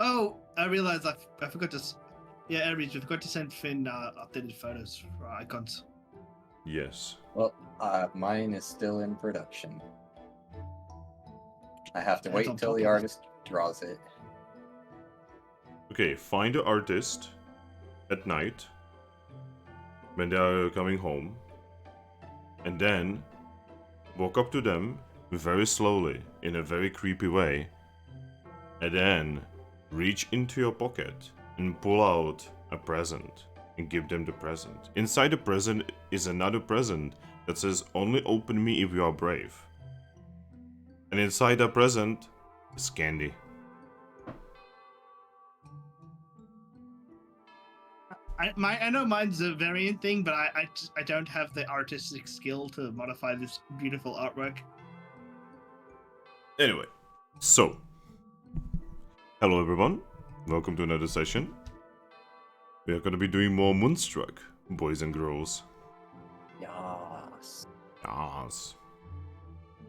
Oh, I realized I forgot to. Yeah, Aries, we forgot to send Finn updated photos for our icons. Yes. Well, mine is still in production. I have to That's wait on until top the of it. artist draws it. Okay, find the artist at night when they are coming home, and then walk up to them very slowly in a very creepy way, and then reach into your pocket and pull out a present and give them the present. Inside the present is another present that says only open me if you are brave. And inside that present is candy. I know mine's a variant thing, but I don't have the artistic skill to modify this beautiful artwork. Anyway, so hello everyone, welcome to another session. We are gonna be doing more Moonstruck, boys and girls. Yes. Yes.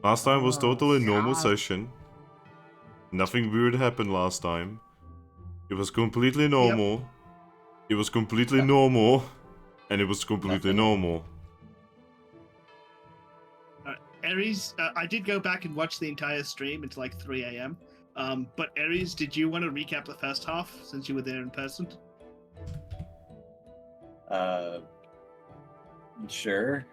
Last time was totally normal session. Nothing weird happened last time. It was completely normal. Yep. It was completely normal. And it was completely Nothing. normal. Aries, I did go back and watch the entire stream until like 3 a.m. But Aries, did you want to recap the first half since you were there in person? Sure.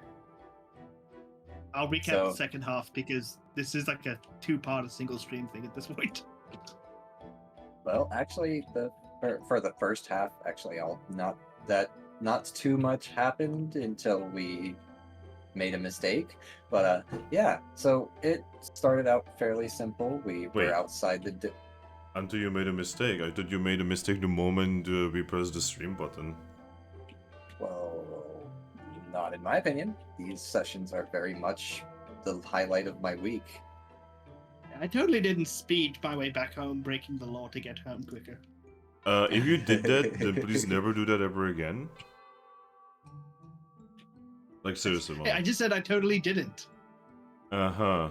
I'll recap So- the second half because this is like a two-part single stream thing at this point. Well, actually, for the first half, actually, not too much happened until we made a mistake. But yeah, so it started out fairly simple. We Wait. were outside the. Until you made a mistake. I thought you made a mistake the moment we pressed the stream button. Well, not in my opinion. These sessions are very much the highlight of my week. I totally didn't speed my way back home, breaking the law to get home quicker. If you did that, then please never do that ever again. Like seriously, Hey, I man. just said I totally didn't. Uh-huh.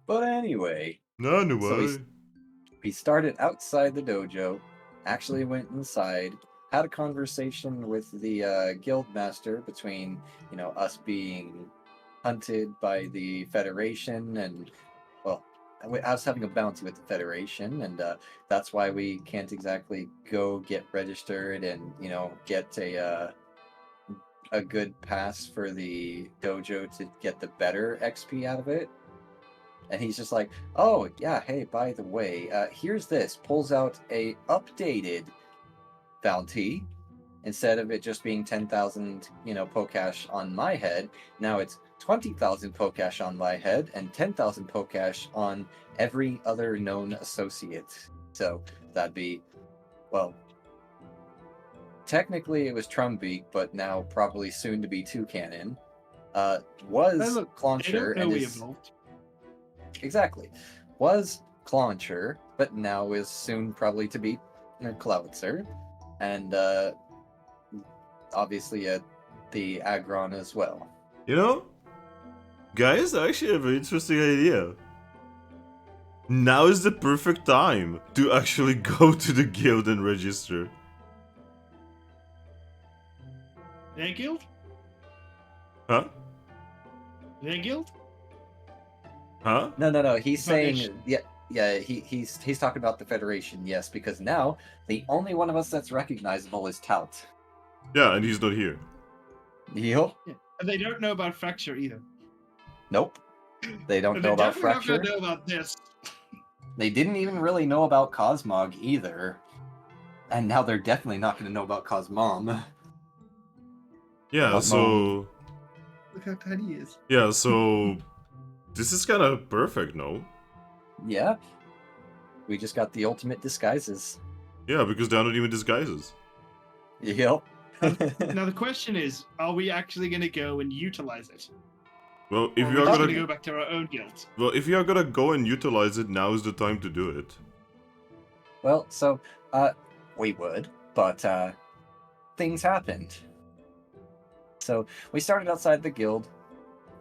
But anyway, Anyway. so we started outside the dojo, actually went inside, had a conversation with the guild master between, us being hunted by the Federation and, well, I was having a bounty with the Federation, and that's why we can't exactly go get registered and, get a good pass for the dojo to get the better XP out of it. And he's just like, oh, yeah, hey, by the way, here's this. Pulls out a updated bounty. Instead of it just being 10,000, Pokash on my head, now it's 20,000 Pokash on my head and 10,000 Pokash on every other known associate. So that'd be, well, technically it was Trumbeak, but now probably soon to be Toucannon. Was Clauncher and is... evolved. Exactly. Was Clauncher, but now is soon probably to be Cloudser. And obviously the Aggron as well. You know, guys, I actually have an interesting idea. Now is the perfect time to actually go to the guild and register. Their guild? Huh? Their guild? Huh? No. He's saying, Federation. yeah. He's talking about the Federation, yes, because now the only one of us that's recognizable is Talt. Yeah, and he's not here. Yep. Yeah. And they don't know about Fracture either. Nope. They don't And know they're about definitely Fracture. not gonna know about this. They didn't even really know about Cosmog either. And now they're definitely not going to know about Cosmom. Yeah, so... Look how tiny he is. Yeah, so... This is kind of perfect, no? Yeah. We just got the ultimate disguises. Yeah, because they're not even disguises. Yep. Now the question is, are we actually going to go and utilize it? Well, if Or you we're are just gonna... going to go back to our own guild? Well, if you are gonna go and utilize it, now is the time to do it. Well, so, we would, but, things happened. So, we started outside the guild,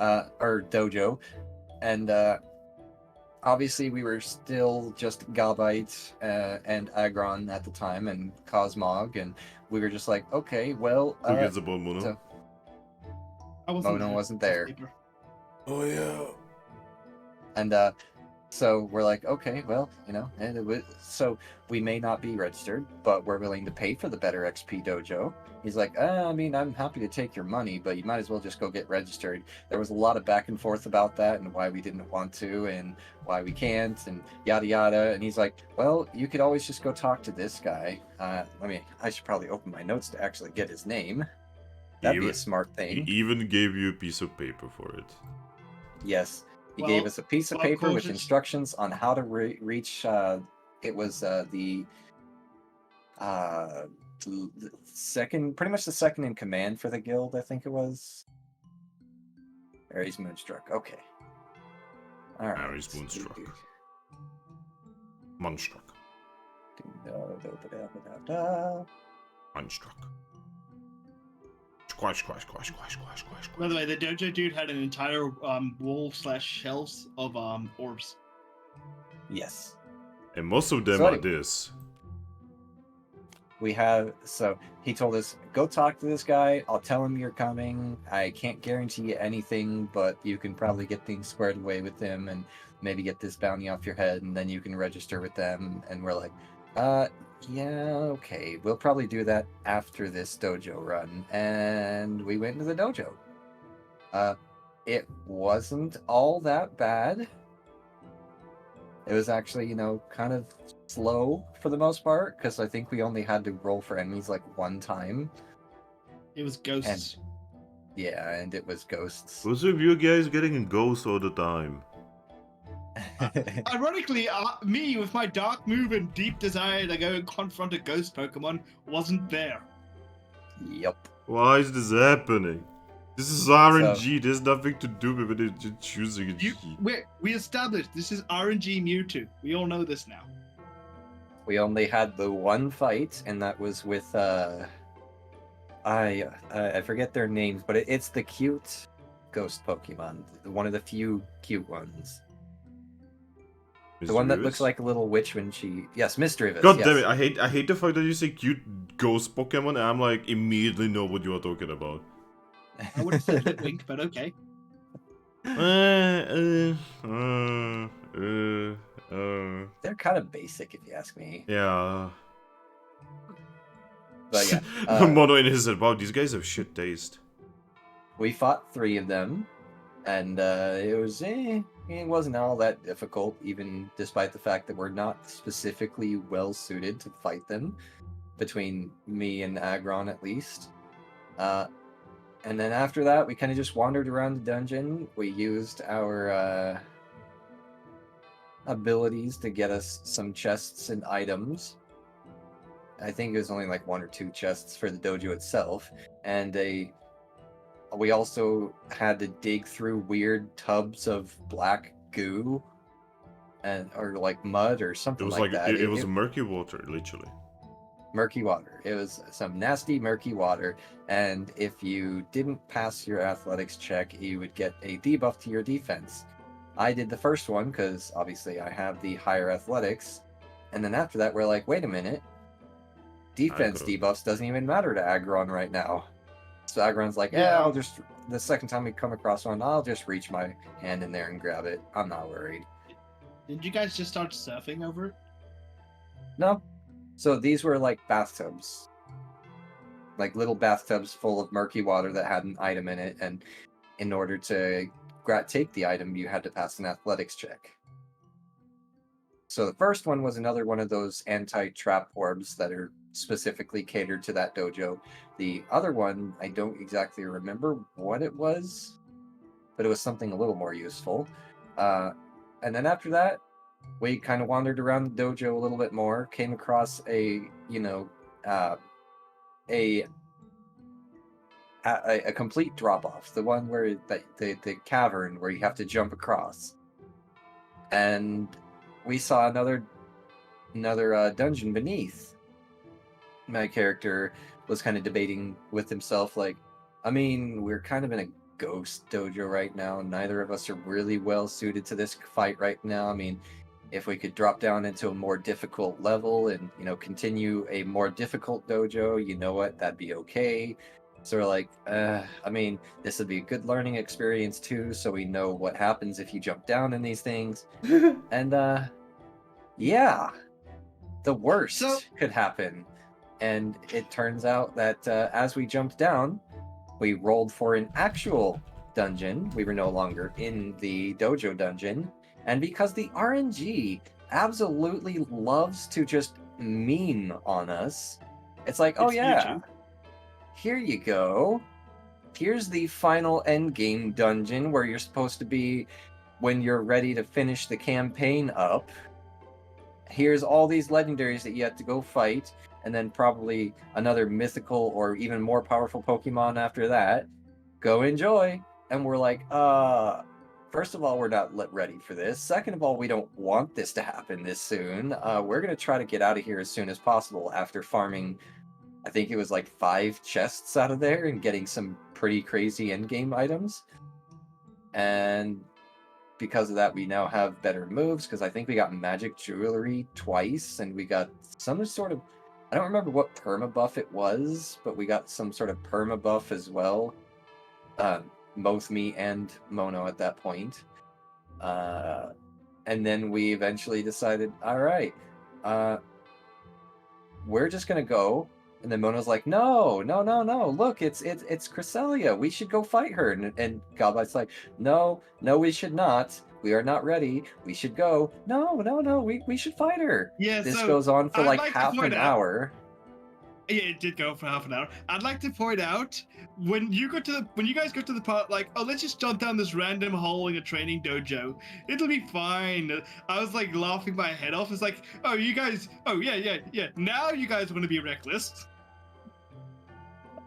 or dojo, and, obviously we were still just Galbite and Aggron at the time, and Cosmog, and we were just like, okay, well, Who gets the bone, Mono? so I wasn't Mono there. wasn't Just there. paper. Oh yeah. And so we're like, okay, well, so we may not be registered, but we're willing to pay for the better XP dojo. He's like, I mean, I'm happy to take your money, but you might as well just go get registered. There was a lot of back and forth about that and why we didn't want to and why we can't and yada yada. And he's like, well, you could always just go talk to this guy. I should probably open my notes to actually get his name. That'd be a smart He thing. even gave you a piece of paper for it. Yes. He Well, gave us a piece of well, paper with cautious. instructions on how to reach. It was the second, pretty much the second in command for the guild. I think it was. Aries Moonstruck. Okay. All right. Aries Moonstruck. Moonstruck. Moonstruck. Squash, squash, squash, squash, squash, squash. By the way, the dojo dude had an entire wall/shelves of orbs. Yes. And most of them So are anyway. this. So he told us, go talk to this guy. I'll tell him you're coming. I can't guarantee you anything, but you can probably get things squared away with him and maybe get this bounty off your head, and then you can register with them. And we're like, yeah, okay. We'll probably do that after this dojo run. And we went into the dojo. It wasn't all that bad. It was actually, kind of slow for the most part, because I think we only had to roll for enemies like one time. It was ghosts. And it was ghosts. What's with you guys getting ghosts all the time? Ironically, me with my dark move and deep desire to go and confront a ghost Pokemon wasn't there. Yep. Why is this happening? This is RNG. There's nothing to do with it. Just choosing a G. We established this is RNG Mewtwo. We all know this now. We only had the one fight, and that was with I forget their names, but it's the cute ghost Pokemon, one of the few cute ones. The one that looks like a little witch when she... Yes, Misdreavus. God yes. damn it! I hate the fact that you say cute ghost Pokemon, and I'm like immediately know what you are talking about. I would have said Litwink, but okay. They're kind of basic, if you ask me. Yeah. But yeah. Mono in his head, wow, these guys have shit taste. We fought 3 of them, and it wasn't all that difficult, even despite the fact that we're not specifically well suited to fight them, between me and Aggron at least. And then after that, we kind of just wandered around the dungeon. We used our abilities to get us some chests and items. I think it was only like 1 or 2 chests for the dojo itself, and we also had to dig through weird tubs of black goo, or like mud or something like that. It was murky water, literally. Murky water. It was some nasty murky water, and if you didn't pass your athletics check, you would get a debuff to your defense. I did the first one because obviously I have the higher athletics, and then after that we're like, wait a minute, defense debuffs doesn't even matter to Aggron right now. So Aggron's like, I'll just, the second time we come across one, I'll just reach my hand in there and grab it. I'm not worried. Did you guys just start surfing over it? No. So these were like bathtubs. Like little bathtubs full of murky water that had an item in it, and in order to take the item, you had to pass an athletics check. So the first one was another one of those anti-trap orbs that are specifically catered to that dojo. The other one, I don't exactly remember what it was, but it was something a little more useful. And then after that, we kind of wandered around the dojo a little bit more, came across a complete drop-off, the one where the cavern where you have to jump across. And we saw another dungeon beneath. My character was kind of debating with himself, like, I mean, we're kind of in a ghost dojo right now. Neither of us are really well suited to this fight right now. I mean, if we could drop down into a more difficult level and, continue a more difficult dojo, you know what, that'd be okay. So we're like, I mean, this would be a good learning experience too, so we know what happens if you jump down in these things. And yeah, the worst could happen. And it turns out that as we jumped down, we rolled for an actual dungeon. We were no longer in the dojo dungeon. And because the RNG absolutely loves to just meme on us, it's like, oh yeah, YouTube. here you go. Here's the final end game dungeon where you're supposed to be when you're ready to finish the campaign up. Here's all these legendaries that you have to go fight, and then probably another mythical or even more powerful Pokemon after that. Go enjoy. And we're like, first of all, we're not ready for this. Second of all, we don't want this to happen this soon. We're going to try to get out of here as soon as possible after farming, I think it was like 5 chests out of there and getting some pretty crazy endgame items. And because of that, we now have better moves, because I think we got magic jewelry twice, and we got some sort of, I don't remember what perma buff it was, but we got some sort of perma buff as well. Both me and Mono at that point. And then we eventually decided, all right, we're just gonna go. And then Mono's like, no, look, it's Cresselia. We should go fight her. And Godbite's like, no, we should not. We are not ready. We should go. No, we should fight her. Yeah, this so goes on for I'd like like to half point an out- hour. Yeah, it did go for half an hour. I'd like to point out when you guys go to the part like, oh, let's just jump down this random hole in a training dojo. It'll be fine. I was like laughing my head off. It's like, oh, you guys, oh yeah. Now you guys want to be reckless.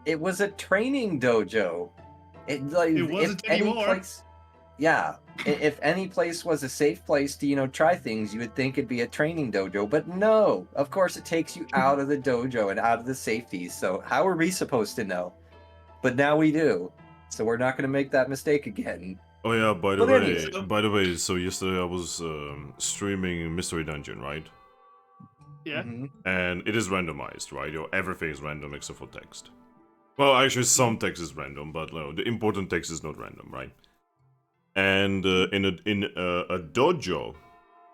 It was a training dojo. It wasn't anymore. Place, yeah. If any place was a safe place to, try things, you would think it'd be a training dojo. But no, of course, it takes you out of the dojo and out of the safety. So how are we supposed to know? But now we do. So we're not going to make that mistake again. Oh yeah, by But the way, so yesterday I was streaming Mystery Dungeon, right? Yeah. Mm-hmm. And it is randomized, right? Everything is random except for text. Well, actually, some text is random, but no, the important text is not random, right? And in a dojo,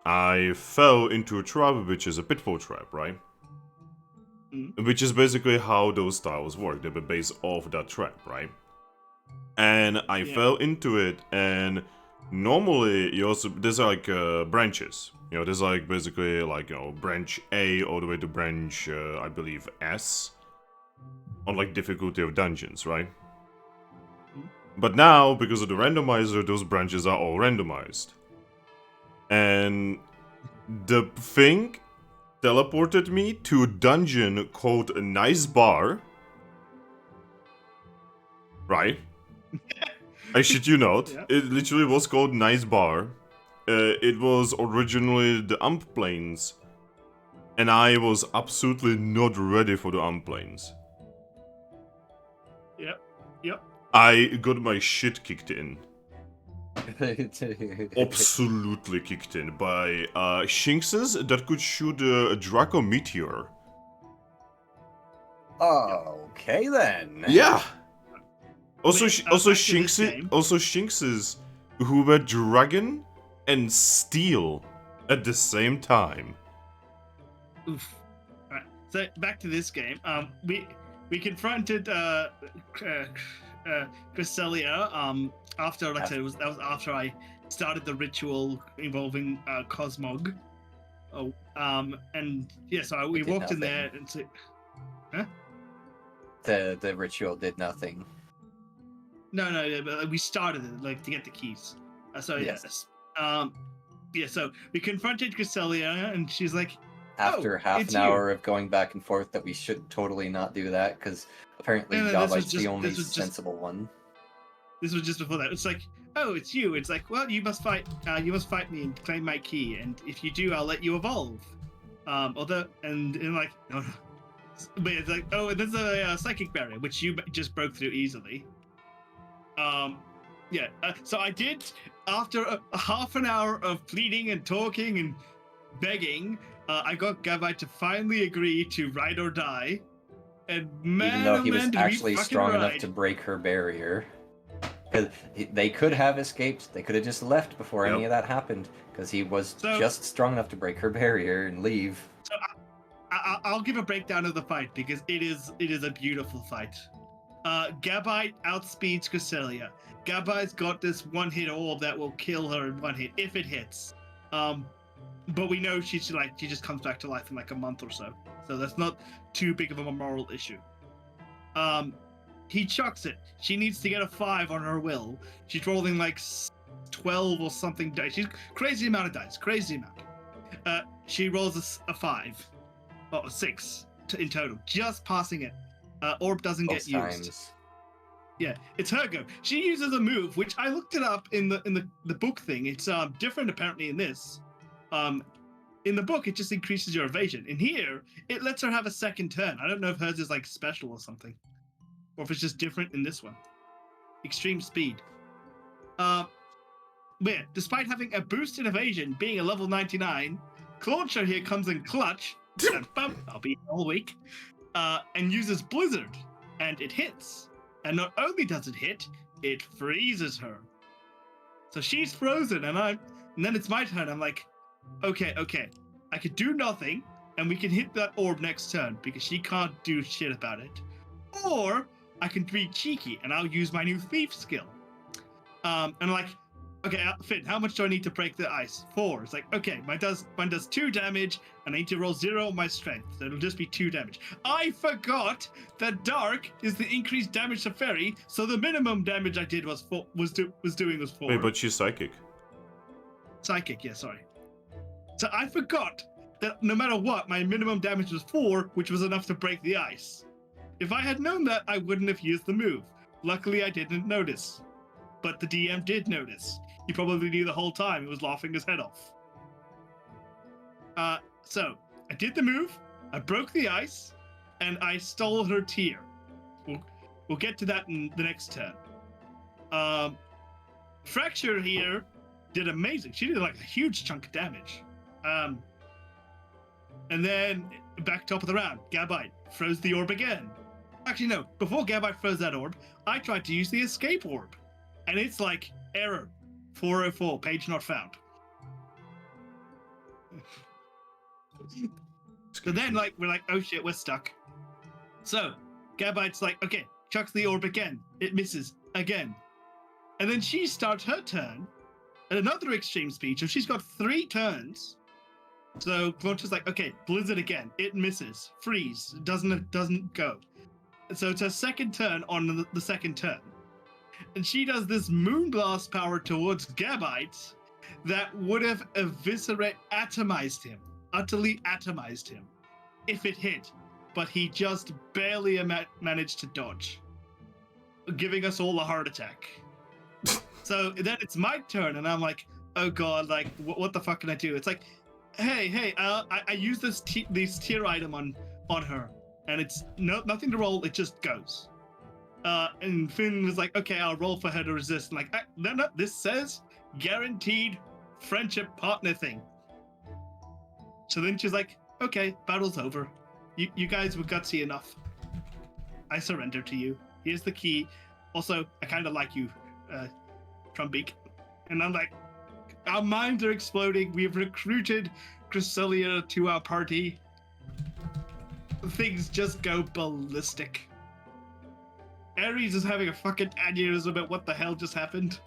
I fell into a trap, which is a pitfall trap, right? Mm. Which is basically how those styles work. They were based off that trap, right? And I fell into it, and normally there's like branches. There's like basically like branch A all the way to branch I believe S. On like difficulty of dungeons, right? But now, because of the randomizer, those branches are all randomized. And the thing teleported me to a dungeon called a Nice Bar. Right? I shit you not. Yeah. It literally was called Nice Bar. It was originally the Ump Plains. And I was absolutely not ready for the Ump Plains. Yep. I got my shit kicked in. Absolutely kicked in by Shinxes that could shoot a Draco Meteor. Okay then. Yeah. Also, Wait, also back to this game. Shinxes who were Dragon and Steel at the same time. Oof. All right. So back to this game. We confronted Cresselia after, like I said, that was after I started the ritual involving Cosmog. Oh, and yeah, so we walked in there and said, huh? The ritual did nothing. No, but we started it like to get the keys. So Yes. So we confronted Cresselia, and she's like, After half it's an you. hour of going back and forth that we should totally not do that, because apparently No, this was Godbite's just- the only this was just- sensible one. This was just before that. It's like, oh, it's you. It's like, well, you must fight me and claim my key, and if you do, I'll let you evolve. And like, oh, but it's like, oh, there's a psychic barrier which you just broke through easily. Yeah. So I did, after a half an hour of pleading and talking and begging, I got Gabite to finally agree to ride or die. And man, Even though oh he was man, did we actually fucking strong enough ride. to break her barrier. Because they could have escaped. They could have just left before any Yep. of that happened. Because he was So- just strong enough to break her barrier and leave. So I'll give a breakdown of the fight because it is a beautiful fight. Gabite outspeeds Cresselia. Gabite's got this one-hit orb that will kill her in one hit if it hits. But we know she just comes back to life in like a month or so. So that's not too big of a moral issue. He chucks it. She needs to get a 5 on her will. She's rolling like 12 or something dice. She's crazy amount of dice. Crazy amount. She rolls a 5. Well, a 6 in total. Just passing it. Orb doesn't Most get used. times. Yeah, it's her go. She uses a move, which I looked it up in the book thing. It's different apparently in this. In the book, it just increases your evasion. In here, it lets her have a second turn. I don't know if hers is like special or something, or if it's just different in this one. Extreme speed. Yeah, despite having a boosted evasion, being a level 99, Clauncher here comes in clutch. And bump, I'll be all week. And uses Blizzard, and it hits. And not only does it hit, it freezes her. So she's frozen, and then it's my turn. I'm like, okay, I could do nothing, and we can hit that orb next turn because she can't do shit about it. Or I can be cheeky, and I'll use my new thief skill. And I'm like, okay, Finn, how much do I need to break the ice? 4. It's like, okay, mine does 2 damage, and I need to roll 0 on my strength. So it'll just be 2 damage. I forgot that Dark is the increased damage to Fairy, so the minimum damage I did was 4. Was 4. Wait, but she's psychic. Psychic, yeah, sorry. So I forgot that no matter what, my minimum damage was 4, which was enough to break the ice. If I had known that, I wouldn't have used the move. Luckily, I didn't notice. But the DM did notice. He probably knew the whole time. He was laughing his head off. So, I did the move, I broke the ice, and I stole her tier. We'll get to that in the next turn. Fracture here did amazing. She did like a huge chunk of damage. And then, back top of the round, Gabite froze the orb again. Actually, no. Before Gabite froze that orb, I tried to use the escape orb. And it's like, error. 404, page not found. So then, like, we're like, oh shit, we're stuck. So, Gabite's like, okay, chucks the orb again. It misses again. And then she starts her turn at another extreme speed. So she's got 3 turns. So Clauncher's like, okay, Blizzard again. It misses. Freeze. Doesn't go. So it's her second turn on the second turn. And she does this Moonblast power towards Gabite that would have atomized him. Utterly atomized him. If it hit. But he just barely managed to dodge. Giving us all a heart attack. So then it's my turn, and I'm like, oh god, like, what the fuck can I do? It's like, hey, I use this tier item on her, and it's nothing to roll, it just goes. And Finn was like, okay, I'll roll for her to resist. I'm like, no, this says guaranteed friendship partner thing. So then she's like, okay, battle's over. You guys were gutsy enough. I surrender to you. Here's the key. Also, I kind of like you, Trumbeak. And I'm like, our minds are exploding. We've recruited Cresselia to our party. Things just go ballistic. Ares is having a fucking aneurysm about what the hell just happened.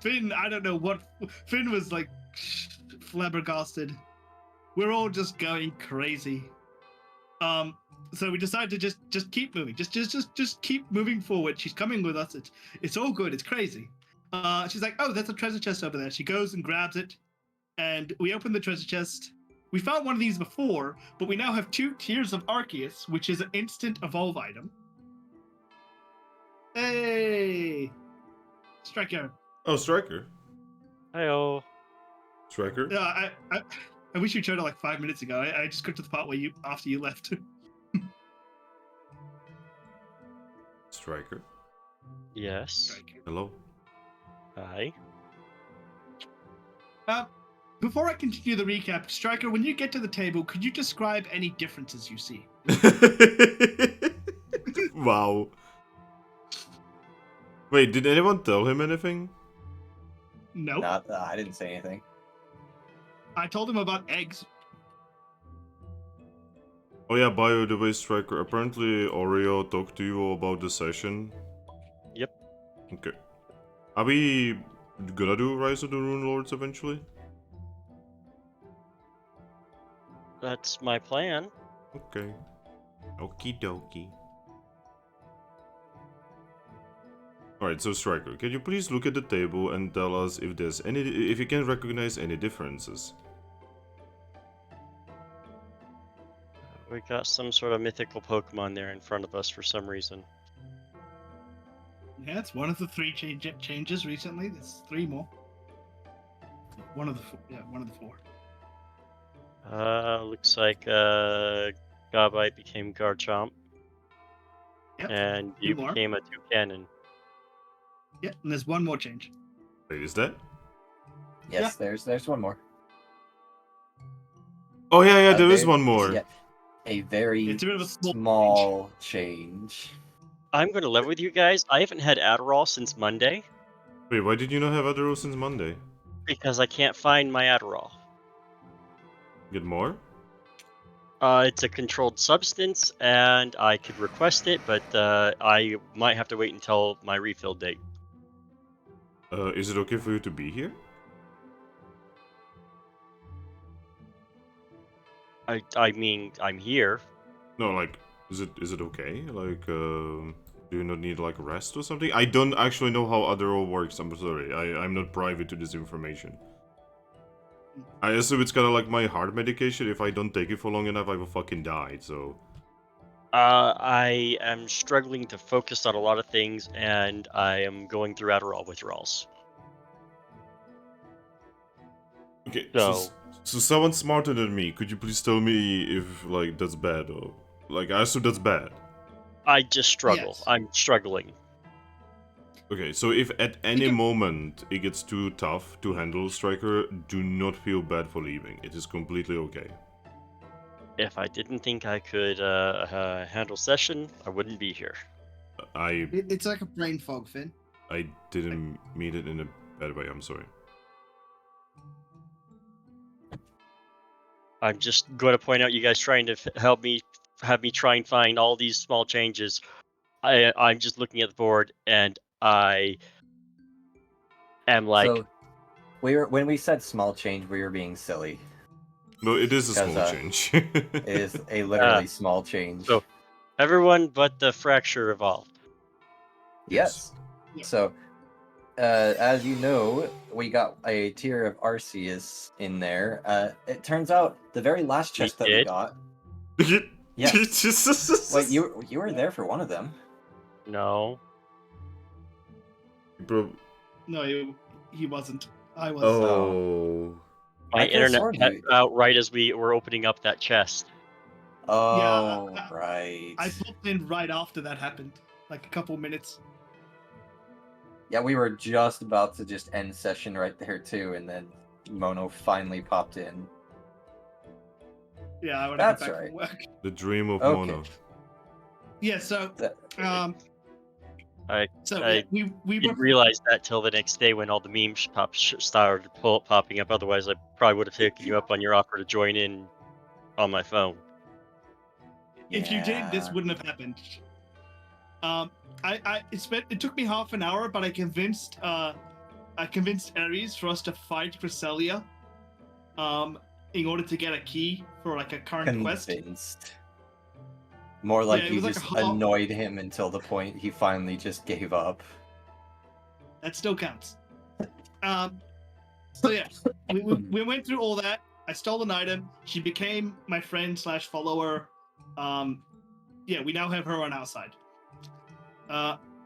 Finn, I don't know what. Finn was like flabbergasted. We're all just going crazy. So we decided to just keep moving. Just keep moving forward. She's coming with us. It's all good. It's crazy. She's like, oh, there's a treasure chest over there. She goes and grabs it, and we open the treasure chest. We found one of these before, but we now have 2 tiers of Arceus, which is an instant evolve item. Hey, Striker. Oh, Striker. Heyo. Striker. Yeah, I wish you showed it like 5 minutes ago. I just got to the part where after you left. Striker. Yes. Striker. Hello. Hi. Before I continue the recap, Striker, when you get to the table, could you describe any differences you see? Wow. Wait, did anyone tell him anything? No. Not, I didn't say anything. I told him about eggs. Oh yeah, by the way, Striker, apparently Oreo talked to you about the session. Yep. Okay. Are we gonna do Rise of the Rune Lords eventually? That's my plan. Okay. Okie dokie. Alright, so Striker, can you please look at the table and tell us if you can recognize any differences? We got some sort of mythical Pokemon there in front of us for some reason. Yeah, it's one of the three changes recently. There's 3 more. One of the 4. Yeah, one of the 4. Looks like Gabite became Garchomp, Yep. and 2 you more. became a Toucannon. Yeah, and there's 1 more change. Wait, is that? Yes, there's one more. Oh yeah, there is There- one more. Yeah, a very It's a bit of a small change. I'm going to live with you guys. I haven't had Adderall since Monday Wait, why did you not have Adderall since Monday? because I can't find my Adderall. Get more? It's a controlled substance, and I could request it, but I might have to wait until my refill date. Is it okay for you to be here? I mean, I'm here. No, like, is it okay? Like, do you not need like rest or something? I don't actually know how Adderall works. I'm sorry. I'm not privy to this information. I assume it's kind of like my heart medication. If I don't take it for long enough, I will fucking die. So. I am struggling to focus on a lot of things, and I am going through Adderall withdrawals. Okay. So- So someone smarter than me, could you please tell me if like that's bad or like I assume that's bad. I just struggle. Yes. I'm struggling. Okay, so if at any moment it gets too tough to handle, Striker, do not feel bad for leaving. It is completely okay. If I didn't think I could handle session, I wouldn't be here. It's like a brain fog, Finn. I didn't mean it in a bad way. I'm sorry. I'm just going to point out you guys trying to help me, have me try and find all these small changes. I'm just looking at the board, and I am like, So, when we said small change, we were being silly. No, it is a 'Cause, small change. It is a literally small change. so- everyone but the fracture evolved. Yes. Yeah. So, as you know, we got a tier of Arceus in there. It turns out the very last We chest that we did? got. Yeah. Wait, you were there for one of them. No. Bro. No, he wasn't. I was. Oh. My I could've internet sworn cut you- out right as we were opening up that chest. Oh, Yeah, right. I popped in right after that happened, like a couple minutes. Yeah, we were just about to just end session right there too, and then Mono finally popped in. Yeah, when That's I got back right. from work. The dream of Okay. Mono. Yeah, so I yeah, we were didn't realize that till the next day when all the memes started popping up. Otherwise, I probably would have taken you up on your offer to join in on my phone. if you did, this Yeah. wouldn't have happened. It took me half an hour, but I convinced Ares for us to fight Cresselia, in order to get a key for like a current quest. Convinced. More like Yeah, it you was like just a hot- annoyed him until the point he finally just gave up. That still counts. So yeah, we went through all that. I stole an item. She became my friend / follower. Yeah, we now have her on our side.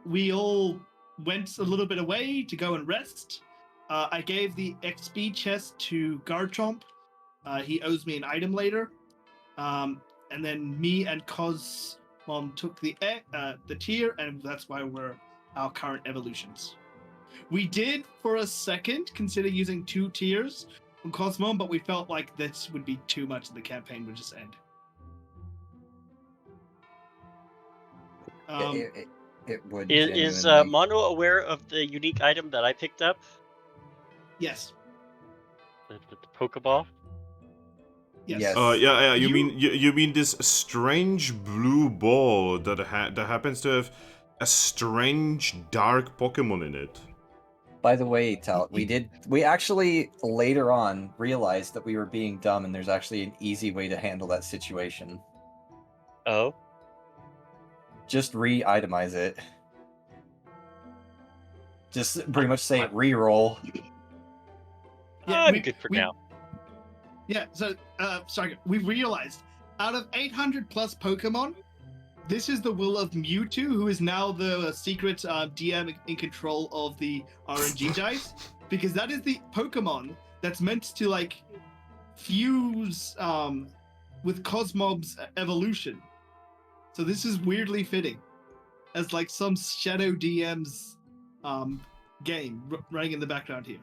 We all went a little bit away to go and rest. I gave the XP chest to Garchomp. He owes me an item later. And then me and Cosmon took the tier, and that's why we're our current evolutions. We did, for a second, consider using 2 tiers from Cosmon, but we felt like this would be too much and the campaign would just end. It would Is genuinely. Mono aware of the unique item that I picked up? Yes. The Pokeball? Yes. Yes. Yeah. You You- mean this strange blue ball that that happens to have a strange dark Pokemon in it. By the way, Talt, we actually later on realized that we were being dumb, and there's actually an easy way to handle that situation. Oh. Just re-itemize it. Just pretty much say re-roll. I'm good for now. Yeah, so, sorry, we realized out of 800 plus Pokemon, this is the will of Mewtwo, who is now the secret DM in control of the RNG guys, because that is the Pokemon that's meant to, like, fuse with Cosmog's evolution. So this is weirdly fitting, as, like, some Shadow DM's game running in the background here.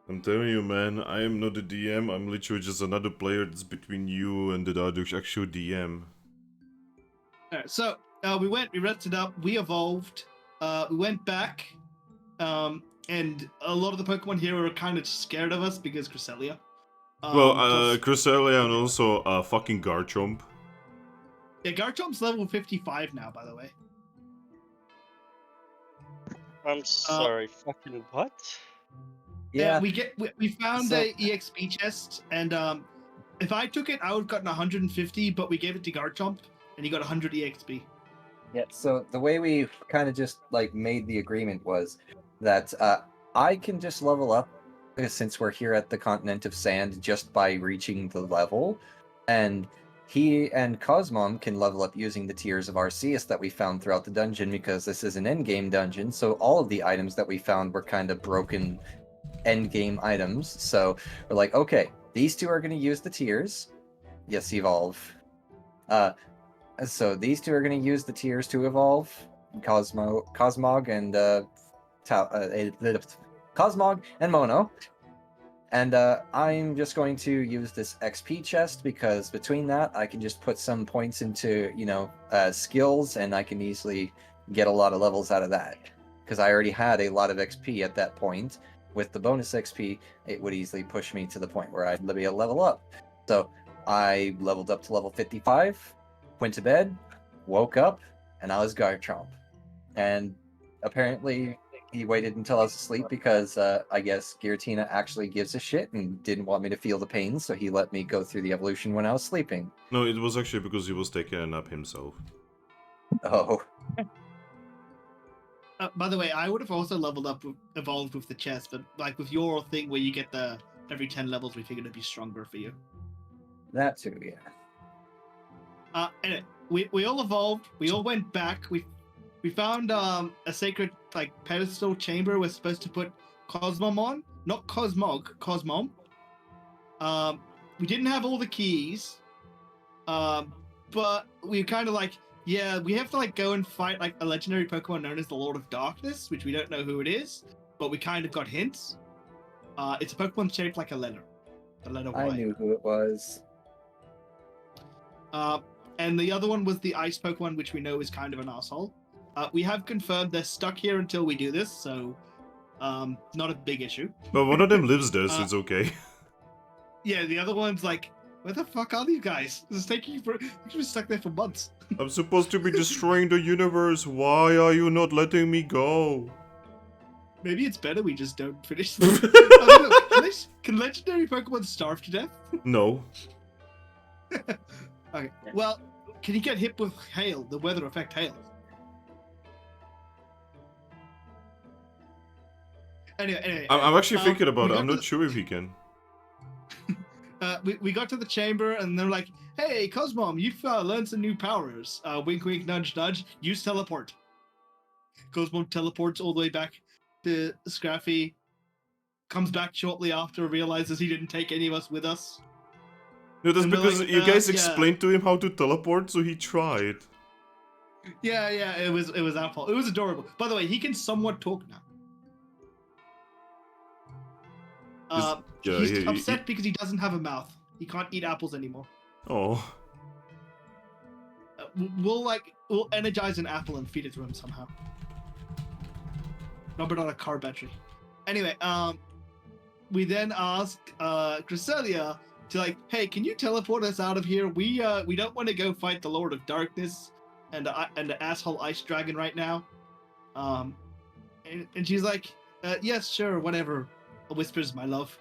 I'm telling you, man, I am not a DM. I'm literally just another player that's between you and the actual DM. Alright, so we rested up, we evolved, we went back, and a lot of the Pokemon here were kind of scared of us because Cresselia. Cresselia and also fucking Garchomp. Yeah, Garchomp's level 55 now, by the way. I'm sorry, fucking what? Yeah. We found So- a EXP chest, and if I took it, I would have gotten 150, but we gave it to Garchomp, and he got 100 EXP. Yeah, so the way we kind of just like made the agreement was that I can just level up since we're here at the Continent of Sand just by reaching the level, and he and Cosmon can level up using the tiers of Arceus that we found throughout the dungeon because this is an endgame dungeon, so all of the items that we found were kind of broken endgame items. So we're like, okay, these two are going to use the tiers. Yes, evolve. So these two are going to use the tiers to evolve, Cosmog and Cosmog and Mono. And I'm just going to use this XP chest because between that, I can just put some points into, skills, and I can easily get a lot of levels out of that. Because I already had a lot of XP at that point. With the bonus XP, it would easily push me to the point where I'd be able to level up. So I leveled up to level 55, went to bed, woke up, and I was Garchomp. And apparently he waited until I was asleep because I guess Giratina actually gives a shit and didn't want me to feel the pain, so he let me go through the evolution when I was sleeping. No, it was actually because he was taking a nap himself. Oh. By the way, I would have also evolved with the chest, but like with your thing where you get the every 10 levels, we figured it'd be stronger for you. That too, yeah. Anyway, we all evolved. We all went back. We found a sacred pedestal chamber we're supposed to put Cosmom on, not Cosmog, Cosmom. We didn't have all the keys, but we kind of we have to go and fight a legendary Pokemon known as the Lord of Darkness, which we don't know who it is, but we kind of got hints. It's a Pokemon shaped like a letter. The letter Y. I knew who it was. And the other one was the ice Pokemon, which we know is kind of an asshole. We have confirmed they're stuck here until we do this, so not a big issue. But one of them lives there, so it's okay. Yeah, the other one's where the fuck are these guys? This is taking you been stuck there for months. I'm supposed to be destroying the universe. Why are you not letting me go? Maybe it's better we just don't finish. Can legendary Pokemon starve to death? No. Okay. Well, can you get hit with hail? The weather effect hail. Anyway. I'm actually thinking about it. I'm got not sure if he can. We got to the chamber and they're like, "Hey, Cosmom, you've learned some new powers. Wink, wink, nudge, nudge. Use teleport." Cosmom teleports all the way back to Scraffy. Comes back shortly after, realizes he didn't take any of us with us. No, that's And we're because like, you guys yeah. explained to him how to teleport, so he tried. Yeah, it was our fault. It was adorable. By the way, he can somewhat talk now. Yeah, He's upset because he doesn't have a mouth. He can't eat apples anymore. Oh, We'll energize an apple and feed it to him somehow. No, but on a car battery. Anyway, we then asked Cresselia to like, hey, can you teleport us out of here? We don't want to go fight the Lord of Darkness and the asshole ice dragon right now. And she's like, yes, sure, whatever. Whispers, my love.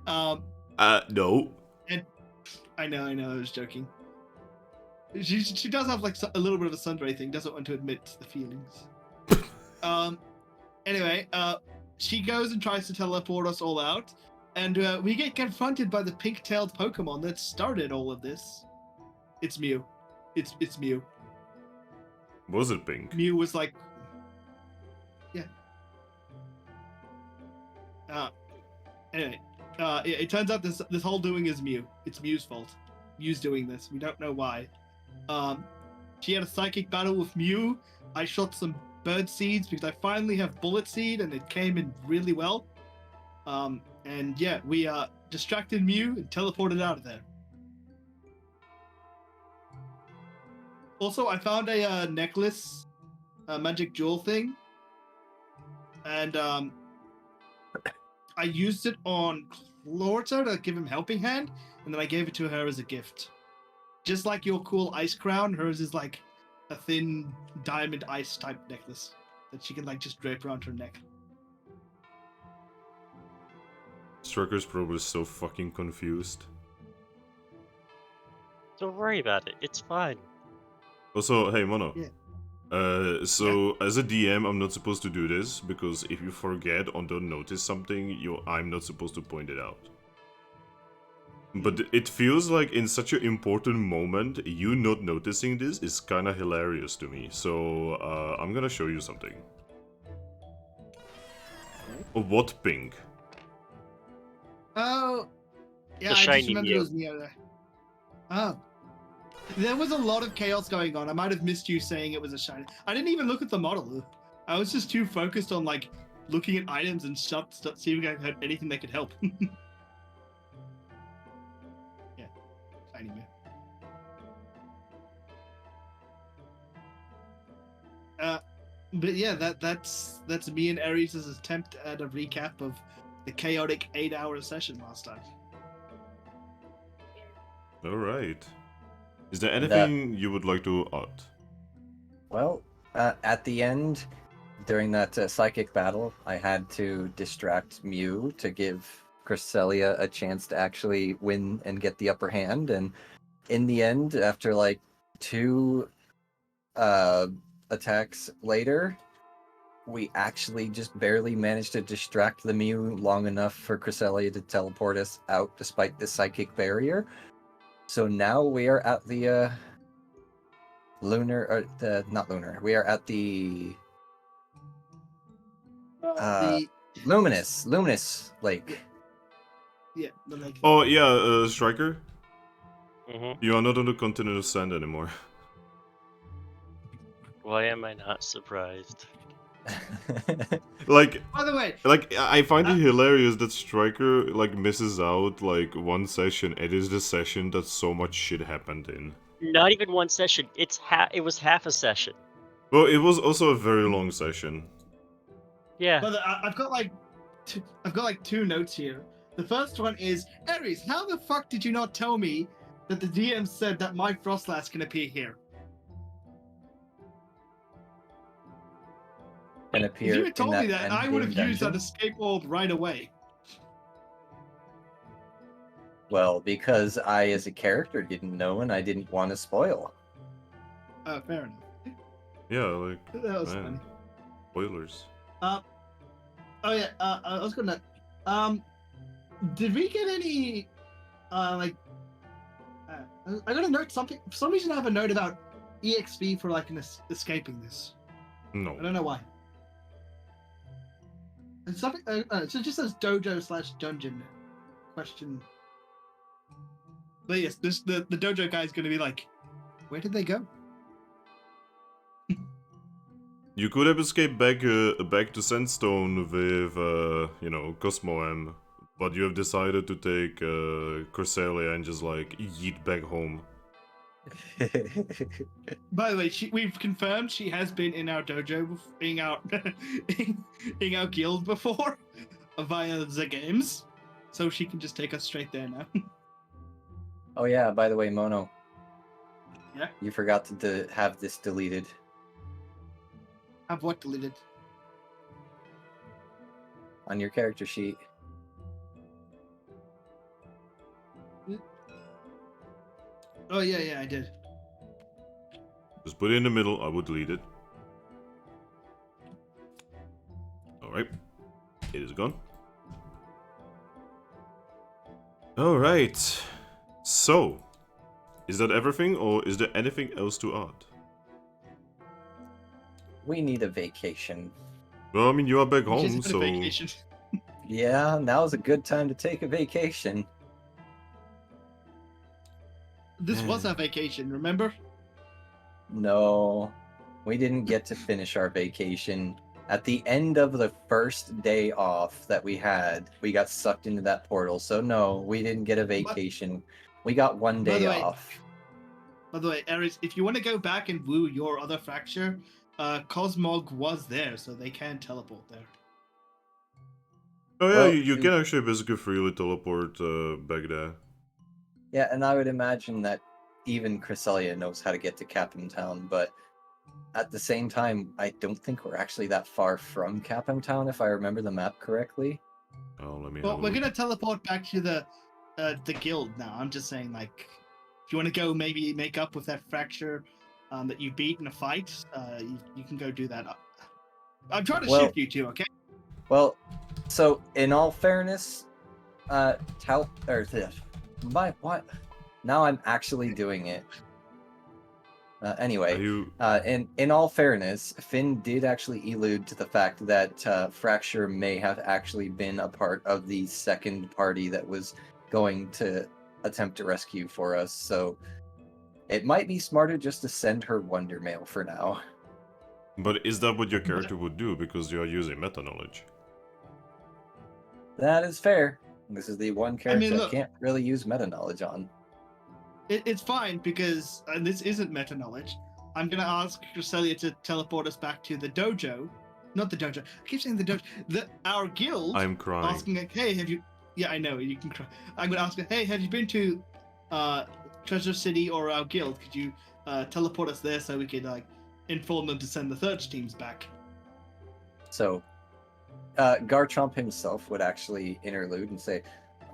no. And I know, I was joking. She does have like a little bit of a sundray thing. Doesn't want to admit the feelings. Anyway, she goes and tries to teleport us all out, and we get confronted by the pink-tailed Pokemon that started all of this. It's Mew. It's Mew. Was it pink? Mew was like, yeah. Anyway, it turns out this whole doing is Mew. It's Mew's fault. Mew's doing this. We don't know why. She had a psychic battle with Mew. I shot some bird seeds because I finally have bullet seed and it came in really well. And yeah, we distracted Mew and teleported out of there. Also, I found a necklace, a magic jewel thing, and I used it on Clorta to give him helping hand, and then I gave it to her as a gift. Just like your cool ice crown, hers is like a thin diamond ice type necklace that she can like just drape around her neck. Striker's probably so fucking confused. Don't worry about it. It's fine. Also, hey Mono. Yeah. As a DM, I'm not supposed to do this because if you forget or don't notice something, I'm not supposed to point it out. But it feels like in such an important moment, you not noticing this is kind of hilarious to me. So I'm gonna show you something. What pink? Oh, yeah, The I shiny just remembered Mew. it was Neo there. Oh. There was a lot of chaos going on. I might have missed you saying it was a shiny. I didn't even look at the model. I was just too focused on like looking at items and stuff, seeing if I had anything that could help. Yeah, shiny Mew. But yeah, that's me and Ares' attempt at a recap of the chaotic 8-hour session last time. Alright. Is there anything you would like to add? Well, at the end, during that psychic battle, I had to distract Mew to give Cresselia a chance to actually win and get the upper hand. And in the end, after like 2 attacks later, we actually just barely managed to distract the Mew long enough for Cresselia to teleport us out despite the psychic barrier. So now we are at the we are at the Luminous Lake. Yeah, the lake. Oh yeah, Striker? Mm-hmm. You are not on the continent of sand anymore. Why am I not surprised? Like, By the way, I find it hilarious that Striker like misses out like one session. It is the session that so much shit happened in. Not even one session. It was half a session. Well, it was also a very long session. Yeah. but I've got like 2 notes here. The first one is, Ares, how the fuck did you not tell me that the DM said that my Frostlass can appear here? And If appear you had told in me that, I endgame would have used that dungeon. escape orb right away. Well, because I, as a character, didn't know and I didn't want to spoil. Fair enough. Yeah, like, That was man. Spoilers. funny. Oh yeah, I was gonna. Did we get any? I got a note. Something. For some reason, I have a note about EXP for like escaping this. No. I don't know why. It's something. So it just says dojo/dungeon question. But yes, the dojo guy is going to be like, where did they go? You could have escaped back to Sandstone with, Cosmo M, but you have decided to take Corsalia and just like yeet back home. By the way, we've confirmed she has been in our dojo, in our in our guild before, via the games, so she can just take us straight there now. Oh yeah, by the way, Mono. Yeah? You forgot to have this deleted. Have what deleted? On your character sheet. Oh yeah, I did. Just put it in the middle, I would delete it. Alright. It is gone. Alright. So, is that everything, or is there anything else to add? We need a vacation. Well, I mean, you are back Which home, isn't a so... vacation. Yeah, now's a good time to take a vacation. This was our vacation, remember? No, we didn't get to finish our vacation. At the end of the first day off that we had, we got sucked into that portal. So no, we didn't get a vacation. We got one By day the way- off. By the way, Ares, if you want to go back and woo your other fracture, Cosmog was there, so they can teleport there. Oh yeah, Well, you can actually basically freely teleport back there. Yeah, and I would imagine that even Cresselia knows how to get to Captain Town, but at the same time, I don't think we're actually that far from Captain Town, if I remember the map correctly. Oh, let me Well, have a we're look. gonna teleport back to the guild now. I'm just saying, like, if you want to go, maybe make up with that fracture that you beat in a fight. You can go do that. I'm trying to Well- shift you two, okay? Well, so in all fairness, Talt or my what? Now I'm actually doing it. Are Anyway, you... in all fairness, Finn did actually allude to the fact that Fracture may have actually been a part of the second party that was going to attempt to rescue for us. So it might be smarter just to send her Wonder Mail for now. But is that what your character would do, because you are using meta-knowledge? That is fair. This is the one character I look- can't really use meta knowledge on. It's fine because this isn't meta knowledge. I'm gonna ask Cresselia to teleport us back to the dojo, not the dojo. I keep saying the dojo. Our guild. I'm crying. Asking like, hey, have you? Yeah, I know you can cry. I'm gonna ask her, hey, have you been to Treasure City or our guild? Could you teleport us there so we could like inform them to send the search teams back? So, Garchomp himself would actually interlude and say,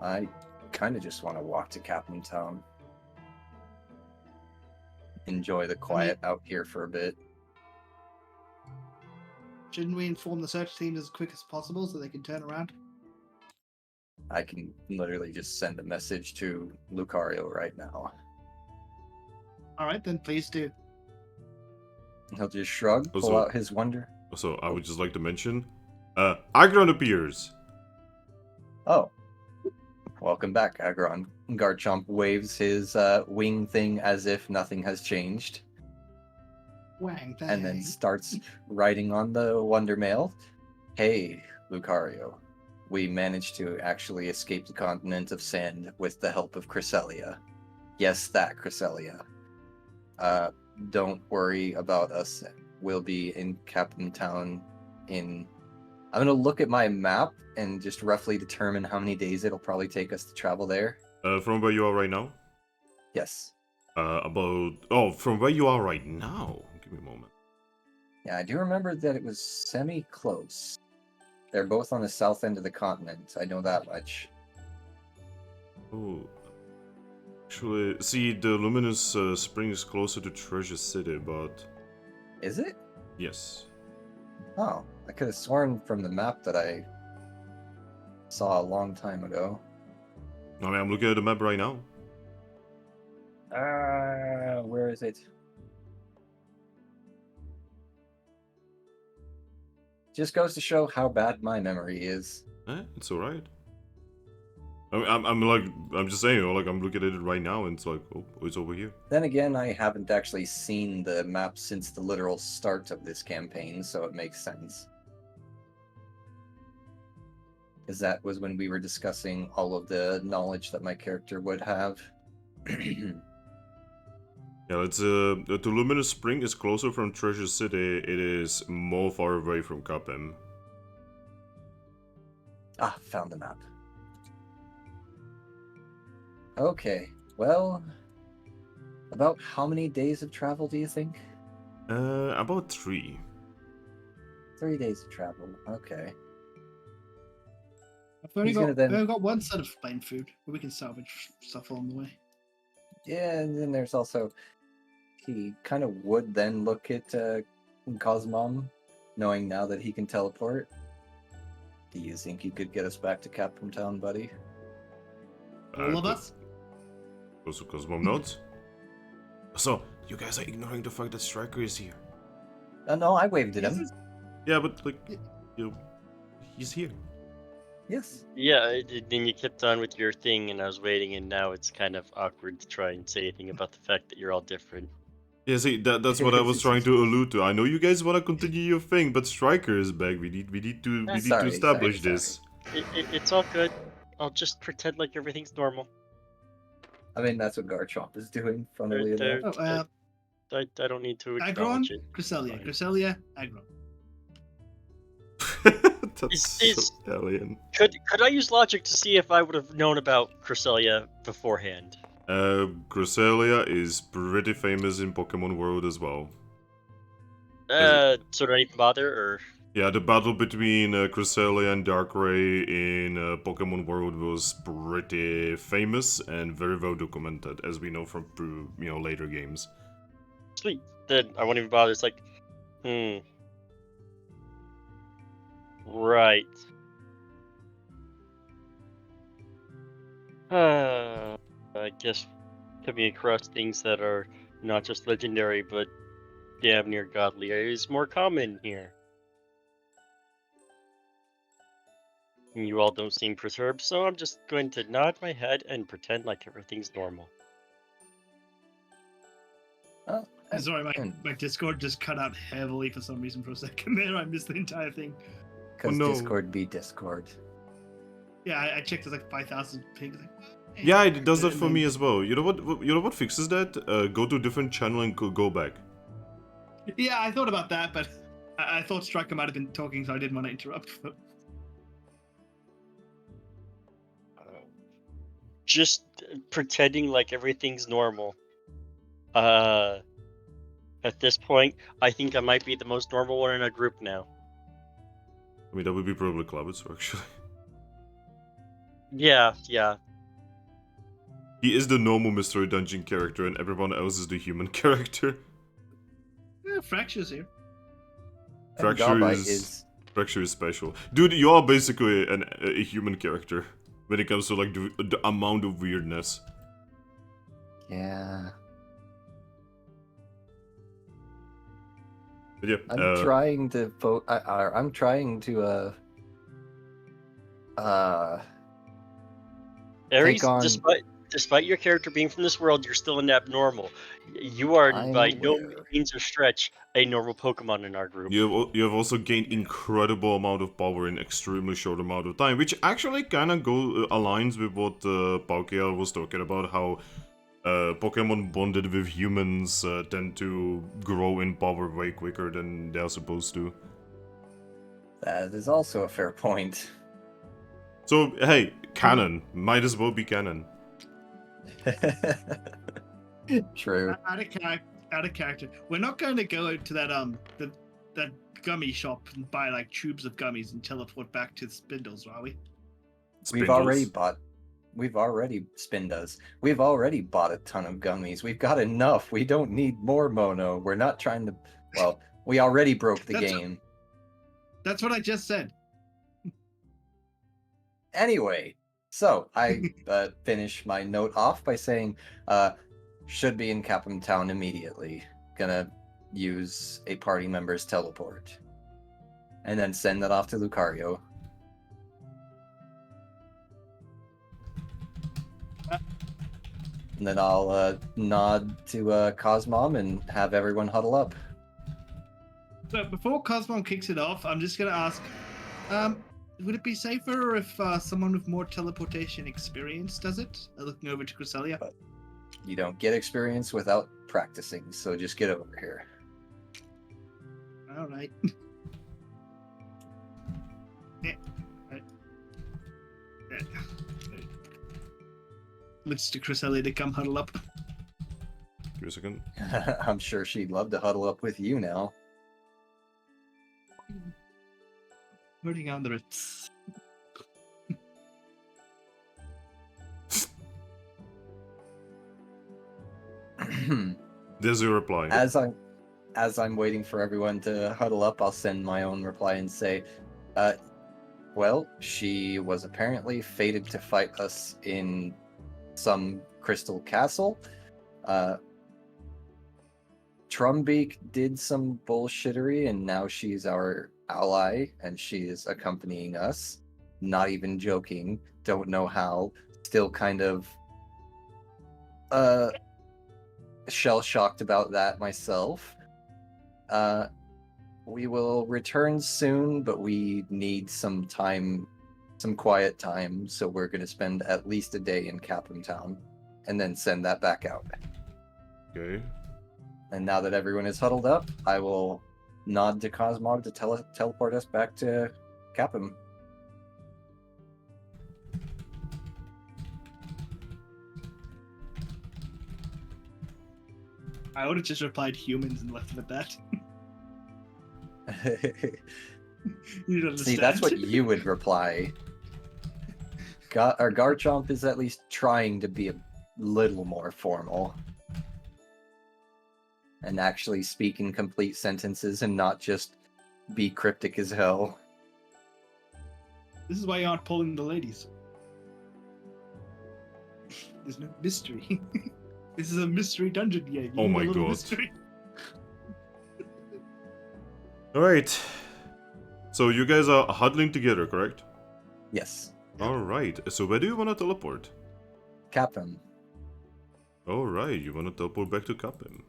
I kind of just want to walk to Captain Town. Enjoy the quiet out here for a bit. Shouldn't we inform the search teams as quick as possible so they can turn around? I can literally just send a message to Lucario right now. All right, then please do. He'll just shrug, pull Also- out his wonder. So, I would just like to mention... Aggron appears! Oh. Welcome back, Aggron. Garchomp waves his wing thing as if nothing has changed, Wang bang. and then starts writing on the Wonder Mail. Hey, Lucario. We managed to actually escape the continent of sand with the help of Cresselia. Yes, that Cresselia. Don't worry about us. We'll be in Captain Town in... I'm going to look at my map and just roughly determine how many days it'll probably take us to travel there. From where you are right now? Yes. From where you are right now? Give me a moment. Yeah, I do remember that it was semi-close. They're both on the south end of the continent. I know that much. Oh. Actually, see, the Luminous Spring is closer to Treasure City, but... Is it? Yes. Oh, I could have sworn from the map that I saw a long time ago. I mean, I'm looking at the map right now. Where is it? Just goes to show how bad my memory is. It's alright. I'm just saying, like, I'm looking at it right now, and it's like, oh, it's over here. Then again, I haven't actually seen the map since the literal start of this campaign, so it makes sense. Because that was when we were discussing all of the knowledge that my character would have. Yeah, it's the Luminous Spring is closer from Treasure City. It is more far away from Capem. Ah, found the map. Okay, well, about how many days of travel do you think? About 3. 3 days of travel. Okay. We've He's gonna then- only got one set of plain food, but we can salvage stuff along the way. Yeah, and then there's also he kind of would then look at Cosmom, knowing now that he can teleport. Do you think you could get us back to Capcom Town, buddy? All of us? Also, Cosmom notes. So, you guys are ignoring the fact that Striker is here. No, I waved at him. Yeah, but like, he's here. Yes. Yeah, then you kept on with your thing, and I was waiting, and now it's kind of awkward to try and say anything about the fact that you're all different. Yeah, see, that's what I was trying to allude to. I know you guys want to continue your thing, but Striker is back. We need to establish this. It's all good. I'll just pretend like everything's normal. I mean, that's what Garchomp is doing, funnily There- enough. Oh, I don't need to Aggron, acknowledge it. Cresselia, Fine. Cresselia, Aggron. That's Is- so alien. Could I use logic to see if I would have known about Cresselia beforehand? Cresselia is pretty famous in Pokemon World as well. So do I even bother, or? Yeah, the battle between Cresselia and Darkrai in Pokemon World was pretty famous and very well documented, as we know from later games. Sweet. Then I won't even bother. It's like, right. I guess coming across things that are not just legendary, but damn near godly is more common here. And you all don't seem perturbed, so I'm just going to nod my head and pretend like everything's normal. Oh, Sorry, my Discord just cut out heavily for some reason for a second there. I missed the entire thing. because Oh, no. Discord be Discord. Yeah, I checked. It's like 5,000 pings. Like, Yeah, it does that for and me then- as well. You know what fixes that? Go to a different channel and go back. Yeah, I thought about that, but I thought Striker might have been talking, so I didn't want to interrupt. But Just pretending like everything's normal. At this point, I think I might be the most normal one in our group now. I mean, that would be probably Clavitz, actually. Yeah. He is the normal Mystery Dungeon character, and everyone else is the human character. yeah, Fracture's here. And Fracture Garbite is special. Dude, you are basically a human character when it comes to like the amount of weirdness. Yeah. But yeah, I'm trying to I'm trying to Ares, on- despite your character being from this world, you're still an abnormal. You are I'm by no aware. means or stretch a normal Pokemon in our group. you have also gained incredible amount of power in extremely short amount of time, which actually kind of aligns with what Pokerole was talking about, how Pokemon bonded with humans tend to grow in power way quicker than they're supposed to. That is also a fair point. So, hey, canon. Might as well be canon. True. Out of character. We're not going to go to that that gummy shop and buy like tubes of gummies and teleport back to Spindles, are we? We've already bought Spindas. We've already bought a ton of gummies. We've got enough. We don't need more mono. We're not trying to. Well, we already broke the That's- game. That's what I just said. Anyway, so I finish my note off by saying, should be in Capcom Town immediately. Gonna use a party member's teleport. And then send that off to Lucario. And then I'll nod to Cosmom and have everyone huddle up. So before Cosmon kicks it off, I'm just gonna ask, would it be safer if someone with more teleportation experience does it? Looking over to Cresselia. You don't get experience without practicing, so just get over here. All right. Yeah. Right. Yeah. Looks to Cresselia to come huddle up. Give me a second. I'm sure she'd love to huddle up with you now. Putting on the ritz. There's your reply. As I'm waiting for everyone to huddle up, I'll send my own reply and say, well, she was apparently fated to fight us in some crystal castle. Trumbeak did some bullshittery, and now she's our ally, and she is accompanying us. Not even joking. Don't know how. Still kind of shell-shocked about that myself. We will return soon, but we need some time, some quiet time, so we're going to spend at least a day in Captain Town, and then send that back out. Okay. And now that everyone is huddled up, I will nod to Cosmog to teleport us back to Capum. I would have just replied humans and left it at that. You don't See, that's what understand. you would reply. Garchomp is at least trying to be a little more formal. And actually speak in complete sentences and not just be cryptic as hell. This is why you aren't pulling the ladies. There's no mystery. This is a mystery dungeon game. You Oh need my a little God. mystery. Alright. So you guys are huddling together, correct? Yes. Alright. So where do you want to teleport? Capum. Alright, you want to teleport back to Capim.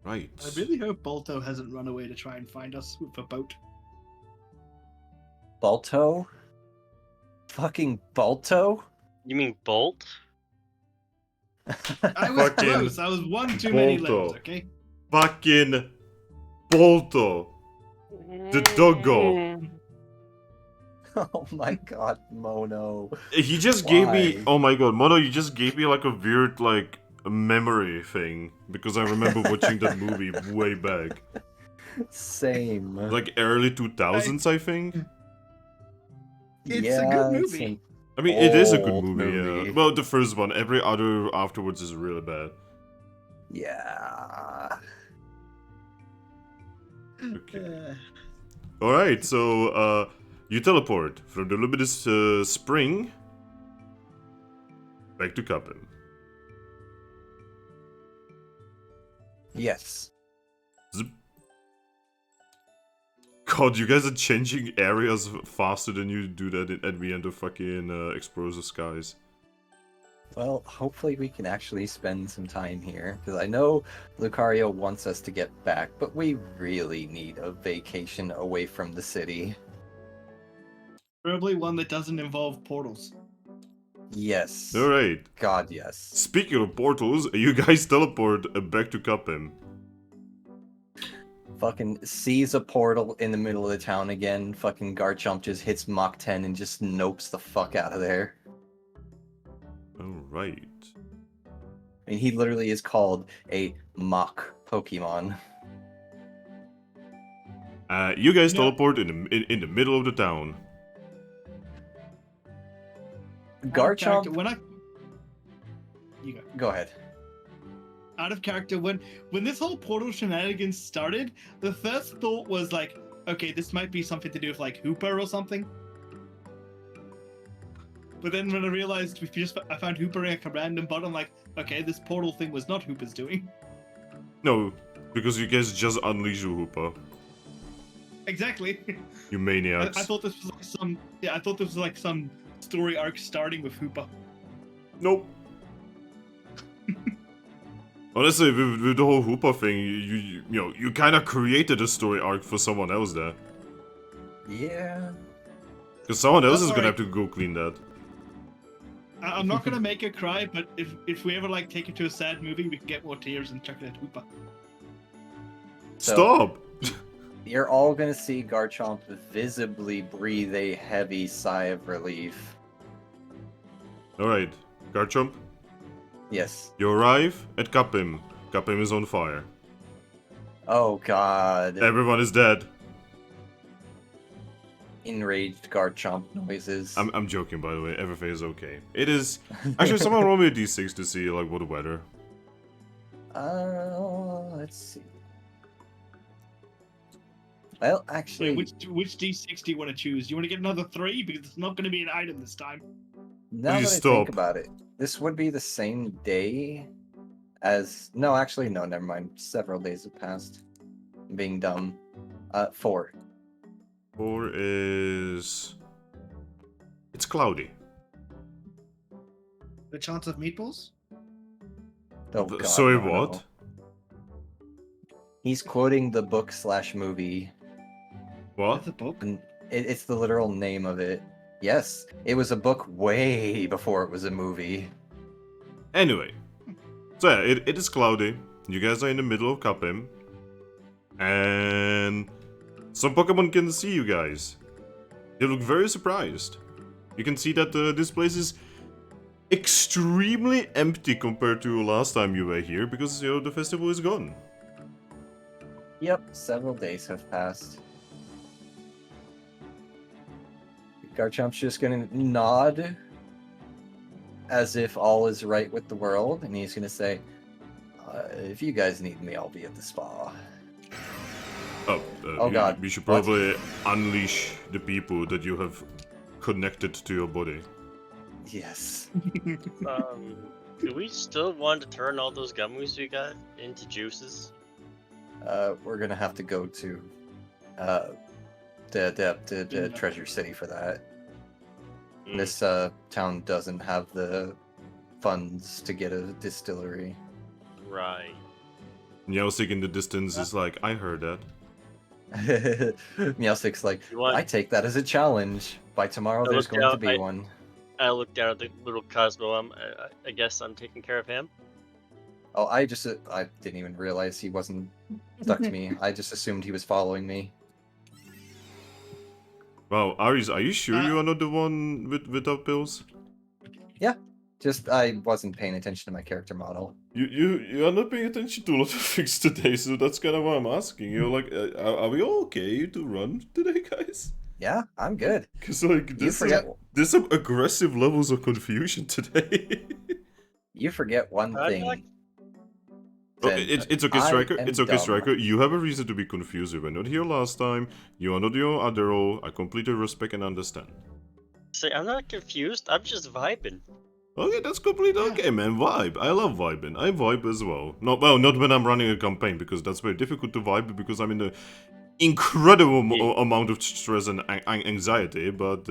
Right. I really hope Balto hasn't run away to try and find us with a boat. Balto? Fucking Balto? You mean Bolt? I was Fucking close. I was one too many Balto. levels, okay? Fucking Bolto. The doggo. Oh my god, Mono. He just gave me. Why? Oh my god, Mono, you just gave me like a weird, like, memory thing. Because I remember watching that movie way back. Same. Like early 2000s, I think. It's a good it's movie. an I mean, it is a good old movie, movie. yeah. Well, the first one. Every other afterwards is really bad. Yeah. Okay. Alright, so, you teleport from the luminous spring back to Capim. Yes. Zip. God, you guys are changing areas faster than you do that at the end of fucking Explorers of Skies. Well, hopefully we can actually spend some time here, because I know Lucario wants us to get back, but we really need a vacation away from the city. Probably one that doesn't involve portals. Yes. Alright. God, yes. Speaking of portals, you guys teleport back to Capim. Fucking sees a portal in the middle of the town again. Fucking Garchomp just hits Mach 10 and just nopes the fuck out of there. Alright. I mean, he literally is called a Mach Pokemon. You guys No. teleport in the middle of the town. Garchomp, When I... You go. go ahead. Out of character, when this whole portal shenanigans started, the first thought was like, okay, this might be something to do with like Hooper or something. But then when I realized I found Hooper in like a random bot, I'm like, okay, this portal thing was not Hooper's doing. No, because you guys just unleash your Hoopa. Exactly. You I maniacs. thought this was like some. Yeah, I thought this was like some story arc starting with Hoopa. Nope. Honestly, with the whole Hoopa thing, you know, you kind of created a story arc for someone else there. Yeah. Because someone else is gonna alright. have to go clean that. I'm not gonna make her cry, but if we ever like take her to a sad movie, we can get more tears and chuck it at Hoopa. So, Stop! You're all gonna see Garchomp visibly breathe a heavy sigh of relief. Alright, Garchomp, Yes. you arrive at Kapim. Kapim is on fire. Oh god. Everyone is dead. Enraged Garchomp noises. I'm joking, by the way. Everything is okay. It is... Actually, someone roll me a d6 to see, like, what the weather. Let's see. Well, actually, Wait, which D6 do you want to choose? You want to get another 3 because it's not going to be an item this time. now Please that I stop. think about it, this would be the same day as... No, actually, no, never mind. Several days have passed. I'm being dumb. 4. 4 is... It's cloudy. The chance of meatballs? Oh god. Sorry, no, what? no. He's quoting the book/movie. What? It's a book. And it's the literal name of it. Yes, it was a book way before it was a movie. Anyway. So yeah, it is cloudy. You guys are in the middle of Kapim. And... some Pokemon can see you guys. They look very surprised. You can see that this place is extremely empty compared to last time you were here, because, you know, the festival is gone. Yep, several days have passed. Garchomp's just gonna nod as if all is right with the world, and he's gonna say, if you guys need me, I'll be at the spa. Oh, God. We should What? probably unleash the people that you have connected to your body. Yes. Do we still want to turn all those gummies we got into juices? We're gonna have to go to the Treasure City for that. Mm. This town doesn't have the funds to get a distillery. Right. Meowstic in the distance is like, I heard that. Meowstic's like, You want- I take that as a challenge. By tomorrow, I there's looked going to out, be one. I looked down at the little Cosmo. I guess I'm taking care of him. Oh, I didn't even realize he wasn't stuck to me. I just assumed he was following me. Wow, Aries, are you sure you are not the one without pills? Just, I wasn't paying attention to my character model. You are not paying attention to a lot of things today, so that's kind of why I'm asking. You're like, are we all okay to run today, guys? Yeah, I'm good. Because, like, You there's forget, some aggressive levels of confusion today. you forget one I'm thing. not- Okay, Then it's okay, I Striker. am It's okay, dumb. Striker. You have a reason to be confused. You were not here last time. You are not your other role. I completely respect and understand. Say, I'm not confused. I'm just vibing. Okay, that's completely okay, man. Vibe. I love vibing. I vibe as well. Not when I'm running a campaign, because that's very difficult to vibe because I'm in an incredible amount of stress and anxiety. But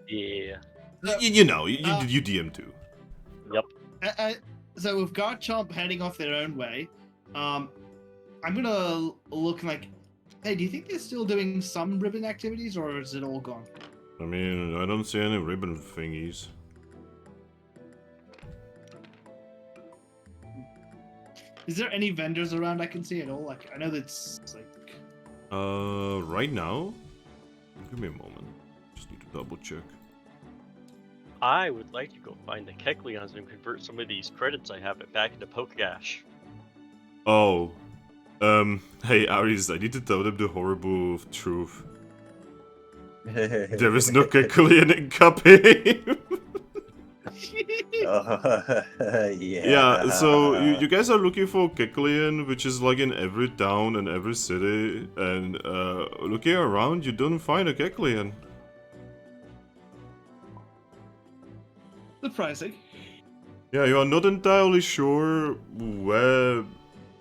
Yeah. you know, you DM too. Yep. So with Garchomp heading off their own way, I'm gonna look like, hey, do you think they're still doing some ribbon activities, or is it all gone? I mean, I don't see any ribbon thingies. Is there any vendors around I can see at all? Like, I know that's like. Right now? Give me a moment. Just need to double check. I would like to go find the Kecleons and convert some of these credits I have back into Pokegash. Oh. Hey, Aries, I need to tell them the horrible truth. There is no Kecleon in Kapim! Yeah. Yeah, so you guys are looking for Kecleon, which is like in every town and every city, and looking around, you don't find a Kecleon. Surprising. Yeah, you are not entirely sure where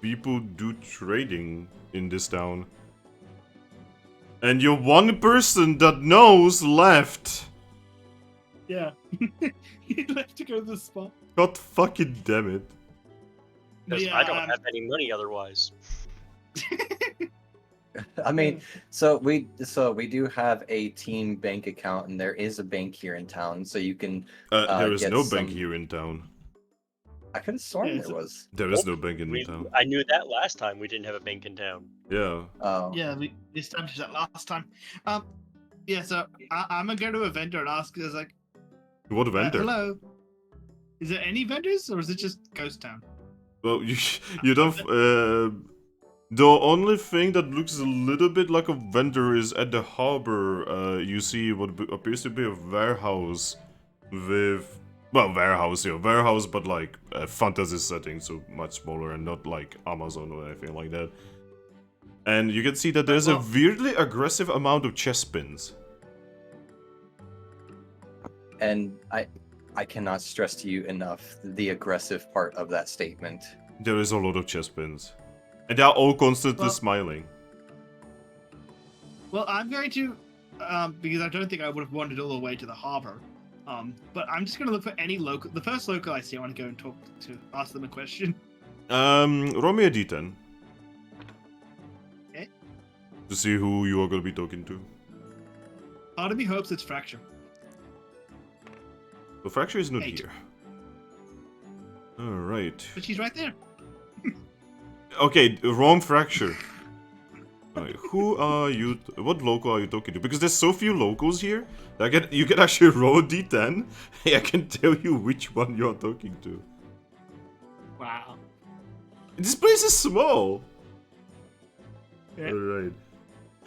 people do trading in this town. And you're one person that knows left. Yeah. He left to go to the spot. God fucking damn it. But Because yeah, I don't have any money otherwise. I mean, so we do have a team bank account, and there is a bank here in town, so you can. There is get no bank some- here in town. I could have sworn Yeah, there it's- was. There is no bank in town. I knew that last time we didn't have a bank in town. Yeah. Oh, yeah, we established that last time. Yeah, so I'm gonna go to a vendor and ask. Is like, What vendor? hello. Is there any vendors, or is it just Ghost Town? Well, you don't. The only thing that looks a little bit like a vendor is at the harbor. You see what appears to be a warehouse with, well, warehouse, but like a fantasy setting, so much smaller and not like Amazon or anything like that. And you can see that there's a weirdly aggressive amount of chess pins. and I cannot stress to you enough the aggressive part of that statement. There is a lot of chess pins, and they are all constantly smiling. Well, I'm going to, because I don't think I would have wandered all the way to the harbor. But I'm just going to look for any local. The first local I see, I want to go and talk to, ask them a question. Roll me a d10. Okay. To see who you are going to be talking to. Part of me hopes it's Fracture. The Fracture is not 8. here. Alright. But she's right there. Okay, wrong Fracture. Alright, who are you? What local are you talking to? Because there's so few locals here that you can actually roll a d10. I can tell you which one you're talking to. Wow. This place is small. Yeah. Alright.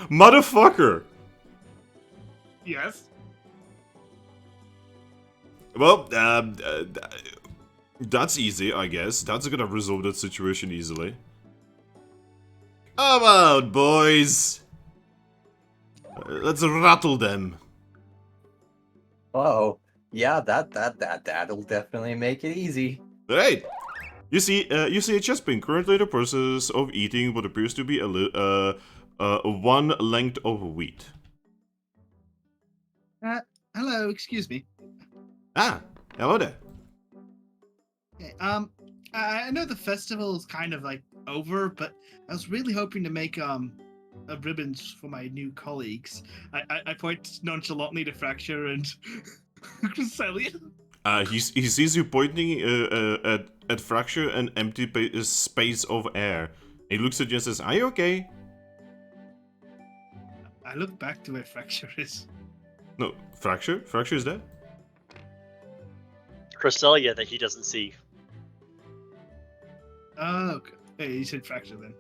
Motherfucker! Yes. Well, that's easy, I guess. That's gonna resolve that situation easily. Come on, boys! Let's rattle them. Oh, yeah, that'll definitely make it easy. Right. You see a chess pin currently in the process of eating what appears to be one length of wheat. Hello, excuse me. Ah, hello there. Okay, I know the festival is kind of like over, but I was really hoping to make ribbons for my new colleagues. I point nonchalantly to Fracture and Celia. He sees you pointing at Fracture an empty space of air. He looks at you and says, "Are you okay?" I look back to where Fracture is. No, Fracture? Fracture is dead? Cresselia that he doesn't see. Oh, okay. Hey, you said Fracture then.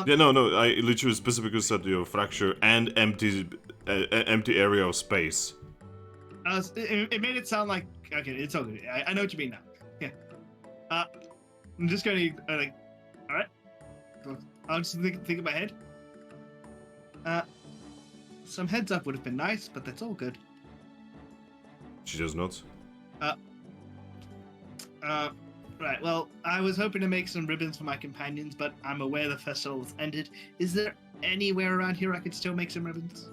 Yeah, no, I literally specifically said Fracture and empty area of space. It made it sound like, okay, it's all good. I know what you mean now. Yeah. I'm just going to, like, alright. I'll just think in my head. Some heads up would have been nice, but that's all good. She does not. Right, well, I was hoping to make some ribbons for my companions, but I'm aware the festival has ended. Is there anywhere around here I could still make some ribbons?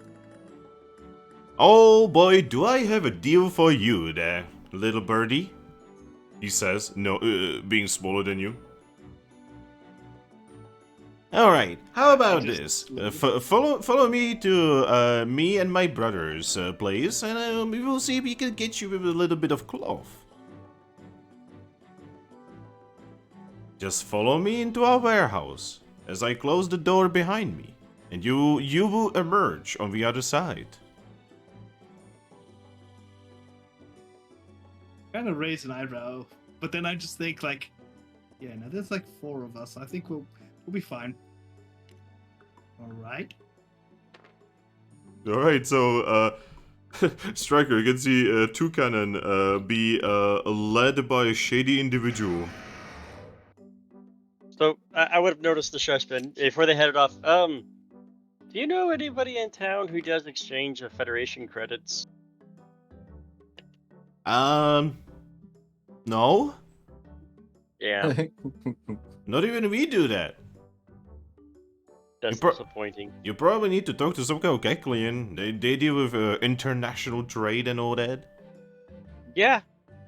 Oh boy, do I have a deal for you there, little birdie. He says, no, being smaller than you. Alright, how about this? Follow me to me and my brother's place, and we will see if we can get you with a little bit of cloth. Just follow me into our warehouse as I close the door behind me, and you will emerge on the other side. Kind of raise an eyebrow, but then I just think like, yeah, no, there's like 4 of us. I think we'll be fine. All right. Alright, so, Striker, you can see Toucannon be led by a shady individual. So I would have noticed the Shushman before they headed off. Do you know anybody in town who does exchange of Federation credits? No? Yeah. Not even we do that. That's pro- disappointing. You probably need to talk to some kind of Keklian. They deal with international trade and all that. Yeah,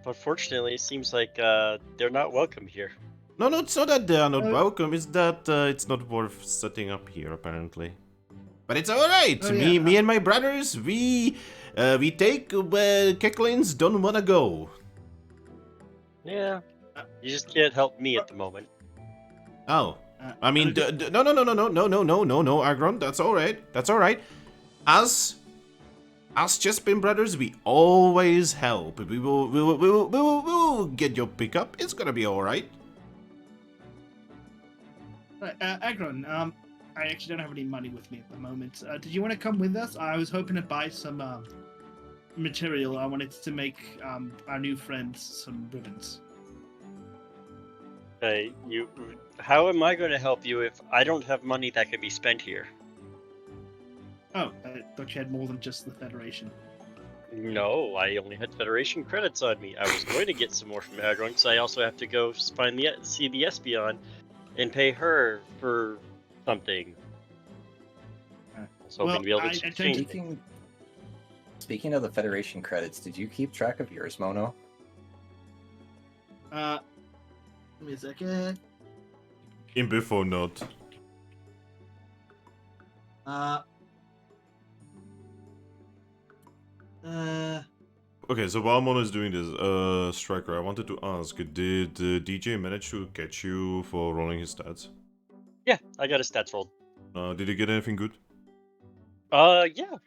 but fortunately, it seems like they're not welcome here. No, it's not that they are not welcome. It's that it's not worth setting up here, apparently. But it's all right. Me and my brothers, we take where Keklins don't wanna go. Yeah, you just can't help me at the moment. Oh, I mean, no, Aggron. That's all right. That's all right. Us Chespin brothers, we always help. We will get your pickup. It's gonna be all right. Right, Aggron, I actually don't have any money with me at the moment. Did you want to come with us? I was hoping to buy some material. I wanted to make our new friends some ribbons. How am I going to help you if I don't have money that can be spent here? Oh, I thought you had more than just the Federation. No, I only had Federation credits on me. I was going to get some more from Aggron, because I also have to go see the Espeon and pay her for something. I was hoping to be able to exchange it. Speaking of the Federation credits, did you keep track of yours, Mono? Give me a second. In before not. Okay, so while Mono is doing this, Striker, I wanted to ask, did DJ manage to catch you for rolling his stats? Yeah, I got his stats rolled. Did he get anything good? Yeah.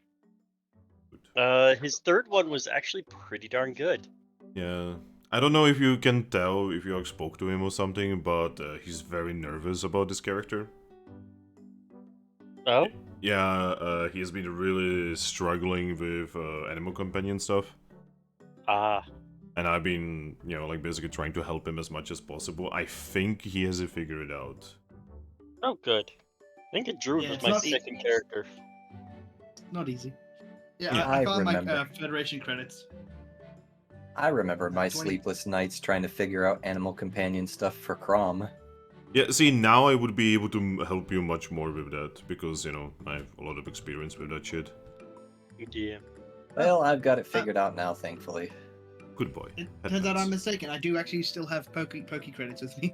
His third one was actually pretty darn good. Yeah. I don't know if you can tell if you spoke to him or something, but he's very nervous about this character. Oh? Yeah, he has been really struggling with animal companion stuff. Ah. And I've been, like basically trying to help him as much as possible. I think he has it figured out. Oh, good. I think Druid was my second character. Not easy. Yeah, Yeah, I found remember. my Federation credits. I remember my sleepless nights trying to figure out animal companion stuff for Crom. Yeah, see, now I would be able to help you much more with that, because, I have a lot of experience with that shit. Yeah. Well, I've got it figured out now, thankfully. Good boy. It turns out I'm mistaken. I do actually still have Poke credits with me.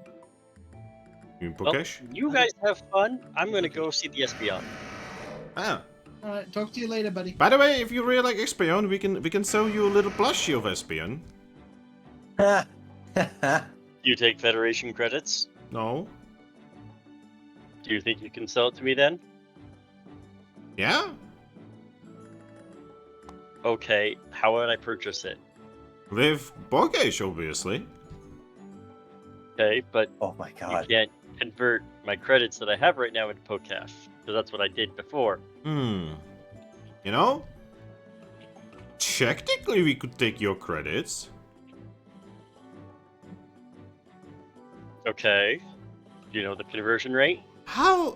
You mean Pokesh? Well, you guys have fun. I'm gonna go see the Espeon. Ah. Alright, talk to you later, buddy. By the way, if you really like Espeon, we can sell you a little plushie of Espeon. You take Federation credits? No. Do you think you can sell it to me then? Yeah? Okay, how would I purchase it? With Pokesh, obviously. Okay, but Oh my god. you can't convert my credits that I have right now into Pokecash, because that's what I did before. Technically we could take your credits. Okay. Do you know the conversion rate? How,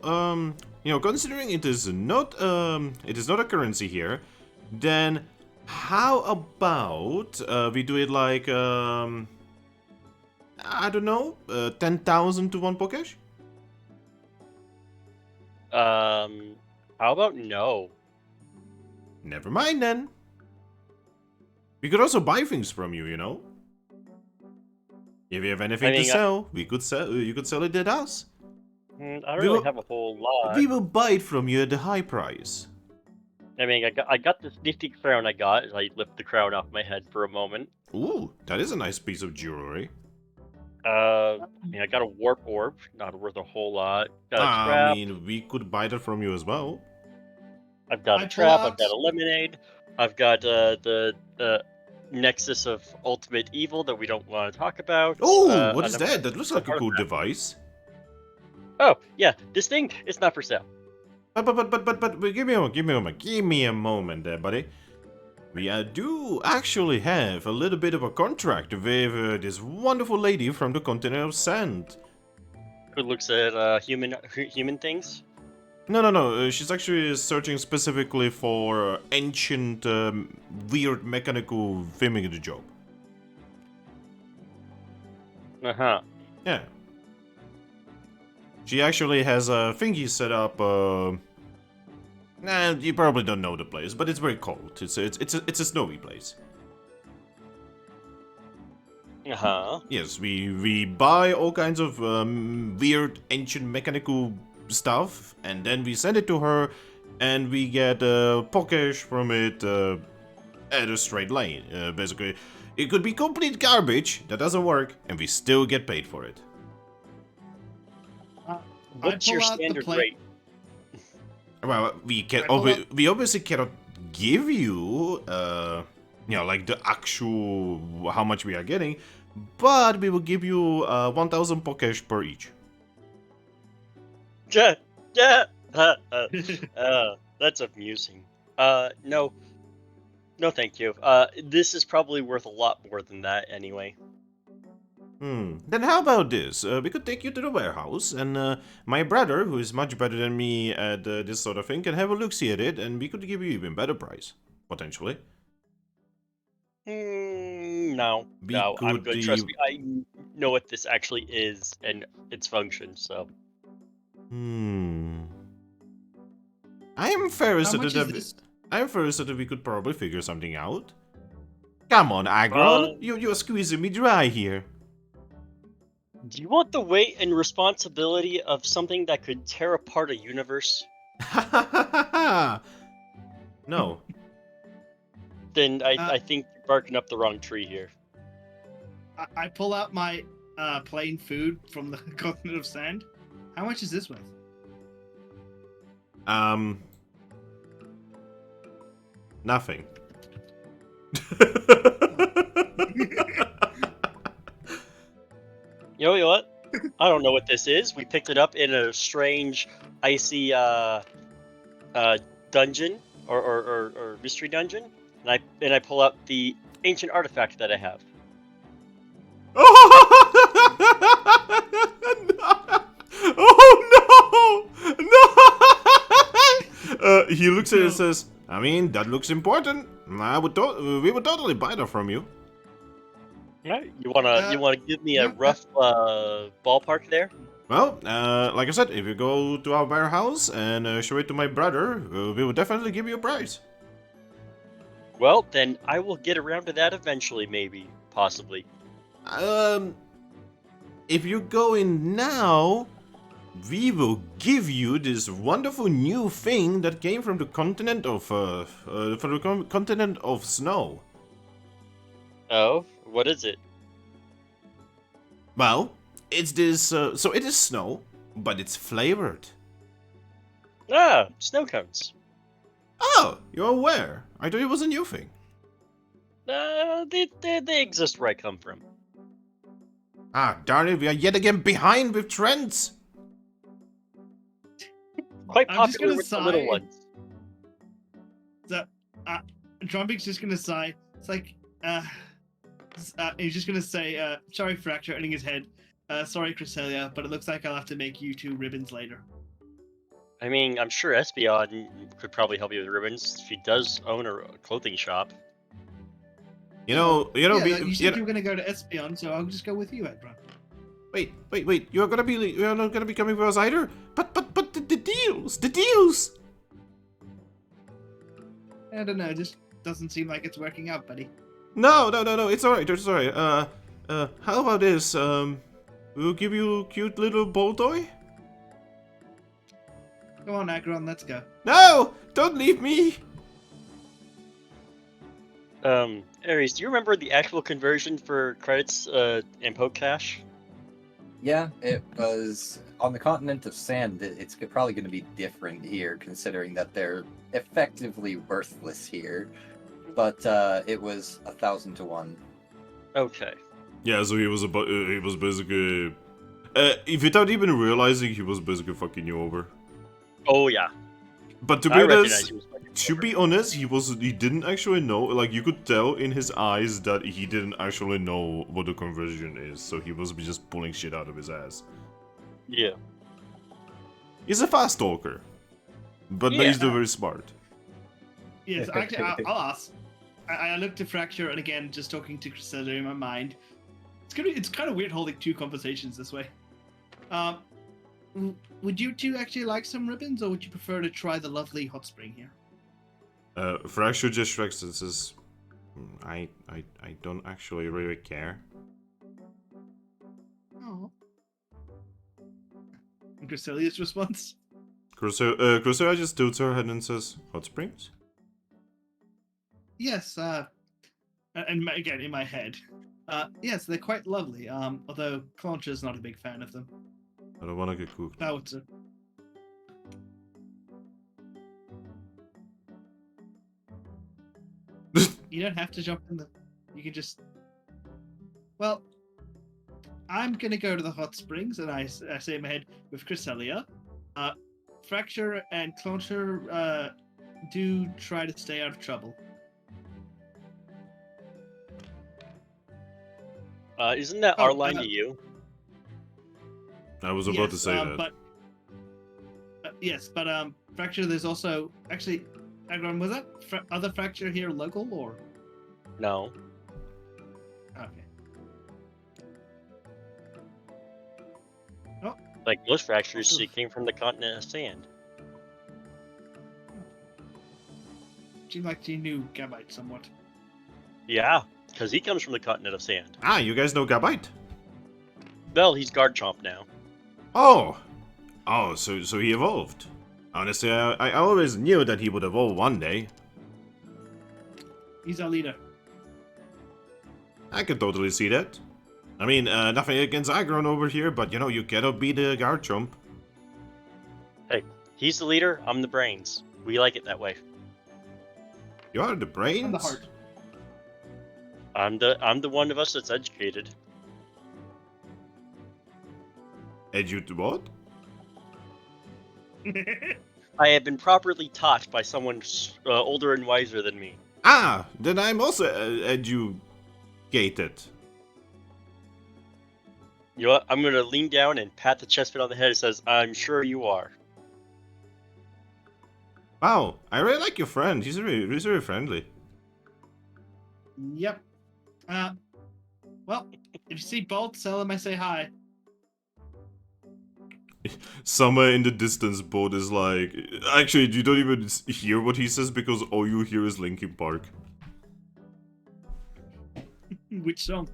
considering it is not a currency here, then how about we do it like, I don't know, 10,000 to 1 Pokesh? How about no? Never mind then. We could also buy things from you, If you have anything to sell, you could sell it at us. I don't really have a whole lot. We will buy it from you at a high price. I mean, I got this nifty crown I got. I lift the crown off my head for a moment. Ooh, that is a nice piece of jewelry. I got a warp orb, not worth a whole lot. Got a trap. I mean, we could buy that from you as well. I've got a trap. I've got a lemonade. I've got the Nexus of Ultimate Evil that we don't want to talk about. Oh, what is that? That looks like a cool device. Oh, yeah, this thing is not for sale. But give me a moment there, buddy. We do actually have a little bit of a contract with this wonderful lady from the continent of Sand. Who looks at human things? No. She's actually searching specifically for ancient, weird mechanical thingamagy job. Uh-huh. Yeah. She actually has a thingy set up. Nah, you probably don't know the place, but it's very cold. It's a snowy place. Uh-huh. Yes, we buy all kinds of weird ancient mechanical stuff, and then we send it to her, and we get Pokesh from it at a straight line. Basically, it could be complete garbage that doesn't work, and we still get paid for it. What's your standard rate? Well, we can we obviously cannot give you like the actual how much we are getting, but we will give you 1,000 Pokesh per each. Yeah. That's amusing. No, thank you. This is probably worth a lot more than that anyway. Then how about this? We could take you to the warehouse, and my brother, who is much better than me at this sort of thing, can have a look-see at it, and we could give you even better price, potentially. No, I'm good. Trust me, I know what this actually is and its function, so. I am fair How much is this? that we could probably figure something out. Come on, Aggron, you're squeezing me dry here. Do you want the weight and responsibility of something that could tear apart a universe? No. Then I think you're barking up the wrong tree here. I pull out my plain food from the continent of sand. How much is this worth? Nothing. You know what? I don't know what this is. We picked it up in a strange, icy dungeon or mystery dungeon, and I pull out the ancient artifact that I have. Oh no! He looks at it and says, "I mean, that looks important. We would totally buy that from you." Yeah, you wanna give me a rough ballpark there? Well, like I said, if you go to our warehouse and show it to my brother, we will definitely give you a price. Well, then I will get around to that eventually, maybe, possibly. If you go in now, we will give you this wonderful new thing that came from the continent of continent of snow. Oh, what is it? Well, it's this. So it is snow, but it's flavored. Ah, snow cones. Oh, you're aware? I thought it was a new thing. They exist where I come from. Ah, darn it! We are yet again behind with trends. Quite I'm just popular gonna with the little sigh. ones. So, Drumping's just gonna sigh. It's like, he's just gonna say, sorry, Fracture, turning his head. Sorry, Cresselia, but it looks like I'll have to make you 2 ribbons later. I mean, I'm sure Espeon could probably help you with ribbons. She does own a clothing shop. Yeah, you said you were gonna go to Espeon, so I'll just go with you, Aggron. Wait! You're not gonna be coming with us either. But the deals. I don't know, it just doesn't seem like it's working out, buddy. No, it's alright. It's alright. How about this? We'll give you a cute little ball toy. Come on, Aggron, let's go. No, don't leave me. Aries, do you remember the actual conversion for credits and Pokecash? Yeah, it was on the continent of sand. It's probably going to be different here, considering that they're effectively worthless here. But it was 1,000 to 1. Okay. Yeah, so he was basically, without even realizing, he was basically fucking you over. Oh yeah. But to be honest, he didn't actually know. Like, you could tell in his eyes that he didn't actually know what the conversion is. So he was just pulling shit out of his ass. Yeah. He's a fast talker, but he's very smart. Yes, actually, I'll ask. I looked to Fracture, and again, just talking to Cresselia in my mind. It's kind of weird holding 2 conversations this way. Would you two actually like some ribbons, or would you prefer to try the lovely hot spring here? Fracture just shrugs and says, I don't actually really care. Oh. And Gracilia's response? Crusader just tilts her head and says, hot springs? Yes, and again, in my head. Yes, they're quite lovely, although Clauncher's not a big fan of them. I don't want to get cooked. That would... You don't have to jump in the... You can just... Well, I'm gonna go to the hot springs, and I say in my head, with Cresselia. Fracture and Clauncher, do try to stay out of trouble. Isn't that our line to you? I was about to say that. But, yes, but Fracture, there's also... Actually, Aggron, was that other Fracture here local, or...? No. Okay. Like most fractures, she came from the continent of sand. Seemed like she knew Gabite somewhat. Yeah, because he comes from the continent of sand. Ah, you guys know Gabite? Well, he's Garchomp now. Oh! Oh, so he evolved. Honestly, I always knew that he would evolve one day. He's our leader. I can totally see that. I mean, nothing against Aggron over here, but you know, you cannot beat a Garchomp. Hey, he's the leader, I'm the brains. We like it that way. You are the brains? I'm the heart. I'm the one of us that's educated. What? I have been properly taught by someone older and wiser than me. Ah, then I'm also educated. You know what? I'm gonna lean down and pat the chestplate on the head and says, I'm sure you are. Wow, I really like your friend. He's very friendly. Yep. Well, if you see Bolt, tell him I say hi. Somewhere in the distance, Bolt is like... Actually, you don't even hear what he says because all you hear is Linkin Park. Which song?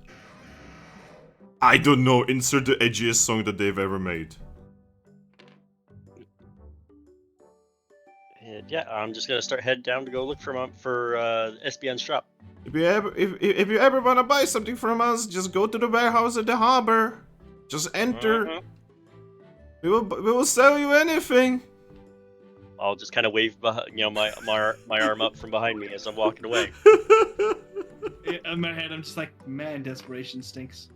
I don't know. Insert the edgiest song that they've ever made. And yeah, I'm just gonna start heading down to go look for Espeon's shop. If you ever wanna buy something from us, just go to the warehouse at the harbor. Just enter. We will sell you anything. I'll just kind of wave, my arm up from behind me as I'm walking away. In my head, I'm just like, man, desperation stinks.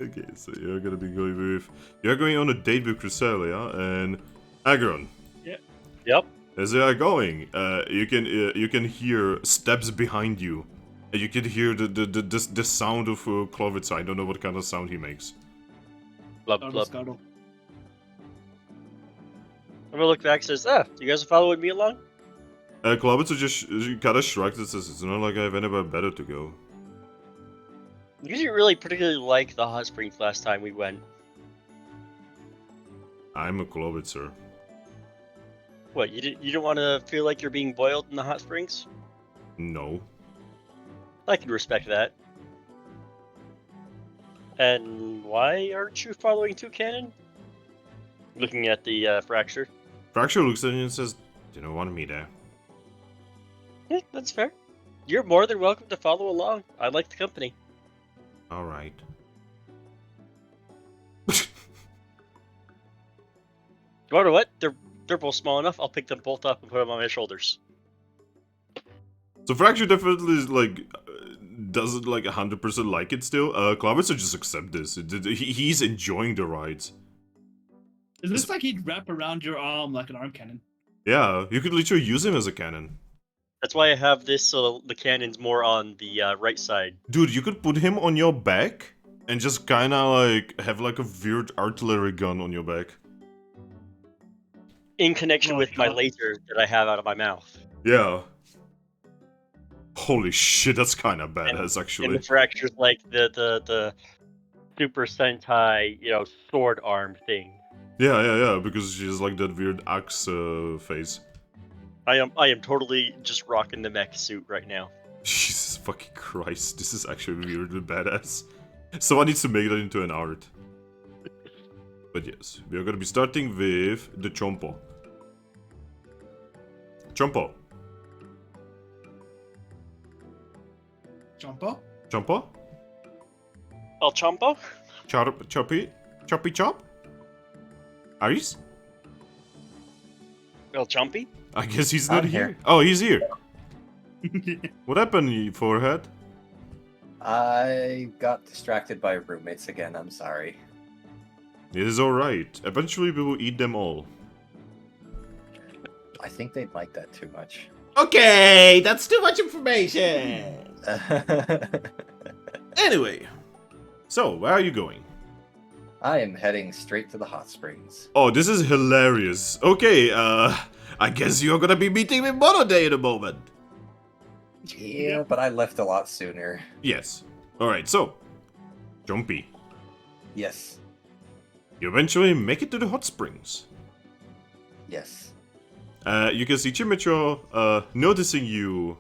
Okay, so you're gonna be going with... You're going on a date with Cresselia and Aggron. Yep. As they are going, you can hear steps behind you. And you can hear the sound of Clovitz. I don't know what kind of sound he makes. Blub, blub. Scuttle. I'm gonna look back and says, you guys are following me along? Clovitz just kind of shrugs and says, it's not like I have anywhere better to go. You didn't really particularly like the hot springs last time we went. I'm a Clovitzer. What, you didn't want to feel like you're being boiled in the hot springs? No. I can respect that. And why aren't you following Toucannon? Looking at the fracture. Fracture looks at you and says, "You don't want me there." Yeah, that's fair. You're more than welcome to follow along. I like the company. All right. You know what? They're both small enough. I'll pick them both up and put them on my shoulders. So Fracture definitely doesn't like 100% like it still. Clovitzer just accept this. He's enjoying the rides. It looks like he'd wrap around your arm like an arm cannon. Yeah, you could literally use him as a cannon. That's why I have this so the cannon's more on the right side. Dude, you could put him on your back and just kinda like have like a weird artillery gun on your back. In connection with my laser that I have out of my mouth. Yeah. Holy shit, that's kinda badass actually. And the fracture's like the Super Sentai, sword arm thing. Yeah, because she has like that weird axe face. I am totally just rocking the mech suit right now. Jesus fucking Christ, this is actually weirdly badass. Someone needs to make that into an art. But yes, we are gonna be starting with the Chompo. Chompo. Jumpo? Chompo? El Chompo? Choppy Chop? Aris? El Chompy? I guess he's not I'm here. here. Oh, he's here. What happened, you forehead? I got distracted by roommates again. I'm sorry. It is alright. Eventually we will eat them all. I think they'd like that too much. Okay, that's too much information. Anyway, so where are you going? I am heading straight to the hot springs. Oh, this is hilarious. Okay, I guess you're gonna be meeting with Monoday in a moment. Yeah, but I left a lot sooner. Yes. Alright, so, Jumpy, Yes. you eventually make it to the hot springs. Yes. You can see Chimicho noticing you.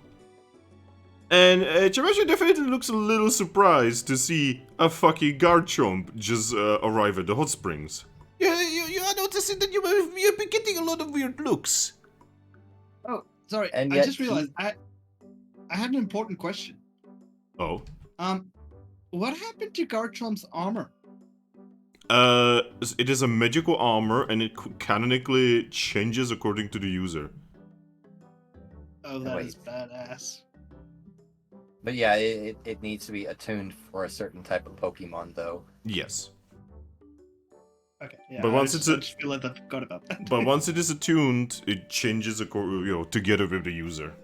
And Chimicho definitely looks a little surprised to see a fucking Garchomp just arrive at the hot springs. You are noticing that you've been getting a lot of weird looks. Oh, sorry. And I yet just realized I had an important question. Oh. What happened to Garchomp's armor? It is a magical armor, and it canonically changes according to the user. Oh, that wait. is badass. But yeah, it needs to be attuned for a certain type of Pokemon, though. Yes. Okay, yeah. But once I it's just feel like I forgot about that. But once it is attuned, it changes together with the user.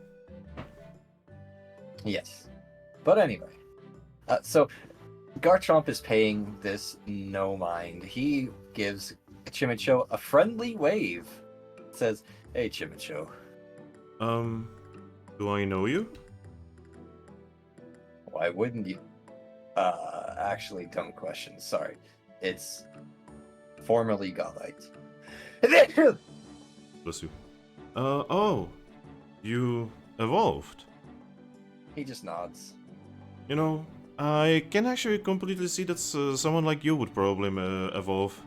Yes. But anyway. So, Garchomp is paying this no mind. He gives Chimicho a friendly wave. Says, "Hey, Chimicho." Do I know you? Why wouldn't you? Actually, dumb question. Sorry. It's formerly Godite. Bless you. Oh. You evolved. He just nods. You know, I can actually completely see that someone like you would probably evolve.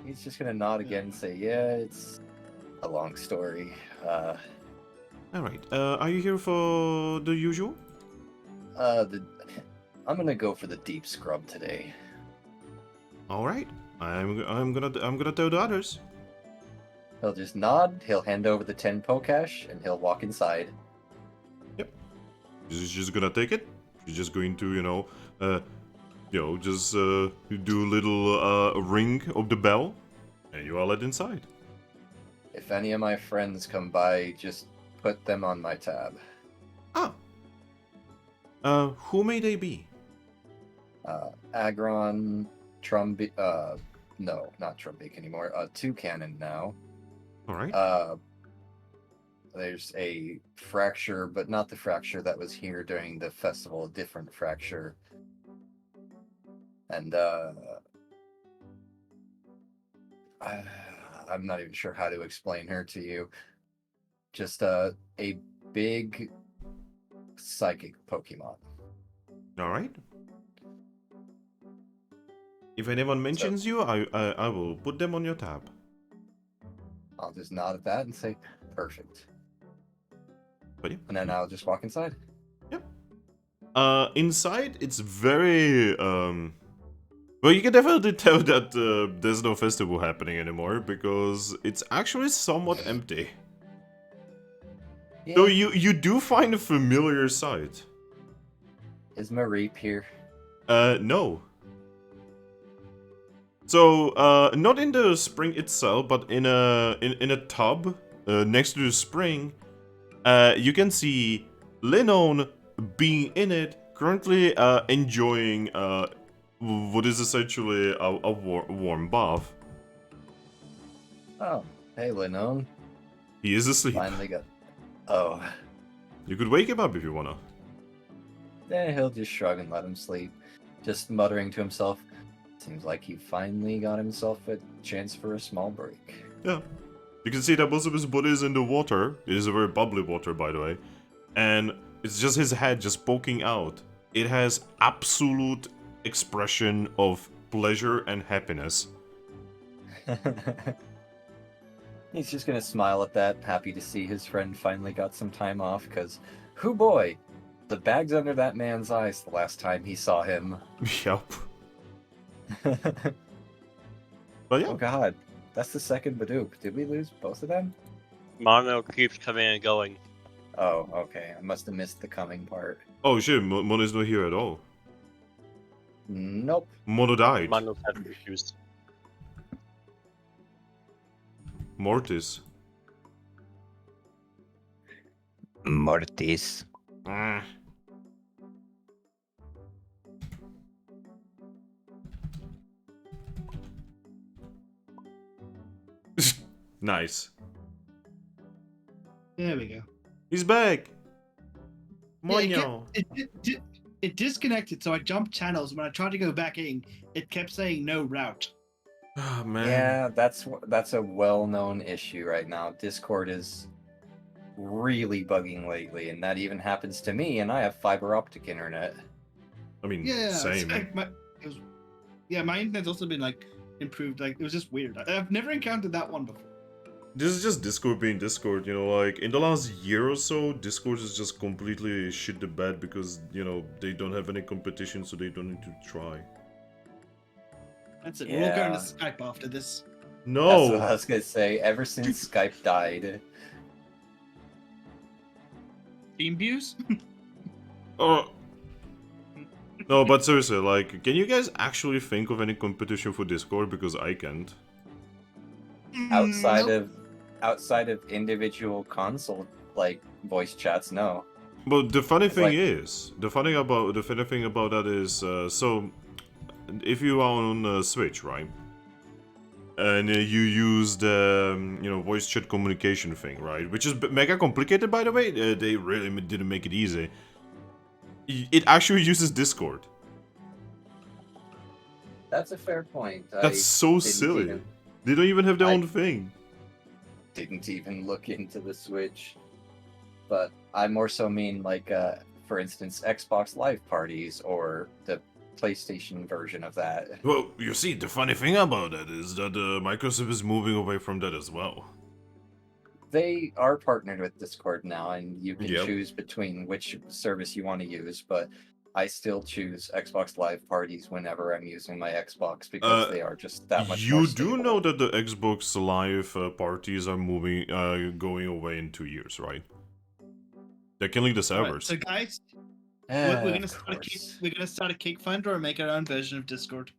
He's just gonna nod again and say, "Yeah, it's a long story." Alright, are you here for the usual? I'm gonna go for the deep scrub today. Alright, I'm gonna tell the others. He'll just nod. He'll hand over the 10 Pokash, and he'll walk inside. She's just gonna take it. She's just going to, just do a little ring of the bell, and you are let inside. If any of my friends come by, just put them on my tab. Ah. Who may they be? Aggron, no, not Trumbeak anymore. Toucannon now. Alright. There's a fracture, but not the fracture that was here during the festival, a different fracture. And I'm not even sure how to explain her to you. Just a big psychic Pokemon. Alright. If anyone mentions you, I will put them on your tab. I'll just nod at that and say, "Perfect." But yeah. And then I'll just walk inside. Yep. Inside, it's very, well, you can definitely tell that there's no festival happening anymore, because it's actually somewhat empty. Yeah. Though you do find a familiar sight. Is Mareep here? No. So, not in the spring itself, but in a tub next to the spring, you can see Linon being in it, currently enjoying what is essentially a warm bath. Oh, hey, Linon. He is asleep. Finally got. Oh. You could wake him up if you wanna. He'll just shrug and let him sleep. just muttering to himself, seems like he finally got himself a chance for a small break. Yeah. You can see that most of his body is in the water. It is a very bubbly water, by the way. And it's just his head just poking out. It has absolute expression of pleasure and happiness. He's just gonna smile at that, happy to see his friend finally got some time off, because, hoo boy, the bags under that man's eyes the last time he saw him. Yup. But yeah. Oh god, that's the second Bidoof. Did we lose both of them? Mono keeps coming and going. Oh, okay. I must have missed the coming part. Oh shit, Mono's not here at all. Nope. Mono died. Mono's having issues. Mortis. Mortis. Ah. Nice. There we go. He's back. Yeah, Mono. it disconnected, so I jumped channels. When I tried to go back in, it kept saying no route. Oh man. Yeah, that's a well-known issue right now. Discord is really bugging lately, and that even happens to me, and I have fiber optic internet. I mean, Yeah, same. My internet's also been like improved. Like it was just weird. I've never encountered that one before. This is just Discord being Discord, you know, like, in the last year or so, Discord is just completely shit the bed because, you know, they don't have any competition, so they don't need to try. That's it. We'll go Yeah. into Skype after this. That's what I No! was gonna say. Ever since Skype died, Team views? Oh. No, but seriously, like, can you guys actually think of any competition for Discord? Because I can't. outside of individual console like voice chats, no. But the funny thing Like- is, the funny thing about that is, so if you are on Switch, right, and you use the you know, voice chat communication thing, right, which is mega complicated, by the way. They really didn't make it easy. It actually uses Discord. That's a fair point. That's so silly. They don't even have their own thing. Didn't even look into the Switch. But I more so mean like, for instance, Xbox Live parties or the PlayStation version of that. Well, you see, the funny thing about that is that Microsoft is moving away from that as well. They are partnered with Discord now, and you can Yep. choose between which service you want to use, but I still choose Xbox Live parties whenever I'm using my Xbox because they are just that much more You stable. do know that the Xbox Live parties are going away in 2 years, right? They're killing the Alright, servers. so guys, Ah, we're gonna of start course. we're gonna start a cake fund or make our own version of Discord.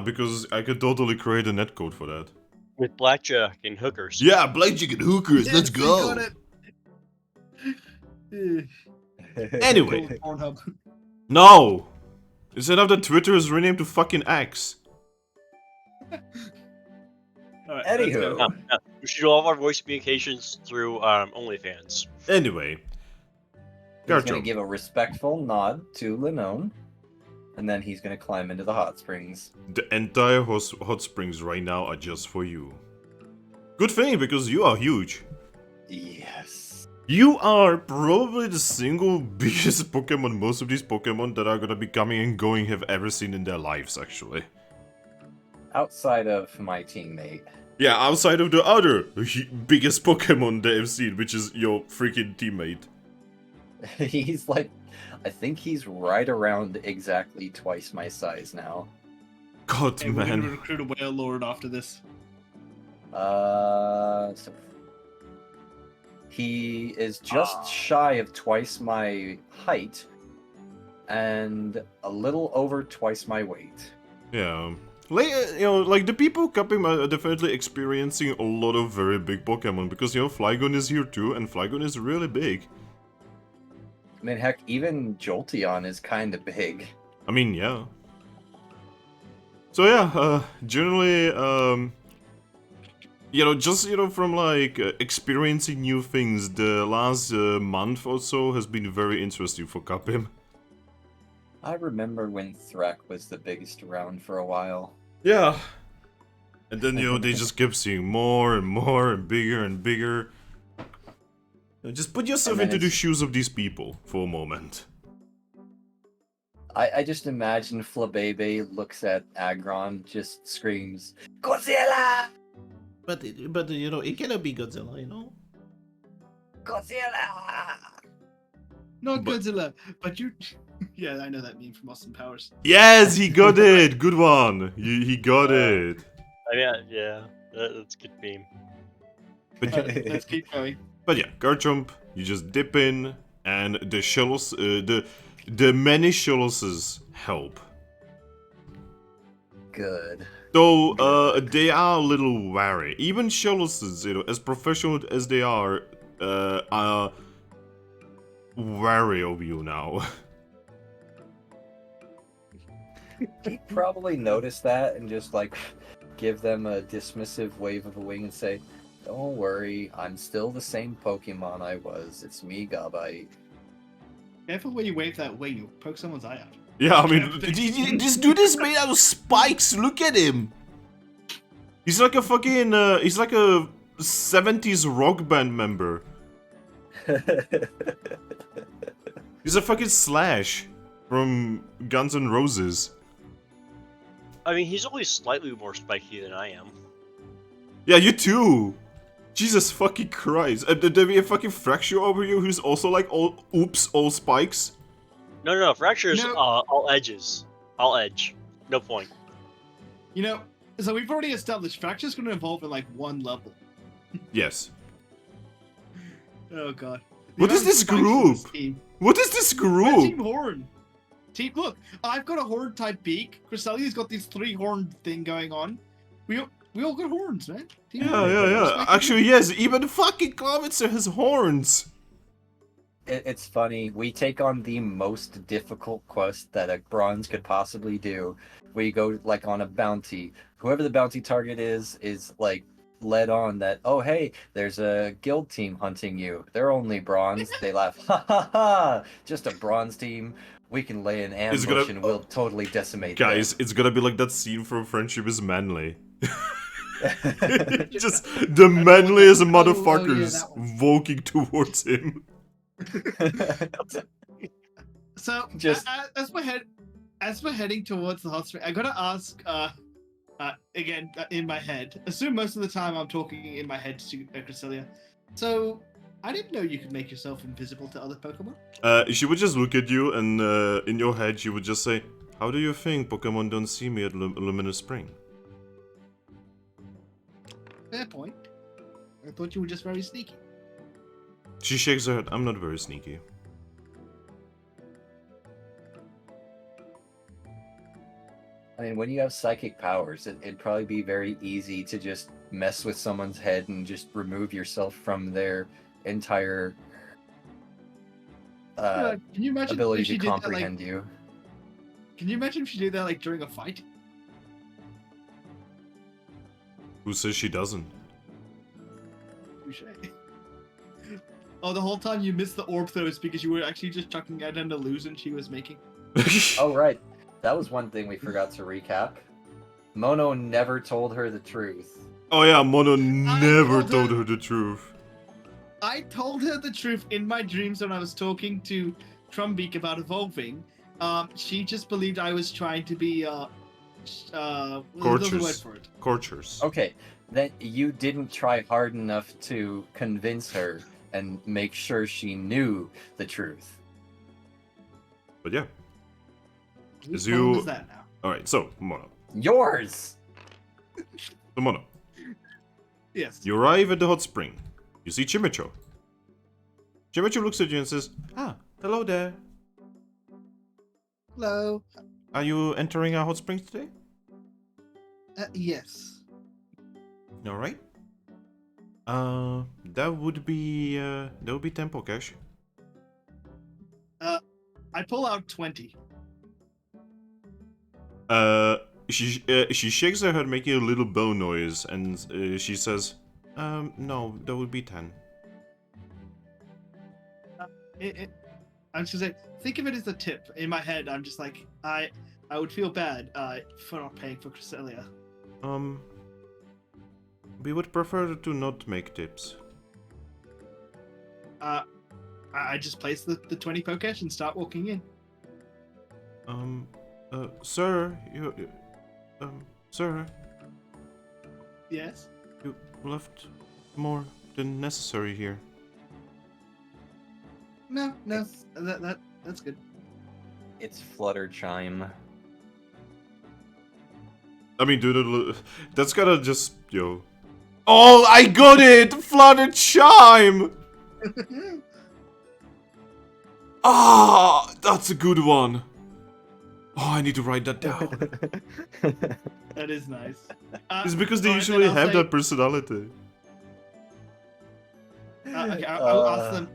Because I could totally create a netcode for that. With blackjack and hookers. Yeah, blackjack and hookers, Yes, let's we go! got it. Anyway. Pornhub. No! Instead of the Twitter is renamed to fucking X. Alright, Anywho. let's go. We should do all of our voice communications through OnlyFans. Anyway. He's gonna Garchomp. give a respectful nod to Lenone, and then he's gonna climb into the hot springs. The entire hot springs right now are just for you. Good thing, because you are huge. Yes. You are probably the single biggest Pokemon most of these Pokemon that are gonna be coming and going have ever seen in their lives, actually. Outside of my teammate. Yeah, outside of the other biggest Pokemon they have seen, which is your freaking teammate. He's like, I think he's right around exactly twice my size now. God, Hey, we're gonna man. recruit a whale lord after this. So he is just shy of twice my height and a little over twice my weight. Yeah. Like, you know, like the people cupping are definitely experiencing a lot of very big Pokemon because, you know, Flygon is here too, and Flygon is really big. I mean, heck, even Jolteon is kind of big. I mean, yeah. So yeah, generally, you know, just, you know, from like experiencing new things, the last month or so has been very interesting for Capim. I remember when Thrak was the biggest around for a while. Yeah. And then, they just kept seeing more and more and bigger and bigger. Just put yourself And then into the it's- shoes of these people for a moment. I just imagine Flabebe looks at Aggron, just screams, Godzilla! But it cannot be Godzilla. Godzilla! Not But- Godzilla, but you. Yeah, I know that meme from Austin Powers. Yes, he got it! Good one! He got it. I mean, yeah, that's a good meme. But, Let's keep going. but yeah, Garchomp, you just dip in, and the shuttles, the many shuttles help. Good. Though, they are a little wary. Even shuttles, as professional as they are wary of you now. He'd probably notice that and just like give them a dismissive wave of a wing and say, "Don't worry, I'm still the same Pokemon I was. It's me, Gabite." Careful when you wave that wing, you'll poke someone's eye out. Yeah, I mean, this dude is made out of spikes. Look at him. He's like a fucking, he's like a 70s rock band member. He's a fucking Slash from Guns N' Roses. I mean, he's only slightly more spiky than I am. Yeah, you too. Jesus fucking Christ. There be a fucking Fracture over you who's also like all spikes? No, fractures, No. all edges. All edge. No point. You know, so we've already established Fracture's going to evolve in like one level. Yes. Oh god. What is this group? What is this We're Team group? Horn. Team, look, I've got a horn type beak. Cresselia's got these 3 horn thing going on. We all got horns, man. Team Horn. Yeah. Actually, yes, even fucking Clavister has horns. It's funny. We take on the most difficult quest that a bronze could possibly do. We go like on a bounty. Whoever the bounty target is like led on that, oh hey, there's a guild team hunting you. They're only bronze. They laugh, ha ha ha! Just a bronze team. We can lay an It's ambush gonna- and we'll totally decimate Guys, it's gonna be like that scene from Friendship is Manly. them. Just the manliest Oh, yeah, motherfuckers that one. walking towards him. So Just- as we're heading towards the hot spring, I gotta ask again in my head. Assume most of the time I'm talking in my head to Cresselia. So I didn't know you could make yourself invisible to other Pokemon. She would just look at you, and in your head, she would just say, "How do you think Pokemon don't see me at Luminous Spring?" Fair point. I thought you were just very sneaky. She shakes her head. I'm not very sneaky. I mean, when you have psychic powers, it'd probably be very easy to just mess with someone's head and just remove yourself from their entire Can you imagine ability if she to did that, like, comprehend you. can you imagine if she did that like during a fight? Who says she doesn't? Touche. Oh, the whole time you missed the orb throws because you were actually just chucking out an illusion she was making. Oh, right. That was one thing we forgot to recap. Mono never told her the truth. Oh yeah, Mono never told told her- her the truth. I told her the truth in my dreams when I was talking to Trumbeak about evolving. She just believed I was trying to be there's a word Corchers. for it. Corchers. Okay, then you didn't try hard enough to convince her and make sure she knew the truth. But yeah. Whose Is phone you- is that now? Alright, so, Mono. Yours! So, Mono. Yes. You arrive at the hot spring. You see Chimicho. Chimicho looks at you and says, "Ah, hello there. Hello. Are you entering our hot springs today?" Yes. Alright. That would be 10 Pokesh. I pull out 20. She shakes her head, making a little bow noise, and she says, "No, that would be 10." I'm just gonna say, think of it as a tip. In my head, I'm just like, I would feel bad for not paying for Cresselia. We would prefer to not make tips. I just place the 20 Pokesh and start walking in. Sir, sir, Yes. you left more than necessary here. No, that's good. It's Flutter Chime. I mean, dude, that's gotta just, yo. Oh, I got it! Flooded chime! Ah, that's a good one. Oh, I need to write that down. That is nice. It's because they alright, usually then I'll have say- that personality. Okay, I'll ask them.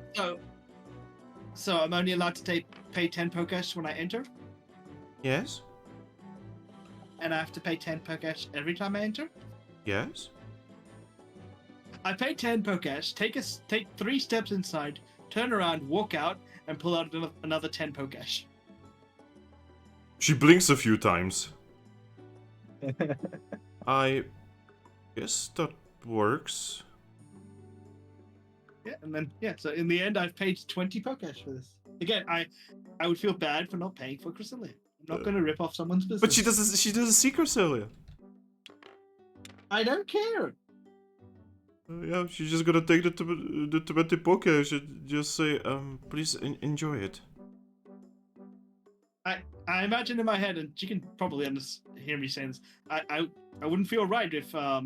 So I'm only allowed to pay 10 Pokesh when I enter, Yes? and I have to pay 10 Pokesh every time I enter. Yes? I pay 10 Pokesh, take 3 steps inside, turn around, walk out, and pull out another 10 Pokesh. She blinks a few times. I guess that works. Yeah, and then so in the end, I've paid 20 Pokesh for this. Again, I would feel bad for not paying for Cresselia. I'm not going to rip off someone's business. But she does a secret Celia. I don't care. Yeah, she's just gonna take the 20 Pokesh and just say, please enjoy it. I imagine in my head, and you can probably hear me saying this. I wouldn't feel right if I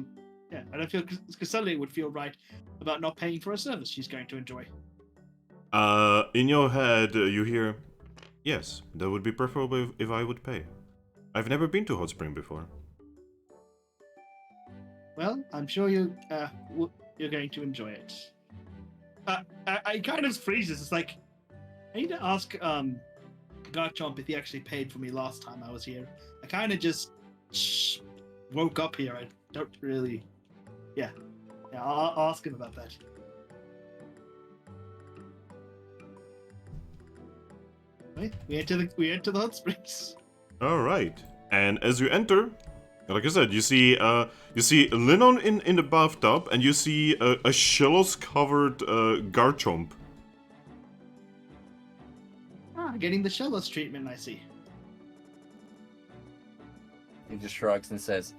don't feel Cresselia would feel right about not paying for a service she's going to enjoy. In your head, you hear, yes, that would be preferable if I would pay. I've never been to Hot Spring before. Well, I'm sure you're going to enjoy it. I kind of freezes. It's like I need to ask Garchomp if he actually paid for me last time I was here. I kind of just woke up here. I don't really. Yeah, I'll ask him about that. Right, we enter the hot springs. All right, and as you enter, like I said, you see Linon in the bathtub, and you see a shellos-covered Garchomp. Getting the Shellos treatment, I see. He just shrugs and says,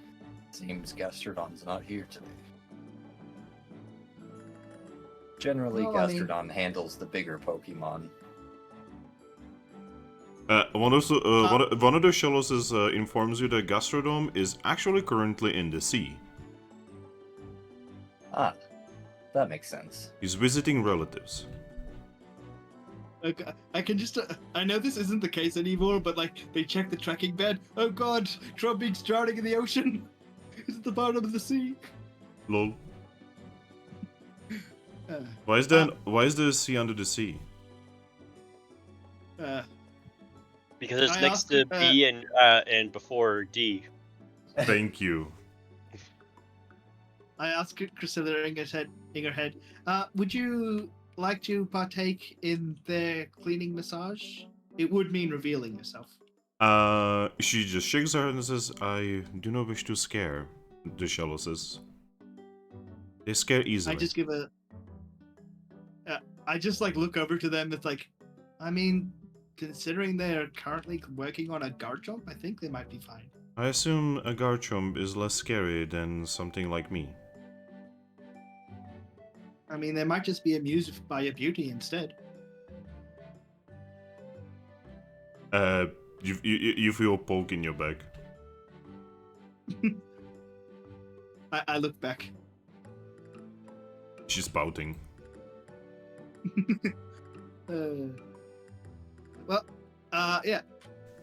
seems Gastrodon's not here today. Generally, Well, I mean- Gastrodon handles the bigger Pokemon. One of the shellos informs you that Gastrodon is actually currently in the sea. Ah, that makes sense. He's visiting relatives. Okay, I can just. I know this isn't the case anymore, but like they check the tracking bed. Oh God, Trumpy's drowning in the ocean. It's at the bottom of the sea. Lol. Uh, Why is the sea under the sea? Because it's I next asked, to B and before D. Thank you. I asked Cresselia in her head, would you like to partake in their cleaning massage? It would mean revealing yourself. She just shakes her head and says, I do not wish to scare the Shelloses. They scare easily. I just give a. I just like look over to them. It's like, I mean, considering they're currently working on a Garchomp, I think they might be fine. I assume a Garchomp is less scary than something like me. I mean, they might just be amused by your beauty instead. You feel a poke in your back. I look back. She's pouting. Yeah.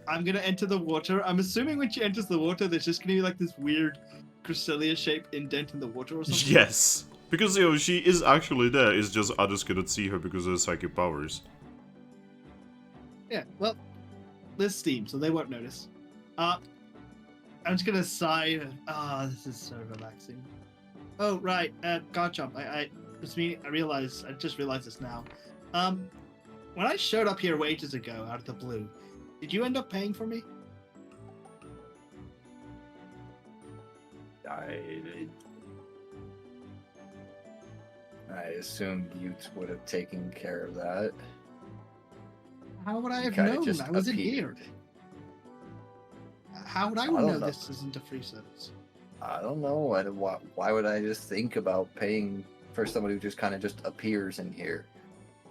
I'm gonna enter the water. I'm assuming when she enters the water, there's just gonna be like this weird Cresselia-shaped indent in the water or something. Yes! Because, she is actually there, it's just others cannot see her because of her psychic powers. Yeah, well, there's steam, so they won't notice. I'm just gonna sigh. This is so relaxing. Oh, right, Garchomp. I just realized this now. when I showed up here ages ago out of the blue, did you end up paying for me? I assumed you would have taken care of that. How would I have kinda known? just I wasn't here. appeared. How would I don't know know. this isn't a free service? I don't know. Why would I just think about paying for someone who just kind of just appears in here?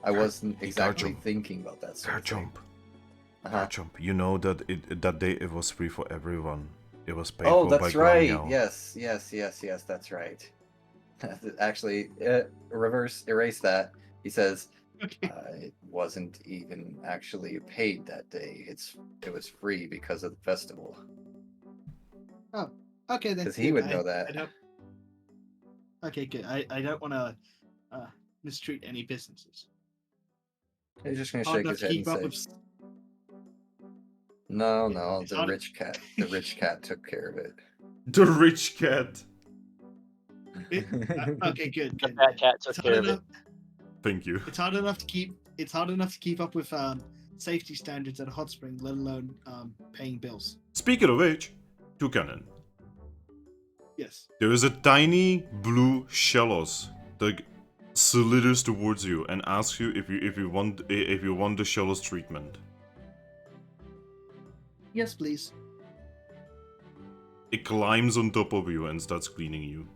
I wasn't exactly Garchomp. thinking about that sort of thing. Garchomp. Uh-huh. Garchomp. You know that that day it was free for everyone. It was paid Oh, for by that's right. Graniel. Yes, that's right. Actually, reverse erase that. He says, Okay. it wasn't even actually paid that day. It was free because of the festival. Okay, then. Because he would know that. I don't. Okay, good. I don't want to mistreat any businesses. He's just gonna Hard shake enough his to head keep up and with. say, "No, Yeah, no, it's the hard- rich cat. The rich cat took care of it." The rich cat. Okay, good. The fat cat took It's care hard of it. enough. Thank you. It's hard enough to keep. It's hard enough to keep up with safety standards at a hot spring, let alone paying bills. Speaking of which, Toucannon. Yes. There is a tiny blue Shellos that slithers towards you and asks you if you want the Shellos treatment. Yes, please. It climbs on top of you and starts cleaning you.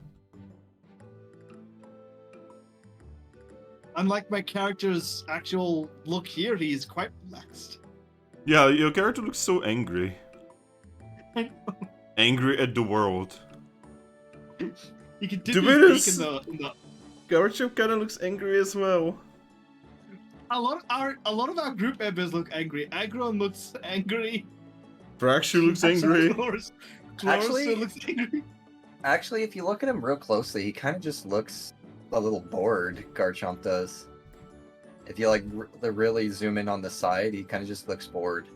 Unlike my character's actual look here, he is quite relaxed. Yeah, your character looks so angry. Angry at the world. You can To dip be his honest- beak in the. Garchomp kind of looks angry as well. A lot of our group members look angry. Aggron looks angry. Braxu looks angry. Cloris Actually- looks angry. Actually, if you look at him real closely, he kind of just looks a little bored. Garchomp does. If you really zoom in on the side, he kind of just looks bored,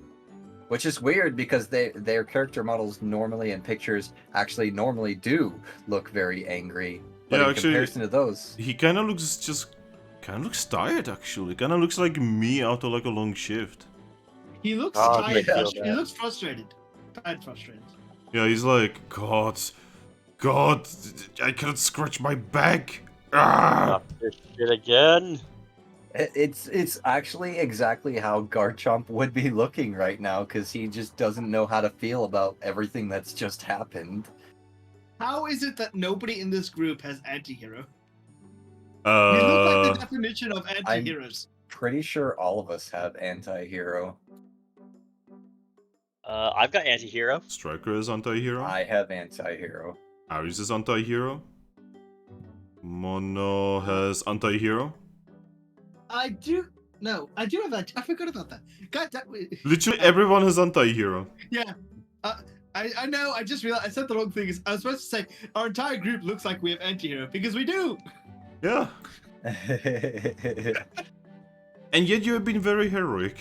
which is weird because their character models normally in pictures actually normally do look very angry. But Yeah, in actually- comparison to those, He kind of looks tired actually. Kind of looks like me after like a long shift. He looks Oh, tired. I feel He bad. looks frustrated. Bad frustrated. Yeah, he's like, God, I cannot scratch my back. Ah! Stop this shit again. it's actually exactly how Garchomp would be looking right now because he just doesn't know how to feel about everything that's just happened. How is it that nobody in this group has anti-hero? We look like the definition of anti-heroes. Pretty sure all of us have anti-hero. I've got anti-hero. Striker is anti-hero. I have anti-hero. Aries is anti-hero. Mono has anti-hero. I do. No, I do have that. I forgot about that. God, Literally everyone has anti-hero. yeah. I know. I just realized I said the wrong thing. I was supposed to say our entire group looks like we have anti-hero because we do. Yeah. And yet you have been very heroic.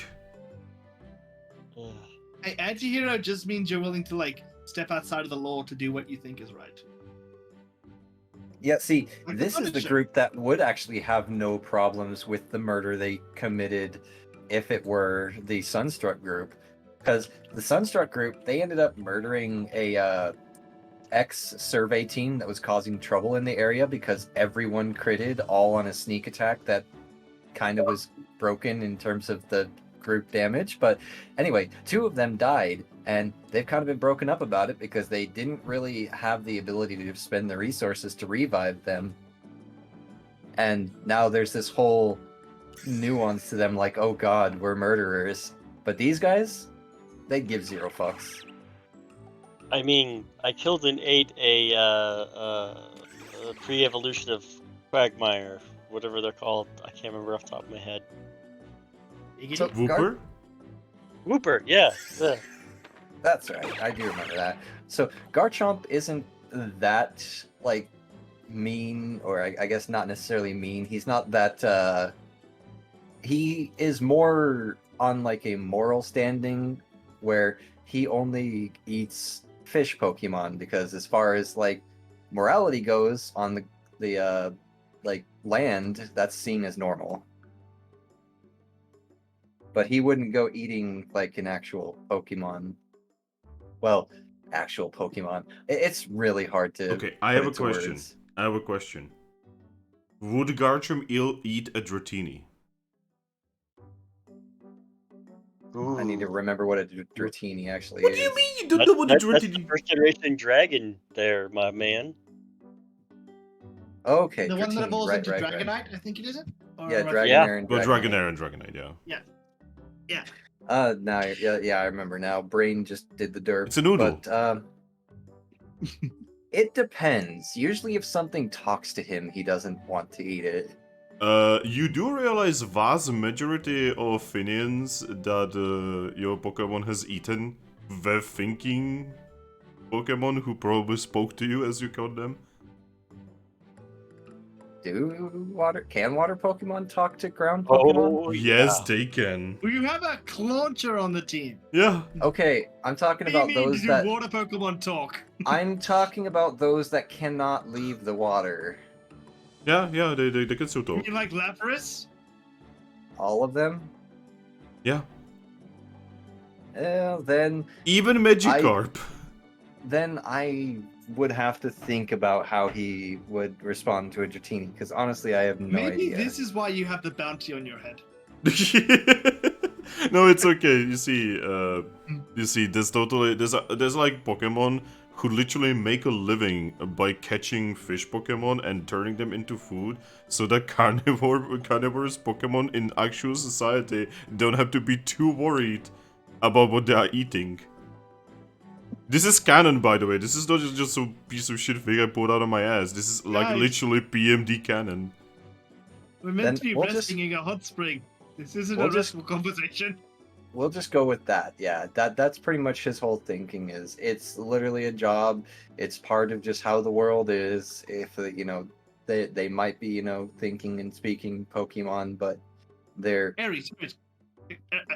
Hey, anti-hero just means you're willing to step outside of the law to do what you think is right. Yeah, see, Like this the is the Punisher. group that would actually have no problems with the murder they committed if it were the Sunstruck group. Because the Sunstruck group, they ended up murdering a ex-survey team that was causing trouble in the area because everyone critted all on a sneak attack that kind of was broken in terms of the group damage. But anyway, 2 of them died, and they've kind of been broken up about it because they didn't really have the ability to spend the resources to revive them. And now there's this whole nuance to them, like, oh god, we're murderers. But these guys, they give 0 fucks. I mean, I killed and ate a pre-evolution of Quagmire, whatever they're called. I can't remember off the top of my head. So, Whooper? Whooper, yeah. That's right, I do remember that. So Garchomp isn't that mean, or I guess not necessarily mean. He's not that. He is more on a moral standing where he only eats fish Pokemon because as far as morality goes on the land, that's seen as normal. but he wouldn't go eating like an actual Pokemon. Well, actual Pokemon. It's really hard to. Okay, I put have a into question. words. I have a question. Would Garchomp eat a Dratini? I need to Ooh. remember what a Dratini actually What is. do you mean you don't know what a That's the Dratini? first generation dragon there, my man. Okay, The one that Dratini, evolves right, into right, right. Dragonite, I think it is it. Or Yeah, am I Dragonair and Well, Dragonite. Dragonair and Dragonite, yeah. Yeah. Now, yeah, I remember now. Brain just did the derp. It's a noodle. But it depends. Usually, if something talks to him, he doesn't want to eat it. You do realize vast majority of Finians that your Pokemon has eaten were thinking Pokemon who probably spoke to you as you called them? Can water Pokemon talk to ground Pokemon? Oh, Yes, yeah. they can. Well, you have a Clauncher on the team. Yeah. Okay, I'm talking What do you about mean those do that water Pokemon talk? I'm talking about those that cannot leave the water. Yeah, they can still You talk. mean like Lapras? All of them? Yeah. Then Even Magikarp. I would have to think about how he would respond to a Dratini, because honestly, I have no Maybe idea. this is why you have the bounty on your head. No, it's okay. You see, there's like Pokemon who literally make a living by catching fish Pokemon and turning them into food, so that carnivorous Pokemon in actual society don't have to be too worried about what they are eating. This is canon, by the way. This is not just some piece of shit thing I pulled out of my ass. This is like Guys. literally PMD canon. We're meant Then to be we'll resting in a hot spring. This isn't we'll a just- restful conversation. We'll just go with that. Yeah, that's pretty much his whole thinking. Is it's literally a job. It's part of just how the world is. If they might be thinking and speaking Pokemon, but they're Aries, wait.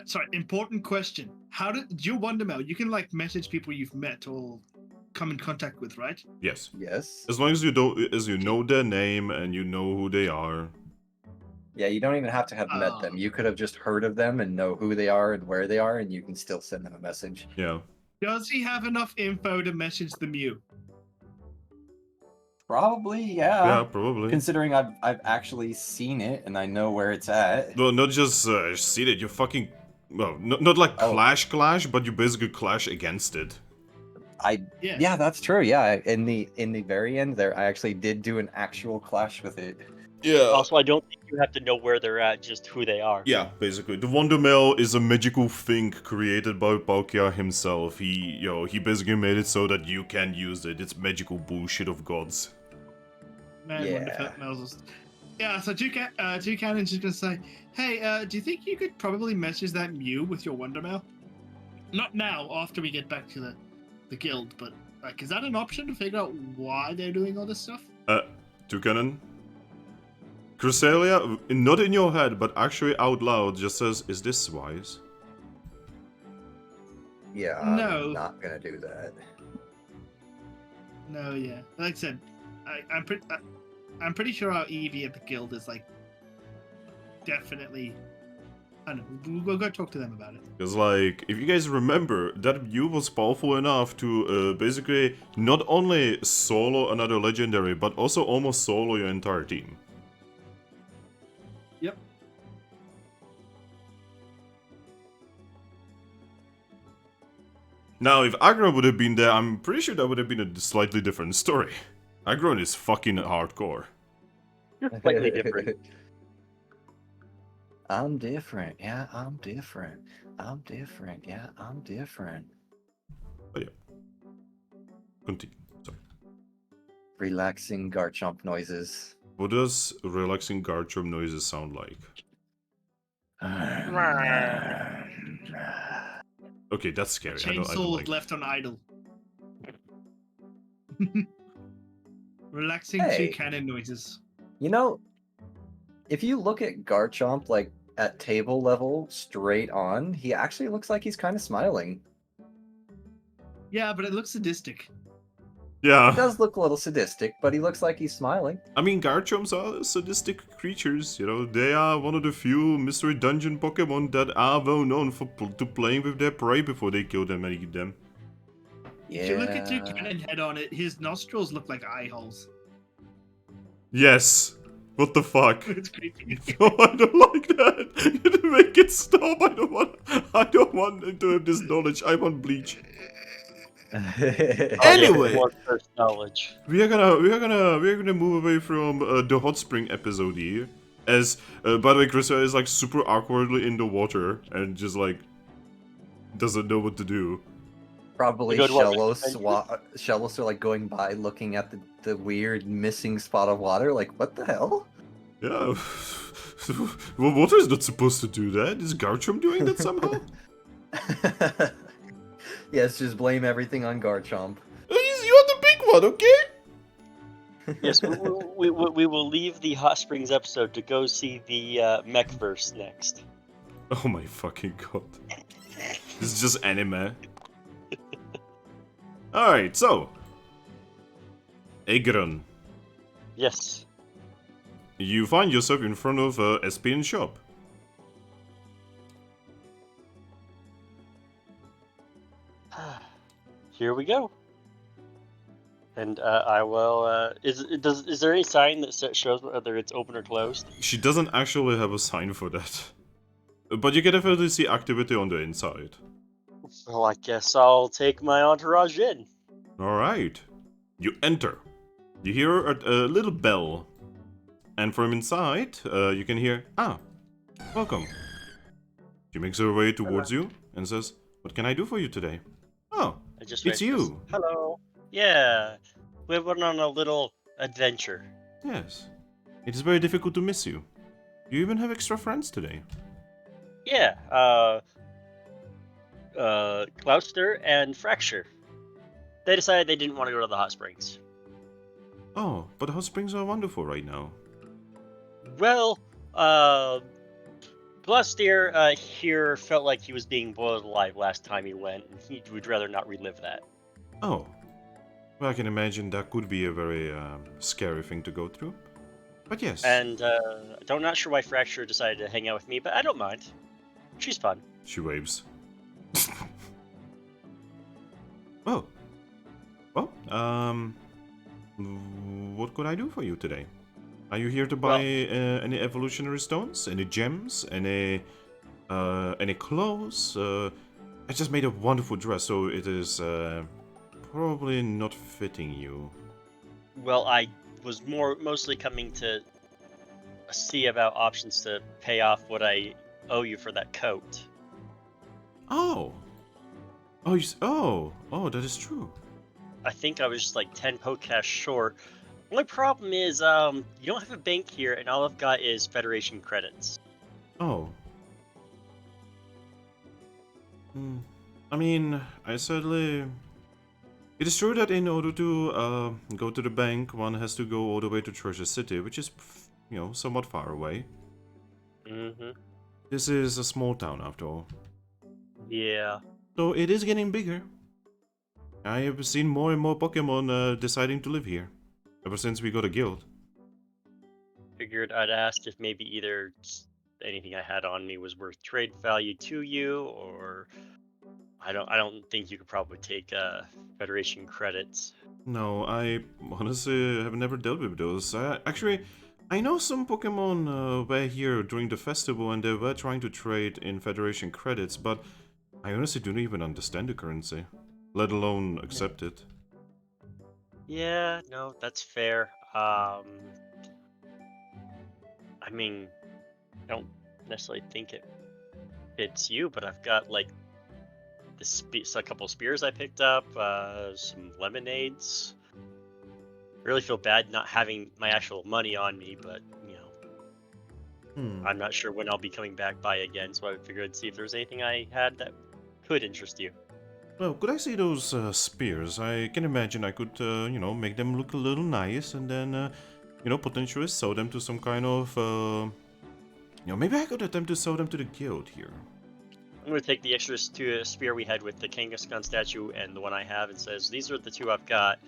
Sorry, important question. How did your Wondermail? You can like message people you've met or come in contact with, right? Yes. yes. As long as you know their name and you know who they are. Yeah, you don't even have to have met them. You could have just heard of them and know who they are and where they are, and you can still send them a message. Yeah. Does he have enough info to message the Mew? Probably, Yeah, probably. Considering I've actually seen it and I know where it's at. Well, not just see it. You fucking not like Oh. clash, but you basically clash against it. Yeah. That's true. Yeah, in the very end there, I actually did do an actual clash with it. Yeah. Also, I don't think you have to know where they're at, just who they are. Yeah, basically. The Wondermail is a magical thing created by Palkia himself. He basically made it so that you can use it. It's magical bullshit of gods. Man, Yeah. Yeah, so Toucannon's just gonna say, hey, do you think you could probably message that Mew with your Wondermail? Not now, after we get back to the guild, but like, is that an option to figure out why they're doing all this stuff? Toucannon? Cresselia, not in your head, but actually out loud, just says, is this wise? Yeah, No. I'm not gonna do that. No, yeah. Like I said, I'm pretty sure our Eevee at the guild is like definitely. I don't know. We'll go talk to them about it. Because, like, if you guys remember, that Mew was powerful enough to basically not only solo another legendary, but also almost solo your entire team. Yep. Now, if Aggron would have been there, I'm pretty sure that would have been a slightly different story. Aggron is fucking hardcore. You're slightly different. I'm different. Yeah, I'm different. I'm different. Yeah, I'm different. But yeah. Continue. Sorry. Relaxing Garchomp noises. What does relaxing Garchomp noises sound like? Okay, that's scary. I don't Chainsaw like left on idle. Relaxing Hey. Toucannon noises. If you look at Garchomp like at table level straight on, he actually looks like he's kind of smiling. Yeah, but it looks sadistic. Yeah. It does look a little sadistic, but he looks like he's smiling. I mean, Garchomps are sadistic creatures, you know. They are one of the few mystery dungeon Pokemon that are well known for to playing with their prey before they kill them and eat them. If you look at Yeah. Toucannon head on it, his nostrils look like eye holes. Yes. What the fuck? It's creepy. No, I don't like that. Make it stop. I don't want him to have this knowledge. I want Bleach. Anyway. More first knowledge. We're gonna move away from the hot spring episode here. As by the way, Krista is like super awkwardly in the water and just like doesn't know what to do. Probably Good one. Shellos are like going by looking at the weird missing spot of water, like, what the hell? Yeah. Well, water is not supposed to do that. Is Garchomp doing that somehow? Yes, just blame everything on Garchomp. You're the big one, okay? Yes, we will leave the Hot Springs episode to go see the Mechverse next. Oh my fucking god. This is just anime. Alright, so. Aggron. Yes. You find yourself in front of Espian's shop. Here we go. And I will. Is there any sign that shows whether it's open or closed? She doesn't actually have a sign for that. But you can definitely see activity on the inside. Well, I guess I'll take my entourage in. Alright. You enter. You hear a little bell. And from inside, you can hear, welcome. She makes her way towards you and says, what can I do for you today? Oh, I just it's read this. you. Hello. Yeah, we went on a little adventure. Yes. It is very difficult to miss you. You even have extra friends today. Yeah, Gloucester and Fracture. They decided they didn't want to go to the hot springs. Oh, but the hot springs are wonderful right now. Well, Gloucester here felt like he was being boiled alive last time he went, and he would rather not relive that. Oh. Well, I can imagine that could be a very scary thing to go through. But yes. And I'm not sure why Fracture decided to hang out with me, but I don't mind. She's fun. She waves. Oh. Well, what could I do for you today? Are you here to buy any evolutionary stones, any gems, any clothes? I just made a wonderful dress, so it is probably not fitting you. Well, I was mostly coming to see about options to pay off what I owe you for that coat. Oh. Oh, that is true. I think I was just like 10 podcasts short. Only problem is, you don't have a bank here, and all I've got is Federation credits. Oh. I mean, I certainly... It is true that in order to go to the bank, one has to go all the way to Treasure City, which is, you know, somewhat far away. Mm-hmm. This is a small town, after all. Yeah. So it is getting bigger. I have seen more and more Pokemon deciding to live here, ever since we got a guild. Figured I'd ask if maybe either anything I had on me was worth trade value to you, or I don't think you could probably take Federation credits. No, I honestly have never dealt with those. Actually, I know some Pokemon were here during the festival and they were trying to trade in Federation credits, but I honestly don't even understand the currency, let alone accept it. Yeah, no, that's fair. I mean, I don't necessarily think it fits you, but I've got like a couple spears I picked up, some lemonades. Really feel bad not having my actual money on me, but you know, I'm not sure when I'll be coming back by again, so I figured I'd see if there's anything I had that could interest you. Well, could I see those spears? I can imagine I could, you know, make them look a little nice and then, you know, potentially sell them to some kind of, you know, maybe I could attempt to sell them to the guild here. I'm going to take the extra spear we had with the Kangaskhan statue and the one I have and says, these are the two I've got.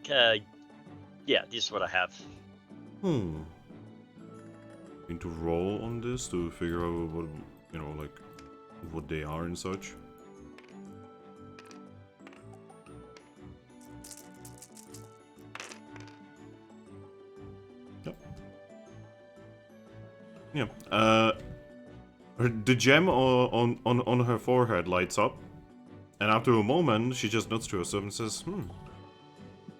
Yeah, this is what I have. Need to roll on this to figure out what, like, what they are and such. Yep. Yeah. The gem on her forehead lights up, and after a moment, she just nods to herself and says,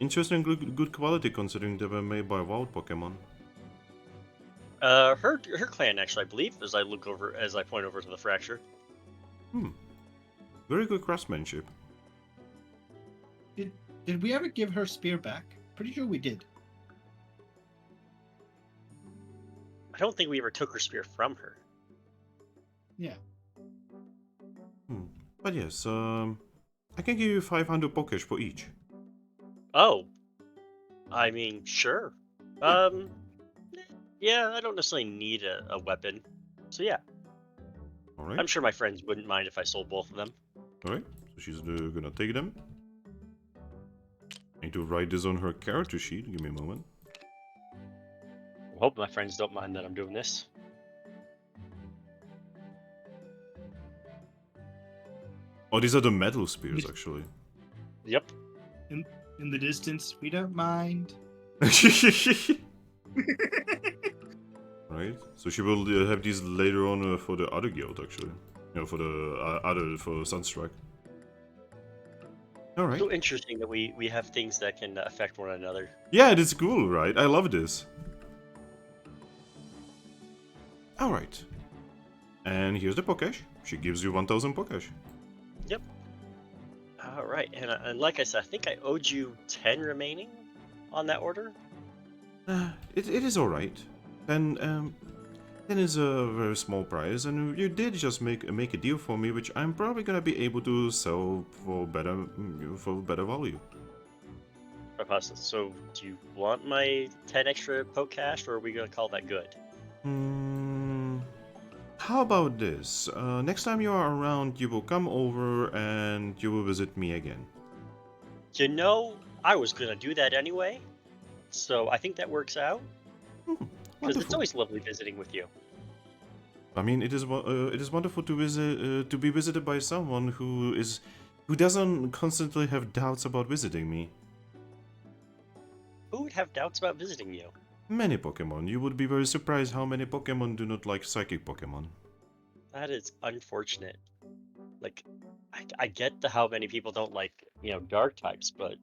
interesting, good quality considering they were made by wild Pokemon. Her clan actually, I believe, as I point over to the fracture. Very good craftsmanship. Did we ever give her spear back? Pretty sure we did. I don't think we ever took her spear from her. Yeah. But yes, I can give you 500 Pokesh for each. Oh, I mean, sure. Yeah, I don't necessarily need a weapon, so yeah. All right. I'm sure my friends wouldn't mind if I sold both of them. All right. So she's gonna take them. I need to write this on her character sheet. Give me a moment. I hope my friends don't mind that I'm doing this. Oh, these are the metal spears, actually. Yep. In the distance, we don't mind. Right. So she will have these later on for the other guild, actually. For the for Sunstrike. All right. So interesting that we have things that can affect one another. Yeah, it is cool, right? I love this. All right. And here's the Pokesh. She gives you 1,000 Pokesh. Yep. All right, and like I said, I think I owed you 10 remaining on that order. It is all right. And 10 is a very small price, and you did just make a deal for me, which I'm probably gonna be able to sell for better value. So, do you want my 10 extra Pokecash, or are we gonna call that good? How about this? Next time you are around, you will come over and you will visit me again. You know, I was gonna do that anyway, so I think that works out. Because it's always lovely visiting with you. I mean, it is wonderful to be visited by someone who doesn't constantly have doubts about visiting me. Who would have doubts about visiting you? Many Pokemon. You would be very surprised how many Pokemon do not like psychic Pokemon. That is unfortunate. Like, I get how many people don't like, dark types, but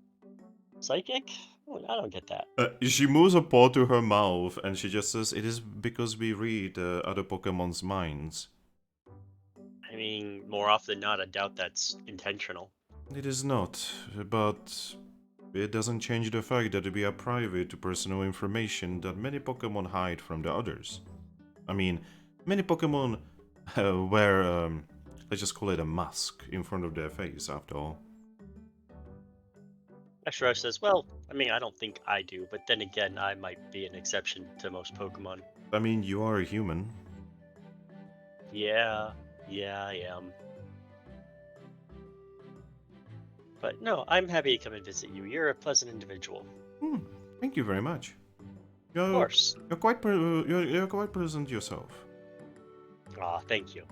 psychic? Oh, I don't get that. She moves a paw to her mouth and she just says, "It is because we read other Pokemon's minds." I mean, more often than not, I doubt that's intentional. It is not, but it doesn't change the fact that we are private to personal information that many Pokemon hide from the others. I mean, many Pokemon wear, let's just call it a mask in front of their face, after all. Ashura says, well, I mean, I don't think I do, but then again, I might be an exception to most Pokemon. I mean, you are a human. Yeah, I am. But no, I'm happy to come and visit you. You're a pleasant individual. Thank you very much. Of course. You're quite pleasant yourself. Aw, thank you.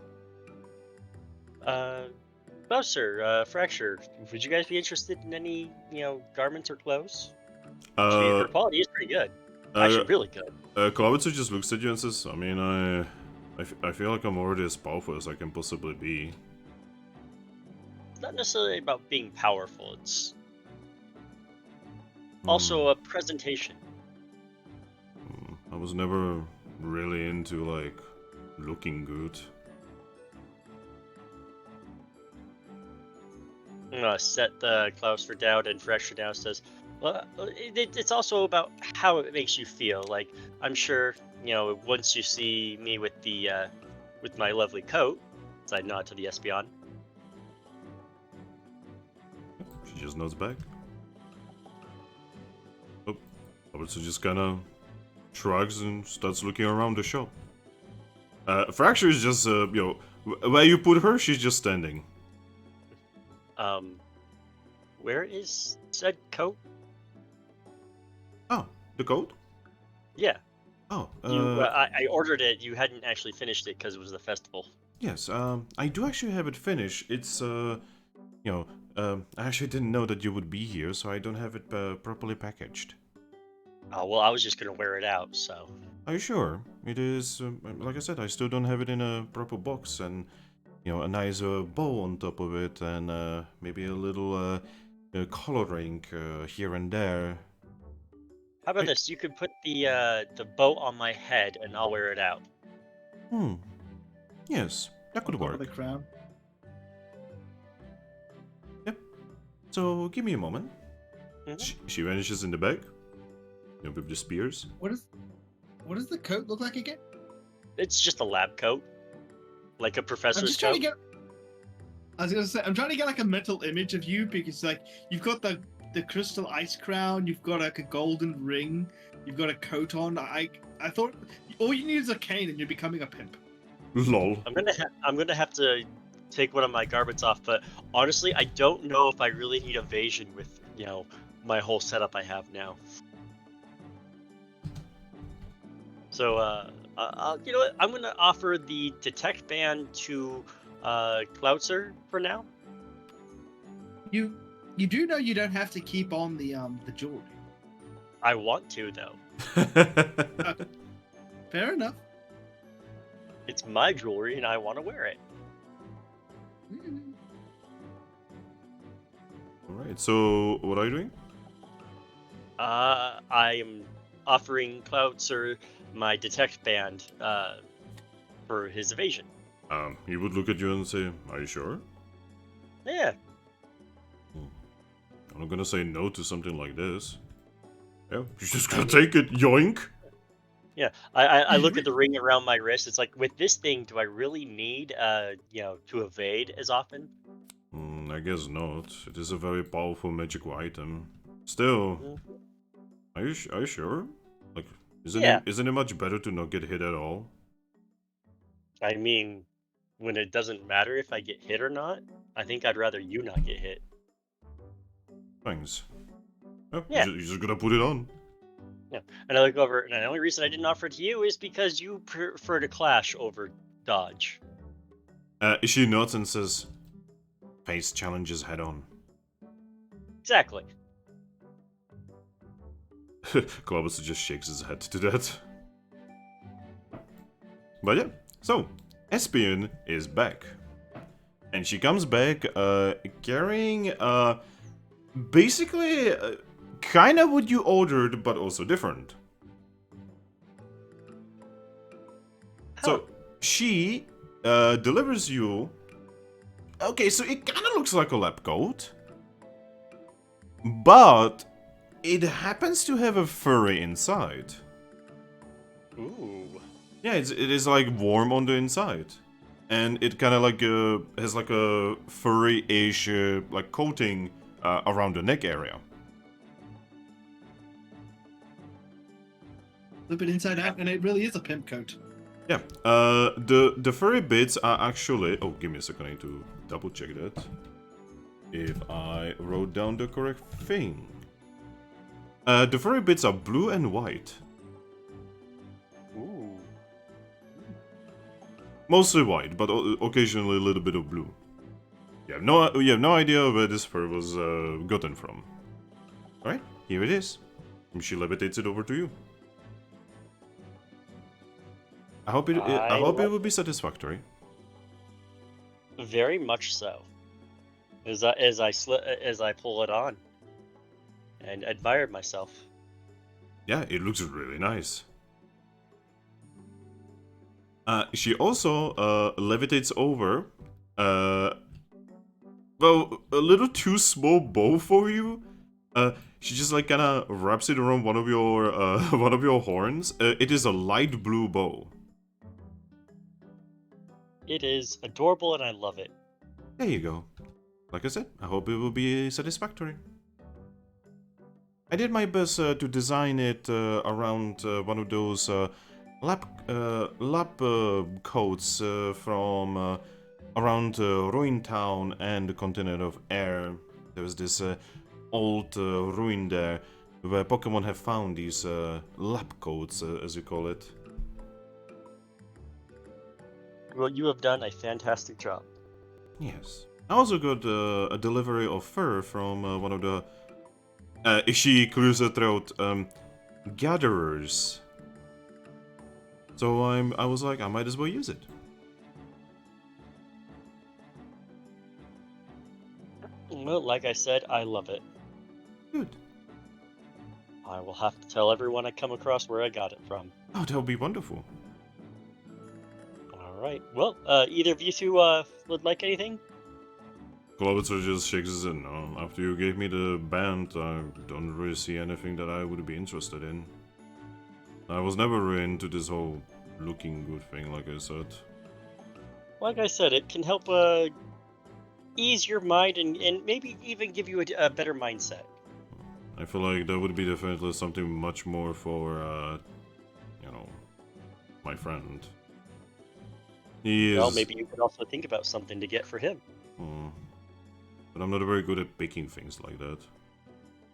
Bowser, Fracture, would you guys be interested in any, garments or clothes? Their quality is pretty good. Actually, really good. Klawitzer just looks at you and says, I mean, I feel like I'm already as powerful as I can possibly be. It's not necessarily about being powerful, it's also a presentation. I was never really into, like, looking good. I'm gonna set the Klaus for doubt, and Fracture now says, well, it's also about how it makes you feel. Like, I'm sure, once you see me with the, with my lovely coat, as I nod to the Espeon. She just nods back. Oh, Klawitzer just kind of shrugs and starts looking around the shop. Fracture is just, where you put her, she's just standing. Where is said coat? Oh, the code? Yeah. Oh, I ordered it. You hadn't actually finished it because it was the festival. yes, I do actually have it finished. It's, I actually didn't know that you would be here, so I don't have it properly packaged. Oh, well, I was just going to wear it out, so. Are you sure? It is, like I said, I still don't have it in a proper box, and, a nice bow on top of it, and maybe a little coloring here and there. How about this? You could put the bow on my head, and I'll wear it out. Yes, that could On top work. of the crown. Yep. So, give me a moment. She vanishes in the bag. With the spears. What does the coat look like again? It's just a lab coat, like a I'm professor's just trying coat. to get. I was gonna say I'm trying to get like a mental image of you because like you've got the crystal ice crown, you've got like a golden ring, you've got a coat on. I thought all you need is a cane and you're becoming a pimp. Lol. I'm gonna have to take one of my garments off, but honestly, I don't know if I really need evasion with my whole setup I have now. So you know what? I'm gonna offer the detect ban to Cloutzer for now. You do know you don't have to keep on the jewelry. I want to though. Fair enough. It's my jewelry and I want to wear it. Alright, so what are you doing? I am offering Cloutzer my detect band for his evasion. He would look at you and say, "Are you sure?" Yeah. I'm not gonna say no to something like this. Yeah, you're just gonna take it, yoink! Yeah, I look at the ring around my wrist. It's like, with this thing, do I really need, to evade as often? I guess not. It is a very powerful magical item. Still, are you sure? Like, isn't it much better to not get hit at all? I mean, when it doesn't matter if I get hit or not, I think I'd rather you not get hit. Thanks. Oh, Yeah. You're just gonna put it on. Yeah, and I look over, and the only reason I didn't offer it to you is because you prefer to clash over dodge. She nods and says, "Face challenges head on." Exactly. Clovis just shakes his head to that. But yeah, so Espion is back. And she comes back carrying basically kind of what you ordered, but also different. So she delivers you. Okay, so it kind of looks like a lab coat, but it happens to have a furry inside. Ooh. Yeah, it is like warm on the inside, and it kind of like has like a furry-ish like coating around the neck area. Flip it inside out, and it really is a pimp coat. Yeah. The furry bits are actually. Oh, give me a second. I need to double check that. If I wrote down the correct thing. The furry bits are blue and white. Ooh. Mostly white, but occasionally a little bit of blue. You have no idea where this fur was gotten from. Alright, here it is. She levitates it over to you. I hope it will be satisfactory. Very much so. As I pull it on, and admired myself. Yeah, it looks really nice. She also levitates over, well, a little too small bow for you. She just like kind of wraps it around one of your horns. It is a light blue bow. It is adorable, and I love it. There you go. Like I said, I hope it will be satisfactory. I did my best to design it around one of those lab coats from around Ruin Town and the continent of Air. There was this old ruin there where Pokemon have found these lab coats, as you call it. Well, you have done a fantastic job. Yes. I also got a delivery of fur from one of the Ishi Cruiser Throat gatherers. So I was like, I might as well use it. Well, like I said, I love it. Good. I will have to tell everyone I come across where I got it from. Oh, that would be wonderful. All right. Well, either of you two would like anything? Globitzer just shakes his head. No, after you gave me the band, I don't really see anything that I would be interested in. I was never really into this whole looking good thing, like I said. Like I said, it can help ease your mind and maybe even give you a better mindset. I feel like that would be definitely something much more for, you know, my friend. He is... Well, maybe you could also think about something to get for him. But I'm not very good at picking things like that.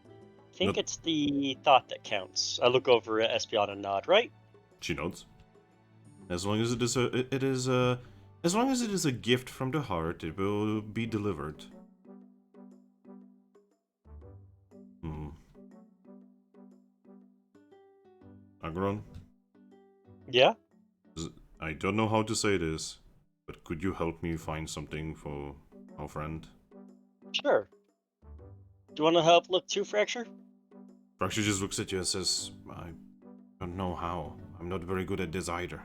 I think Nope. it's the thought that counts. I look over at Espeon and nod, right? She nods. As long as it is as long as it is a gift from the heart, it will be delivered. Aggron, Yeah? I don't know how to say this, but could you help me find something for our friend? Sure. Do you want to help look too, Fracture? Fracture just looks at you and says, I don't know how. I'm not very good at this either.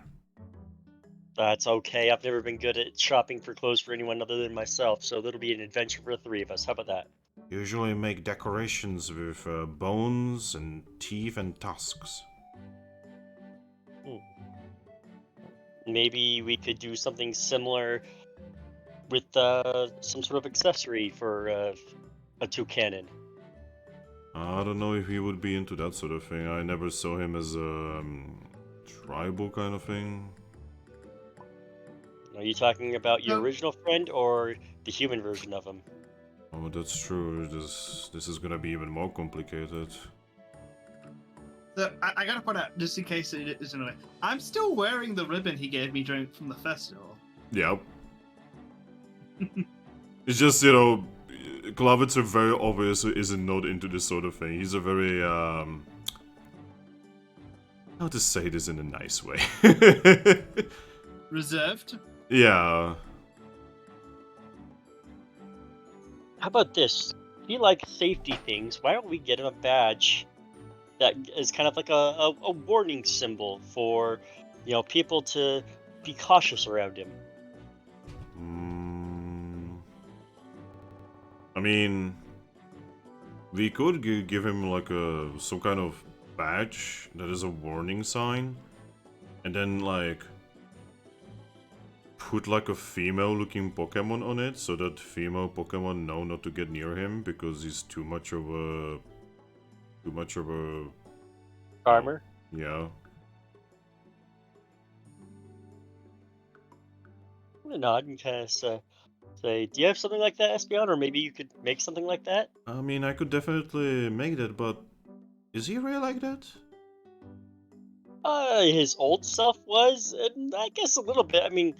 That's okay. I've never been good at shopping for clothes for anyone other than myself, so that'll be an adventure for the three of us. How about that? Usually make decorations with bones and teeth and tusks. Maybe we could do something similar with some sort of accessory for a Toucannon. I don't know if he would be into that sort of thing. I never saw him as a tribal kind of thing. Are you talking about your No. original friend or the human version of him? Oh, that's true. This is gonna be even more complicated. So I gotta point out, just in case it isn't away, I'm still wearing the ribbon he gave me during from the festival. Yep. It's just, you know, Glavitzer very obviously isn't not into this sort of thing. He's a very, how to say this in a nice way. Reserved. Yeah. How about this? If he likes safety things, why don't we get him a badge that is kind of like a warning symbol for, you know, people to be cautious around him? I mean, we could give him like some kind of badge that is a warning sign, and then like put like a female-looking Pokemon on it, so that female Pokemon know not to get near him because he's too much of a Armor? yeah. I'm gonna nod and kind of say, do you have something like that, Espeon? Or maybe you could make something like that? I mean, I could definitely make that, but is he really like that? His old self was, and I guess a little bit. I mean,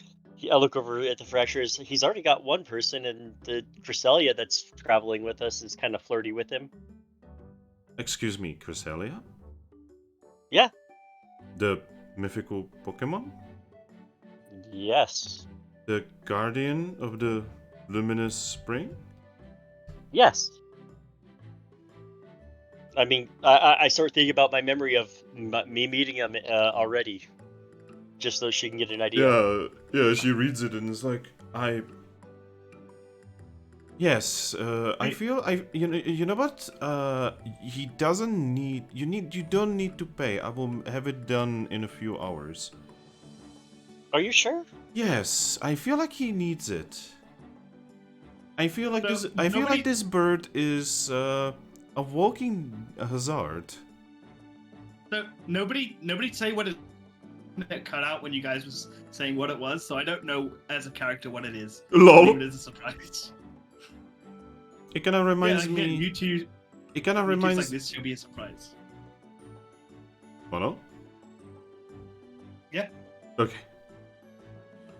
I look over at the Fractures. He's already got one person, and the Cresselia that's traveling with us is kind of flirty with him. Excuse me, Cresselia? Yeah. The mythical Pokemon? Yes. The guardian of the luminous spring? Yes. I mean, I start thinking about my memory of me meeting him already, just so she can get an idea. Yeah, she reads it and is like, Yes, I feel you know what? He doesn't need you don't need to pay. I will have it done in a few hours. Are you sure? Yes, I feel like he needs it. I feel like So, I feel nobody- like this bird is a walking hazard. So nobody say what it cut out when you guys was saying what it was. So I don't know as a character what it is. Lol. Even as a surprise. It kind of reminds yeah, again, me. you two. It kind of Which is reminds. like this should be a surprise. Oh no? Yeah. Okay.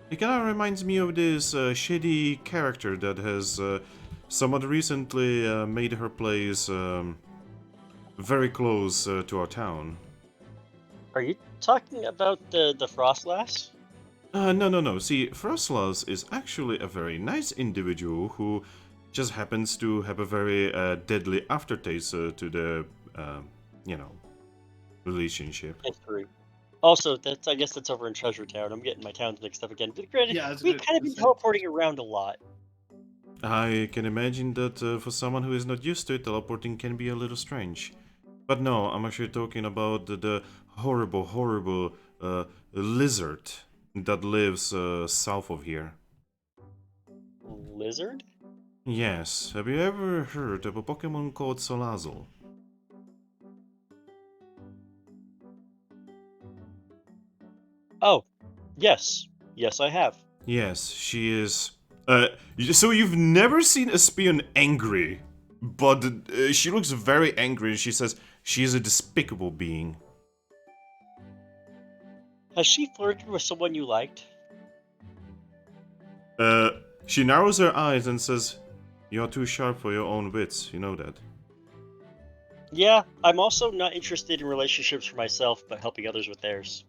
It kind of reminds me of this shady character that has somewhat recently made her place very close to our town. Are you talking about the Frostlass? No. See, Frostlass is actually a very nice individual who just happens to have a very deadly aftertaste to the, you know, relationship. History. Also, I guess that's over in Treasure Town. I'm getting my towns mixed up again. But granted, Yeah, it's- we've kind of been it's- teleporting around a lot. I can imagine that for someone who is not used to it, teleporting can be a little strange. But no, I'm actually talking about the horrible lizard that lives south of here. Lizard? Yes, have you ever heard of a Pokemon called Salazzle? Oh, yes. Yes, I have. Yes, she is. So you've never seen a Espion angry, but she looks very angry and she says she is a despicable being. Has she flirted with someone you liked? She narrows her eyes and says, "You're too sharp for your own wits, you know that." Yeah, I'm also not interested in relationships for myself, but helping others with theirs.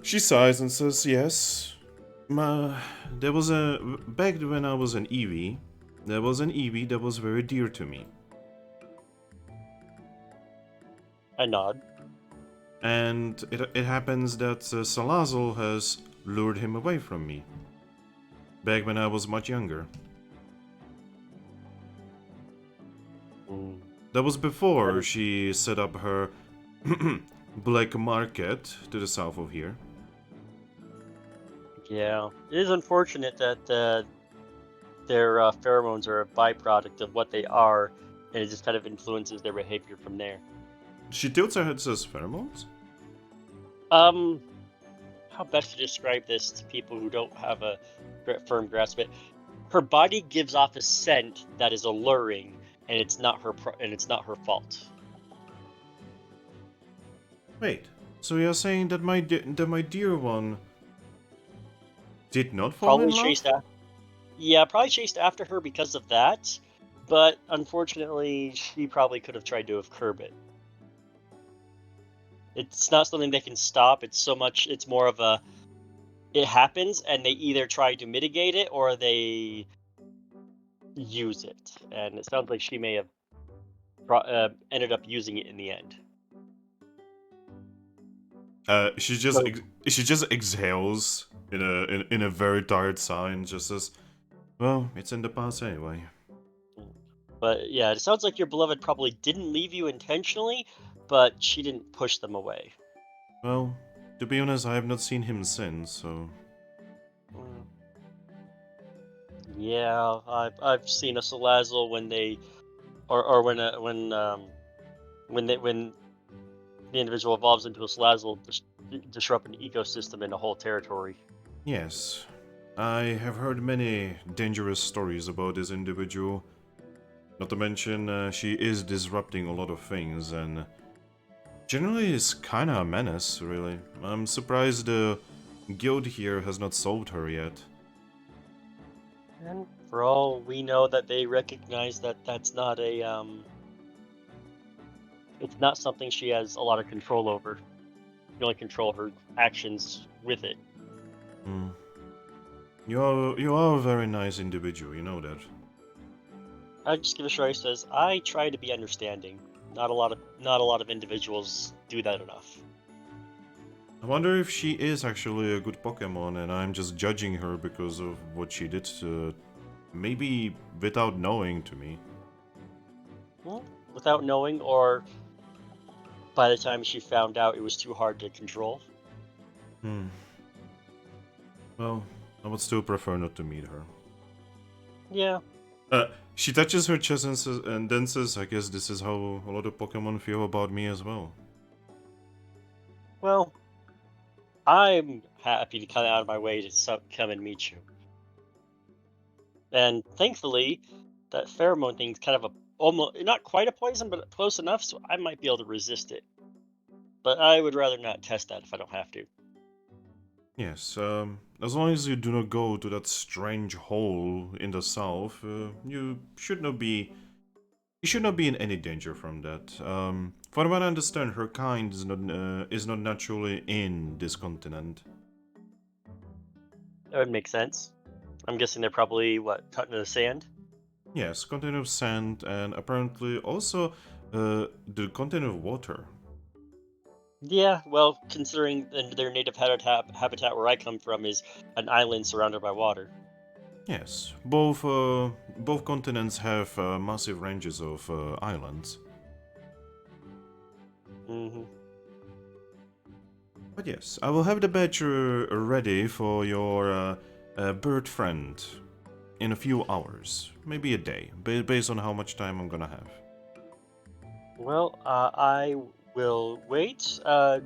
She sighs and says, "Yes. There was back when I was an Eevee, there was an Eevee that was very dear to me. I nod. And it happens that Salazzle has lured him away from me. Back when I was much younger. That was before she set up her black market to the south of here. Yeah, it is unfortunate that their pheromones are a byproduct of what they are, and it just kind of influences their behavior from there. She tilts her head and says, "Pheromones?" How best to describe this to people who don't have a firm grasp of it? Her body gives off a scent that is alluring, and it's not her fault. Wait, so you're saying that my dear one did not fall in Probably love? chased after. Yeah, probably chased after her because of that, but unfortunately, she probably could have tried to have curbed it. It's not something they can stop. It's more of a, it happens, and they either try to mitigate it or they use it. And it sounds like she may have ended up using it in the end. She just exhales in a very tired sigh and just says, "Well, it's in the past anyway." But yeah, it sounds like your beloved probably didn't leave you intentionally, but she didn't push them away. Well, to be honest, I have not seen him since, so... Mm. Yeah, I've seen a Salazzle when they, or when when the individual evolves into a Salazzle, disrupt an ecosystem in a whole territory. Yes. I have heard many dangerous stories about this individual. Not to mention, she is disrupting a lot of things, and generally is kinda a menace, really. I'm surprised the guild here has not solved her yet. And for all we know, that they recognize that that's not a it's not something she has a lot of control over. You can only control her actions with it. Hmm. You are a very nice individual, you know that. I just give a shrug. Says, I try to be understanding. Not a lot of individuals do that enough. I wonder if she is actually a good Pokemon and I'm just judging her because of what she did, maybe without knowing to me. Well, without knowing, or by the time she found out, it was too hard to control. Hmm. Well, I would still prefer not to meet her. Yeah. She touches her chest and then says, "I guess this is how a lot of Pokemon feel about me as well." Well, I'm happy to come out of my way to come and meet you. And thankfully, that pheromone thing's kind of almost not quite a poison, but close enough, so I might be able to resist it. But I would rather not test that if I don't have to. Yes, as long as you do not go to that strange hole in the south, you should not be in any danger from that. For what I understand, her kind is not naturally in this continent. That would make sense. I'm guessing they're probably, what, cut into the sand? Yes, continent of sand and apparently also the continent of water. Yeah, well, considering their native habitat where I come from is an island surrounded by water. Yes, both continents have massive ranges of islands. Hmm. But yes, I will have the badge ready for your bird friend in a few hours, maybe a day, based on how much time I'm gonna have. Well, I will wait. Do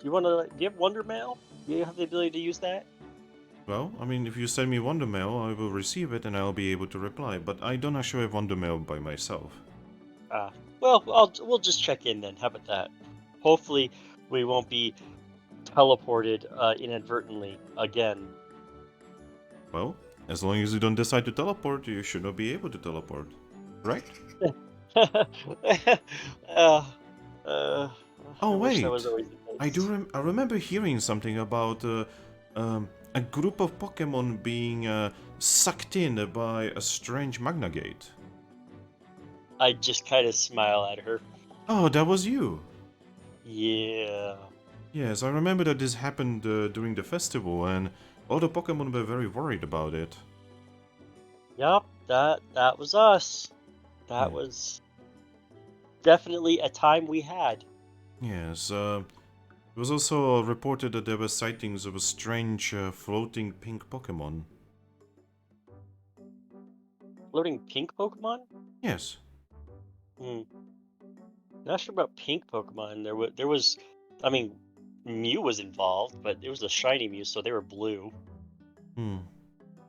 you have Wonder Mail? Do you have the ability to use that? Well, I mean, if you send me Wonder Mail, I will receive it and I'll be able to reply, but I don't actually have Wonder Mail by myself. Well, we'll just check in then. How about that? Hopefully, we won't be teleported inadvertently again. Well, as long as you don't decide to teleport, you should not be able to teleport. Right? uh, uh, Oh, I wish that wait. was always the case. I remember hearing something about a group of Pokemon being sucked in by a strange Magna Gate. I just kind of smile at her. Oh, that was you. Yeah. Yes, I remember that this happened during the festival, and all the Pokemon were very worried about it. Yup, that was us. That Hmm. was definitely a time we had. Yes, it was also reported that there were sightings of a strange floating pink Pokemon. Floating pink Pokemon? Yes. Hmm. Not sure about pink Pokemon. There was, I mean, Mew was involved, but it was a shiny Mew, so they were blue. Hmm.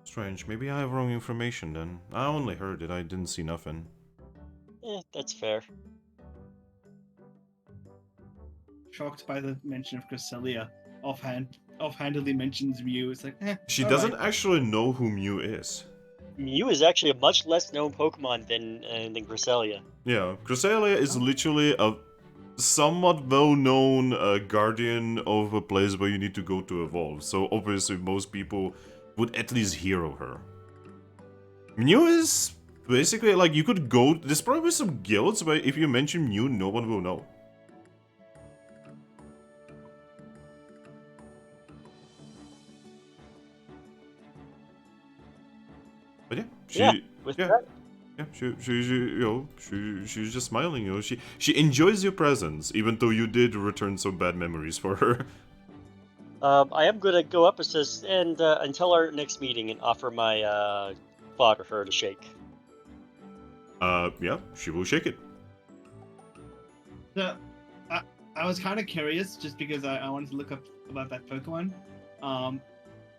Strange. Maybe I have wrong information then. I only heard it, I didn't see nothing. That's fair. Shocked by the mention of Cresselia. Offhandedly mentions Mew. It's like, She all doesn't right. actually know who Mew is. Mew is actually a much less known Pokemon than Cresselia. Yeah, Cresselia is Oh. literally a somewhat well-known guardian of a place where you need to go to evolve, so obviously most people would at least hear of her. Mew is basically like you could go. There's probably some guilds where if you mention Mew, no one will know. But yeah, Yeah, with yeah, that, yeah, she's just smiling. She enjoys your presence, even though you did return some bad memories for her. I am gonna go up and until our next meeting and offer my claw to her to shake. Yeah, she will shake it. So, I was kind of curious just because I wanted to look up about that Pokemon.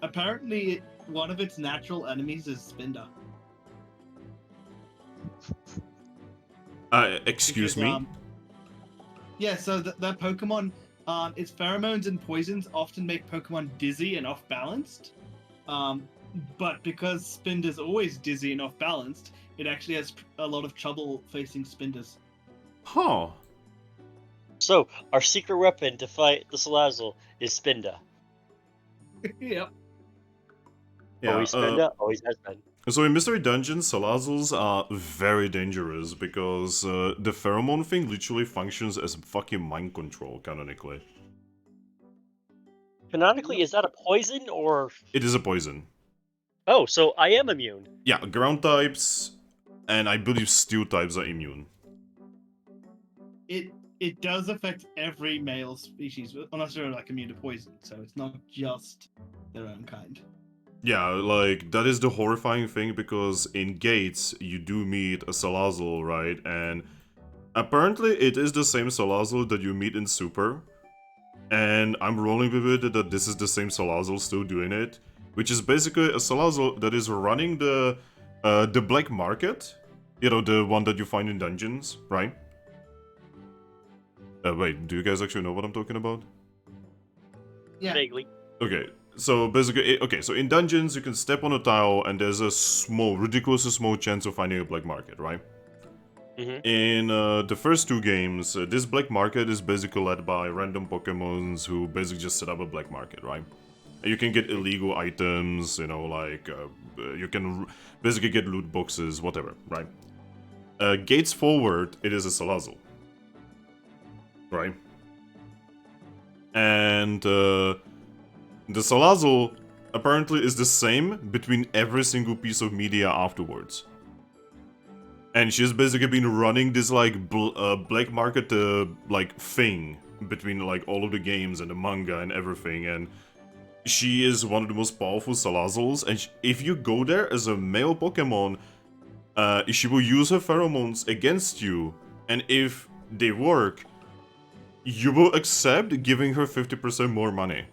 Apparently, one of its natural enemies is Spinda. Excuse Because, me? Yeah, so that Pokemon, its pheromones and poisons often make Pokemon dizzy and off balanced. But because Spinda's always dizzy and off balanced, it actually has a lot of trouble facing Spindas. Huh. So our secret weapon to fight the Salazzle is Spinda. Yep. Yeah, Always Spinda, always has been. so in Mystery Dungeons, Salazzles are very dangerous because the pheromone thing literally functions as fucking mind control, canonically. Canonically, is that a poison or? It is a poison. Oh, so I am immune. Yeah, ground types and I believe steel types are immune. It does affect every male species, unless they're like immune to poison. So it's not just their own kind. Yeah, like, that is the horrifying thing because in Gates, you do meet a Salazzle, right? And apparently it is the same Salazzle that you meet in Super. And I'm rolling with it that this is the same Salazzle still doing it. Which is basically a Salazzle that is running the black market You know, the one that you find in dungeons, right? Wait, do you guys actually know what I'm talking about? Yeah. Vaguely. Okay, so basically, so in dungeons you can step on a tile and there's a ridiculously small chance of finding a black market, right? Mm-hmm. In the first two games, this black market is basically led by random Pokemons who basically just set up a black market, right? You can get illegal items, you know, like you can basically get loot boxes, whatever, right? Gates forward, it is a Salazzle, right? And the Salazzle apparently is the same between every single piece of media afterwards. And she's basically been running this like black market like thing between like all of the games and the manga and everything, and she is one of the most powerful Salazzles, and if you go there as a male Pokemon, she will use her pheromones against you, and if they work, you will accept giving her 50% more money.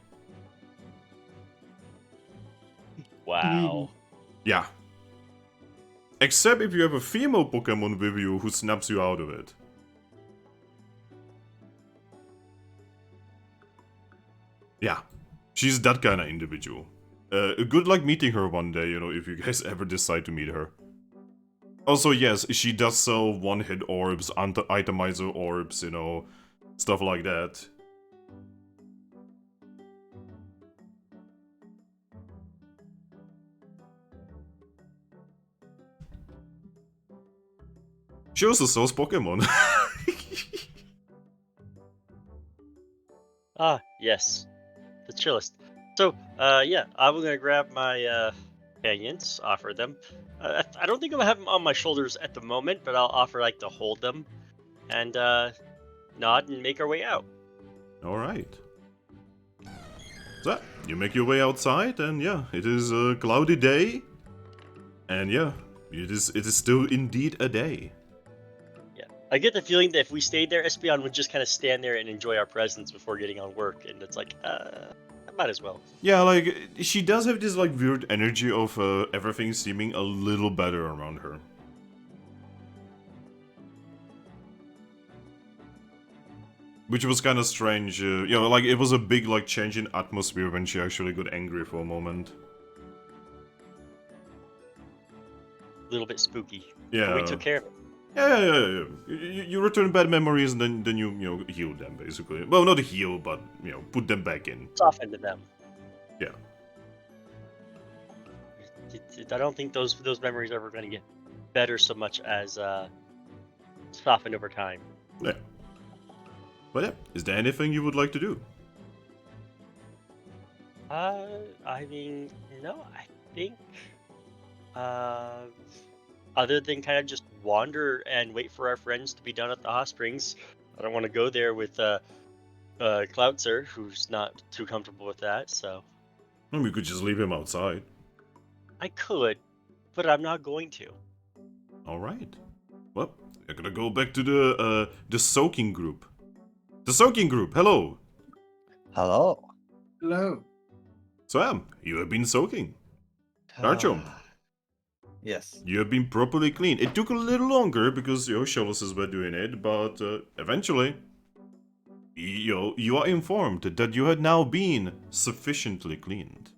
Wow. Yeah. Except if you have a female Pokemon with you who snaps you out of it. Yeah. She's that kind of individual. Good luck meeting her one day, you know, if you guys ever decide to meet her. Also, yes, she does sell one-hit orbs, itemizer orbs, you know, stuff like that. She also sells Pokemon. Ah, yes. The chillest. So, yeah, I'm gonna grab my companions, offer them. I don't think I'm gonna have them on my shoulders at the moment, but I'll offer like to hold them, and nod and make our way out. Alright. So, you make your way outside, and yeah, it is a cloudy day. And yeah, it is still indeed a day. Yeah, I get the feeling that if we stayed there, Espeon would just kind of stand there and enjoy our presence before getting on work, and it's like, I might as well. Yeah, like, she does have this, like, weird energy of everything seeming a little better around her. Which was kind of strange, you know, like, it was a big, like, change in atmosphere when she actually got angry for a moment. A little bit spooky. Yeah. But we took care of it. Yeah. You return bad memories and then you know, heal them, basically. Well, not heal, but, you know, put them back in. Softened them. Yeah. I don't think those memories are ever going to get better so much as softened over time. Yeah. But yeah, is there anything you would like to do? I mean, no, I think, other than kind of just wander and wait for our friends to be done at the hot springs, I don't want to go there with Cloutzer, who's not too comfortable with that. So Well, we could just leave him outside. I could, but I'm not going to. All right. Well, we're gonna go back to the soaking group. The soaking group. Hello. Hello. Hello. Sam, you have been soaking. Garchomp, Yes. you have been properly cleaned. It took a little longer because your shells were doing it, but eventually, you are informed that you had now been sufficiently cleaned.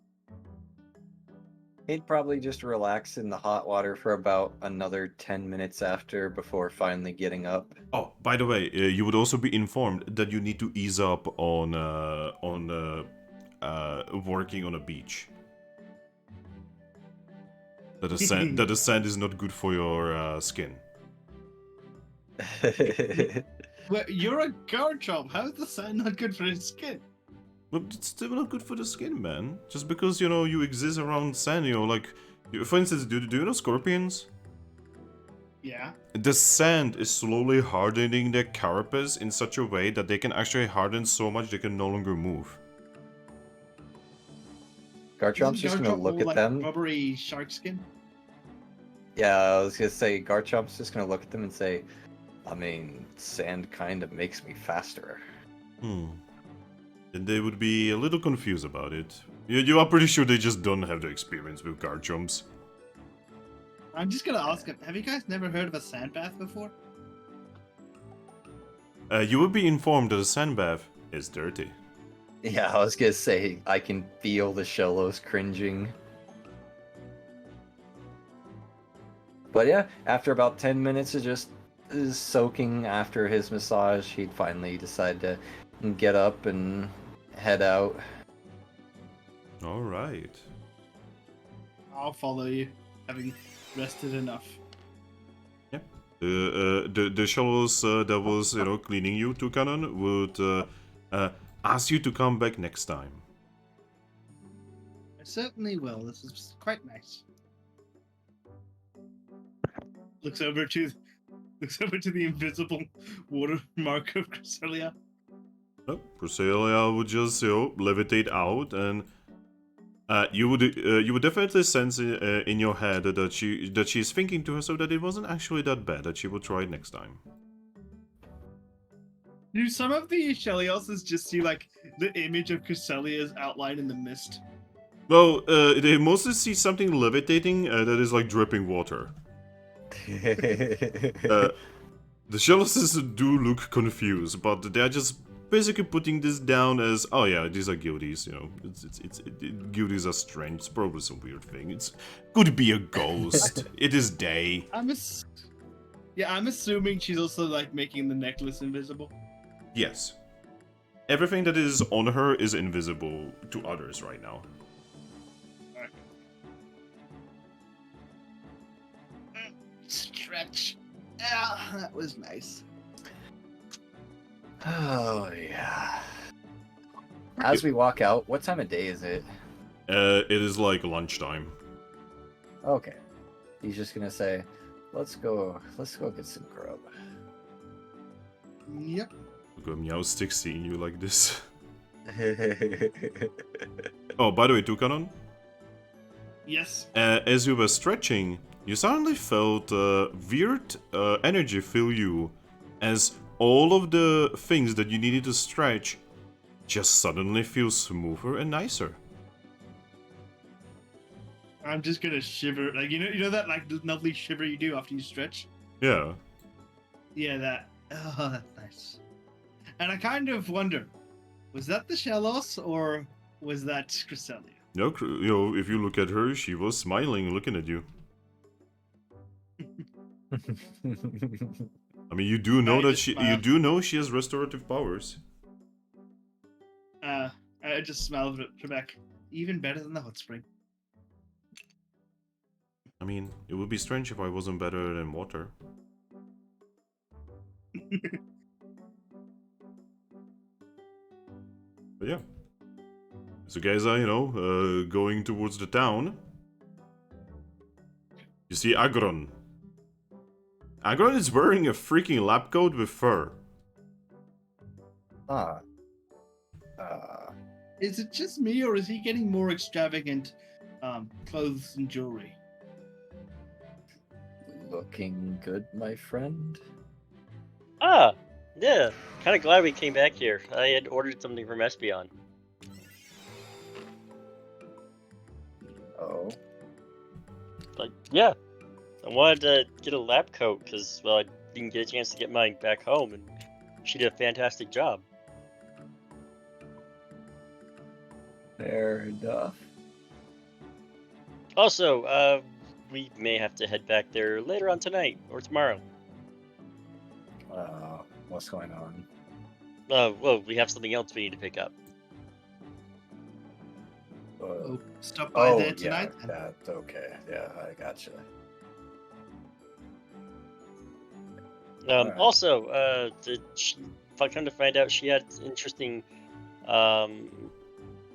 He'd probably just relax in the hot water for about another 10 minutes after before finally getting up. Oh, by the way, you would also be informed that you need to ease up on working on a beach. That the sand is not good for your skin. Well, you're a Garchomp. How's the sand not good for his skin? But it's still not good for the skin, man. Just because, you know, you exist around sand, you know, like... For instance, do you know scorpions? Yeah. The sand is slowly hardening their carapace in such a way that they can actually harden so much they can no longer move. Garchomp's just gonna Garchomp look all at like them. Rubbery shark skin. Yeah, I was gonna say, Garchomp's just gonna look at them and say, I mean, sand kind of makes me faster. Then they would be a little confused about it. You are pretty sure they just don't have the experience with Garchomps. I'm just gonna ask him. Have you guys never heard of a sand bath before? You would be informed that a sand bath is dirty. Yeah, I was gonna say, I can feel the Shellos cringing. But yeah, after about 10 minutes of just soaking after his massage, he'd finally decide to get up and head out. All right. I'll follow you, having rested enough. The shuttles that was cleaning you, Toucannon, would ask you to come back next time. I certainly will. This is quite nice. Looks over to the invisible watermark of Cresselia. Cresselia would just levitate out, and you would definitely sense in your head that she's thinking to herself that it wasn't actually that bad, that she would try it next time. Do some of the Shelioses just see like the image of Cresselia's outline in the mist? Well, they mostly see something levitating that is like dripping water. The Shellos do look confused, but they're just basically putting this down as, oh yeah, these are guilties, guilties are strange, it's probably some weird thing. It could be a ghost. It is day. I'm assuming she's also like making the necklace invisible. Yes. Everything that is on her is invisible to others right now. Stretch. Ah, that was nice. Oh, yeah. As we walk out, what time of day is it? It is like lunchtime. Okay. He's just gonna say, let's go get some grub. Yep. Look at Meowstick seeing you like this. Oh, by the way, Toucannon, Yes. as you were stretching, you suddenly felt weird energy fill you, as all of the things that you needed to stretch just suddenly feel smoother and nicer. I'm just gonna shiver, like you know that like lovely shiver you do after you stretch. Yeah. Yeah, that. Oh, that's nice. And I kind of wonder, was that the Shellos or was that Cresselia? No, if you look at her, she was smiling, looking at you. I mean, you do know you do know she has restorative powers. I just smiled at Trebek. Even better than the hot spring. I mean, it would be strange if I wasn't better than water. But yeah. So guys are, going towards the town. You see Aggron. Aggron is wearing a freaking lab coat with fur. Is it just me, or is he getting more extravagant clothes and jewelry? Looking good, my friend. Ah, yeah. Kind of glad we came back here. I had ordered something from Espeon. Oh. Like, yeah. I wanted to get a lab coat because, well, I didn't get a chance to get mine back home, and she did a fantastic job. Fair enough. Also, we may have to head back there later on tonight or tomorrow. What's going on? Well, we have something else we need to pick up. Oh, stop by there tonight. Yeah, that's okay. Yeah, I gotcha. Right. Also, I come to find out she had interesting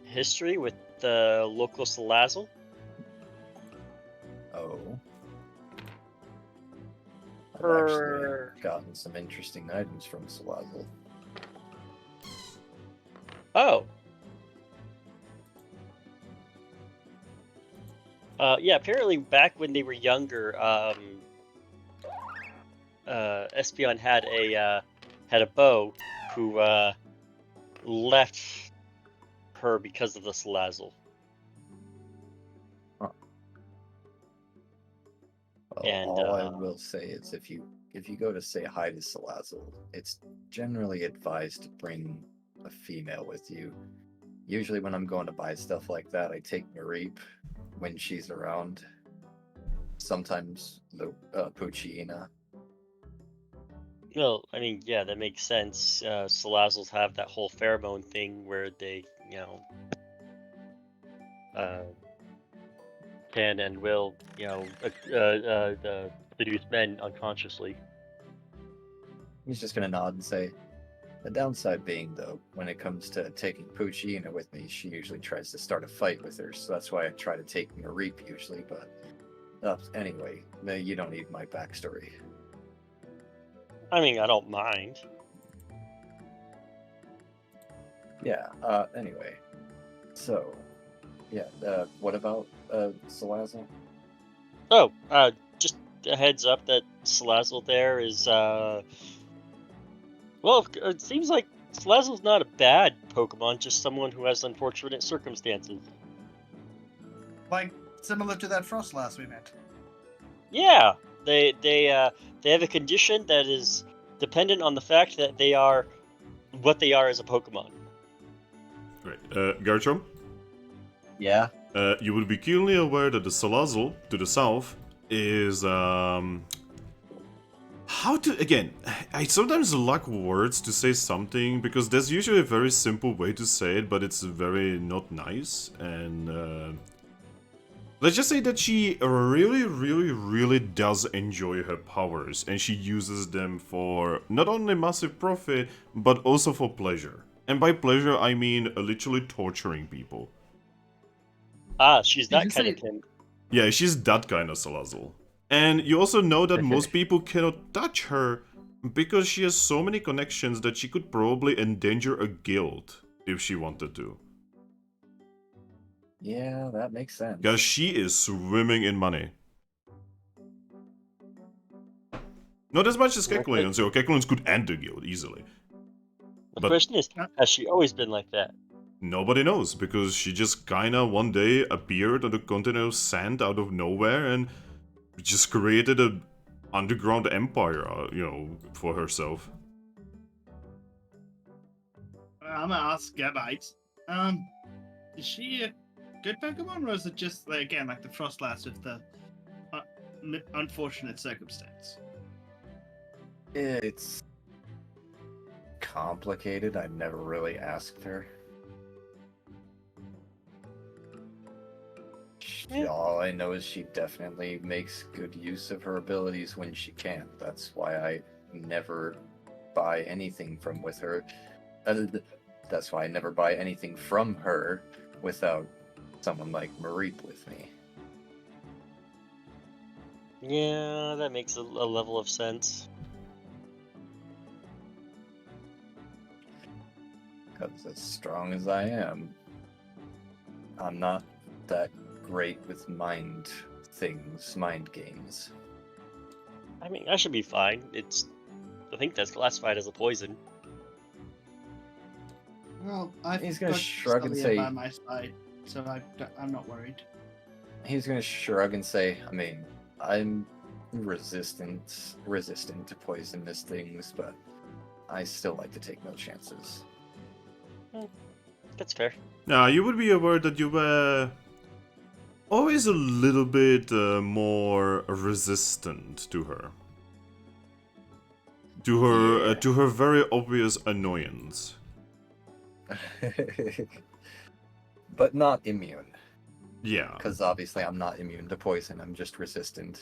history with the local Salazzle. Oh. I've Her... actually gotten some interesting items from Salazzle. Oh. Yeah, apparently back when they were younger, Espeon had a beau who left her because of the Salazzle. Huh. And all I will say is if you go to say hi to Salazzle, it's generally advised to bring a female with you. Usually when I'm going to buy stuff like that, I take Mareep when she's around. Sometimes the Poochyena. well, I mean, yeah, that makes sense. Salazzles have that whole pheromone thing where they, uh, can and will, seduce men unconsciously. He's just gonna nod and say, the downside being, though, when it comes to taking Poochyena with me, she usually tries to start a fight with her, so that's why I try to take Mareep usually, but anyway, you don't need my backstory. I mean, I don't mind. Yeah, anyway. So, yeah, what about Salazzle? Oh, just a heads up that Salazzle there is, well, it seems like Salazzle's not a bad Pokemon, just someone who has unfortunate circumstances. Like similar to that Frostlass we met. Yeah, they have a condition that is dependent on the fact that they are what they are as a Pokemon. Right. Garchomp, Yeah? you will be keenly aware that the Salazzle to the south is how to again. I sometimes lack words to say something because there's usually a very simple way to say it, but it's very not nice. And let's just say that she really, really, really does enjoy her powers, and she uses them for not only massive profit, but also for pleasure. And by pleasure, I mean literally torturing people. Ah, she's Did that you kind say- of Tim. Yeah, she's that kind of Salazzle. And you also know that most people cannot touch her because she has so many connections that she could probably endanger a guild if she wanted to. Yeah, that makes sense. Because she is swimming in money. Not as much as Kecleons, so Kecleons could end the guild easily. The But- question is, has she always been like that? Nobody knows, because she just kinda one day appeared on the continent of sand out of nowhere and just created an underground empire, for herself. I'm gonna ask Gabite. Is she a good Pokemon, or is it just again like the Frostlass with the unfortunate circumstance? It's complicated. I never really asked her. All I know is she definitely makes good use of her abilities when she can. That's why I never buy anything from with her. That's why I never buy anything from her without someone like Mareep with me. Yeah, that makes a level of sense. Because as strong as I am, I'm not that great with mind games. I mean, I should be fine. I think that's classified as a poison. Well, I've He's gonna got shrug and Celia say- by my side, so I'm not worried. He's gonna shrug and say, I mean, I'm resistant to poisonous things, but I still like to take no chances. That's fair. Now, you would be aware that you were always a little bit more resistant to her. Yeah. To her very obvious annoyance. But not immune, Yeah. because obviously I'm not immune to poison, I'm just resistant.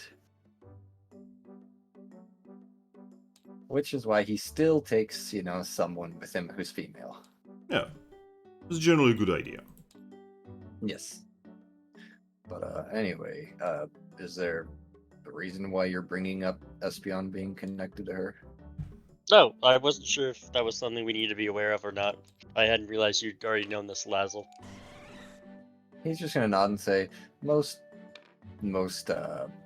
Which is why he still takes, someone with him who's female. Yeah. It's generally a good idea. Yes. But anyway, is there a reason why you're bringing up Espeon being connected to her? No, I wasn't sure if that was something we need to be aware of or not. I hadn't realized you'd already known this Lazzle. He's just gonna nod and say, most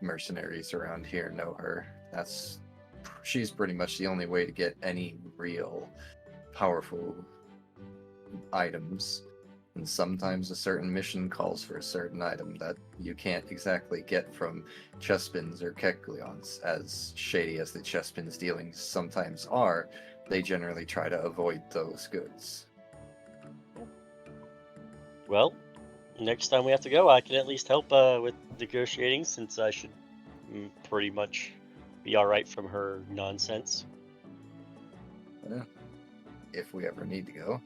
mercenaries around here know her. She's pretty much the only way to get any real powerful items And sometimes a certain mission calls for a certain item that you can't exactly get from Chespins or Kecleons. As shady as the Chespins dealings sometimes are, they generally try to avoid those goods. Well, next time we have to go, I can at least help with negotiating, since I should pretty much be all right from her nonsense. If we ever need to go.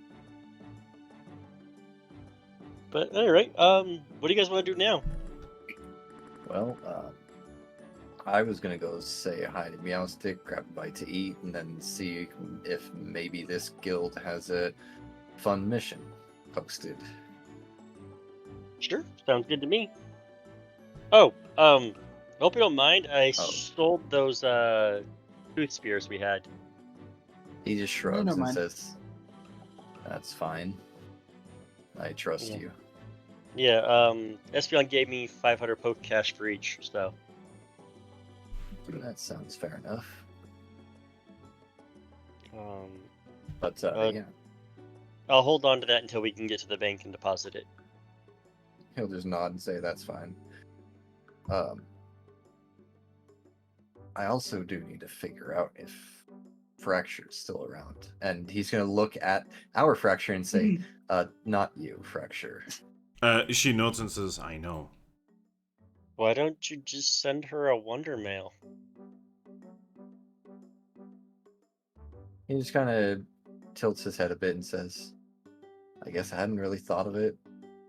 But all right, what do you guys want to do now? Well, I was gonna go say hi to Meowstick, grab a bite to eat, and then see if maybe this guild has a fun mission posted. Sure, sounds good to me. Oh, hope you don't mind. I Oh. sold those tooth spears we had. He just shrugs never and mind. says, "That's fine. I trust Yeah. you." Yeah, Espeon gave me 500 poke cash for each, so. That sounds fair enough. Um, But yeah, I'll hold on to that until we can get to the bank and deposit it. he'll just nod and say, "That's fine." I also do need to figure out if Fracture's still around. And he's going to look at our Fracture and say, not you, Fracture. She nods and says, I know. Why don't you just send her a wonder mail? He just kind of tilts his head a bit and says, I guess I hadn't really thought of it.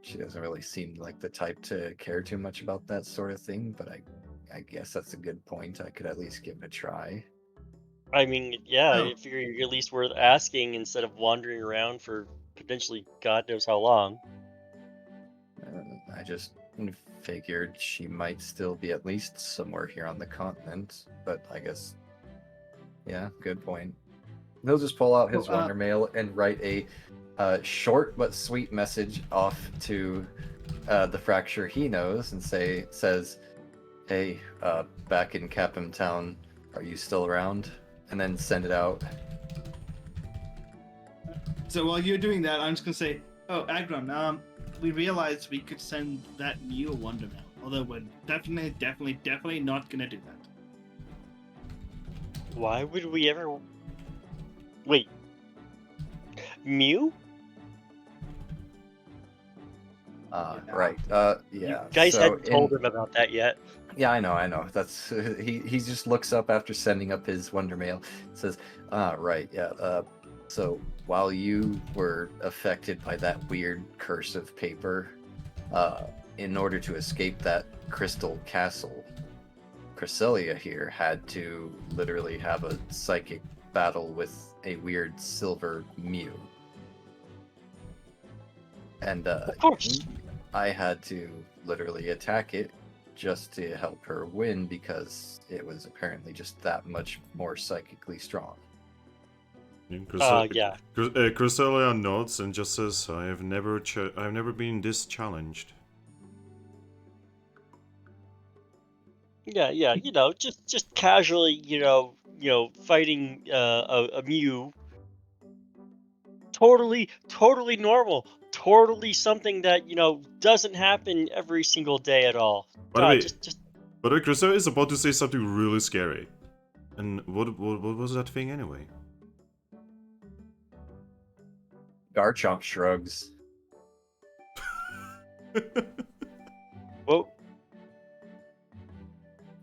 She doesn't really seem like the type to care too much about that sort of thing, but I guess that's a good point. I could at least give it a try. I mean, yeah, Oh. I figure you're at least worth asking instead of wandering around for potentially God knows how long. I just figured she might still be at least somewhere here on the continent, but I guess, yeah, good point. He'll just pull out his wonder mail and write a short but sweet message off to the Fracture he knows and says, hey, back in Capim Town, are you still around? And then send it out. So while you're doing that, I'm just gonna say, oh, Aggron, we realized we could send that Mew a wonder mail. Although we're definitely not gonna do that. Why would we ever... Wait. Mew? Right. Yeah. You guys so hadn't told him about that yet. Yeah, I know. That's he just looks up after sending up his wonder mail. Says, right, yeah. So while you were affected by that weird curse of paper, in order to escape that crystal castle, Cresselia here had to literally have a psychic battle with a weird silver Mew. And Of course. I had to literally attack it just to help her win because it was apparently just that much more psychically strong. Yeah. Cresselia nods and just says, I've never been this challenged. Yeah, you know, just casually, fighting a Mew. Totally normal. Totally something that, doesn't happen every single day at all. By the way, just Cresselia is about to say something really scary. And what was that thing anyway? Garchomp shrugs. What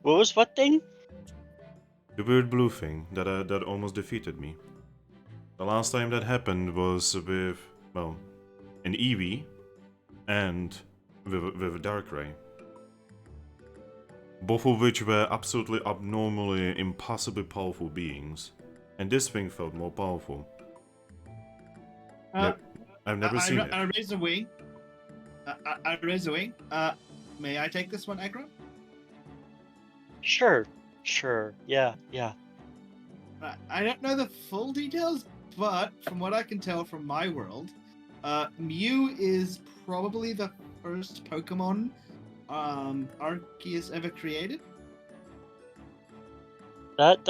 was what thing? The weird blue thing that almost defeated me. The last time that happened was with, well, an Eevee and with a Darkrai. Both of which were absolutely abnormally, impossibly powerful beings. And this thing felt more powerful. I've never seen it. I raise a wing. I raise a wing. May I take this one, Aggron? Sure. Yeah. I don't know the full details, but from what I can tell from my world, Mew is probably the first Pokemon Arceus ever created. That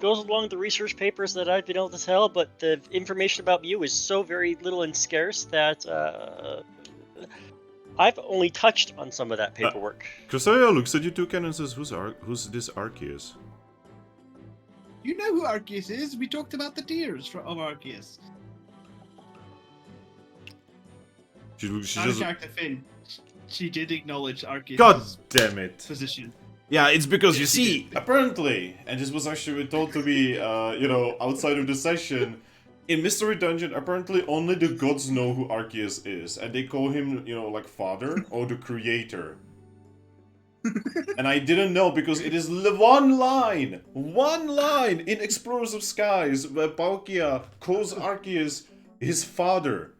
goes along the research papers that I've been able to tell, but the information about Mew is so very little and scarce that I've only touched on some of that paperwork. Crusalia looks at you Toucannon and says, who's this Arceus? You know who Arceus is. We talked about the tears of Arceus. She Out of just... character Finn. She did acknowledge Arceus' God damn it. position. Yeah, it's because you Yes, she see, did. apparently, and this was actually told to me, outside of the session, in Mystery Dungeon, apparently only the gods know who Arceus is, and they call him, like Father or the Creator. And I didn't know because it is one line in Explorers of Skies where Palkia calls Arceus his father.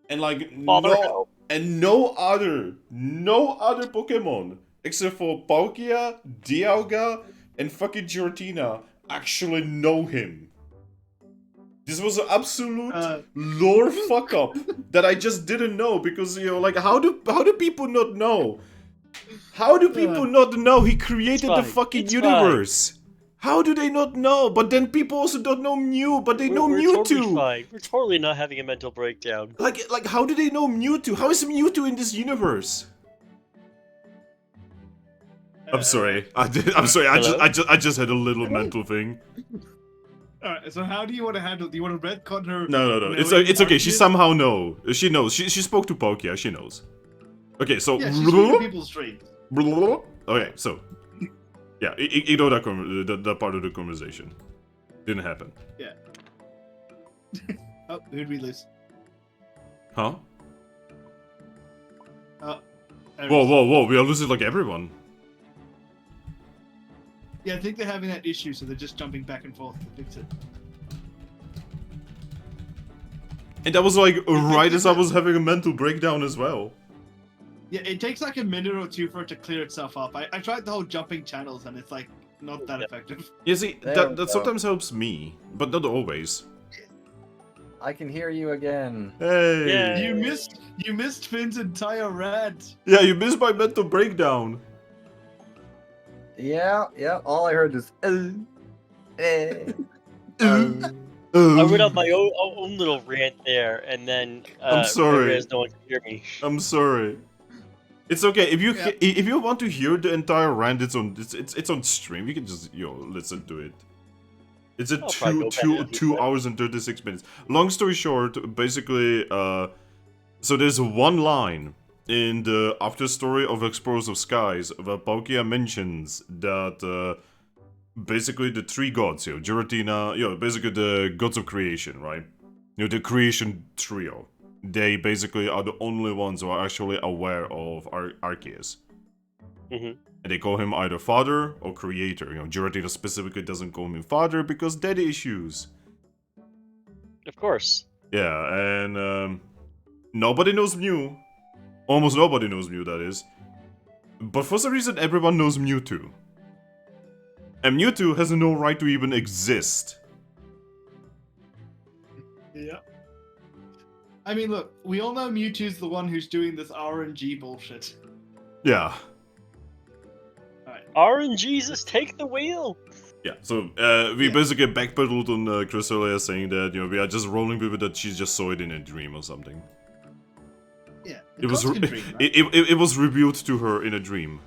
And like no other Pokemon except for Palkia, Dialga, and fucking Giratina actually know him. This was an absolute lore fuck up that I just didn't know because how do people not know? How do people not know he created the fucking universe? Fine. How do they not know? But then people also don't know Mew, but they know Mewtwo. Totally fine. We're totally not having a mental breakdown. Like how do they know Mewtwo? How is Mewtwo in this universe? I'm sorry. I'm sorry. I just had a little mental thing. Alright, so how do you want to handle? Do you want to retcon her? No. It's okay. She somehow knows. She knows. She spoke to Palkia. She knows. Okay, so yeah, she's reading people's dreams. Okay, so yeah, ignore that part of the conversation. Didn't happen. Yeah. Oh, who'd we lose? Huh? Oh. Whoa! We are losing like everyone. Yeah, I think they're having that issue, so they're just jumping back and forth to fix it. And that was like right as I was having a mental breakdown as well. Yeah, it takes like a minute or two for it to clear itself up. I tried the whole jumping channels and it's like not that effective. Yeah, see, that sometimes helps me, but not always. I can hear you again. Hey! Yeah. You missed Finn's entire rant. Yeah, you missed my mental breakdown. Yeah. All I heard is. I went on my own little rant there, and then I'm sorry. realized no one could hear me. I'm sorry. It's okay if you want to hear the entire rant. It's on stream. You can just listen to it. It's a 2 hours and 36 minutes. Long story short, basically, so there's one line in the after story of Explorers of Skies where Palkia mentions that basically the three gods, Giratina, basically the gods of creation, right? The creation trio. They basically are the only ones who are actually aware of Arceus. Mm-hmm. And they call him either father or creator. Giratina specifically doesn't call him father because daddy issues. Of course. Yeah, and nobody knows Mew. Almost nobody knows Mew, that is. But for some reason, everyone knows Mewtwo. And Mewtwo has no right to even exist. Yeah. I mean, look, we all know Mewtwo's the one who's doing this RNG bullshit. Yeah. RNGesus, take the wheel! Yeah, so we basically backpedaled on Crusalia saying that, we are just rolling with it that she just saw it in a dream or something. Yeah. It was dream, right? it was revealed to her in a dream.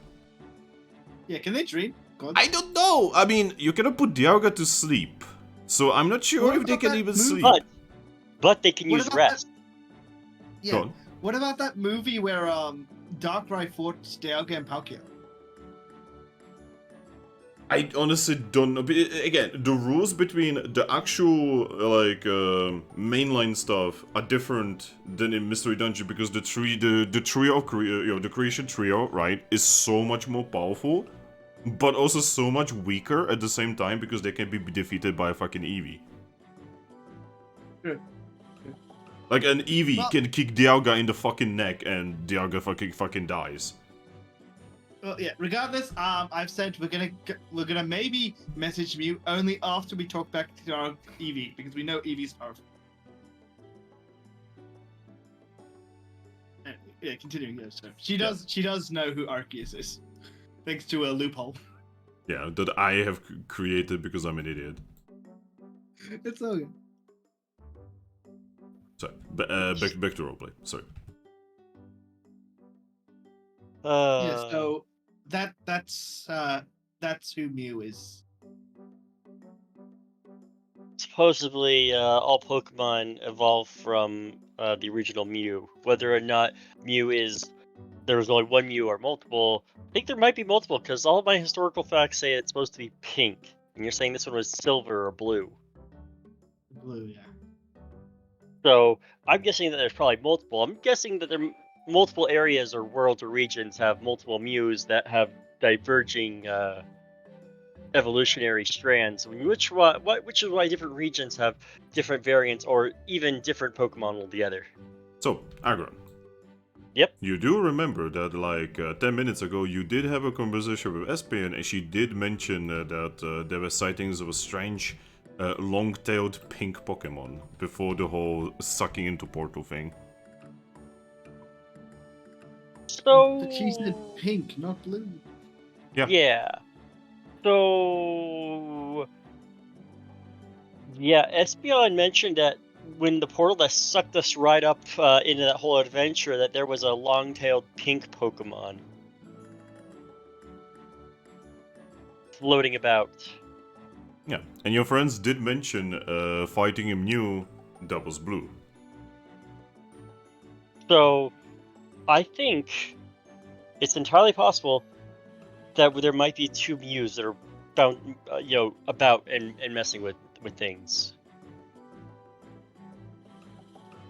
Yeah, can they dream? I don't know! I mean, you cannot put Dialga to sleep. So I'm not sure if they can even sleep. But they can use rest. Yeah. What about that movie where Darkrai fought Dialga and Palkia? I honestly don't know. Again, the rules between the actual mainline stuff are different than in Mystery Dungeon because the trio, the creation trio, right, is so much more powerful, but also so much weaker at the same time because they can be defeated by a fucking Eevee. Good. Like an Eevee can kick Dialga in the fucking neck and Dialga fucking dies. Well, yeah. Regardless, I've said we're gonna maybe message Mew only after we talk back to our Eevee because we know Eevee's powerful. Continuing. Yeah, so she does know who Arceus is, thanks to a loophole. Yeah, that I have created because I'm an idiot. It's all good. Sorry, back to roleplay. Sorry. Yeah, so that's who Mew is. Supposedly, all Pokemon evolve from the original Mew. Whether or not Mew is there was only one Mew or multiple, I think there might be multiple because all of my historical facts say it's supposed to be pink, and you're saying this one was silver or blue. Blue, yeah. So I'm guessing that there's probably multiple. I'm guessing that multiple areas or worlds or regions have multiple Mews that have diverging evolutionary strands, which is why different regions have different variants or even different Pokemon altogether. So, Aggron. Yep. You do remember that, like, 10 minutes ago, you did have a conversation with Espion, and she did mention that there were sightings of a strange, long-tailed pink Pokemon before the whole sucking into portal thing. So But she said pink, not blue. yeah. So yeah, Espeon mentioned that when the portal that sucked us right up into that whole adventure, that there was a long-tailed pink Pokemon floating about. Yeah, and your friends did mention fighting him new that was blue. So I think it's entirely possible that there might be two Mews that are found, about and messing with things,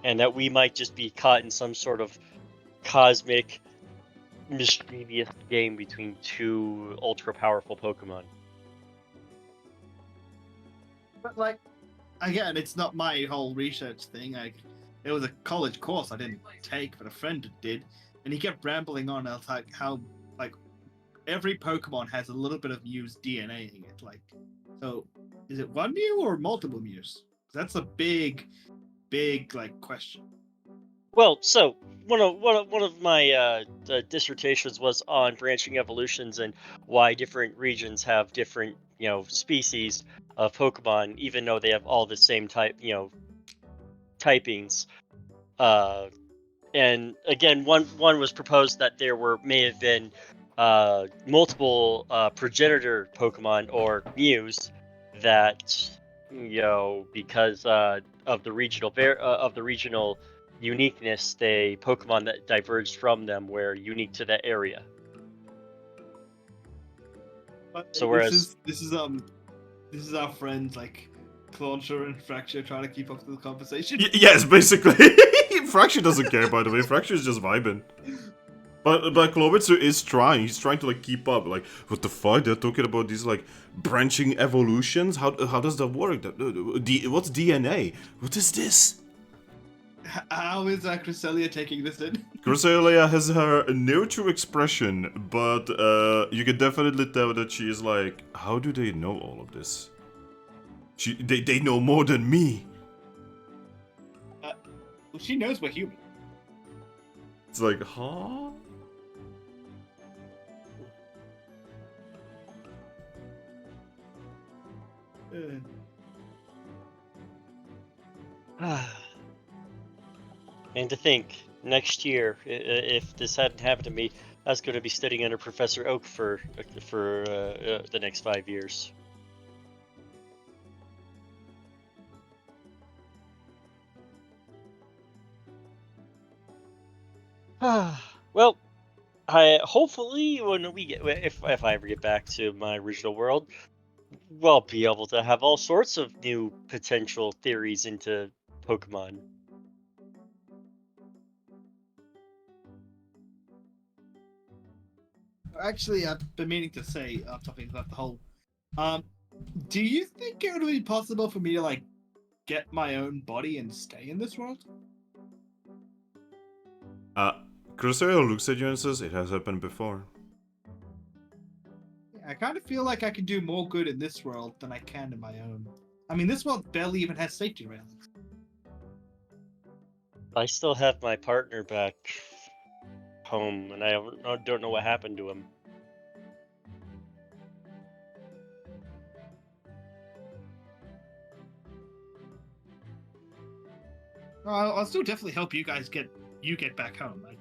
and that we might just be caught in some sort of cosmic, mischievous game between two ultra powerful Pokemon. But like, again, it's not my whole research thing. It was a college course I didn't take, but a friend did, and he kept rambling on. I was like, how like every Pokemon has a little bit of Mew's DNA in it. Like, so is it one Mew or multiple Mews? That's a big like question. Well, so one of my dissertations was on branching evolutions and why different regions have different species of Pokemon, even though they have all the same typings. And again, one was proposed that there may have been multiple progenitor Pokemon or Mews that because of the regional uniqueness, they Pokemon that diverged from them were unique to that area. But So whereas this is our friends like Clauncher and Fracture trying to keep up to the conversation. Yes, basically. Fracture doesn't care, by the way. Fracture is just vibing. But Clovitzer is trying. He's trying to like keep up. Like, what the fuck? They're talking about these like branching evolutions. How does that work? What's DNA? What is this? How is Cresselia taking this in? Cresselia has her neutral expression, but you can definitely tell that she is like, how do they know all of this? They know more than me. Well, she knows we're human. It's like, huh? and to think next year, if this hadn't happened to me, I was going to be studying under Professor Oak for the next 5 years. Well, hopefully when we get if I ever get back to my original world, we'll be able to have all sorts of new potential theories into Pokemon. Actually, I've been meaning to say something about the whole. Do you think it would be possible for me to like get my own body and stay in this world? Crusader looks at you and says, it has happened before. I kind of feel like I can do more good in this world than I can in my own. I mean, this world barely even has safety railings. I still have my partner back home, and I don't know what happened to him. I'll still definitely help you guys get back home. I'm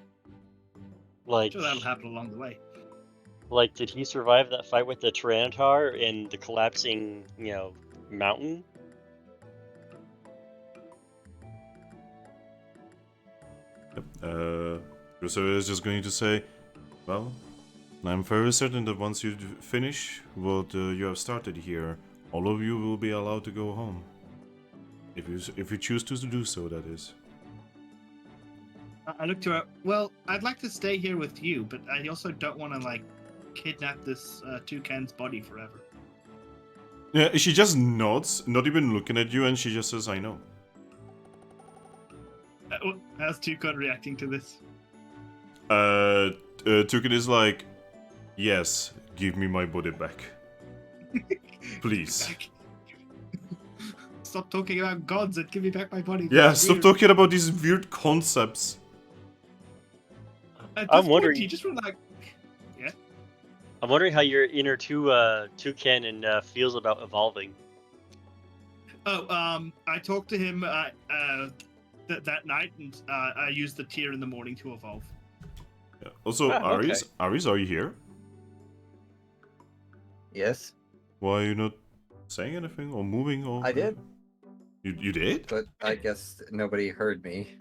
Like, sure that'll happen along the way. like, did he survive that fight with the Tyranitar in the collapsing, mountain? Crusoe is just going to say, well, I'm very certain that once you finish what you have started here, all of you will be allowed to go home. If you choose to do so, that is. I look to her. Well, I'd like to stay here with you, but I also don't want to like kidnap this toucan's body forever. Yeah, she just nods, not even looking at you, and she just says, I know. How's Toucan reacting to this? Toucan is like, yes, give me my body back. Please. Stop talking about gods and give me back my body. Yeah, That's stop weird. talking about these weird concepts. At I'm this wondering- point, you just want like, I'm wondering how your inner Toucannon feels about evolving. I talked to him that night, and I used the tier in the morning to evolve. Yeah. Also, Ah, okay. Aries, are you here? Yes, Why are you not saying anything or moving? Or I did. You did? but I guess nobody heard me.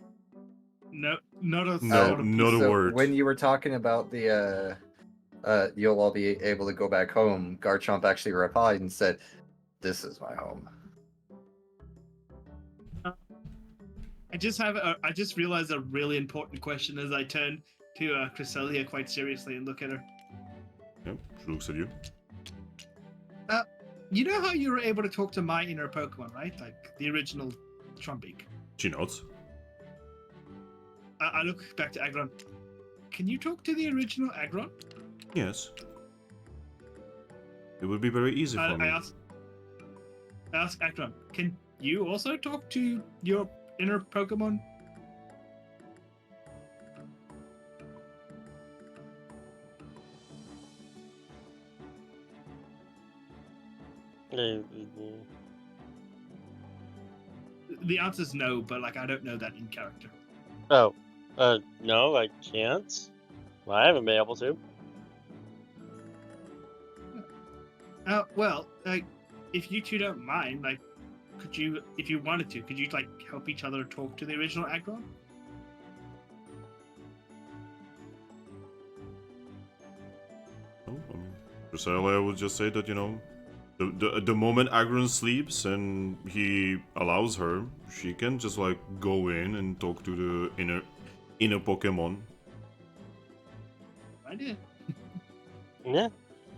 No, not a No, not a- not a So word. when you were talking about the you'll all be able to go back home, Garchomp actually replied and said, "This is my home." I just realized a really important question as I turn to Cresselia quite seriously and look at her. Yep, she looks at you. You know how you were able to talk to my inner Pokemon, right? Like the original Trumbeak. She nods. I look back to Aggron. Can you talk to the original Aggron? Yes. It would be very easy for I me. ask Aggron. Can you also talk to your inner Pokemon? The answer is no, but like I don't know that in character. Oh, no, I can't. Well, I haven't been able to. Well, like if you two don't mind, like, could you, if you wanted to, could you like help each other talk to the original Aggron? Oh, I mean, Cresselia would just say that, you know, the moment Aggron sleeps and he allows her, she can just like go in and talk to the inner Pokemon. Idea. Yeah,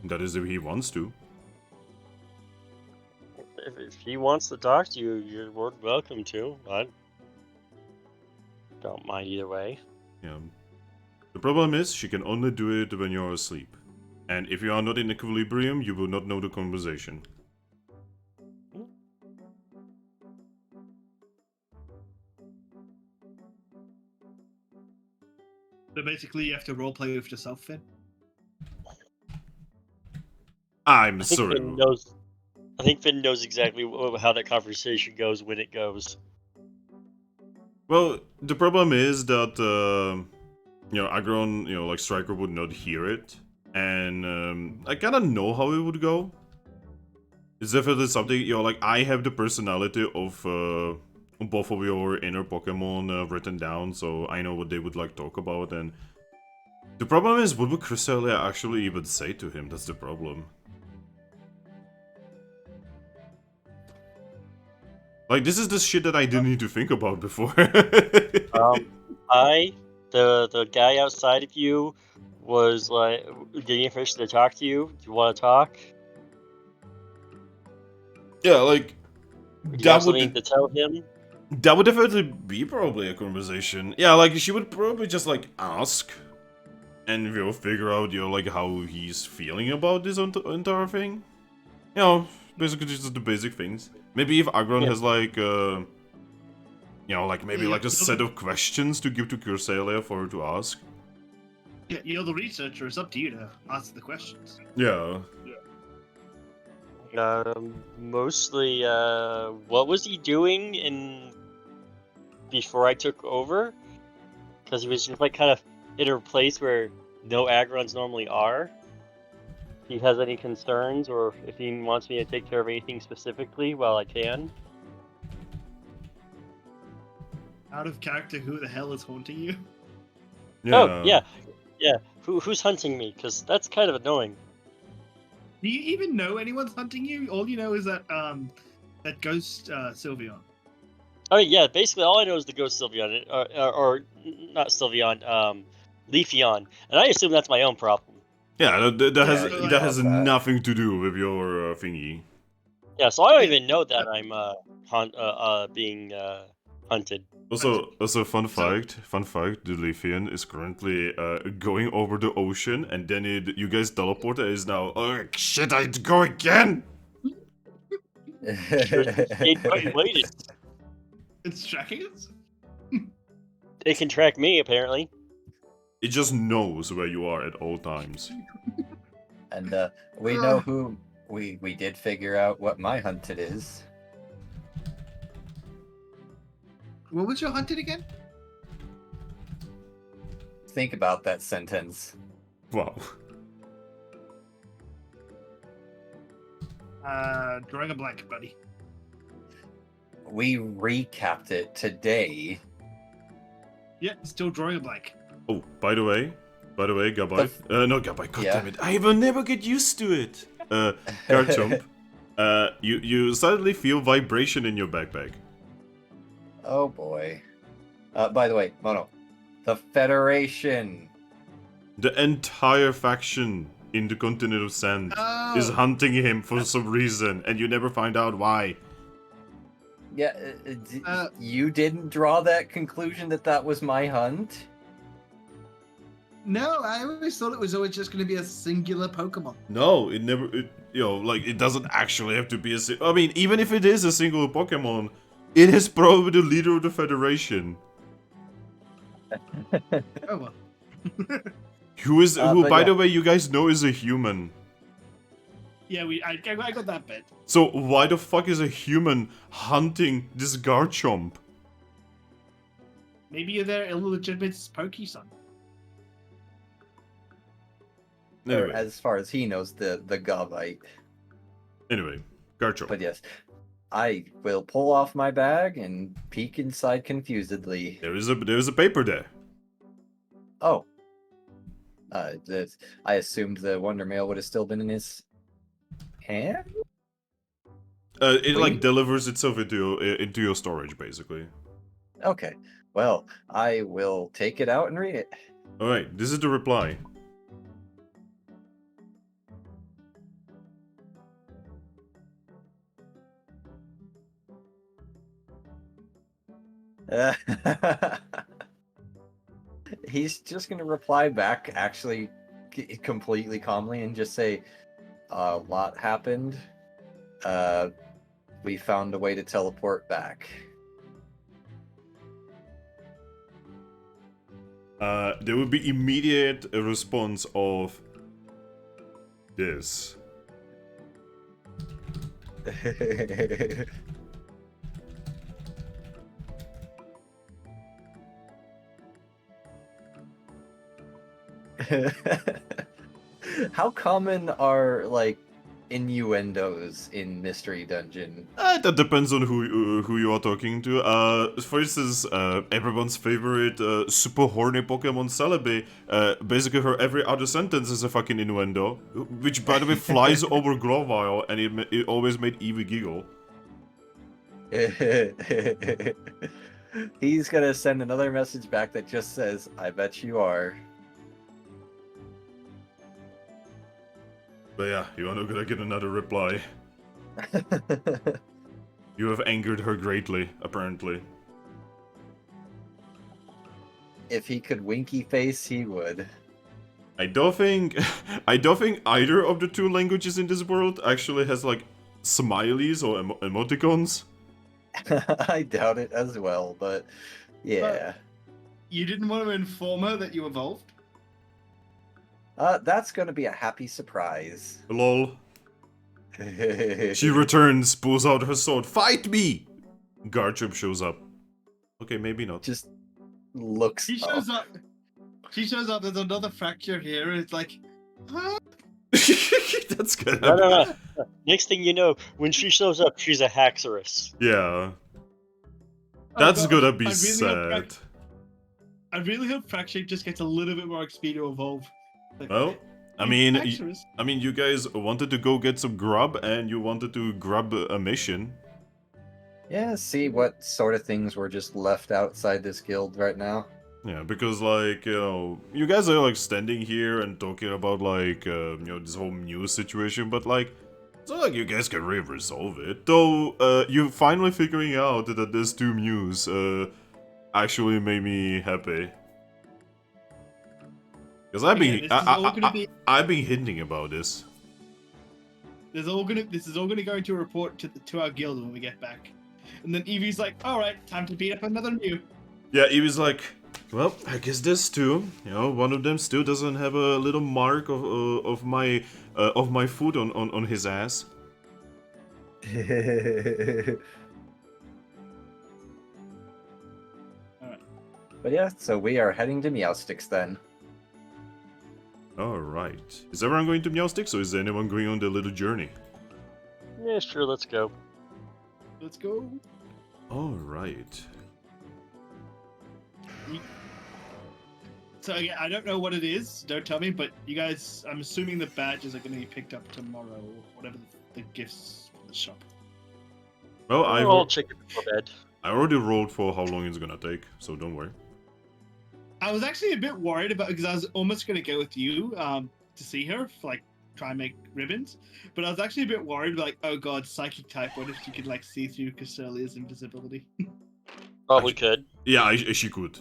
That is if he wants to. if he wants to talk to you, you're more than welcome to. I don't mind either way. Yeah. The problem is she can only do it when you're asleep. And if you are not in equilibrium, you will not know the conversation. So basically, you have to roleplay with yourself, Finn. I'm I think sorry. Finn knows. I think Finn knows exactly how that conversation goes when it goes. Well, the problem is that, you know, Aggron, you know, like Striker would not hear it. And I kind of know how it would go. It's definitely something, you know, like I have the personality of both of your inner Pokemon written down, so I know what they would like talk about. And the problem is, what would Cresselia actually even say to him? That's the problem. Like, this is the shit that I didn't need to think about before. The guy outside of you was like getting information to talk to you. Do you want to talk? Yeah, like, Do you have that something would to tell him? definitely be probably a conversation. Yeah, like, she would probably just, like, ask. And we'll figure out, you know, like, how he's feeling about this entire thing. You know, basically just the basic things. Maybe if Aggron has, like, you know, like, maybe, like, a set of questions to give to Cresselia for her to ask. Yeah, you're the researcher. It's up to you to ask the questions. Yeah. Mostly, what was he doing in before I took over, because he was just like kind of in a place where no Aggrons normally are. If he has any concerns, or if he wants me to take care of anything specifically while I can. Out of character, who the hell is haunting you? Oh, yeah. Who's hunting me? Because that's kind of annoying. Do you even know anyone's hunting you? All you know is that that ghost Sylveon. Oh yeah, basically all I know is the ghost Sylveon, or not Sylveon, Leafeon, and I assume that's my own problem. Yeah, that Yeah, has that. nothing to do with your thingy. Yeah, so I don't even know that I'm being hunted. Also, fun fact, the Leafeon is currently going over the ocean, and then you guys teleport, and is now, oh shit, I'd go again! It waited. It's tracking us? It can track me, apparently. It just knows where you are at all times. And we know who we did figure out what my hunted is. What was your hunted again? Think about that sentence. Wow. Drawing a blank, buddy. We recapped it today. Yeah, still drawing a blank. Oh, by the way, Gabbai. No, Gabbai, Yeah. goddammit. I will never get used to it. Garchomp, you suddenly feel vibration in your backpack. Oh boy. By the way, Mono, the Federation. The entire faction in the continent of sand is hunting him for some reason, and you never find out why. Yeah, you didn't draw that conclusion that was my hunt? No, I always thought it was always just going to be a singular Pokemon. No, it never. It doesn't actually have to be a. I mean, even if it is a single Pokemon, it is probably the leader of the Federation. Oh well. Who, by yeah. the way, you guys know is a human. Yeah, I got that bit. So why the fuck is a human hunting this Garchomp? Maybe you're their illegitimate Pokeson. Or Anyway, as far as he knows, the Gobite. anyway, Garchomp. But yes, I will pull off my bag and peek inside confusedly. There is a paper there. Oh. I assumed the Wonder Mail would have still been in his hand? It like Wait. delivers itself into your storage, basically. Okay. Well, I will take it out and read it. All right, this is the reply. He's just gonna reply back actually completely calmly and just say, a lot happened. We found a way to teleport back. There would be immediate response of this. How common are like innuendos in Mystery Dungeon? That depends on who you are talking to. For instance, everyone's favorite super horny Pokemon Celebi, basically her every other sentence is a fucking innuendo, which by the way flies over Grovile, and it always made Eevee giggle. He's gonna send another message back that just says, I bet you are. But yeah, you are not gonna get another reply. You have angered her greatly, apparently. If he could winky face, he would. I don't think either of the two languages in this world actually has like smileys or emoticons. I doubt it as well, but yeah. You didn't want to inform her that you evolved? That's gonna be a happy surprise. Lol. She returns, pulls out her sword. Fight me! Garchomp shows up. Okay, maybe not. Just looks She up. shows up. She shows up. There's another fracture here. It's like, huh? That's gonna No, be... no, no. Next thing you know, when she shows up, she's a Haxorus. Yeah. Oh, That's God. gonna be I really hope sad. I really hope Fracture just gets a little bit more XP to evolve. Like, Well, I hey, mean, Haxorus. you guys wanted to go get some grub, and you wanted to grab a mission. Yeah, see what sort of things were just left outside this guild right now. Yeah, because like, you guys are like standing here and talking about like, this whole news situation, but like, it's not like you guys can really resolve it. Though, you finally figuring out that there's two Mews, actually made me happy. Because I've been, I've been hinting about this. This is all gonna go into a report to our guild when we get back. And then Evie's like, all right, time to beat up another Mew. Yeah, Evie's like, well, I guess there's two. One of them still doesn't have a little mark of my foot on his ass. But yeah, so we are heading to Meowsticks then. Alright. Is everyone going to Meowsticks, or is anyone going on their little journey? Yeah, sure, let's go. Let's go. Alright. So again, I don't know what it is. Don't tell me. But you guys, I'm assuming the badges are going to be picked up tomorrow, or whatever the gifts from the shop. Well, I'll check it before bed. I already rolled for how long it's gonna take, so don't worry. I was actually a bit worried about because I was almost going to go with you to see her, like try and make ribbons. But I was actually a bit worried, like, oh god, psychic type. What if she could like see through Cassilia's invisibility? Probably could. Yeah, she could.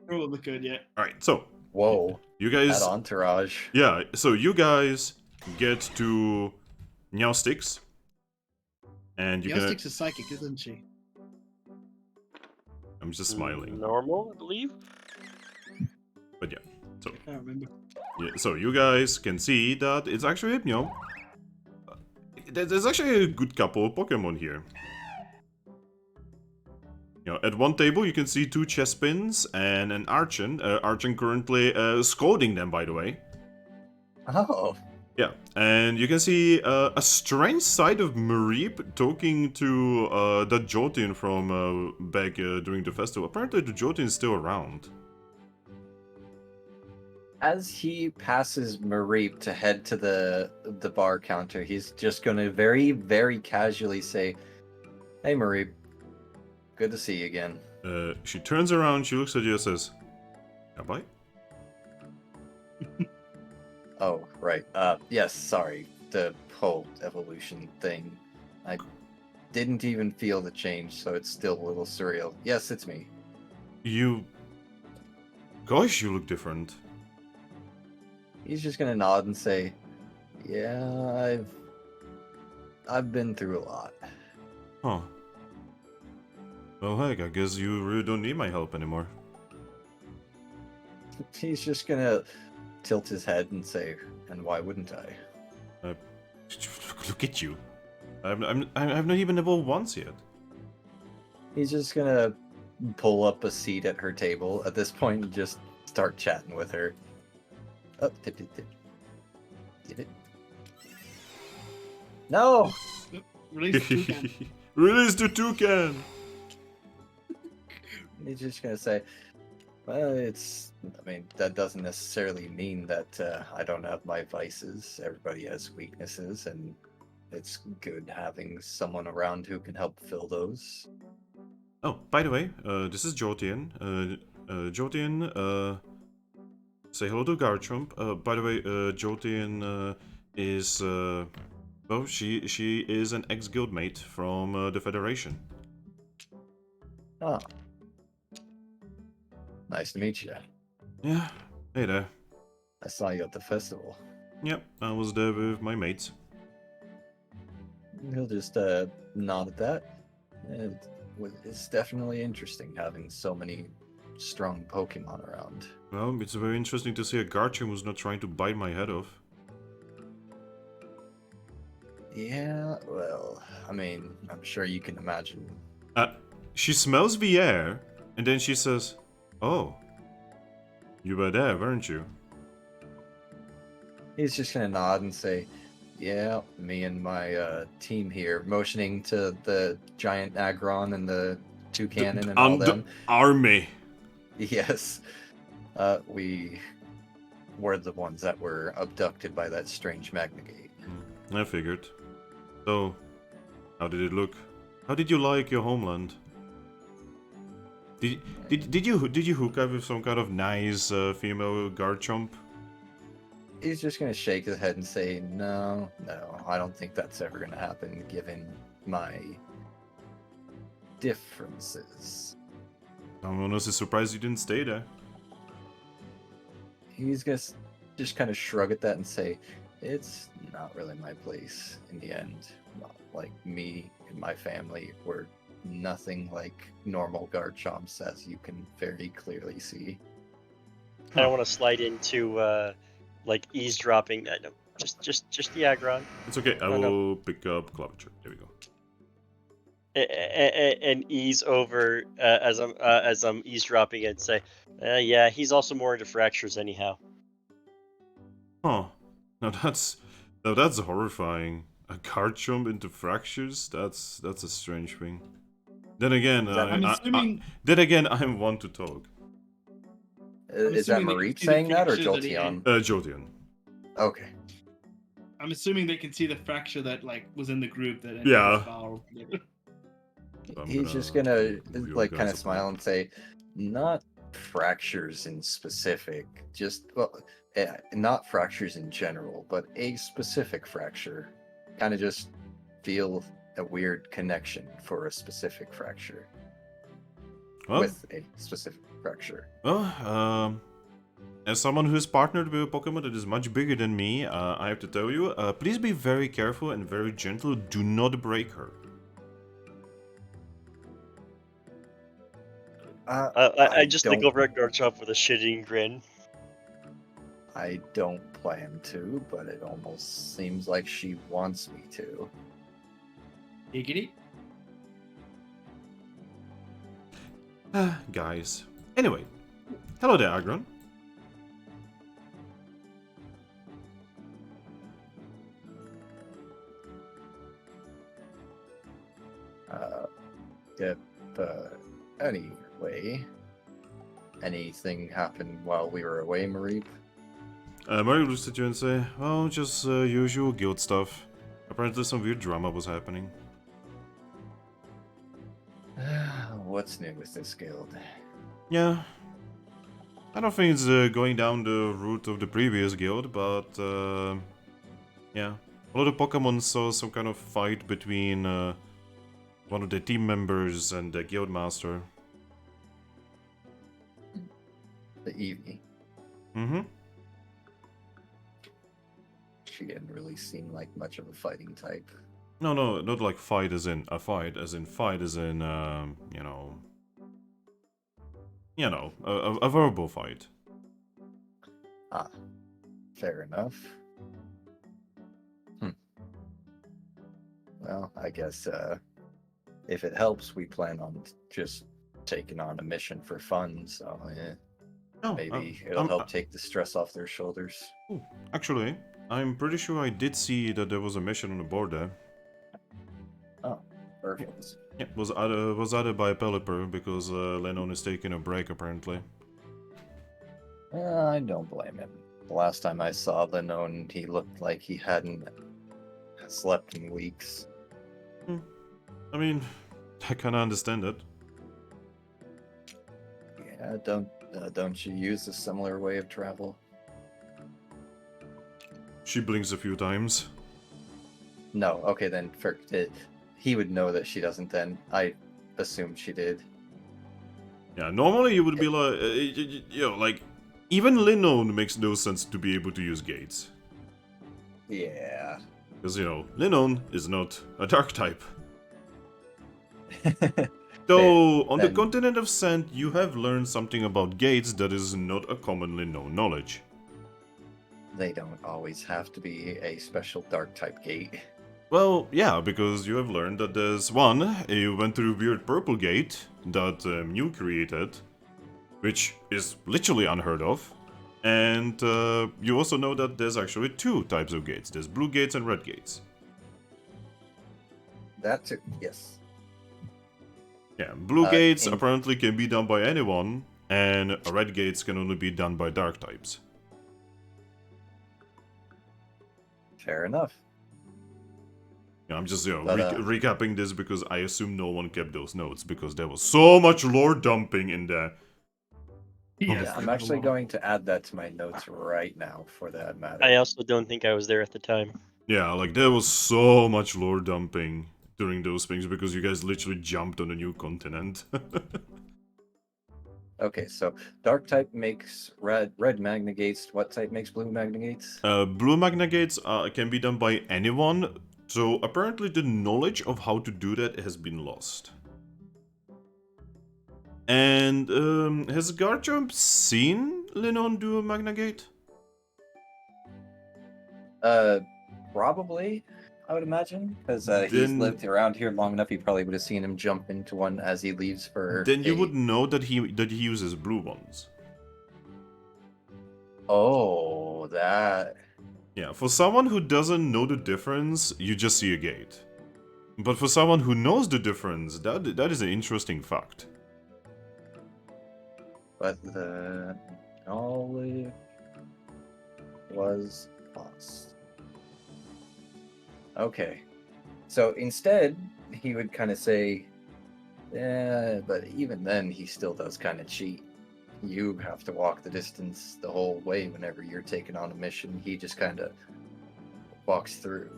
Probably could, yeah. Alright, so. Whoa. You guys... That entourage. Yeah, so you guys get to Meowsticks. And you can... Meowsticks is psychic, isn't she? I'm just smiling. Normal, I believe. But yeah, so... I can't remember. Yeah, so you guys can see that it's actually, there's actually a good couple of Pokemon here. At one table you can see two Chespins and an Archon. Archon currently scolding them, by the way. Oh. Yeah, and you can see a strange side of Mareep talking to the Jolteon from back during the festival. Apparently the Jolteon is still around. As he passes Mareep to head to the bar counter, he's just going to very, very casually say, "Hey, Mareep. Good to see you again." She turns around, she looks at you and says, "Bye." Oh, right. Yes, sorry. The whole evolution thing. I didn't even feel the change, so it's still a little surreal. Yes, it's me. Gosh, you look different. He's just gonna nod and say, "Yeah, I've been through a lot." Huh. Well, heck, I guess you really don't need my help anymore. He's just gonna tilt his head and say, "And why wouldn't I?" Look at you. I've not even evolved once yet. He's just gonna pull up a seat at her table at this point and just start chatting with her. Oh, dip. Did it? No! Release Toucan. Release the Toucan! He's just gonna say, "Well, that doesn't necessarily mean that I don't have my vices. Everybody has weaknesses, and it's good having someone around who can help fill those." Oh, by the way, this is Jolteon. Jolteon, say hello to Garchomp. By the way, Jolteon is, well, she is an ex-guildmate from the Federation. Oh. Nice to meet you. Yeah, hey there. I saw you at the festival. Yep, I was there with my mates. He'll just nod at that. It's definitely interesting having so many strong Pokemon around. Well, it's very interesting to see a Garchomp who's not trying to bite my head off. Yeah, well, I'm sure you can imagine. She smells the air, And then she says, "Oh, you were there, weren't you?" He's just gonna nod and say, "Yeah, me and my team here," motioning to the giant Aggron and the Toucannon and all The them. army. Yes, we were the ones that were abducted by that strange Magnagate. I figured. So, how did it look? How did you like your homeland? Did you hook up with some kind of nice female Garchomp? He's just gonna shake his head and say, "No, I don't think that's ever gonna happen, given my differences." I'm honestly surprised you didn't stay there. He's gonna just kind of shrug at that and say, "It's not really my place in the end. Like, me and my family were nothing like normal Garchomps, as you can very clearly see." I don't want to slide into like eavesdropping. No, just the Aggron. It's okay. I No, no. will pick up Claviture. There we go. And ease over as I'm eavesdropping and say, yeah, he's also more into fractures anyhow. Huh. Now that's horrifying. A Garchomp into fractures? That's a strange thing. Then again, I'm assuming. I'm one to talk. Is that assuming they Mareep can see the saying that, or fracture that he Jolteon? Jolteon. Okay. I'm assuming they can see the fracture that like was in the group that. ended Yeah. this foul. I'm He's just gonna move you like guys kind of up. smile and say, "Not fractures in specific, just not fractures in general, but a specific fracture. Kind of just feel a weird connection for a specific fracture Well, with a specific fracture." well, as someone who's partnered with a Pokemon that is much bigger than me, I have to tell you, please be very careful and very gentle. Do not break her. I just think don't- over at Garchomp with a shitting grin. I don't plan to, but it almost seems like she wants me to. Giggity. Guys. Anyway, hello there, Aggron. If anyway, anything happened while we were away, Mareep? Mario looks at you and say, "Well, just usual guild stuff. Apparently some weird drama was happening." What's new with this guild? Yeah. I don't think it's going down the route of the previous guild, but yeah. A lot of Pokemon saw some kind of fight between one of the team members and the guild master. The Eevee. Mm-hmm. She didn't really seem like much of a fighting type. No, not like fight as in a fight, as in fight as in, a verbal fight. Ah, fair enough. Well, I guess if it helps, we plan on just taking on a mission for fun, so Oh, maybe it'll help take the stress off their shoulders. Actually, I'm pretty sure I did see that there was a mission on the board there. Oh, perfect. Yeah, was added by Pelipper because Lennon is taking a break apparently. I don't blame him. The last time I saw Lennon, he looked like he hadn't slept in weeks. I mean, I kinda understand it. Yeah, don't you use a similar way of travel? She blinks a few times. No, okay then. He would know that she doesn't. Then I assumed she did. Yeah, normally you would be like, like, even Lennon makes no sense to be able to use gates. Yeah. Because, Lennon is not a dark type. Though, on the Then- continent of Sand, you have learned something about gates that is not a commonly known knowledge. They don't always have to be a special dark type gate. Well, yeah, because you have learned that there's one, you went through weird purple gate that you created, which is literally unheard of. And you also know that there's actually two types of gates. There's blue gates and red gates. That too, yes. Yeah, blue gates in- apparently can be done by anyone, and red gates can only be done by dark types. Fair enough. Yeah, I'm just, But, recapping this because I assume no one kept those notes because there was so much lore dumping in there. Yes, Yeah, I'm there was a actually lot. going to add that to my notes right now, for that matter. I also don't think I was there at the time. Yeah, like there was so much lore dumping during those things because you guys literally jumped on a new continent. Okay, so dark type makes red magna gates. What type makes blue magna gates? Blue magna gates can be done by anyone, so apparently the knowledge of how to do that has been lost. And has Garchomp seen Linon do a magna gate? Probably, I would imagine, because he's Then- lived around here long enough. He probably would have seen him jump into one as he leaves for. Then you a- would know that he uses blue ones. Oh, that. Yeah, for someone who doesn't know the difference, you just see a gate. But for someone who knows the difference, that is an interesting fact. But the knowledge was lost. Okay. So instead, he would kind of say, yeah, but even then, he still does kind of cheat. You have to walk the distance the whole way whenever you're taking on a mission. He just kind of walks through.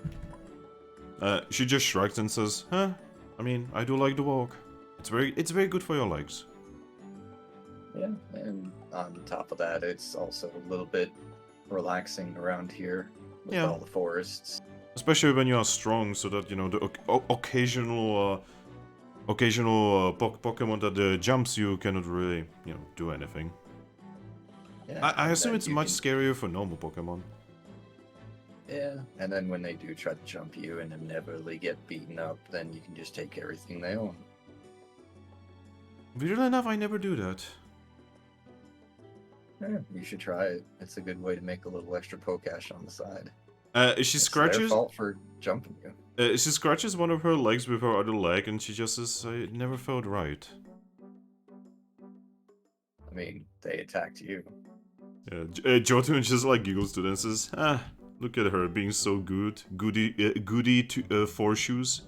She just shrugs and says, "Huh? I mean, I do like the walk. It's very good for your legs." Yeah, and on top of that, it's also a little bit relaxing around here with Yeah. all the forests. Especially when you are strong, so that you know the occasional Pokemon that jumps you cannot really do anything. Yeah, I and assume then it's you much can- scarier for normal Pokemon. Yeah, and then when they do try to jump you and inevitably get beaten up, then you can just take everything they own. Weirdly enough, I never do that. Yeah, you should try it. It's a good way to make a little extra Pokash on the side. She It's their scratches. fault for jumping you. She scratches one of her legs with her other leg, and she just says, "It never felt right." I mean, they attacked you. Jotun just like giggles to them and says, "Ah, look at her being so goody to four shoes."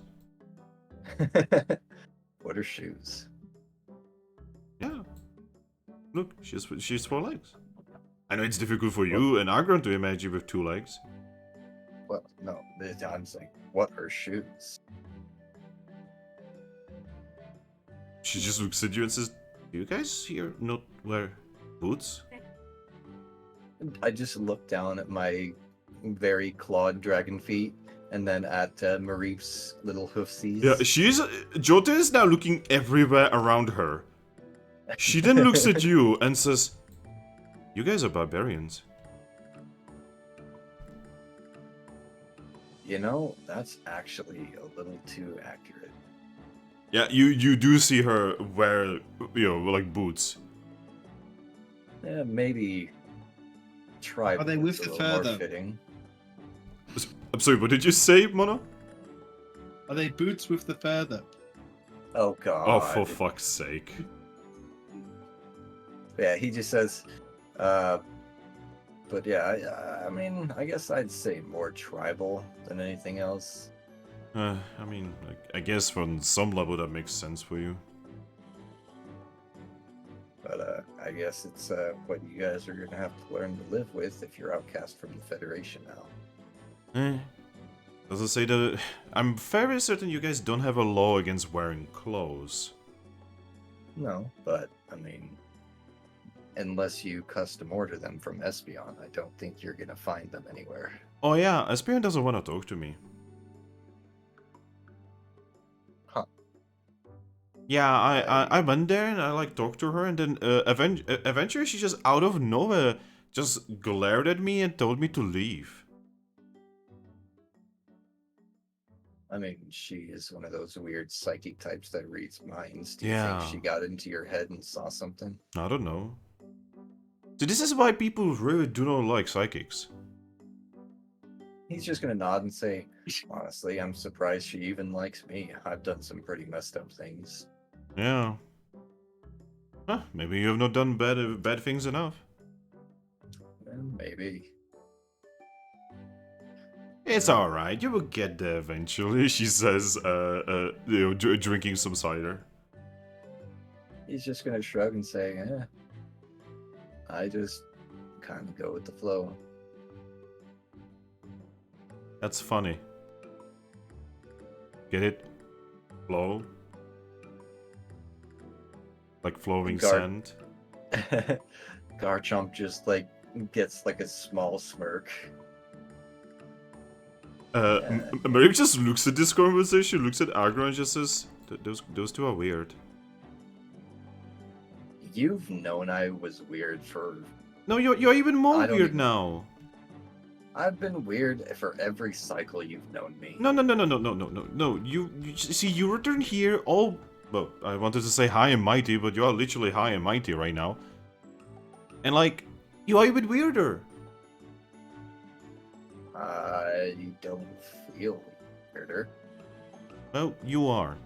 What are shoes? Yeah. Look, she's four legs. I know it's difficult for you and Aggron to imagine with two legs. Well, no, I'm saying, what are shoes? She just looks at you and says, "Do you guys here not wear boots?" I just look down at my very clawed dragon feet, and then at Marif's little hoofsies. Yeah, Jota is now looking everywhere around her. She then looks at you and says, "You guys are barbarians." You know, that's actually a little too accurate. Yeah, you do see her wear, like boots. Yeah, maybe tribal Are they with is a the little more fur, though? fitting. I'm sorry, what did you say, Mona? Are they boots with the fur though? Oh god. Oh, for fuck's sake. Yeah, he just says, but yeah, I mean, I guess I'd say more tribal than anything else. I mean, I guess on some level that makes sense for you. But I guess it's what you guys are gonna have to learn to live with if you're outcast from the Federation now. Does it say that... I'm very certain you guys don't have a law against wearing clothes. No, but I mean, unless you custom order them from Espeon, I don't think you're gonna find them anywhere. Oh yeah, Espeon doesn't want to talk to me. Huh. Yeah, I went there and I talked to her, and then eventually she just out of nowhere just glared at me and told me to leave. I mean, she is one of those weird psychic types that reads minds. Do you Yeah. think she got into your head and saw something? I don't know. So this is why people really do not like psychics. He's just gonna nod and say, honestly, I'm surprised she even likes me. I've done some pretty messed up things. Yeah. Huh, maybe you have not done bad things enough. Maybe. It's alright, you will get there eventually, she says, drinking some cider. He's just gonna shrug and say, I just kind of go with the flow. That's funny. Get it? Flow? Like flowing sand? Garchomp just like gets like a small smirk. Mary just looks at this conversation, looks at Aggron and just says, those two are weird. You've known I was weird for... No, you're even more I don't weird even- now. I've been weird for every cycle you've known me. No. You see, you return here all... Well, I wanted to say high and mighty, but you are literally high and mighty right now. And like, you are even weirder. I don't feel weirder. Well, you are.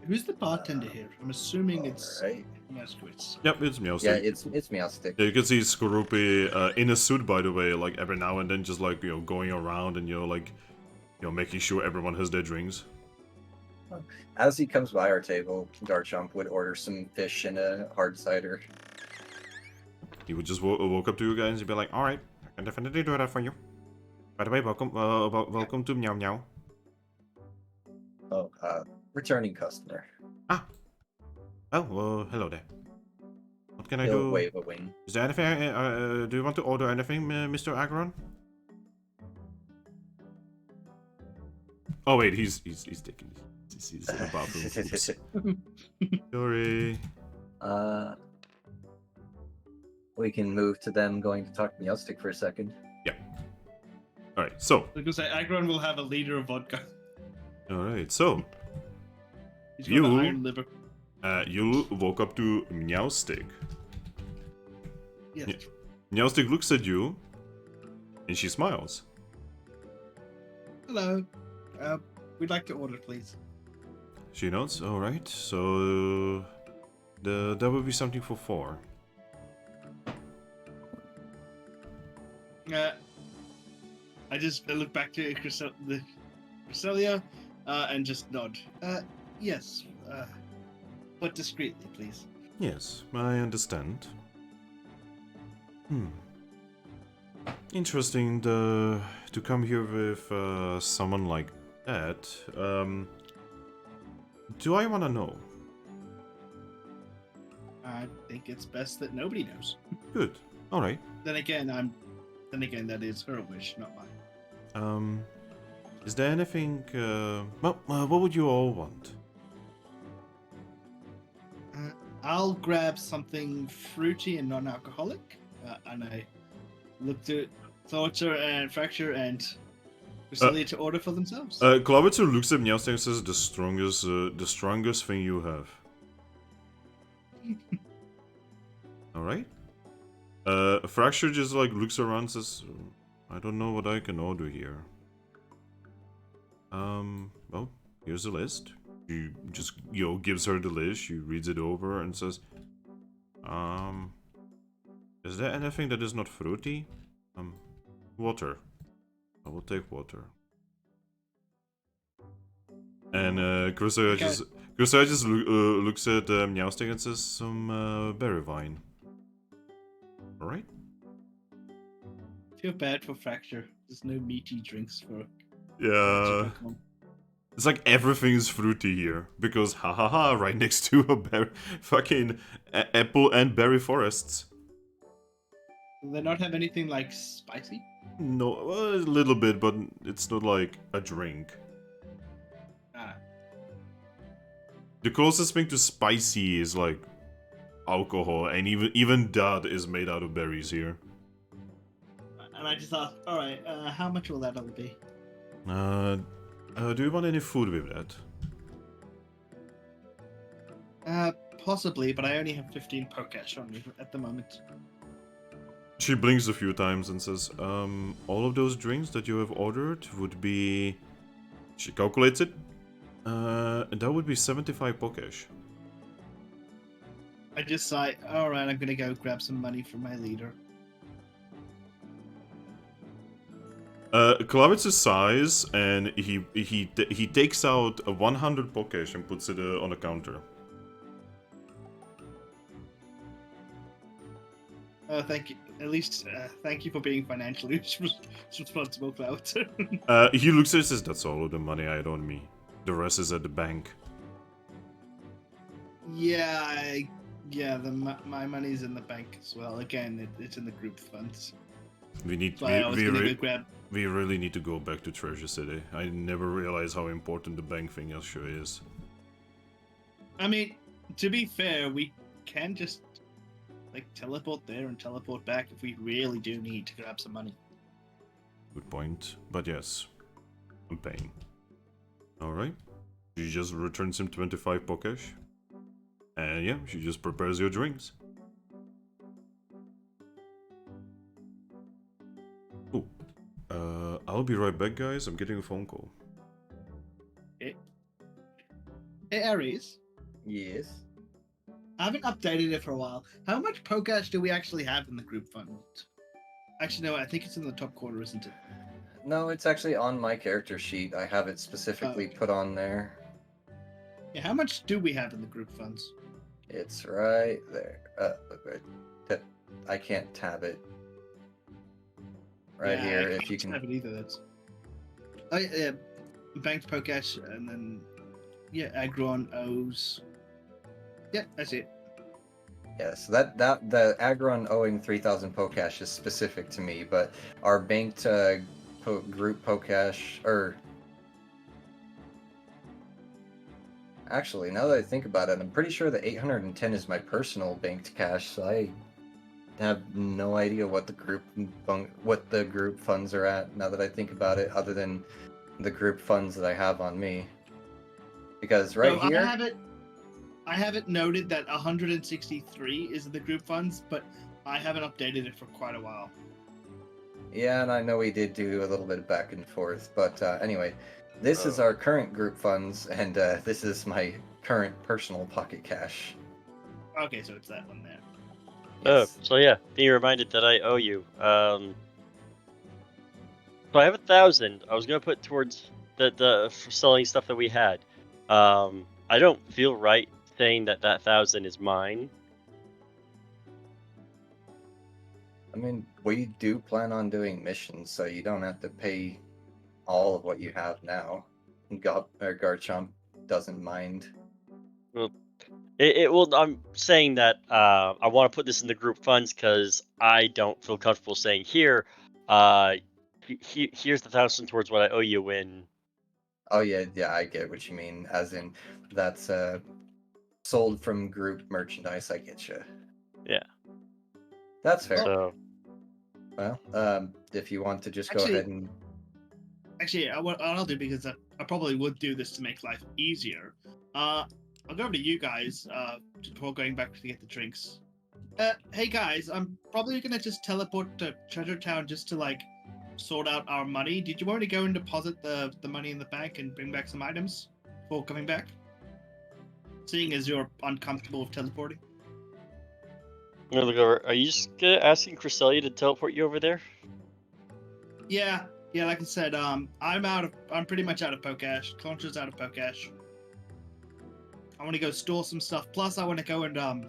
Who's the bartender here? I'm assuming it's Alright. Moskowitz. Yep, it's Meowstick. Yeah, it's Meowstick. Yeah, you can see Skorupi in a suit, by the way, like every now and then, just like, you know, going around and, you know, like, you know, making sure everyone has their drinks. As he comes by our table, Garchomp would order some fish and a hard cider. He would just walk up to you guys and be like, alright, I can definitely do that for you. By the way, welcome to Meow Meow. Oh, returning customer. Ah. Oh, well, hello there. What can I He'll do? wave a wing. Is there anything, do you want to order anything, Mr. Aggron? Oh wait, he's taking, he's in the bathroom. Oops. Sorry. We can move to them going to talk to Meowstick for a second. Alright, so. Because Aggron will have a liter of vodka. Alright, so. He's got You- an iron liver. You walk up to Meowstick. Yes. Yeah. Meowstick looks at you, and she smiles. Hello. We'd like to order, please. She nods. Alright, so. That will be something for 4. I just look back to Cresselia and just nod. Yes. But discreetly, please. Yes, I understand. Interesting to come here with someone like that. Do I want to know? I think it's best that nobody knows. Good. All right. Then again, that is her wish, not mine. Is there anything? Well, what would you all want? I'll grab something fruity and non-alcoholic, and I look to Torture and Fracture and Cresselia to order for themselves. Clobbitzer looks at Meowstick and says, the strongest thing you have. Alright. Fracture just like looks around and says, I don't know what I can order here. Well, here's the list. She just, you know, gives her the list, she reads it over and says, is there anything that is not fruity? Water. I will take water. And Crusader just looks at Meowstick and says some berry wine. Alright? Feel bad for Fracture. There's no meaty drinks for. Yeah. It's like everything is fruity here. Because right next to a fucking apple and berry forests. Do they not have anything like spicy? No, a little bit, but it's not like a drink. Ah. The closest thing to spicy is like alcohol, and even that is made out of berries here. and I just ask, all right, how much will that all be? Do you want any food with that? Possibly, but I only have 15 Pokesh on me at the moment. She blinks a few times and says, all of those drinks that you have ordered would be... She calculates it. That would be 75 Pokesh. I just say, all right, I'm gonna go grab some money from my leader. Klavitz sighs and he takes out a 100 Pokesh and puts it on a counter. Thank you. At least, thank you for being financially responsible, Cloud. He looks at it and says, that's all of the money I had on me. The rest is at the bank. Yeah, my money's in the bank as well. Again, it's in the group funds. We need So I was gonna go grab. we really need to go back to Treasure City. I never realized how important the bank thing actually is. I mean, to be fair, we can just like teleport there and teleport back if we really do need to grab some money. Good point. But yes, I'm paying. Alright. She just returns him 25 Pokesh. And yeah, she just prepares your drinks. Ooh. I'll be right back, guys. I'm getting a phone call. Hey, Aries, Yes. I haven't updated it for a while. How much Pokesh do we actually have in the group fund? Actually, no, I think it's in the top corner, isn't it? No, it's actually on my character sheet. I have it specifically put on there. Yeah, how much do we have in the group funds? It's right there. I can't tab it. Right Yeah, here, I if you can't can. have it either. That's. Yeah, banked Pokesh, and then Aggron owes. Yeah, that's it. Yeah, so that the Aggron owing 3,000 Pokesh is specific to me, but our banked group Pokesh, or actually, now that I think about it, I'm pretty sure the 810 is my personal banked cash, so I have no idea what the group funds are at. Now that I think about it, other than the group funds that I have on me, because right So here. I have it noted that 163 is the group funds, but I haven't updated it for quite a while. Yeah, and I know we did do a little bit of back and forth, but anyway, this is our current group funds, and this is my current personal pocket cash. Okay, so it's that one there. Yes. Oh, so yeah, being reminded that I owe you. So I have 1,000. I was gonna put towards the for selling stuff that we had. I don't feel right saying that 1,000 is mine. I mean, we do plan on doing missions, so you don't have to pay all of what you have now. Garchomp doesn't mind. Well, it will. I'm saying that I want to put this in the group funds because I don't feel comfortable saying here. Here's the 1,000 towards what I owe you when. Oh yeah, I get what you mean. As in, that's sold from group merchandise. I get you. Yeah. That's fair. So Well, if you want to just go Actually- ahead and Actually, what I'll do, because I probably would do this to make life easier. I'll go over to you guys before going back to get the drinks. Hey guys, I'm probably gonna just teleport to Treasure Town just to like sort out our money. Did you want to go and deposit the money in the bank and bring back some items before coming back? Seeing as you're uncomfortable with teleporting. I'm gonna look over. Are you just asking Cresselia to teleport you over there? Yeah, like I said, I'm pretty much out of Pokesh. Concha's out of Pokesh. I want to go store some stuff. Plus, I want to go and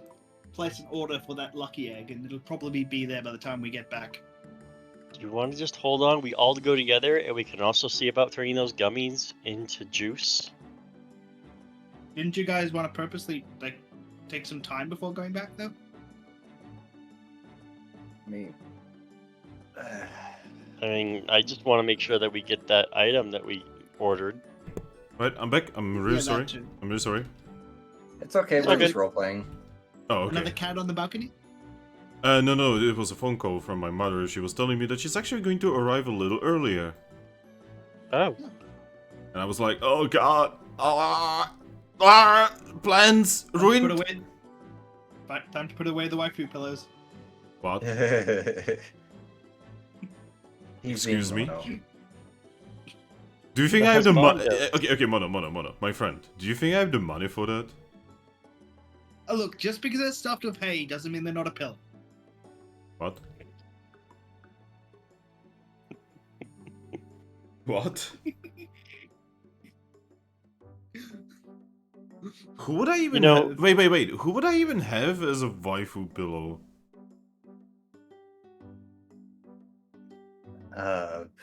place an order for that lucky egg, and it'll probably be there by the time we get back. Do you want to just hold on? We all go together, and we can also see about turning those gummies into juice. Didn't you guys want to purposely like take some time before going back though? me. I mean, I just want to make sure that we get that item that we ordered. Right, I'm back. I'm really Yeah, that sorry. too. I'm really sorry. It's okay. It's We're all just good. role playing. Oh, okay. Another cat on the balcony? No, it was a phone call from my mother. She was telling me that she's actually going to arrive a little earlier. Oh, And I was like, oh god, plans Put ruined. away. Time to put away the waifu pillows. What? He's Excuse being me? mono. Do you think But I have his the mom money? does. Okay, Mono, my friend. Do you think I have the money for that? Oh, look, just because they're stuffed with hay doesn't mean they're not a pill. What? What? Who would I even know- have? Wait. Who would I even have as a waifu pillow?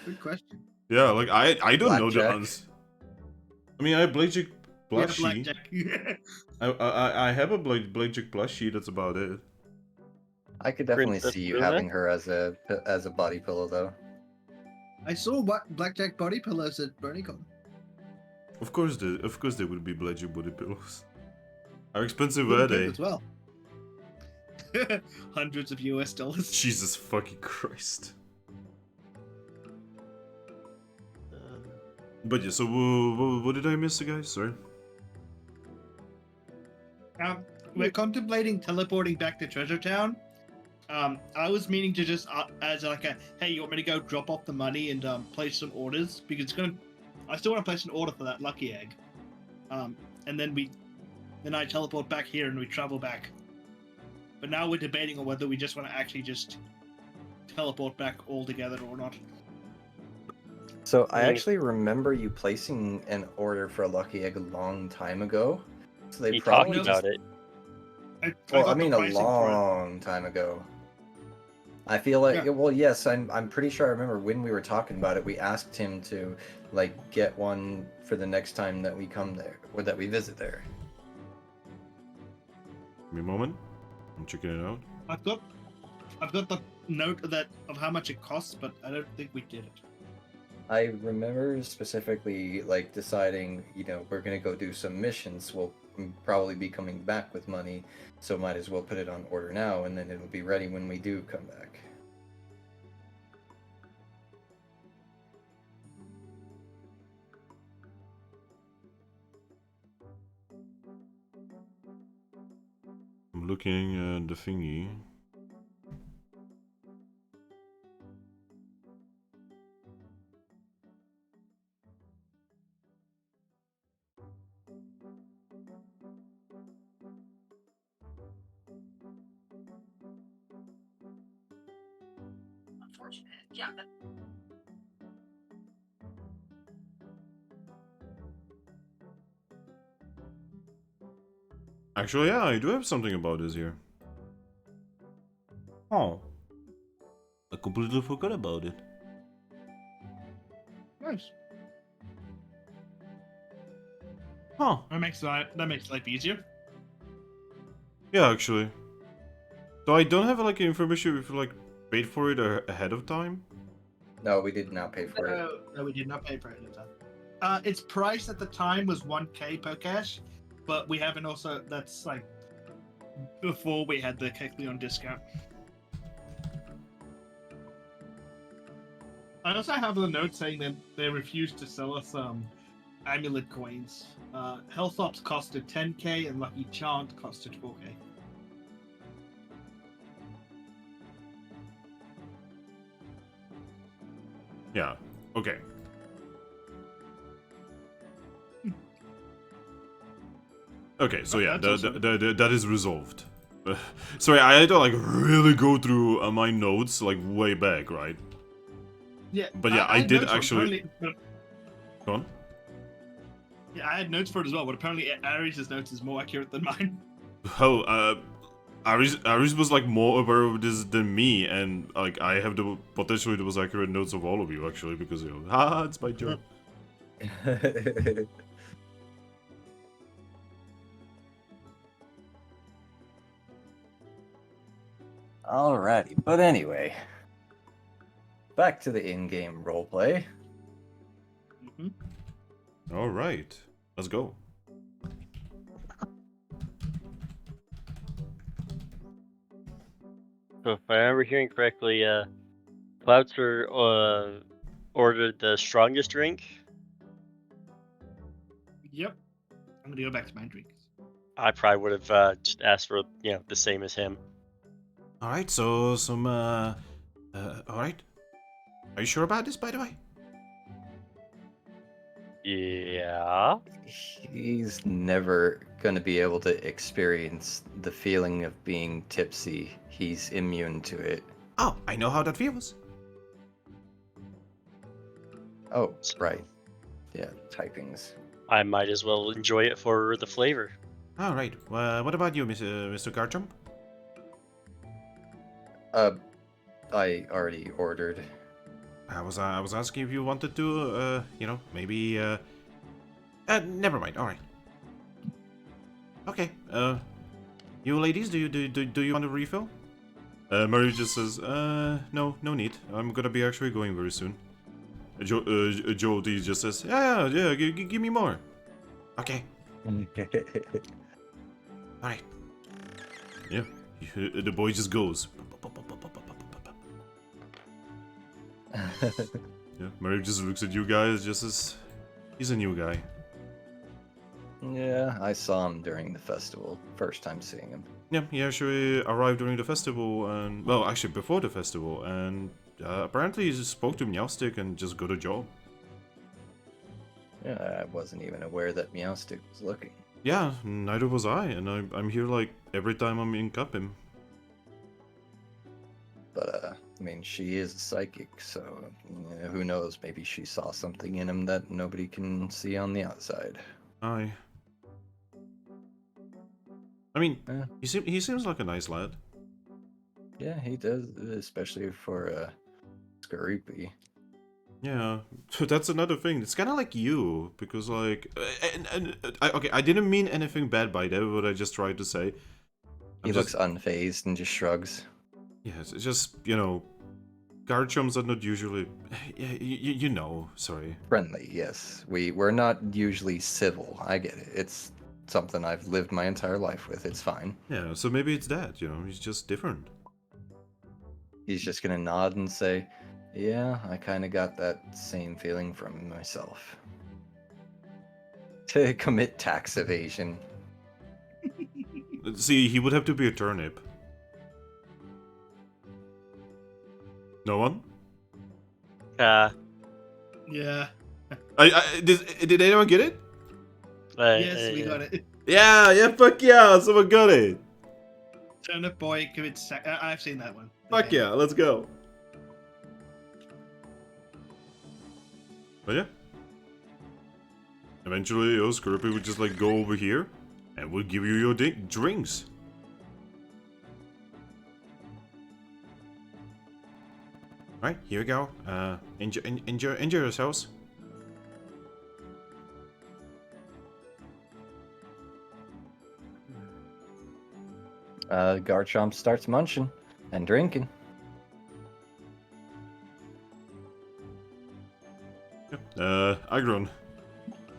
Good question. Yeah, like I don't know the Blackjack. answer. I mean, I have Blackjack We have plushie. blackjack. I have a Blackjack plushie. That's about it. I could definitely Princess see you Brunette? having her as a body pillow though. I saw what blackjack body pillows at BronyCon. Of course they would be Blackjack body pillows. How expensive Little were bit they? as well. Hundreds of US dollars. Jesus fucking Christ. But yeah, so what did I miss, guys? Sorry. We're contemplating teleporting back to Treasure Town. I was meaning to just as like a hey, you want me to go drop off the money and place some orders because I still want to place an order for that lucky egg. And then I teleport back here and we travel back. But now we're debating on whether we just want to actually just teleport back all together or not. So I Mm. actually remember you placing an order for a lucky egg a long time ago. So they He probably talked about it. Well, got I the mean a pricing for it. long time ago. I feel like Yeah. well, yes, I'm pretty sure I remember when we were talking about it. We asked him to like get one for the next time that we come there or that we visit there. Give me a moment. I'm checking it out. I've got the note of how much it costs, but I don't think we did it. I remember specifically like deciding, we're gonna go do some missions. We'll probably be coming back with money, so might as well put it on order now, and then it'll be ready when we do come back. I'm looking at the thingy. Unfortunate. Yeah. Actually, yeah, I do have something about this here. Oh. I completely forgot about it. Nice. Huh. That makes life easier. Yeah, actually. So I don't have like information if you like paid for it ahead of time. No, we did not pay for it. No, we did not pay for it at the time. Its price at the time was 1k per cash, but we haven't also. That's like before we had the Kecleon discount. I also have the note saying that they refused to sell us amulet coins. Hellthops costed 10k and Lucky Chant costed 4k. Yeah. Okay. Okay, so yeah, That's also- that is resolved. Sorry, I had to like really go through my notes like way back, right? Yeah, But yeah, I had did notes for it, actually- apparently- Go on. Yeah, I had notes for it as well, but apparently Aries' notes is more accurate than mine. Well, Aris was like more aware of this than me, and like I have the potentially the most accurate notes of all of you actually because haha, it's my job. Alrighty, but anyway, back to the in-game roleplay. All right, let's go. So if I remember hearing correctly, Cloudster ordered the strongest drink. Yep. I'm gonna go back to my drinks. I probably would have just asked for the same as him. All right, so some all right. Are you sure about this, by the way? Yeah. He's never going to be able to experience the feeling of being tipsy. He's immune to it. Oh, I know how that feels. Oh, right. Yeah, typings. I might as well enjoy it for the flavor. All right. What about you, Mr. Garchomp? I already ordered. I was asking if you wanted to, maybe, never mind. All right. Okay. You ladies, do you want a refill? Mary just says, no need. I'm gonna be actually going very soon. Jody just says, yeah, give me more. Okay. All right. Yeah, the boy just goes. Yeah, Mary just looks at you guys just as he's a new guy. Yeah, I saw him during the festival. First time seeing him. Yeah, he actually arrived during the festival and, well, actually before the festival, and apparently he just spoke to Meowstick and just got a job. Yeah, I wasn't even aware that Meowstick was looking. Yeah, neither was I, and I'm here like every time I'm in Cupim. But, I mean, she is a psychic, so who knows? Maybe she saw something in him that nobody can see on the outside. Aye. I mean, Yeah. he seems like a nice lad. Yeah, he does, especially for Skorupi. Yeah, that's another thing. It's kind of like you, because like, okay, I didn't mean anything bad by that. What I just tried to say. He looks unfazed and just shrugs. Yes, it's just Garchomps are not usually, you know. Sorry. Friendly, yes. We're not usually civil. I get it. It's something I've lived my entire life with. It's fine. Yeah, so maybe it's that. He's just different. He's just gonna nod and say, "Yeah, I kind of got that same feeling from myself." To commit tax evasion. See, he would have to be a turnip. No one? Yeah. Did anyone get it? Yes, we got it. Yeah, fuck yeah, someone got it. Turnip boy commits. I've seen that one. Fuck Okay. yeah, let's go. But yeah. Eventually, Scurpy would just like go over here and would give you your drinks. Right, here we go. Enjoy yourselves. Garchomp starts munching and drinking. Aggron.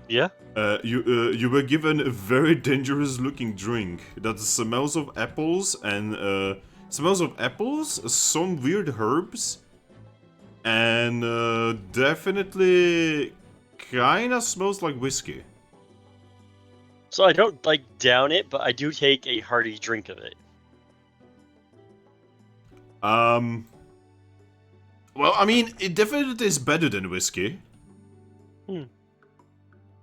Yeah. You were given a very dangerous looking drink that smells of apples and some weird herbs, and definitely kinda smells like whiskey. So I don't like down it, but I do take a hearty drink of it. Well, I mean, it definitely tastes better than whiskey.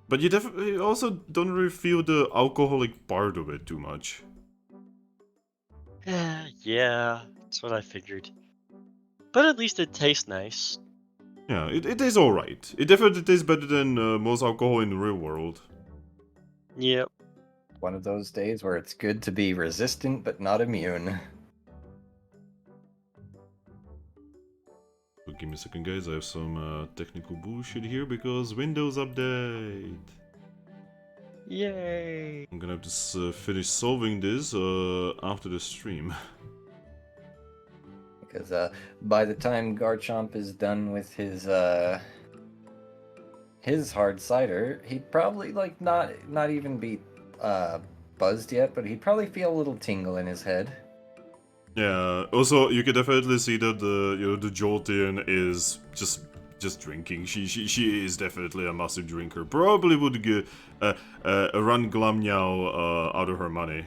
But you definitely also don't really feel the alcoholic part of it too much. Yeah, that's what I figured. But at least it tastes nice. Yeah, it tastes alright. It definitely tastes better than most alcohol in the real world. Yep. One of those days where it's good to be resistant but not immune. But give me a second, guys. I have some technical bullshit here because Windows update. Yay. I'm gonna have to finish solving this after the stream. Because by the time Garchomp is done with his hard cider, he'd probably like not even be buzzed yet, but he'd probably feel a little tingle in his head. Yeah. Also, you can definitely see that the Jolteon is just drinking. She is definitely a massive drinker. Probably would get run Glammeow out of her money.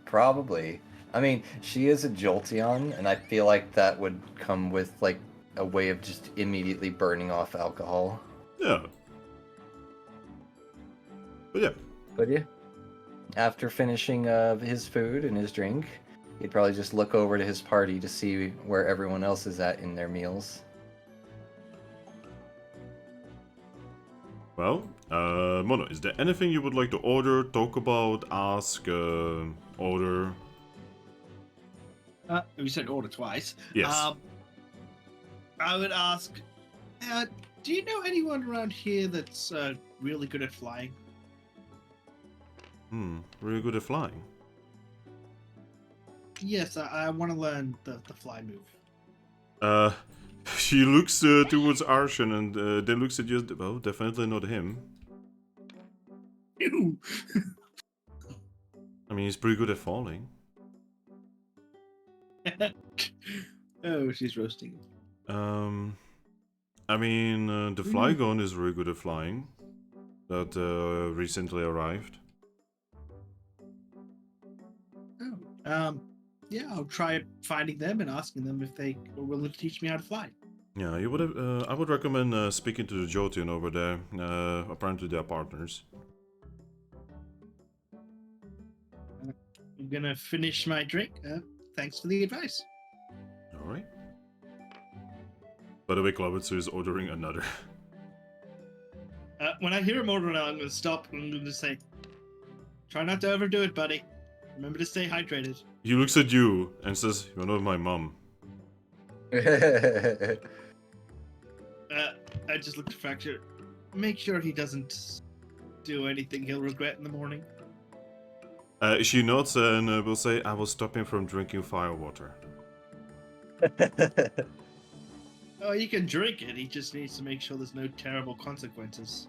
Probably. I mean, she is a Jolteon, and I feel like that would come with like a way of just immediately burning off alcohol. Yeah. But yeah. But yeah, after finishing his food and his drink, he'd probably just look over to his party to see where everyone else is at in their meals. Well, Mono, is there anything you would like to order, talk about, ask, order? We said order twice. Yes. I would ask, do you know anyone around here that's really good at flying? Really good at flying. Yes, I want to learn the fly move. She looks towards Arshan and then looks at you. Well, definitely not him. Ew. I mean, he's pretty good at falling. Oh, she's roasting. I mean, the Flygon is really good at flying. That recently arrived. Oh, yeah, I'll try finding them and asking them if they are willing to teach me how to fly. Yeah, you would have. I would recommend speaking to the Jolteon over there. Apparently, they are partners. I'm gonna finish my drink. Thanks for the advice. All right. By the way, Klobitsu is ordering another. When I hear him order now, I'm gonna stop and I'm gonna say, "Try not to overdo it, buddy. Remember to stay hydrated." He looks at you and says, "You're not my mom." I just looked at Fracture. Make sure he doesn't do anything he'll regret in the morning. She nods and will say, "I will stop him from drinking firewater." Oh, he can drink it. He just needs to make sure there's no terrible consequences.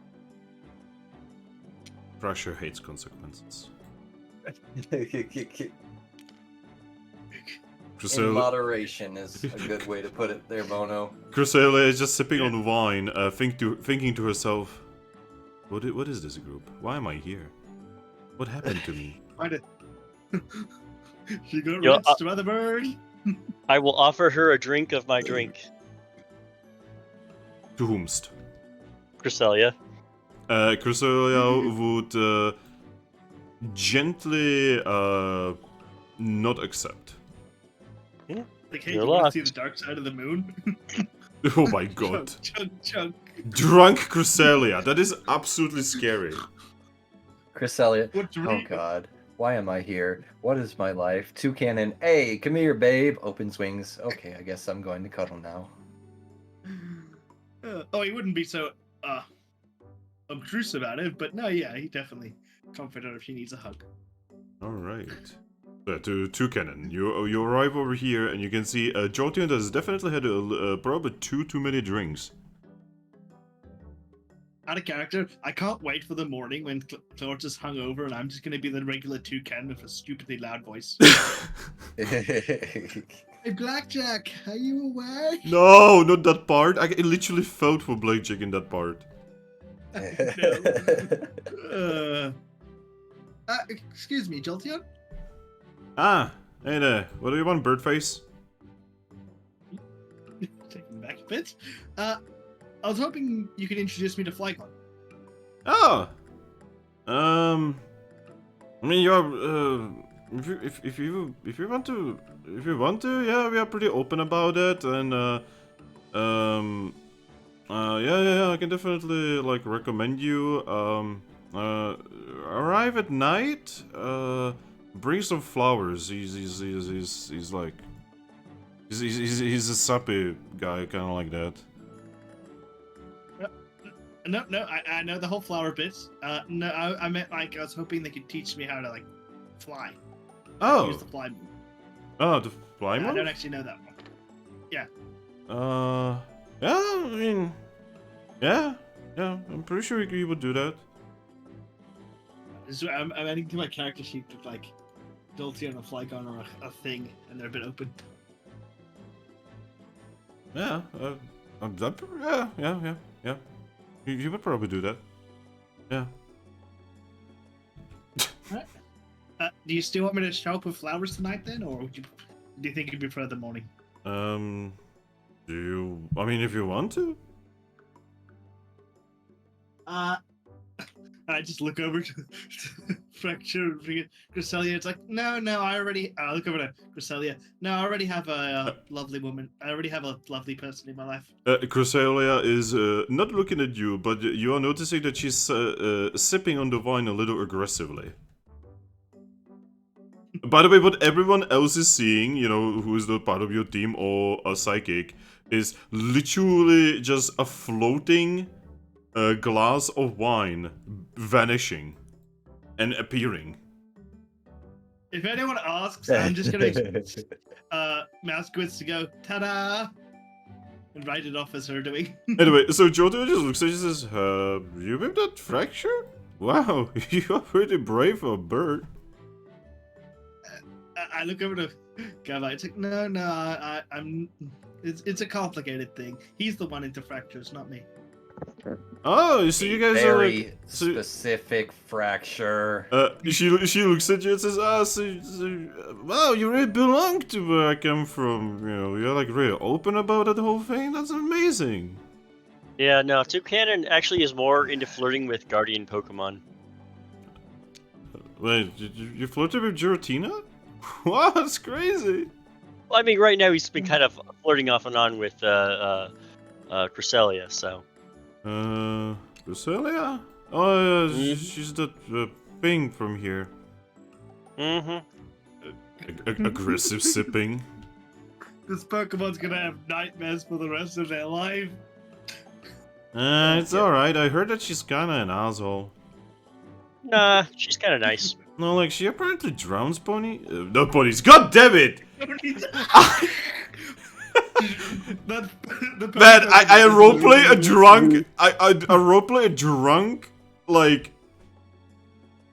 Fracture hates consequences. In moderation is a good way to put it there, Mono. Crusalia is just sipping on wine, thinking to herself, what is this group? Why am I here? What happened to me? Why did... She got Yo, rinsed by the bird. I will offer her a drink of my drink. To whomst? Cresselia. Crusalia would gently not accept. Like, hey, You're you want to lost. see the dark side of the moon? Oh my god. Chunk. Drunk Crusalia, that is absolutely scary. Cresselia. What's Oh re- god. Why am I here? What is my life? Toucannon. Hey, come here, babe. Opens wings. Okay, I guess I'm going to cuddle now. Oh, he wouldn't be so obtrusive about it, but no, yeah, he definitely comfort her if she needs a hug. Alright. To Toucannon, you arrive over here and you can see Jolteon has definitely had probably too many drinks. Out of character, I can't wait for the morning when Clarence is hungover and I'm just going to be the regular Toucan with a stupidly loud voice. Hey, Blackjack, are you awake? No, not that part. I literally felt for Blackjack in that part. Excuse me, Jolteon? Ah, hey there. What do you want, Birdface? Taking back a bit. I was hoping you could introduce me to Flygon. Oh. I mean, you're if you want to, yeah, we are pretty open about it, and yeah, I can definitely like recommend you arrive at night. Bring some flowers. He's like he's a sappy guy, kind of like that. No, I know the whole flower bit. No, I meant like I was hoping they could teach me how to like fly. Oh. Use the fly move. Oh, the fly I move? don't actually know that one. Yeah. Yeah, I mean, yeah, I'm pretty sure you would do that. I'm adding to my character sheet with like Jolteon, a Flygon, or a thing, and they're a bit open. Yeah, yeah. You would probably do that. Yeah. Do you still want me to show up with flowers tonight then, or do you think you'd prefer the morning? Do you? I mean, if you want to. I just look over to Fracture and Cresselia. It's like, no, I already. I look over to Cresselia. No, I already have a lovely woman. I already have a lovely person in my life. Cresselia is not looking at you, but you are noticing that she's sipping on the wine a little aggressively. By the way, what everyone else is seeing, you know, who is not part of your team or a psychic, is literally just a floating glass of wine vanishing and appearing. If anyone asks, I'm just gonna Mousewitz to go ta-da and write it off as her doing. Anyway, so Johto just looks at you and says, you made that fracture? Wow, you are pretty brave for a bird. I look over to Gava. It's like, no, I'm. It's a complicated thing. He's the one into fractures, not me. Oh, so you guys are like, specific fracture. She looks at you and says, wow, you really belong to where I come from. You know, you're like really open about that whole thing. That's amazing. Yeah, no, Toucannon actually is more into flirting with guardian Pokemon. Wait, you flirted with Giratina? Wow, that's crazy. Well, I mean, right now he's been kind of flirting off and on with Cresselia, so. Cresselia? Oh, yeah, she's that thing from here. Mm-hmm. Aggressive sipping. This Pokemon's gonna have nightmares for the rest of their life. It's alright. I heard that she's kinda an asshole. Nah, she's kind of nice. No, like, she apparently drowns Pony? No, ponies. God damn it! Man, I roleplay a drunk. I roleplay a drunk, like,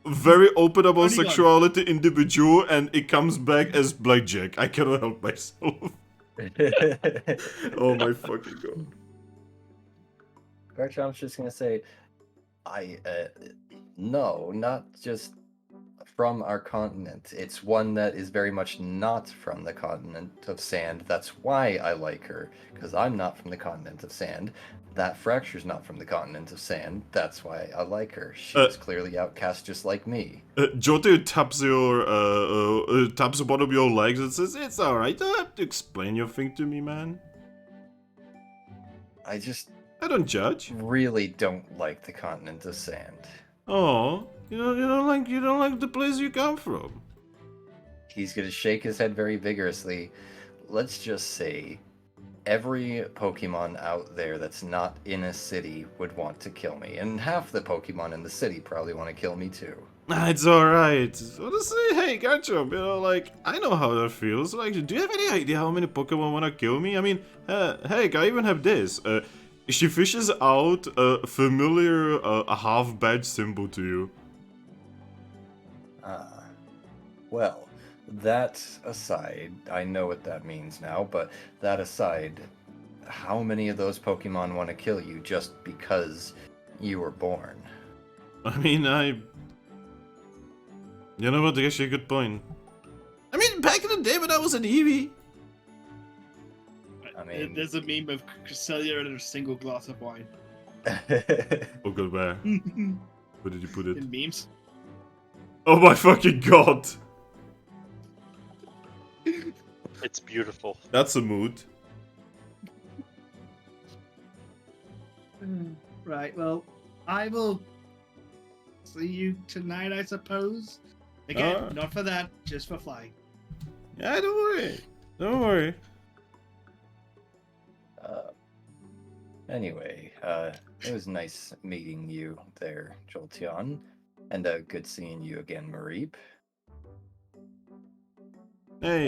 very open about sexuality individual, and it comes back as blackjack. I cannot help myself. Oh my fucking god. Garchomp's just gonna say, no, not just from our continent. It's one that is very much not from the continent of sand. That's why I like her, because I'm not from the continent of sand. That Fracture's not from the continent of sand. That's why I like her. She's clearly outcast just like me. Johto taps taps one of your legs and says, "It's alright, don't have to explain your thing to me, man. I don't judge. Really don't like the continent of sand." Oh, you don't like the place you come from. He's gonna shake his head very vigorously. Let's just say, every Pokemon out there that's not in a city would want to kill me, and half the Pokemon in the city probably want to kill me too. It's alright. Honestly, hey, Garchomp, you know, like, I know how that feels. Like, do you have any idea how many Pokemon wanna kill me? I mean, heck, I even have this. She fishes out a familiar a half-badge symbol to you. Well, that aside, I know what that means now, but that aside, how many of those Pokemon want to kill you just because you were born? I mean, you know what, actually a good point. I mean, back in the day when I was an Eevee. I mean, there's a meme of Cresselia and a single glass of wine. Oh god, where? Where did you put it? In memes. Oh my fucking god! It's beautiful. That's a mood. Right, well, I will see you tonight, I suppose. Again, not for that, just for flying. Yeah, don't worry. Don't worry. Anyway, it was nice meeting you there, Jolteon, and good seeing you again, Mareep. Hey,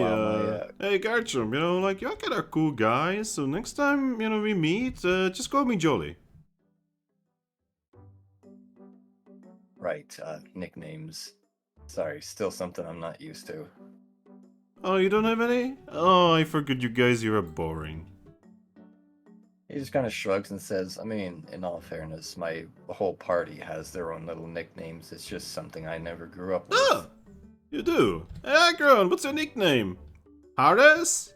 hey Garchomp, you know, like, y'all kind of cool guys, so next time, you know, we meet, just call me Jolly. Right, nicknames. Sorry, still something I'm not used to. Oh, you don't have any? Oh, I forgot you guys. You're boring. He just kind of shrugs and says, I mean, in all fairness, my whole party has their own little nicknames. It's just something I never grew up with. Oh, you do. Hey, Aggron, what's your nickname? Hades?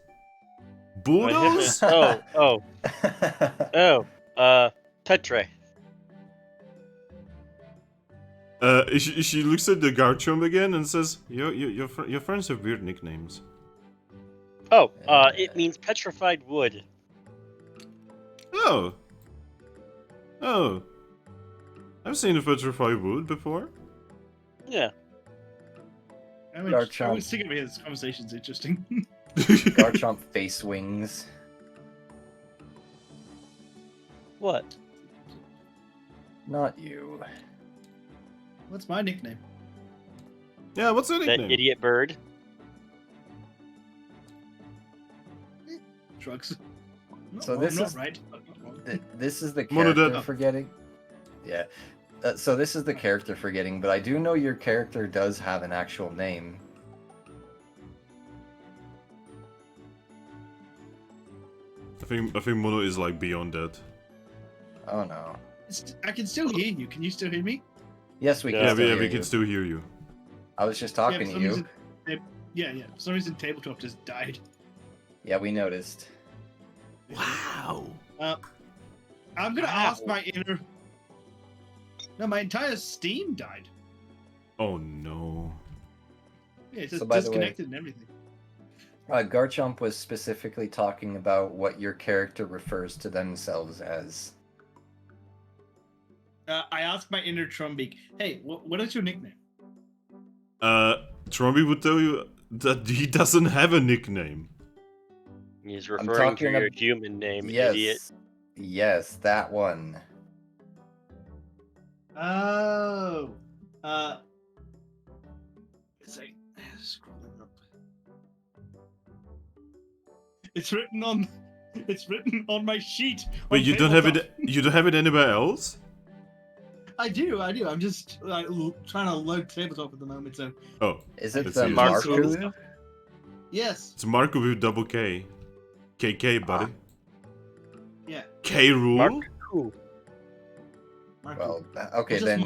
Boodles? Tetre. She looks at the Garchomp again and says, your friends have weird nicknames. Oh, it means petrified wood. Oh. Oh. I've seen a petrified wood before. Yeah. I was thinking about this conversation's interesting. Garchomp face wings. What? Not you. What's my nickname? Yeah, what's her That nickname? idiot bird. Shrugs. So this not is- right. This is the Mono character dead. forgetting. Yeah. So this is the character forgetting, but I do know your character does have an actual name. I think Mono is like beyond that. Oh no. I can still hear you. Can you still hear me? Yes, we can Yeah, still we hear can you. still hear you. I was just Yeah, talking for to some you. reason- Yeah. For some reason, tabletop just died. Yeah, we noticed. Wow. I'm gonna Wow. ask my inner. No, my entire Steam died. Oh no. Yeah, it's just So by the way- disconnected and everything. Garchomp was specifically talking about what your character refers to themselves as. I asked my inner Trumbeak, hey, what is your nickname? Tromby would tell you that he doesn't have a nickname. He's I'm referring to talking your ab- human name, Yes. idiot. Yes, that one. Oh. It's like scrolling up. It's written on. It's written on my sheet. But on you don't have tabletop. it. You don't have it anywhere else. I do. I'm just like trying to load tabletop at the moment. So Oh, Is it Let's the see. Marku? yes, it's Marco with double K. KK, buddy. yeah. K rule. Mark. Ooh. Marku. Well, okay, It's just then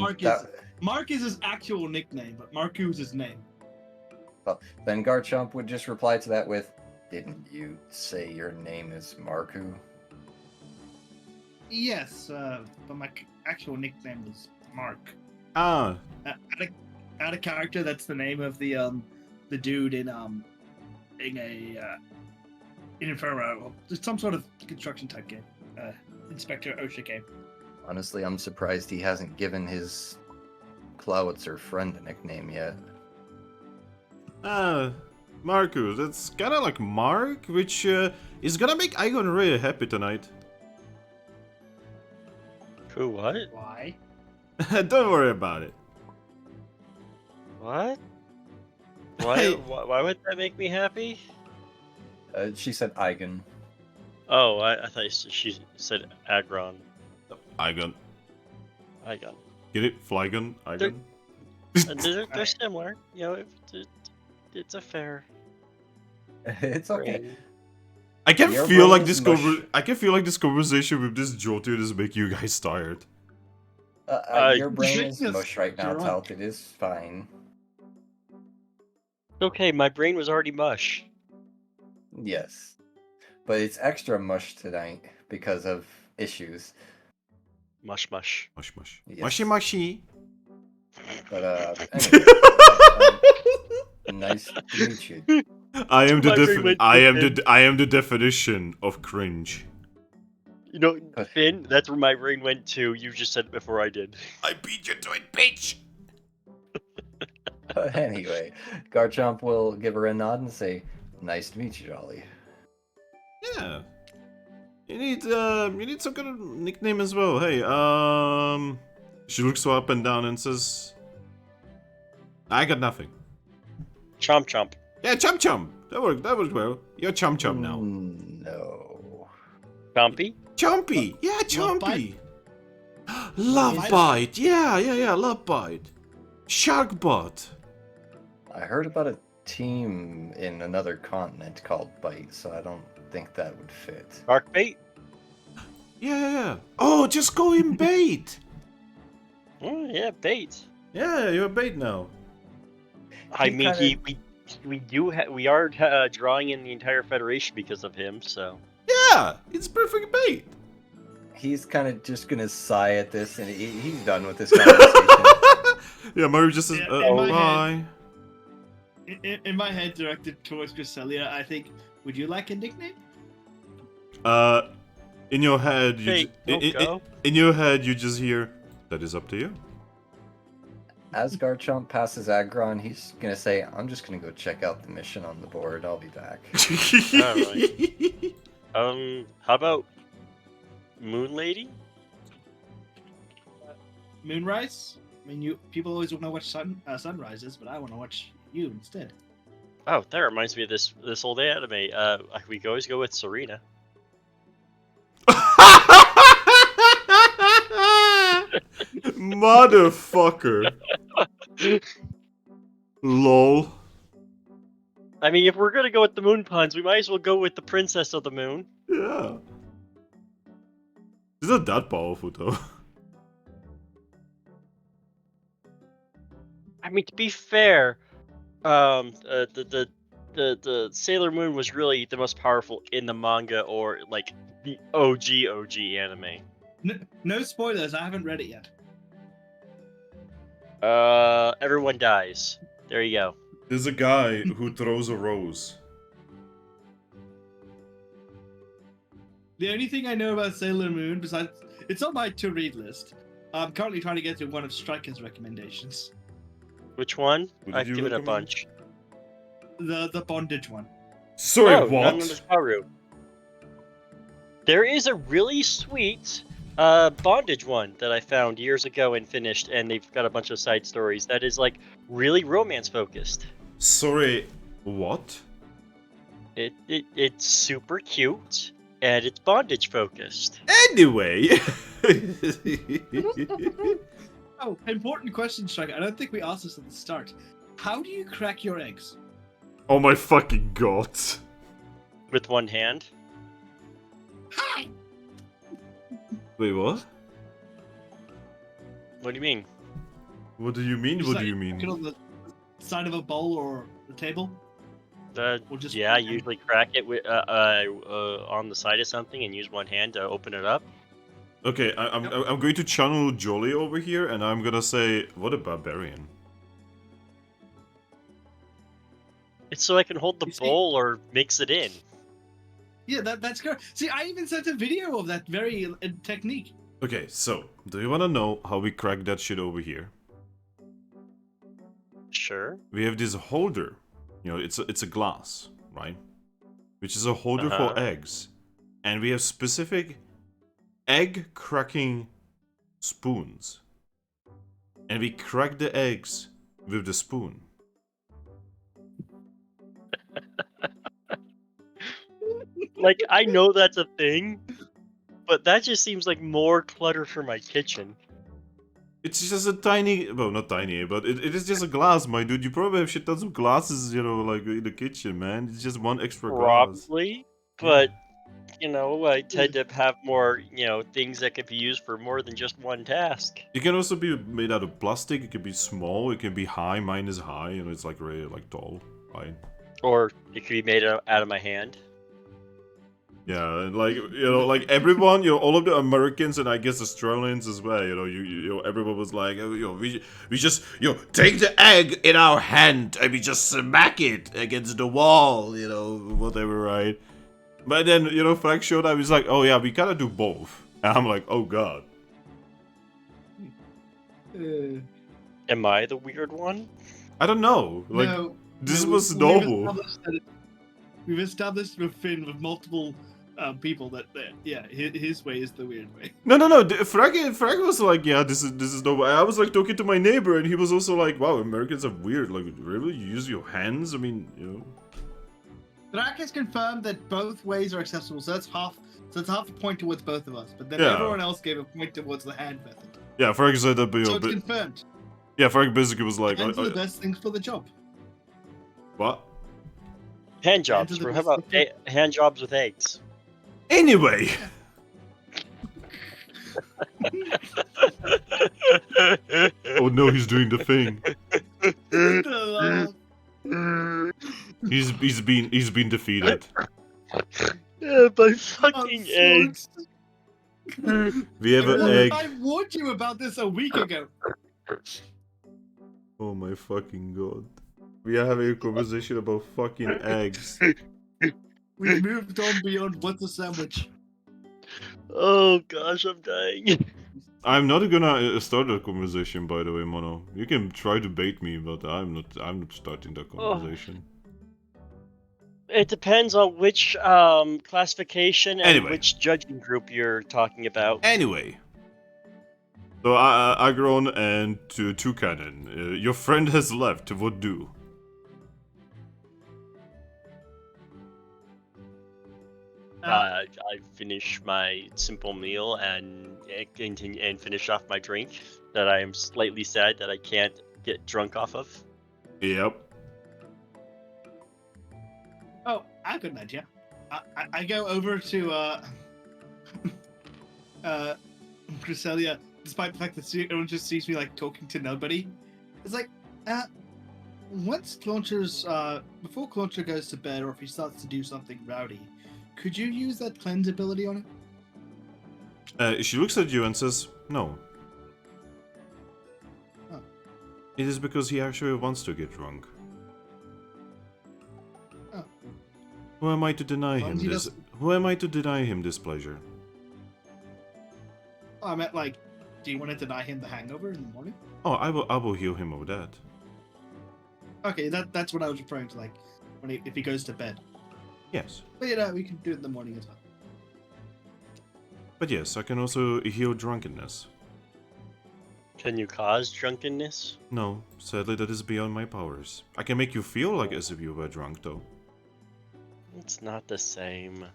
Mark is his actual nickname, but Marku is his name. then Garchomp would just reply to that with, "Didn't you say your name is Marku?" Yes, but my actual nickname is Mark. Ah, Add a character that's the name of the dude in Inferno, just some sort of construction type game, Inspector OSHA game. Honestly, I'm surprised he hasn't given his Cloudser friend a nickname yet. Marco. That's kind of like Mark, which is gonna make Aggron really happy tonight. Who? What? Why? Don't worry about it. What? Why? Hey. Why would that make me happy? She said Eigen. Oh, I thought she said Aggron. Aggron. Aggron. Get it? Flygon? Aggron? And they're similar. You know, it's a fair. It's okay. range. I can Your feel like brain's this mush. I can feel like this conversation with this Jotun is making you guys tired. Your brain is Jesus, mush right now, you're right. Talt. It is fine. Okay, my brain was already mush. Yes. But it's extra mush tonight because of issues. Mush mush. Mush mush. Yes. Mushy mushy. But anyway, nice to meet you. I am My brain went to I am the definition of cringe. You know, Finn, that's where my brain went to. You just said it before I did. I beat you to it, bitch. But anyway, Garchomp will give her a nod and say, "Nice to meet you, Jolly." Yeah. You need some kind of nickname as well. Hey, she looks up and down and says, I got nothing. Chomp chomp. Yeah, Chum Chum. That worked well. You're Chum Chum now. No. Chompy? Chompy. Yeah, You want Chompy. Love bite. Yeah. Love bite. Shark bot. I heard about a team in another continent called Bite, so I don't think that would fit. Shark bait? Yeah. Oh, just go in bait. Oh, yeah, bait. Yeah, you're bait now. I He mean, kinda- we are drawing in the entire Federation because of him, so. Yeah, it's perfect bait. He's kind of just gonna sigh at this, and he's done with this conversation. Yeah, Mario just says, Yeah, in my bye. In my head, directed towards Cresselia, I think, would you like a nickname? In your head, you Hey, don't go. in your head, you just hear, that is up to you. As Garchomp passes Aggron, he's gonna say, "I'm just gonna go check out the mission on the board. I'll be back." How about Moon Lady? Moonrise? I mean, people always want to watch sunrises, but I want to watch you instead. Oh, that reminds me of this old anime. We could always go with Serena. Motherfucker. Lol. I mean, if we're gonna go with the moon puns, we might as well go with the Princess of the Moon. Yeah. She's not that powerful though. I mean, to be fair, the Sailor Moon was really the most powerful in the manga, or like the OG anime. No spoilers, I haven't read it yet. Everyone dies. There you go. There's a guy who throws a rose. The only thing I know about Sailor Moon, besides it's on my to-read list, I'm currently trying to get to one of Striker's recommendations. Which one? What did I've you given a recommend? bunch. The bondage one. Sorry, Oh, what? Nanamaru. There is a really sweet bondage one that I found years ago and finished, and they've got a bunch of side stories that is like really romance focused. Sorry, what? It's super cute and it's bondage focused. Anyway. Oh, important question, Striker. I don't think we asked this at the start. How do you crack your eggs? Oh my fucking god. With one hand. Wait, what? What do you mean? What do you mean? Just What like do you crack it mean? on the side of a bowl or the table? Or just Yeah, I usually crack it with on the side of something and use one hand to open it up. Okay, I'm going to channel Jolly over here, and I'm gonna say, what a barbarian. It's so I can hold the You see- bowl or mix it in. Yeah, that's good. See, I even sent a video of that very technique. Okay, so, do you wanna know how we crack that shit over here? Sure. We have this holder. You know, it's a glass, right? Which is a holder for eggs. And we have specific egg cracking spoons. And we crack the eggs with the spoon. Like, I know that's a thing, but that just seems like more clutter for my kitchen. It's just a tiny, well, not tiny, but it is just a glass, my dude. You probably have shit tons of glasses, you know, like in the kitchen, man. It's just one extra glass. Probably, but, you know, I tend to have more, you know, things that could be used for more than just one task. It can also be made out of plastic. It can be small. It can be high. Mine is high, you know, it's like really like tall, right? Or it could be made out of my hand. Yeah, and like, you know, like everyone, you know, all of the Americans and I guess Australians as well, you know, you know, everyone was like, oh, you know, we just, you know, take the egg in our hand and we just smack it against the wall, you know, whatever, right? But then, you know, Frank showed up, he's like, oh yeah, we gotta do both. And I'm like, oh god. Am I the weird one? I don't know, like, no, this no, was normal. We've established with Finn with multiple people that yeah, his way is the weird way. No, Frank was like, yeah, this is normal. I was like talking to my neighbor, and he was also like, wow, Americans are weird. Like, really, you use your hands? I mean, you know. Drak has confirmed that both ways are accessible, so that's half. So it's half a point towards both of us. But then Yeah. everyone else gave a point towards the hand method. Yeah, Ferg said that, So it's confirmed. yeah, Ferg basically was like, Hands are the best things for the job. what? Hand Hands are jobs. the How best about thing hand jobs with eggs? Anyway. Oh no, he's doing the thing. He's been defeated. Yeah, by fucking eggs. We have an egg. I warned you about this a week ago. Oh my fucking god. We are having a conversation about fucking eggs. We moved on beyond what's a sandwich. Oh gosh, I'm dying. I'm not gonna start a conversation, by the way, Mono. You can try to bait me, but I'm not starting that conversation. It depends on which classification and Anyway. which judging group you're talking about. Anyway. So, Aggron and Toucannon, your friend has left, what do? I finish my simple meal and continue and finish off my drink that I am slightly sad that I can't get drunk off of. Yep. Oh, I have an idea. I go over to Cresselia, despite the fact that everyone just sees me like talking to nobody. It's like, once Clauncher's before Clauncher goes to bed, or if he starts to do something rowdy, could you use that cleanse ability on him? She looks at you and says, no. Oh. It is because he actually wants to get drunk. Oh. Who am I to deny As long him as he this? doesn't- Who am I to deny him this pleasure? Oh, I meant like, do you want to deny him the hangover in the morning? Oh, I will heal him of that. Okay, that's what I was referring to, like, if he goes to bed. Yes. But you know, we can do it in the morning as well. But yes, I can also heal drunkenness. Can you cause drunkenness? No, sadly that is beyond my powers. I can make you feel like as if you were drunk though. It's not the same.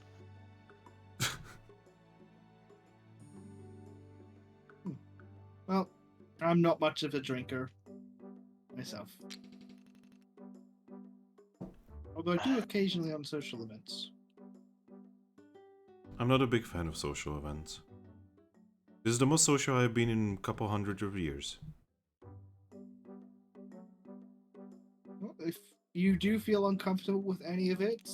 Well, I'm not much of a drinker myself. Although I do occasionally on social events. I'm not a big fan of social events. This is the most social I've been in a couple hundred of years. Well, if you do feel uncomfortable with any of it,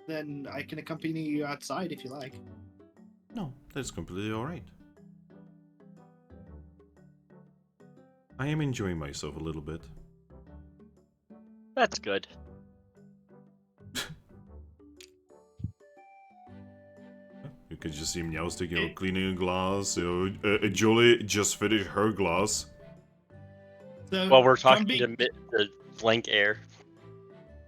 then I can accompany you outside if you like. No, that's completely alright. I am enjoying myself a little bit. That's good. You can just see Meowstick, Eh. cleaning a glass. Jolie just finished her glass. So, While we're talking Trumpy- to the blank air.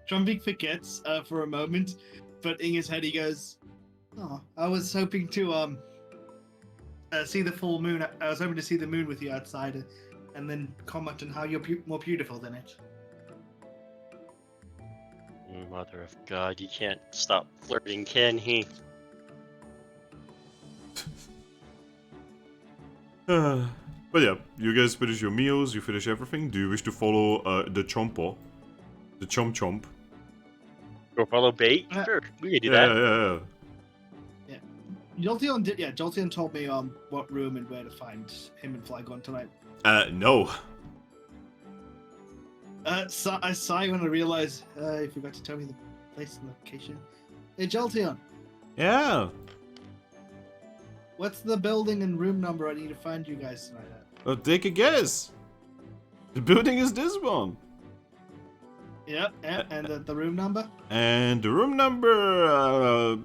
Trumpy forgets for a moment, but in his head he goes, "Oh, I was hoping to see the full moon. I was hoping to see the moon with you outside, and then comment on how you're more beautiful than it." Mother of God, he can't stop flirting, can he? But yeah, you guys finish your meals, you finish everything. Do you wish to follow the Chompo? The Chomp Chomp? Go follow bait? Uh, Sure, we can do Yeah, that. yeah, yeah. Jolteon did. Yeah, Jolteon told me what room and where to find him and Flygon tonight. No. So I sigh when I realize you forgot to tell me the place and location. Hey, Jolteon, Yeah. what's the building and room number I need to find you guys tonight at? Take a guess. The building is this one. Yep, and the room number? And the room number,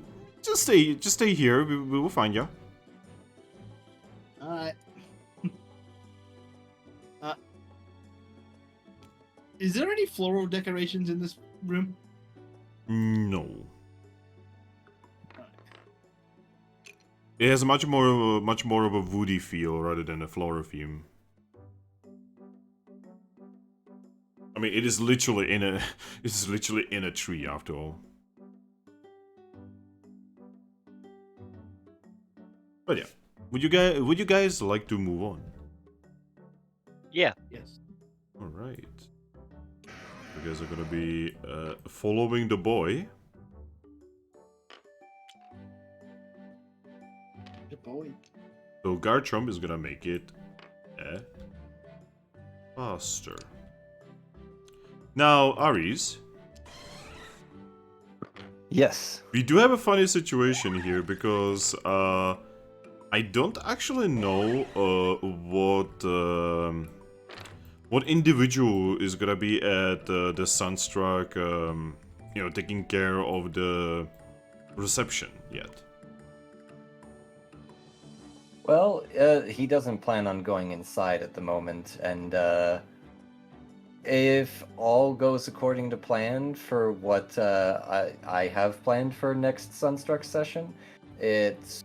just stay here. We will find you. All right. Is there any floral decorations in this room? No. It has much more of a woody feel rather than a floral theme. I mean, it is literally in a, it's literally in a tree after all. But yeah, would you guys like to move on? Yeah. Yes. All right. You guys are gonna be following the boy. Good boy. So Garchomp is gonna make it faster. Now, Aries, Yes. we do have a funny situation here because I don't actually know what individual is gonna be at the Sunstruck, taking care of the reception yet. Well, he doesn't plan on going inside at the moment, and if all goes according to plan for what I have planned for next Sunstruck session, it's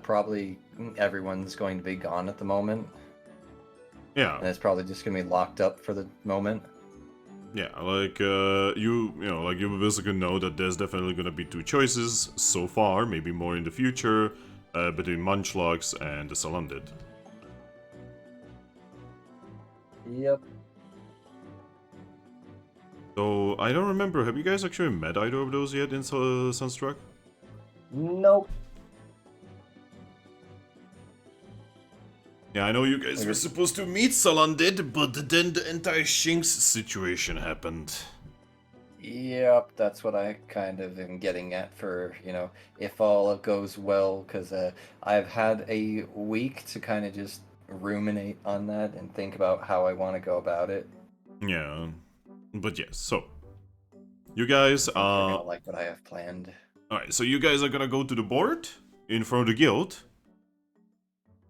probably everyone's going to be gone at the moment, Yeah. and it's probably just going to be locked up for the moment. Yeah, like you basically know that there's definitely gonna be two choices so far, maybe more in the future, between Munchlax and the Salandit. Yep. So I don't remember. Have you guys actually met either of those yet in Sunstruck? Nope. Yeah, I know you guys were supposed to meet Salandit, but then the entire Shinx situation happened. Yep, that's what I kind of am getting at for, if all goes well, because I've had a week to kind of just ruminate on that and think about how I want to go about it. Yeah, but yes, so you guys You're gonna like what I have planned. Alright, so you guys are gonna go to the board in front of the guild.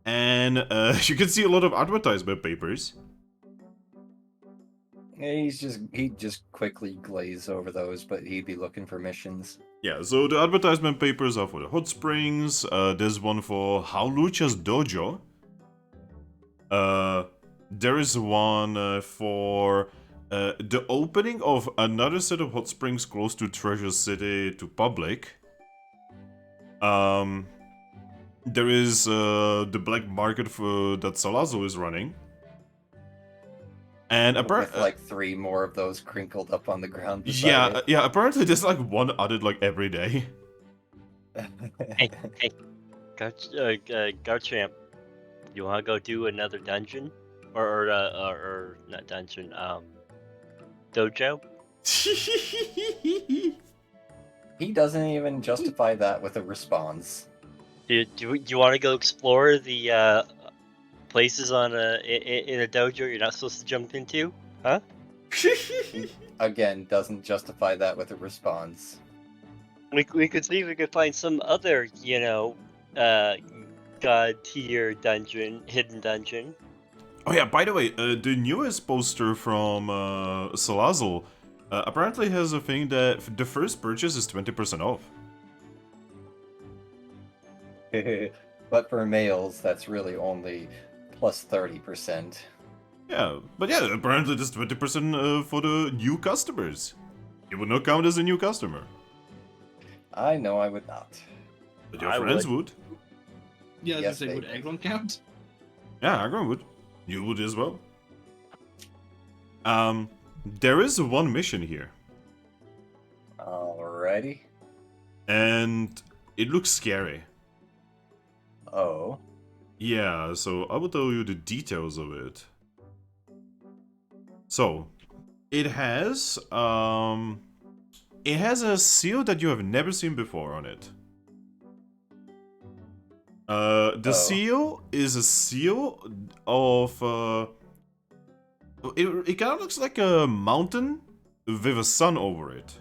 And you can see a lot of advertisement papers. He'd just quickly glaze over those, but he'd be looking for missions. Yeah, so the advertisement papers are for the hot springs. There's one for Haulucha's dojo. There is one for the opening of another set of hot springs close to Treasure City to public. There is the black market that Salazo is running. And With like 3 more of those crinkled up on the ground. yeah, apparently there's like one added like every day. Hey, Garchomp, you wanna go do another dungeon, or not dungeon, dojo? He doesn't even justify that with a response. Do you want to go explore the places in a dojo you're not supposed to jump into? Huh? Again, doesn't justify that with a response. We could see if we could find some other, god tier dungeon, hidden dungeon. Oh yeah, by the way, the newest poster from Salazzle apparently has a thing that the first purchase is 20% off. But for males, that's really only plus 30%. Yeah, but yeah, apparently there's 20% for the new customers. It would not count as a new customer. I know I would not. But your I friends would. Yeah, as Yes, I say, they would Aggron count? Yeah, Aggron would. You would as well. There is one mission here. Alrighty. And it looks scary. Oh. Yeah, so I will tell you the details of it. So, it has a seal that you have never seen before on it. The seal is a seal of it kind of looks like a mountain with a sun over it.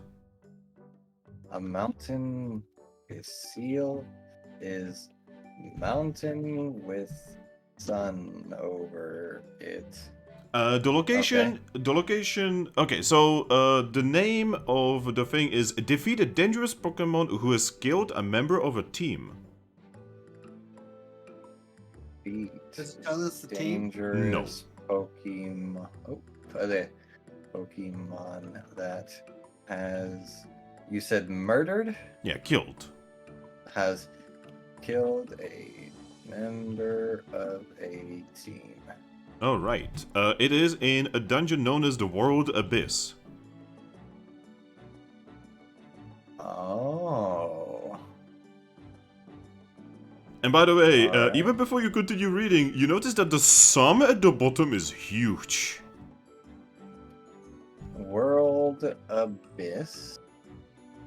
A mountain with seal is mountain with sun over it. The location. Okay, so the name of the thing is defeat a dangerous Pokemon who has killed a member of a team. Does it tell us the team? Dangerous Pokemon. Oh, Pokemon that has, you said murdered? Yeah, killed. Has killed a member of a team. All right. It is in a dungeon known as the World Abyss. Oh. And by the way, Alright. even before you continue reading, you notice that the sum at the bottom is huge. World Abyss.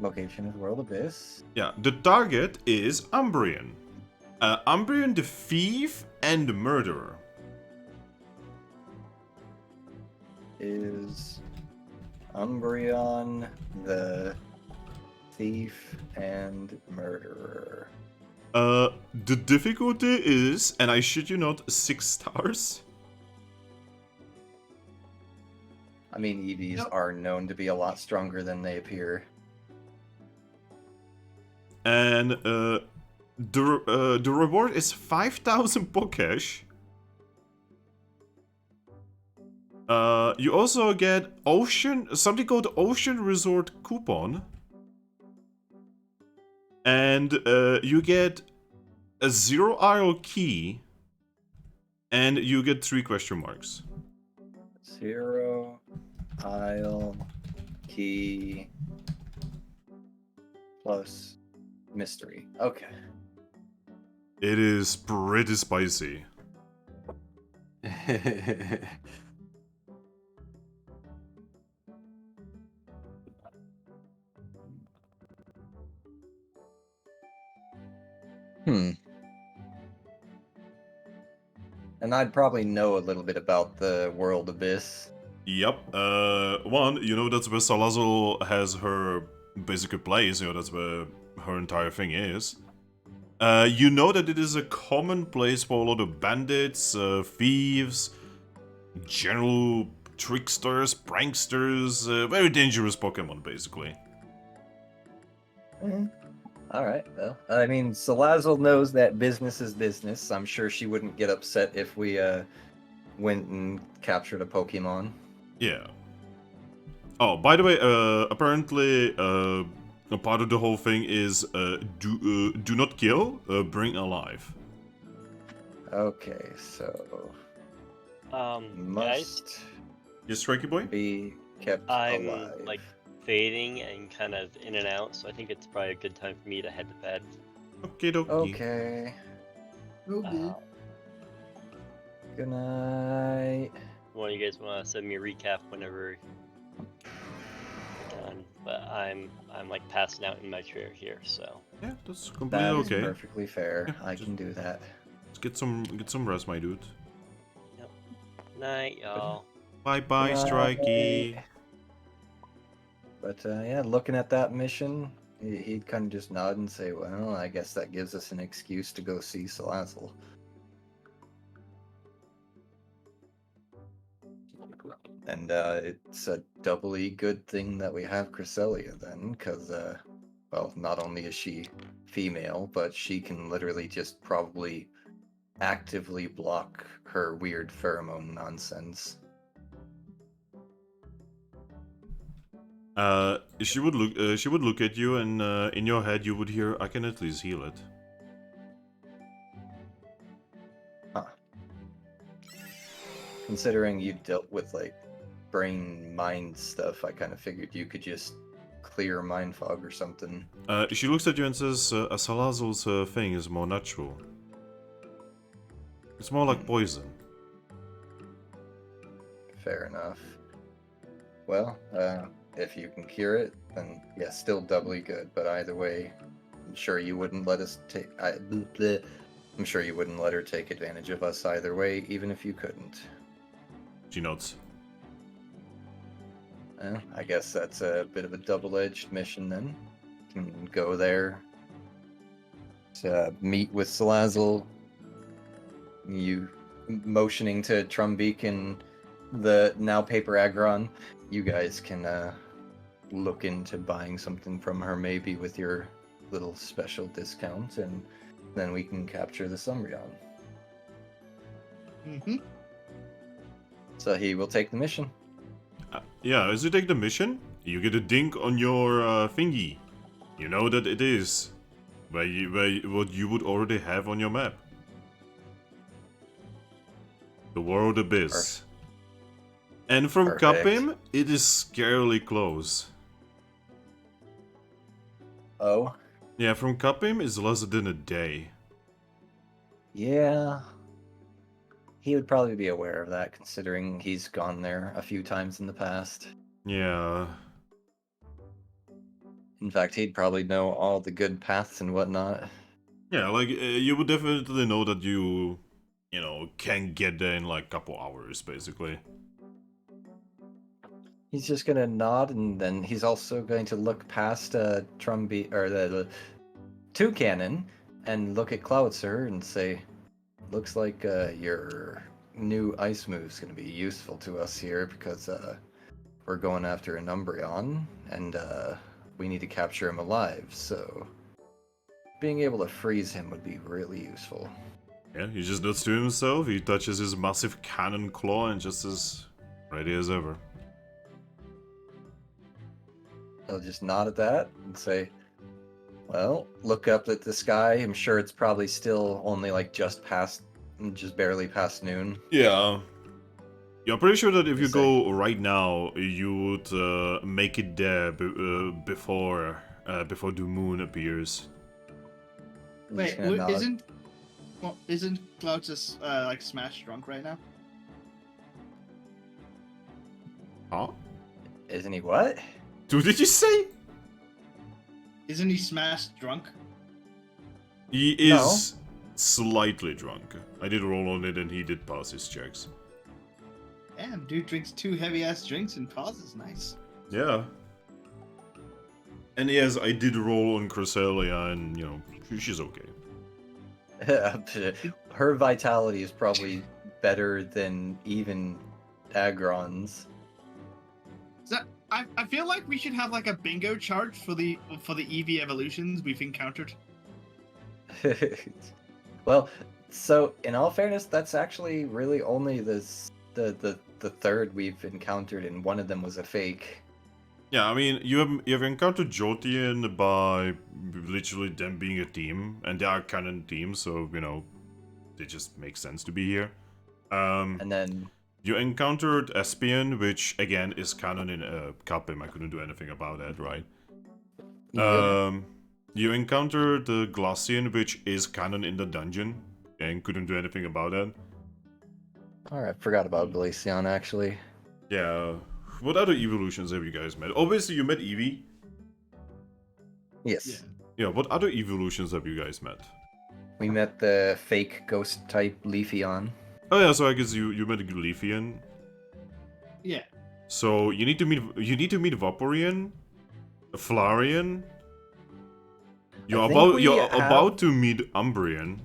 Location is World Abyss. Yeah, the target is Umbreon. Umbreon the thief and murderer. Is Umbreon the thief and murderer? The difficulty is, and I shit you not, 6 stars. I mean, EVs Yep. are known to be a lot stronger than they appear. And the reward is 5,000 Pokesh. You also get something called Ocean Resort coupon. And you get a 0 Isle key. And you get 3 question marks. 0 Isle key plus mystery. Okay. It is pretty spicy. And I'd probably know a little bit about the World Abyss. Yep. One, you know that's where Salazzle has her basically place. You know that's where her entire thing is. You know that it is a common place for a lot of bandits, thieves, general tricksters, pranksters, very dangerous Pokemon, basically. All right. Well, I mean, Salazzle knows that business is business. I'm sure she wouldn't get upset if we went and captured a Pokemon. Yeah. Oh, by the way, apparently, a part of the whole thing is do not kill, bring alive. Okay, so Guys, must Yes, Strikey Boy? be kept I'm alive. like fading and kind of in and out, so I think it's probably a good time for me to head to bed. Okay, dokie. Okay. Uh, Good night. one of you guys want to send me a recap whenever you're done, but I'm like passing out in my chair here, so Yeah, that's completely That is okay. perfectly fair. Yeah, I just- can do that. Let's get some rest, my dude. night, y'all. Bye bye, Good Strikey. night. But yeah, looking at that mission, he'd kind of just nod and say, "Well, I guess that gives us an excuse to go see Salazzle." And it's a doubly good thing that we have Cresselia then, because, well, not only is she female, but she can literally just probably actively block her weird pheromone nonsense. She would look at you, and in your head you would hear, "I can at least heal it." Considering you dealt with, like, brain mind stuff, I kind of figured you could just clear mind fog or something. She looks at you and says, "A Salazzle's thing is more natural. It's more like poison." Fair enough. Well, if you can cure it, then yeah, still doubly good. But either way, I'm sure you wouldn't let us take. I'm sure you wouldn't let her take advantage of us either way, even if you couldn't. She nods. I guess that's a bit of a double-edged mission then. You can go there to meet with Salazzle. You motioning to Trumbeak and the now paper Aggron. You guys can look into buying something from her, maybe with your little special discount, and then we can capture the Umbreon. Mm-hmm. So he will take the mission. Yeah, as you take the mission, you get a dink on your thingy. You know that it is what you would already have on your map. The World Abyss. And from Perfect. Kapim, it is scarily close. Oh, Yeah, from Kapim is less than a day. yeah. He would probably be aware of that, considering he's gone there a few times in the past. Yeah. In fact, he'd probably know all the good paths and whatnot. Yeah, like, you would definitely know that you can get there in like a couple hours, basically. He's just gonna nod, and then he's also going to look past Trumby or the Toucannon and look at Cloudser and say, "Looks like your new ice move's gonna be useful to us here because we're going after an Umbreon and we need to capture him alive. So being able to freeze him would be really useful." Yeah, he just nods to himself, he touches his massive cannon claw and just as ready as ever. He'll just nod at that and say, "Well, look up at the sky. I'm sure it's probably still only like just barely past noon." Yeah. Yeah, I'm pretty sure that if you Say. go right now, you would make it there before the moon appears. He's Wait, just gonna nod. isn't Cloud just like smash drunk right now? Huh? Isn't he what? What did you say? Isn't he smashed drunk? He is slightly drunk. I did roll on it and he did pass his checks. Damn, dude drinks 2 heavy ass drinks and pauses. Nice. Yeah. And yes, I did roll on Cresselia and, she's okay. Her vitality is probably better than even Aggron's. I feel like we should have like a bingo chart for the EV evolutions we've encountered. Well, so in all fairness, that's actually really only the third we've encountered, and one of them was a fake. Yeah, I mean, you have encountered Jolteon by literally them being a team, and they are canon teams, so, they just make sense to be here. And then You encountered Espion, which, again, is canon in Kapim. I couldn't do anything about that, right? You encountered the Glaceon, which is canon in the dungeon, and couldn't do anything about that. Alright, forgot about Glaceon, actually. Yeah. What other evolutions have you guys met? Obviously, you met Eevee. Yes. Yeah, what other evolutions have you guys met? We met the fake ghost type Leafeon. Oh yeah, so I guess you met a Leafeon. Yeah. So you need to meet Vaporeon, Flareon. You're about to meet Umbreon.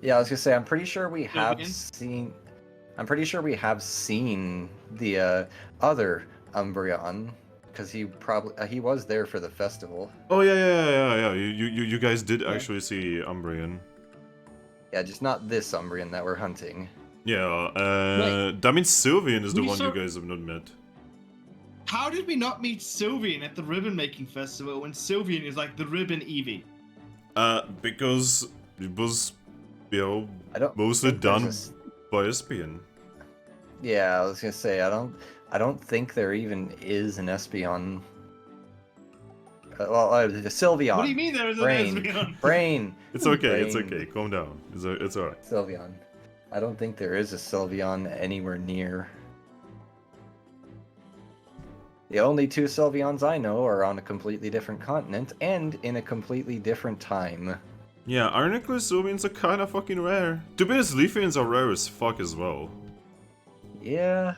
Yeah, I was gonna say, I'm pretty sure we have Sylveon? seen the other Umbreon, because he was there for the festival. Oh yeah. You guys did actually see Umbreon. Yeah, just not this Umbreon that we're hunting. Yeah, that means Sylveon is the We one saw- you guys have not met. How did we not meet Sylveon at the ribbon making festival when Sylveon is like the ribbon Eevee? Because it was, I don't mostly think there's done a s- by Espion. Yeah, I was gonna say, I don't think there even is an Espeon. The Sylveon. What do you mean there is an Brain. Espeon? Brain. It's okay, it's Brain. okay. Calm down. It's alright. Sylveon. I don't think there is a Sylveon anywhere near. The only 2 Sylveons I know are on a completely different continent and in a completely different time. Yeah, ironically, Sylveons are kind of fucking rare. To be honest, Leafeons are rare as fuck as well. Yeah.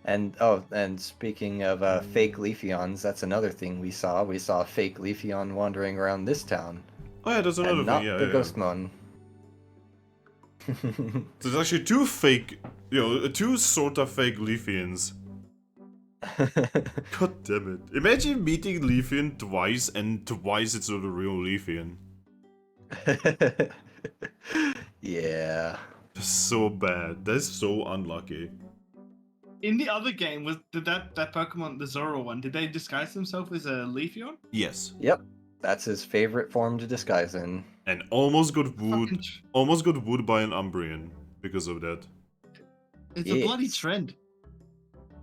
And speaking of fake Leafeons, that's another thing we saw. We saw a fake Leafeon wandering around this town. Oh yeah, that's another And not thing. Yeah, the yeah. Ghostmon. There's actually 2 fake, 2 sort of fake Leafeons. God damn it. Imagine meeting Leafeon twice and twice it's not a real Leafeon. Yeah. That's so bad. That's so unlucky. In the other game, did that Pokemon, the Zoro one, did they disguise themselves as a Leafeon? Yes. Yep, that's his favorite form to disguise in. And almost got wooed. Fucking Almost got wooed by an Umbreon because of that. It's a bloody Yes. trend.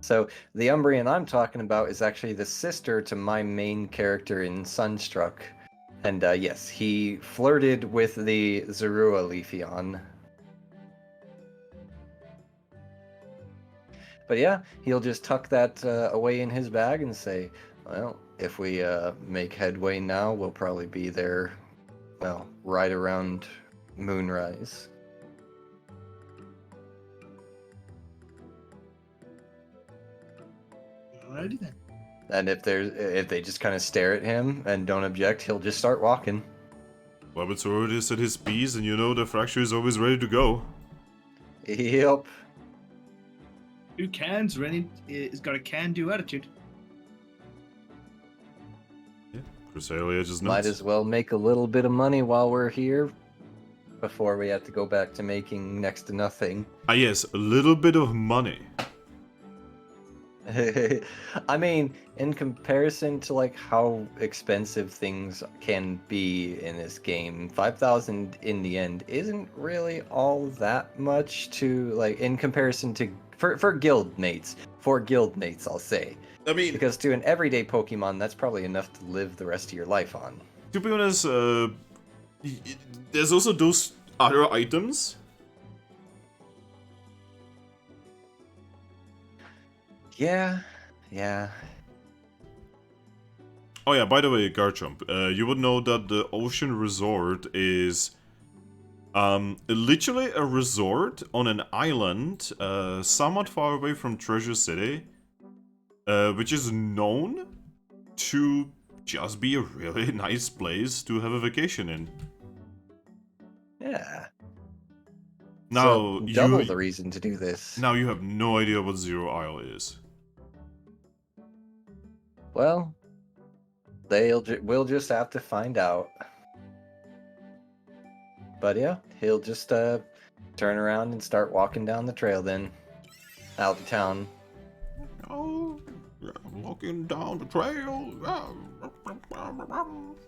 So the Umbreon I'm talking about is actually the sister to my main character in Sunstruck. And yes, he flirted with the Zorua Leafeon. But yeah, he'll just tuck that away in his bag and say, well, if we make headway now, we'll probably be there, well, right around moonrise. Alrighty then. And if they just kind of stare at him and don't object, he'll just start walking. Rabbit's already said his piece, and you know the fracture is always ready to go. Yep. Who cans? Rennie has got a can-do attitude. Yeah, Cresselia just Might nuts. as well make a little bit of money while we're here before we have to go back to making next to nothing. Ah yes, a little bit of money. I mean, in comparison to like how expensive things can be in this game, 5,000 in the end isn't really all that much to like in comparison to for guild mates. For guild mates, I'll say. I mean, Because to an everyday Pokemon, that's probably enough to live the rest of your life on. to be honest, there's also those other items. Yeah. Oh yeah, by the way, Garchomp, you would know that the Ocean Resort is literally a resort on an island somewhat far away from Treasure City, which is known to just be a really nice place to have a vacation in. Yeah. Now, So, double you, the reason to do this. now you have no idea what Zero Isle is. Well, we'll just have to find out. But yeah, he'll just turn around and start walking down the trail then, out of town. Oh, walking down the trail.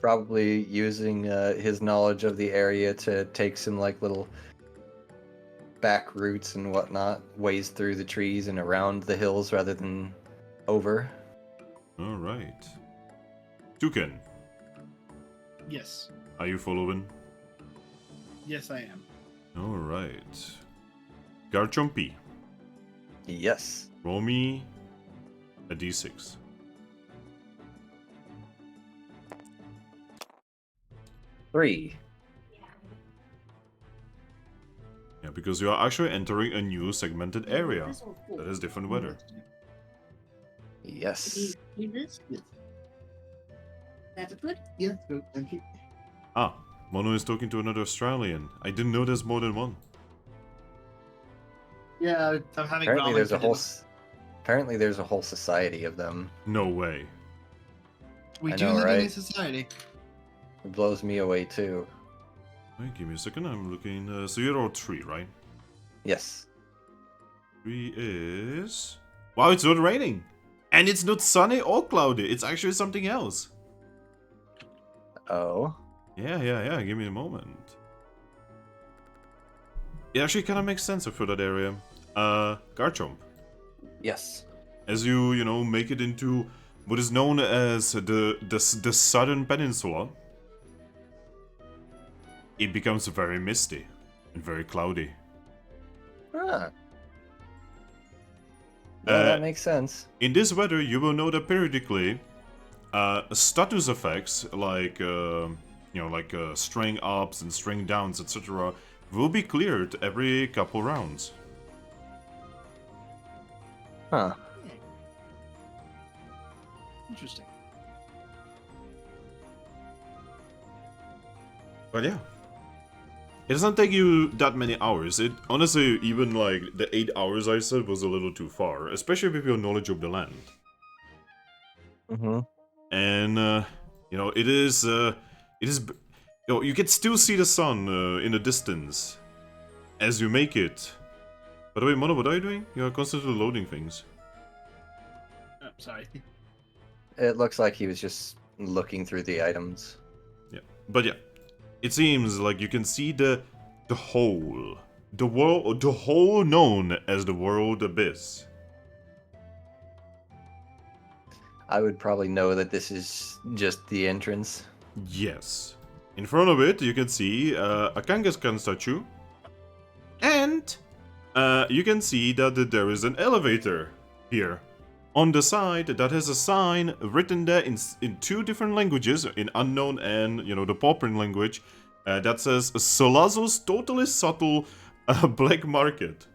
Probably using his knowledge of the area to take some like little back routes and whatnot, ways through the trees and around the hills rather than over. All right. Toucan, Yes. are you following? Yes, I am. All right. Garchompy, Yes. roll me a d6. Three. Yeah, because you are actually entering a new segmented area that has different weather. Yes. Need this? Yes. That's good. Yes, good. Thank you. Ah, Mono is talking to another Australian. I didn't know there's more than one. Yeah, I'm having Apparently ramen there's for a whole. dinner. Apparently there's a whole society of them. No way. We I do know, live in a right? society. It blows me away too. Wait, give me a second. I'm looking. So you're all 3, right? Yes. 3 is. Wow, it's not raining, and it's not sunny or cloudy. It's actually something else. Oh. Yeah. Give me a moment. It actually kind of makes sense for that area. Garchomp. Yes. As you make it into what is known as the southern peninsula, it becomes very misty and very cloudy. Ah. Yeah, that Uh, makes sense. In this weather, you will know that periodically, status effects like string ups and string downs, etc., will be cleared every couple rounds. Huh. Interesting. But yeah. It doesn't take you that many hours. It honestly, even like the 8 hours I said was a little too far, especially with your knowledge of the land. Mm-hmm. And it is. You can still see the sun in the distance as you make it By the way, Mono, what are you doing? You are constantly loading things. Oh, sorry. It looks like he was just looking through the items. Yeah, but yeah, it seems like you can see the hole, the hole known as the world abyss. I would probably know that this is just the entrance. Yes, in front of it you can see a Kangaskhan statue, and you can see that there is an elevator here. On the side, that has a sign written there in 2 different languages, in unknown and, the Pauperin language, that says Solazo's totally subtle black market.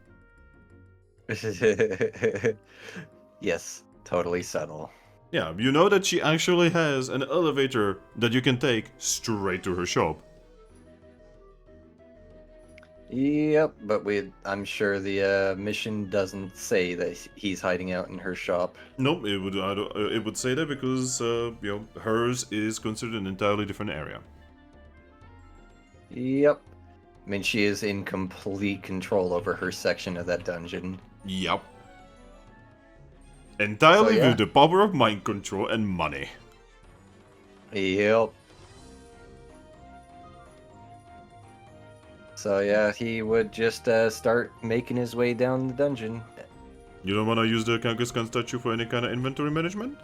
Yes, totally subtle. Yeah, you know that she actually has an elevator that you can take straight to her shop. Yep, but I'm sure the mission doesn't say that he's hiding out in her shop. Nope, it would say that because hers is considered an entirely different area. Yep. I mean, she is in complete control over her section of that dungeon. Yep. Entirely So, yeah. with the power of mind control and money. Yep. So yeah, he would just start making his way down the dungeon. You don't want to use the Kangaskhan statue for any kind of inventory management?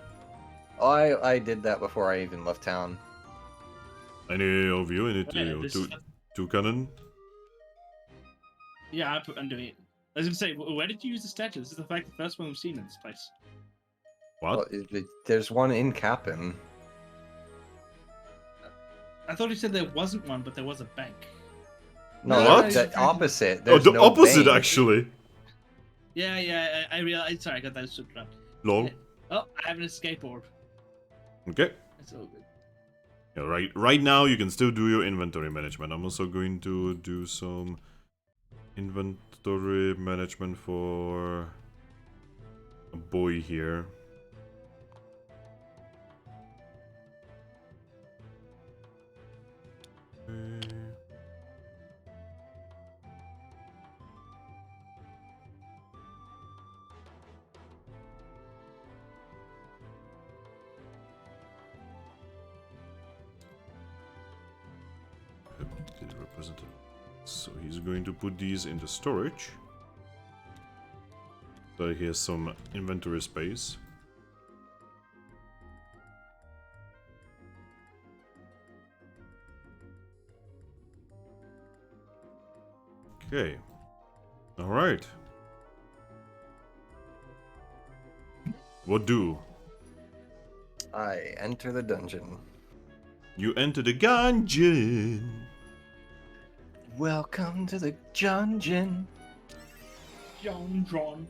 Oh, I did that before I even left town. Any of you? Any this- Toucannon? Yeah, I'm doing it. I was gonna say, where did you use the statue? This is the first one we've seen in this place. What? Well, there's one in Cap'n. I thought you said there wasn't one, but there was a bank. No, What? the opposite. Oh, There's the no opposite, bank. actually. Yeah, I realized. Sorry, I got that slipped around. Lol. Oh, I have an escape orb. Okay. That's all good. Yeah, right now you can still do your inventory management. I'm also going to do some inventory management for a boy here. Okay. Representative. So he's going to put these into storage. So he has some inventory space. Okay. Alright. What do? I enter the dungeon. You enter the dungeon. Welcome to the dungeon. John.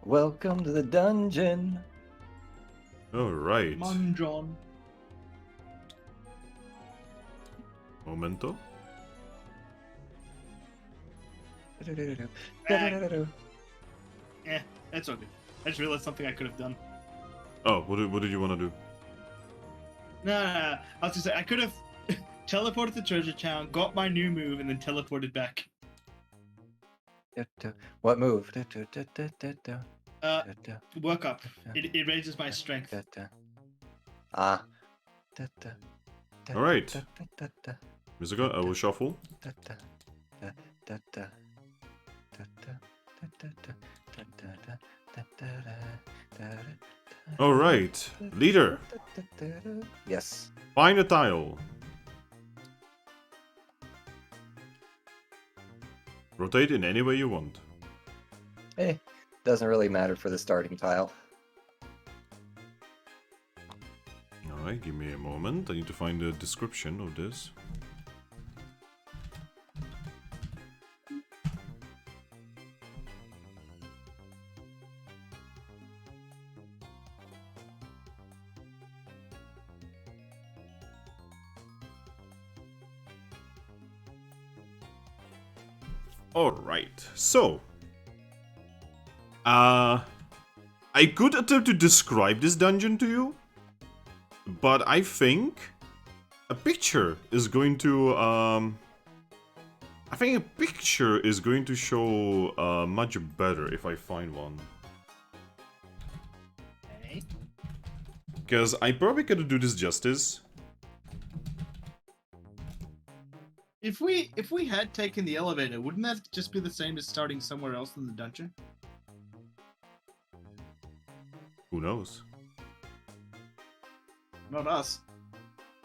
Welcome to the dungeon. Alright. John. Momento. That's all good. I just realized something I could have done. Oh, what did you want to do? No. I was gonna say I could have teleported to Treasure Town, got my new move, and then teleported back. What move? Work up. It raises my strength. Ah. Alright. Musica, I will shuffle. Alright. Leader, Yes. find a tile. Rotate in any way you want. Doesn't really matter for the starting tile. Alright, give me a moment. I need to find a description of this. Alright, so I could attempt to describe this dungeon to you, but I think a picture is going to I think a picture is going to show much better if I find one. Okay. Because I probably could do this justice. If we had taken the elevator, wouldn't that just be the same as starting somewhere else in the dungeon? Who knows? Not us.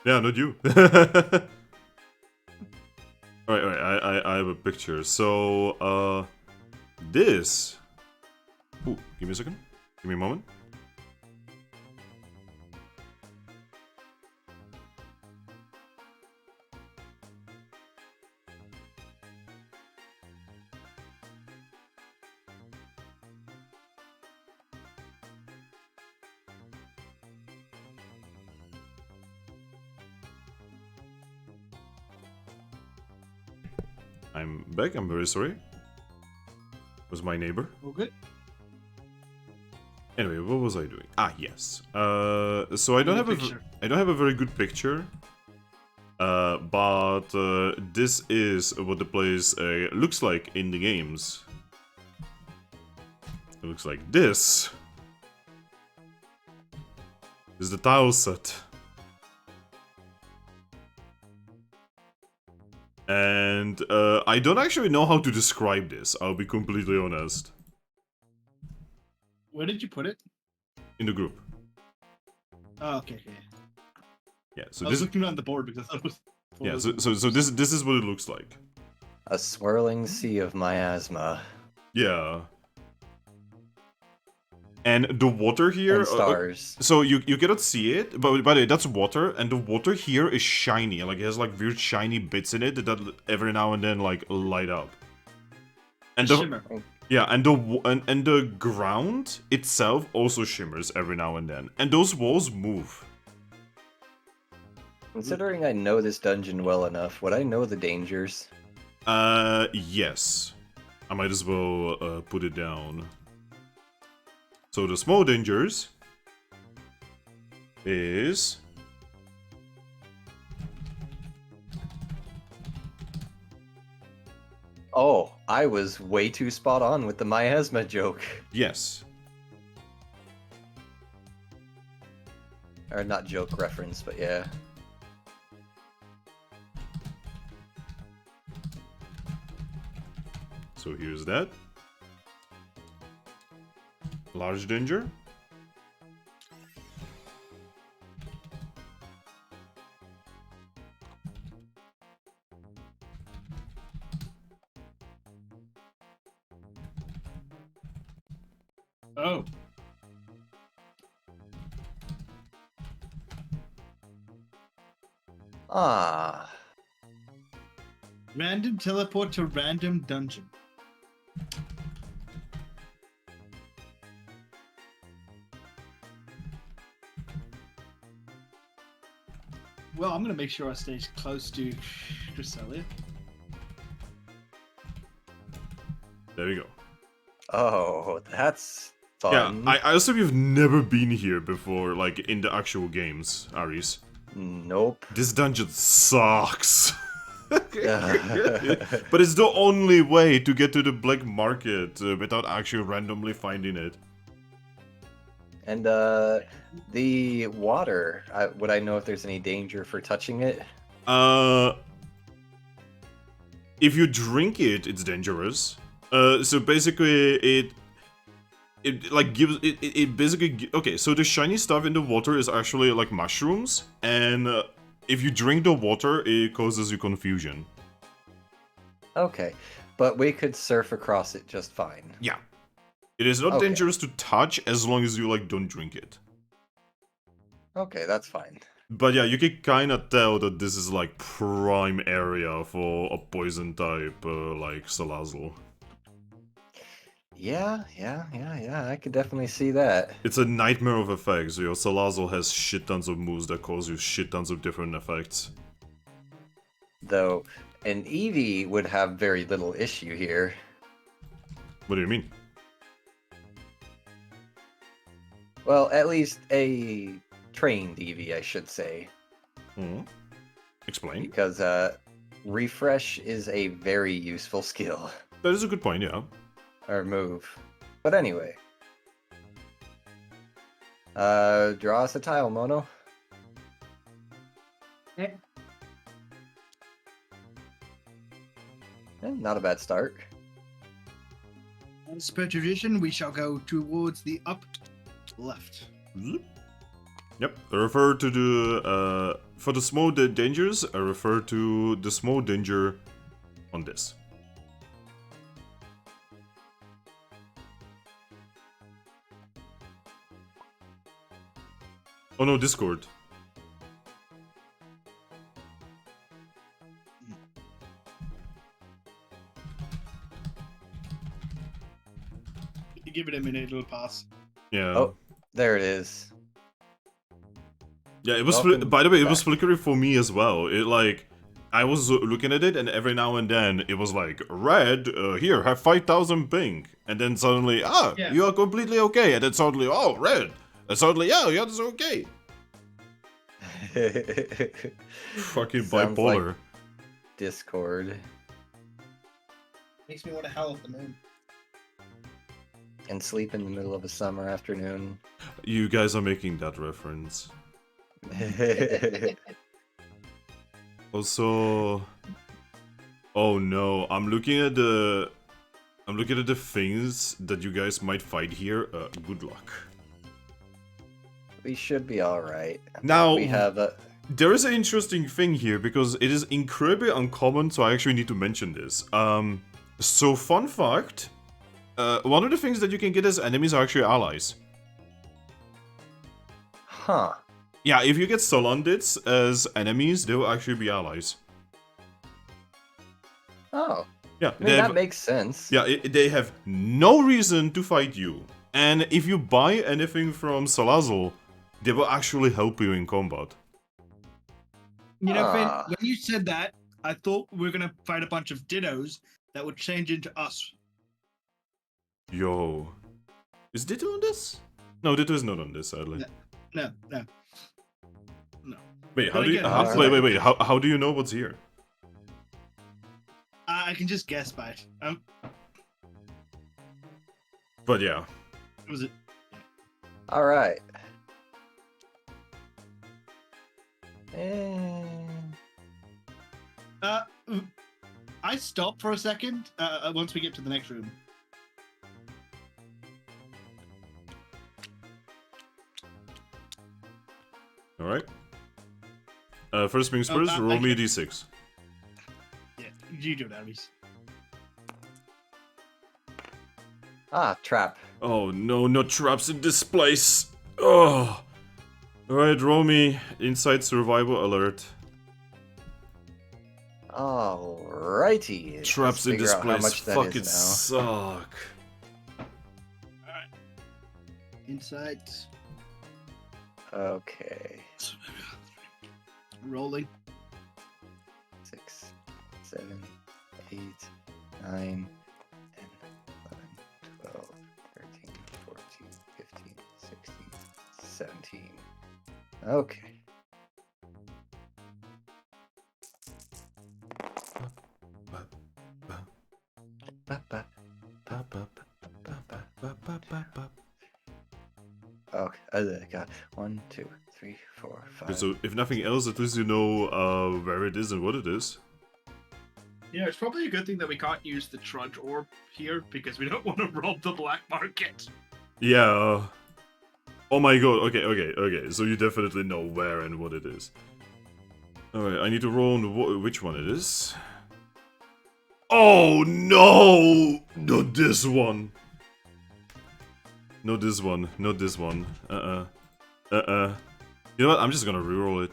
Yeah, not you. Alright, I have a picture. So, this... Ooh, give me a second. Give me a moment. I'm back, I'm very sorry. Was my neighbor. All good. Anyway, what was I doing? Ah, yes. So I don't have a very good picture. But this is what the place looks like in the games. It looks like this. This is the tile set. And I don't actually know how to describe this, I'll be completely honest. Where did you put it? In the group. Oh, okay. Yeah, so I was this looking around the board because I thought it was. yeah, so this is what it looks like. A swirling sea of miasma Yeah. And the water here and stars. so you cannot see it, but by the way, that's water, and the water here is shiny, like it has like weird shiny bits in it that every now and then like light up. And the Shimmer. yeah, and the ground itself also shimmers every now and then, and those walls move. Considering I know this dungeon well enough, would I know the dangers? Yes. I might as well put it down. So the small dangers is Oh, I was way too spot on with the miasma joke. yes. Or not joke reference, but yeah. So here's that. Large danger. Oh. Ah. Random teleport to random dungeon. Well, I'm gonna make sure I stay close to Cresselia. There we go. Oh, that's Yeah, fun. I assume you've never been here before, like in the actual games, Aris. Nope. This dungeon sucks. Yeah. But it's the only way to get to the black market without actually randomly finding it. And the water, would I know if there's any danger for touching it? If you drink it, it's dangerous. So basically, it like gives it basically okay. So the shiny stuff in the water is actually like mushrooms, and if you drink the water, it causes you confusion. Okay, but we could surf across it just fine. Yeah, it is not Okay. dangerous to touch as long as you like don't drink it. Okay, that's fine. But yeah, you can kind of tell that this is like prime area for a poison type like Salazzle. Yeah, I could definitely see that. It's a nightmare of effects. Your Salazzle has shit tons of moves that cause you shit tons of different effects. Though an Eevee would have very little issue here. What do you mean? Well, at least a trained Eevee, I should say. Hmm? Explain. Because refresh is a very useful skill That is a good point, yeah. or move. But anyway. Draw us a tile, Mono. Okay. Not a bad start. As per tradition, we shall go towards the up left. Zoop. Yep, I refer to the, for the small dangers, I refer to the small danger on this. Oh no, Discord. Give it a minute, it'll pass. Yeah. Oh, there it is. Yeah, it was. Welcome By the way, it was back. flickering for me as well. It like, I was looking at it, and every now and then it was like, red, here, have 5,000 ping, and then suddenly, Yeah. you are completely okay, and then suddenly, oh, red, and suddenly, yeah, that's okay. Fucking Sounds bipolar. like Discord. Makes me want to howl at the moon. And sleep in the middle of a summer afternoon. You guys are making that reference. Also, oh no, I'm looking at the things that you guys might fight here. Good luck. We should be alright. Now, We have a... there is an interesting thing here because it is incredibly uncommon, so I actually need to mention this. So fun fact, one of the things that you can get as enemies are actually allies. Huh. Yeah, if you get Solondits as enemies, they will actually be allies. Oh. Yeah, I mean, that makes sense. yeah, they have no reason to fight you. And if you buy anything from Salazzle, they will actually help you in combat. You know, Finn, Ah. when you said that, I thought we were gonna fight a bunch of Dittos that would change into us. Yo. Is Ditto on this? No, Ditto is not on this, sadly. No. Wait, how But do you... again, How, that's wait, how do you know what's here? I can just guess by it. But yeah. Was it? Alright. And... I stop for a second once we get to the next room. Alright. First things first, I roll me a can- d6. Yeah, you do it, Aries. Ah, trap. Oh no, not traps in this place. Oh. Alright, roll me inside survival alert. Alrighty. Let's Traps in figure this out how place much that fucking is now. suck. Insight. Okay. Rolling. 6, 7, 8, 9, 10, 11, 12, 13, 14, 15, 16, 17. Okay. Okay, I got 1, 2, 3, 4, 5. So if nothing else, at least you know where it is and what it is. Yeah, it's probably a good thing that we can't use the trudge orb here because we don't want to rob the black market. Yeah. Oh my god, okay. So you definitely know where and what it is. Alright, I need to roll on which one it is. Oh no! Not this one. Not this one. Not this one. You know what? I'm just gonna reroll it.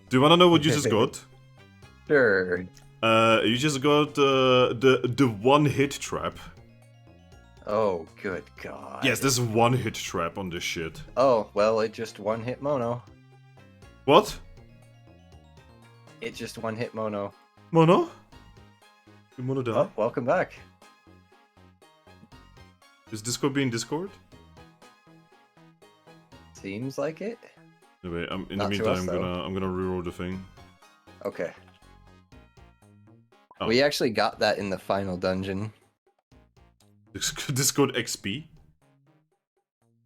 Do you wanna know what you just got? Sure. You just got the one hit trap. Oh, good god. Yes, there's one hit trap on this shit. Oh, well, it just one hit mono. What? It just one hit mono. Mono? Did Mono die? Oh, welcome back. Is Discord being Discord? Seems like it. Anyway, in the Not to meantime, us, though. I'm gonna reroll the thing. Okay. Oh. We actually got that in the final dungeon. Discord XP.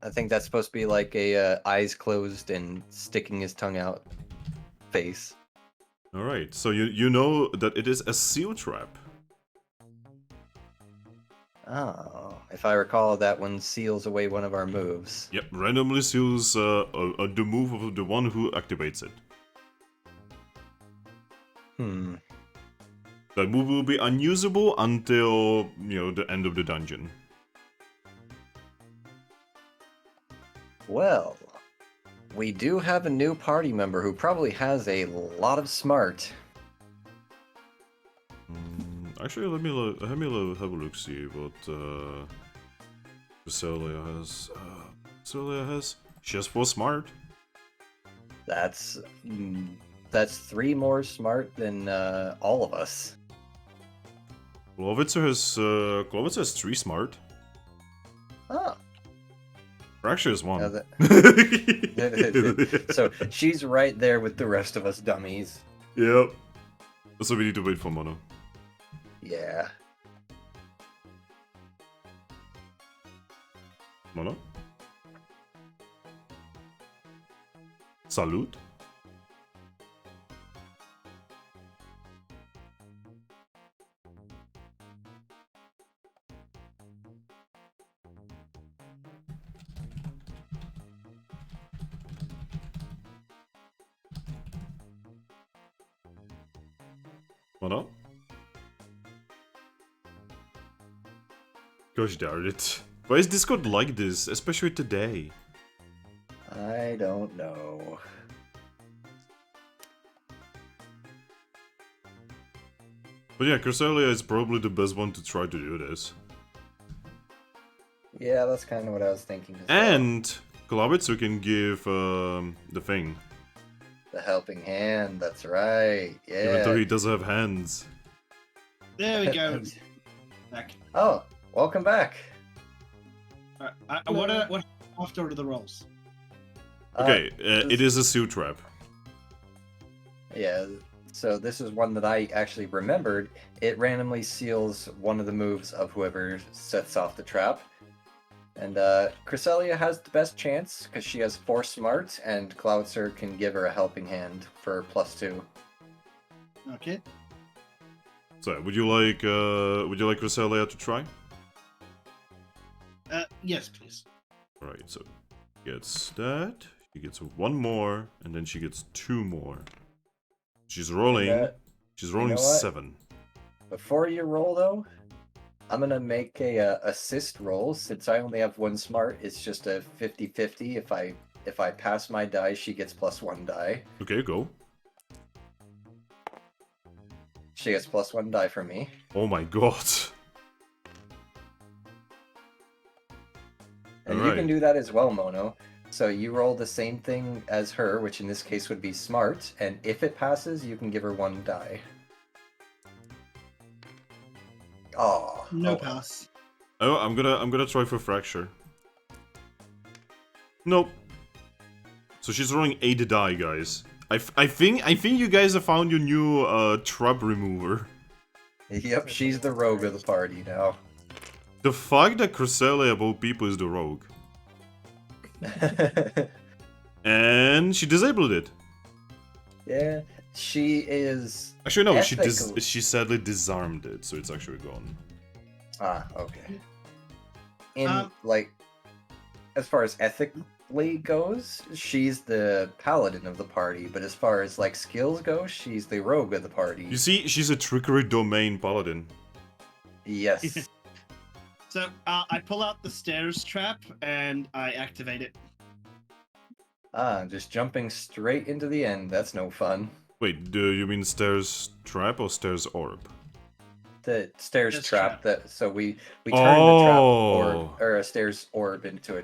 I think that's supposed to be like a eyes closed and sticking his tongue out face. All right, so you know that it is a seal trap. Oh, if I recall, that one seals away one of our moves. Yep, randomly seals the move of the one who activates it. Hmm. That move will be unusable until, the end of the dungeon. Well, we do have a new party member who probably has a lot of smart. Actually, let me have a look, see what Cecilia has. She has 4 smart. That's 3 more smart than all of us. Glowitzer has 3 smart. Oh. Fracture is 1. So she's right there with the rest of us dummies. Yep. So we need to wait for Mono. Yeah. Mono? Salute? Mono? Gosh darn it. Why is Discord like this, especially today? I don't know. But yeah, Cresselia is probably the best one to try to do this. Yeah, that's kind of what I was thinking as well. And Glowitzer can give the thing. The helping hand, that's right. Yeah. Even though he doesn't have hands. There we go. Back. Oh, welcome back. What after the rolls? Okay, it is a seal trap. Yeah, so this is one that I actually remembered. It randomly seals one of the moves of whoever sets off the trap. And Cresselia has the best chance because she has 4 smart, and Cloudser can give her a helping hand for +2. Okay. So, would you like Cresselia to try? Yes, please. Alright, so gets that. She gets 1 more, and then she gets 2 more. She's rolling. She's rolling you know what? 7. Before you roll, though, I'm gonna make a assist roll. Since I only have 1 smart, it's just a 50-50. If I pass my die, she gets +1 die. Okay, go. She gets +1 die from me. Oh my god. And you Alright. can do that as well, Mono. So you roll the same thing as her, which in this case would be smart, and if it passes, you can give her 1 die. Oh, No pass. Oh, I'm gonna try for fracture. Nope. So she's rolling 8 die, guys. I think you guys have found your new trap remover. Yep, she's the rogue of the party now. The fact that Cresselia of all people is the rogue. And she disabled it. Yeah, she is. Actually, no, ethical. she sadly disarmed it, so it's actually gone. Ah, okay. In Um, as far as ethically goes, she's the paladin of the party, but as far as skills go, she's the rogue of the party. You see, she's a trickery domain paladin. Yes. So I pull out the stairs trap and I activate it. Just jumping straight into the end. That's no fun. Wait, do you mean stairs trap or stairs orb? The stairs Stairs trap. trap. So we turned the trap orb Oh. or a stairs orb into a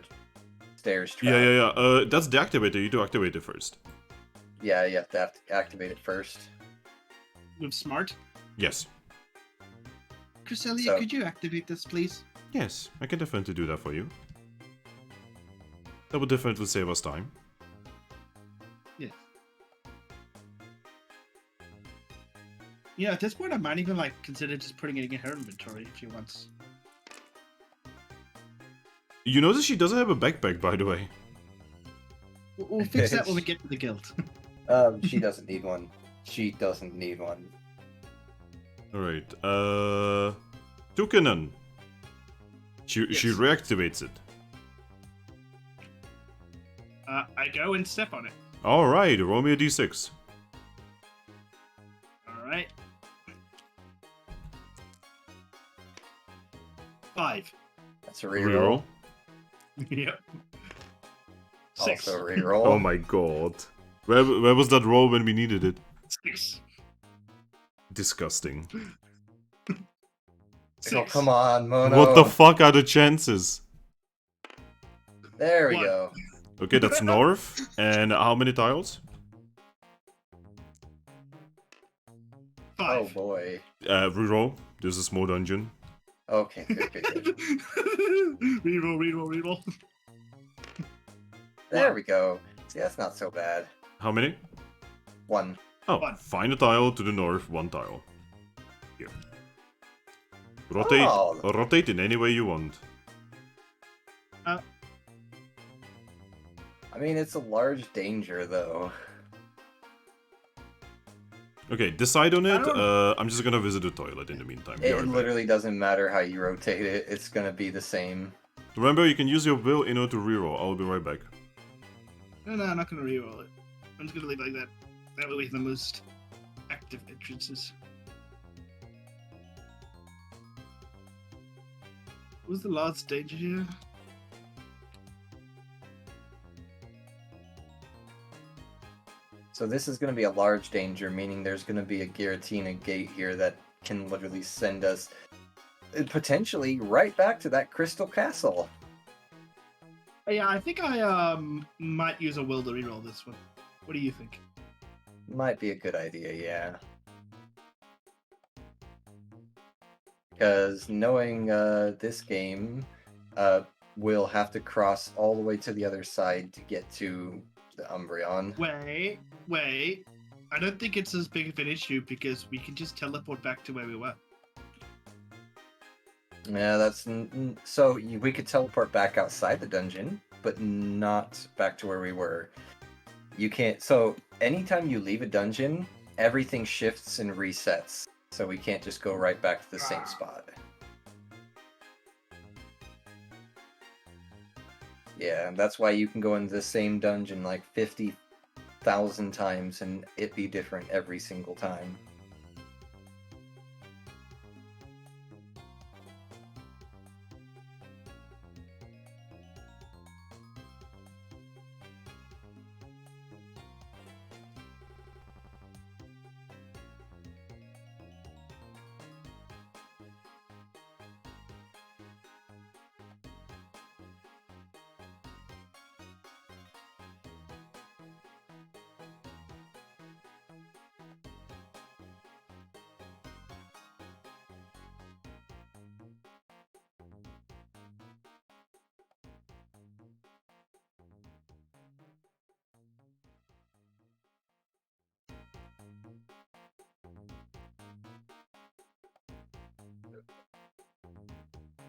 stairs trap. Yeah. That's the activator. You do activate it first. Yeah, you have to activate it first. With smart. Yes. Cresselia, So- could you activate this, please? Yes, I can definitely do that for you. That would definitely save us time. Yes. Yeah, at this point, I might even like consider just putting it in her inventory if she wants. You notice she doesn't have a backpack, by the way. We'll fix that when we get to the guild. She doesn't need one. She doesn't need one. Alright, Toucannon. She Yes. reactivates it. I go and step on it. Alright, roll me a d6. All right. 5. That's a reroll. Yep. 6. Also reroll. Oh my god. Where was that roll when we needed it? 6. Disgusting. Oh, 6. come on, Mono. What the fuck are the chances? There we 1. go. Okay, that's north. And how many tiles? 5. Oh boy. Reroll. There's a small dungeon. Okay, good. Reroll. There we go. See, that's not so bad. How many? 1. Oh, 1. find a tile to the north, 1 tile. Here. Rotate, Oh. rotate in any way you want. I mean, it's a large danger, though. Okay, decide on I it. don't- I'm just gonna visit the toilet in the meantime. Be It right back. literally doesn't matter how you rotate it. It's gonna be the same. Remember, you can use your will in order to reroll. I'll be right back. No, I'm not gonna reroll it. I'm just gonna leave it like that. That way we have the most active entrances. What was the last danger here? So this is going to be a large danger, meaning there's going to be a Giratina gate here that can literally send us potentially right back to that Crystal Castle. Yeah, I think I might use a will to reroll this one. What do you think? Might be a good idea, yeah. Because knowing this game, we'll have to cross all the way to the other side to get to the Umbreon. Wait. I don't think it's as big of an issue because we can just teleport back to where we were. Yeah, that's so we could teleport back outside the dungeon, but not back to where we were. You can't. So anytime you leave a dungeon, everything shifts and resets. So we can't just go right back to the same spot. Yeah, that's why you can go into the same dungeon like 50,000 times and it be different every single time.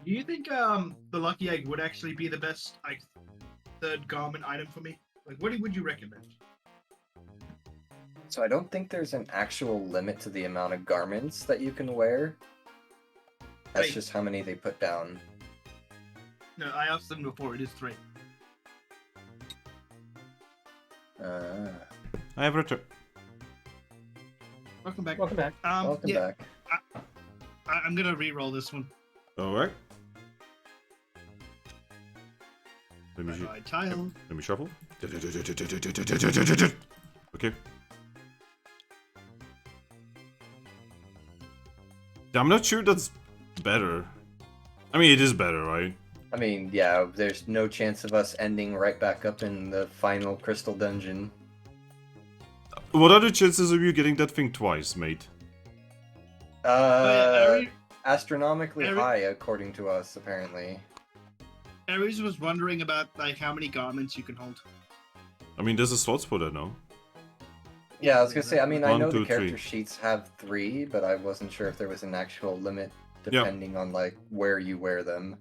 Do you think the lucky egg would actually be the best like third garment item for me? Like, what would you recommend? So I don't think there's an actual limit to the amount of garments that you can wear. That's Wait. just how many they put down. No, I asked them before. It is 3. I have returned. Welcome back. Welcome back. Welcome yeah, back. I'm gonna re-roll this one. Alright. Let me, Bye-bye, tile. let me shuffle. Okay. I'm not sure that's better. I mean, it is better, right? I mean, yeah, there's no chance of us ending right back up in the final crystal dungeon. What are the chances of you getting that thing twice, mate? Astronomically Ari- high, according to us, apparently. Aries was wondering about like how many garments you can hold. I mean, there's a slot for that now. Yeah, I was gonna say. I mean, I One, know the two, character three. sheets have 3, but I wasn't sure if there was an actual limit Yeah. depending on like where you wear them.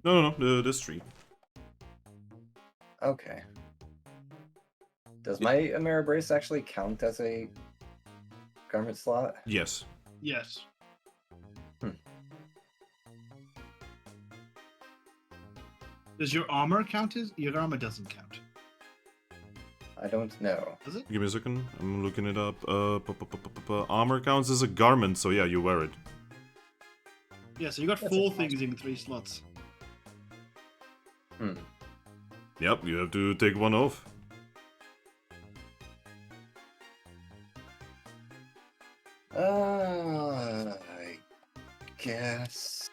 No, there's 3. Okay. Does my Ameribrace actually count as a garment slot? Yes. Yes. Does your armor count as? Your armor doesn't count. I don't know. Does it? Give me a second. I'm looking it up. Armor counts as a garment, so yeah, you wear it. Yeah, so you got That's 4 a things in 3 slots. Hmm. Yep, you have to take one off. I guess.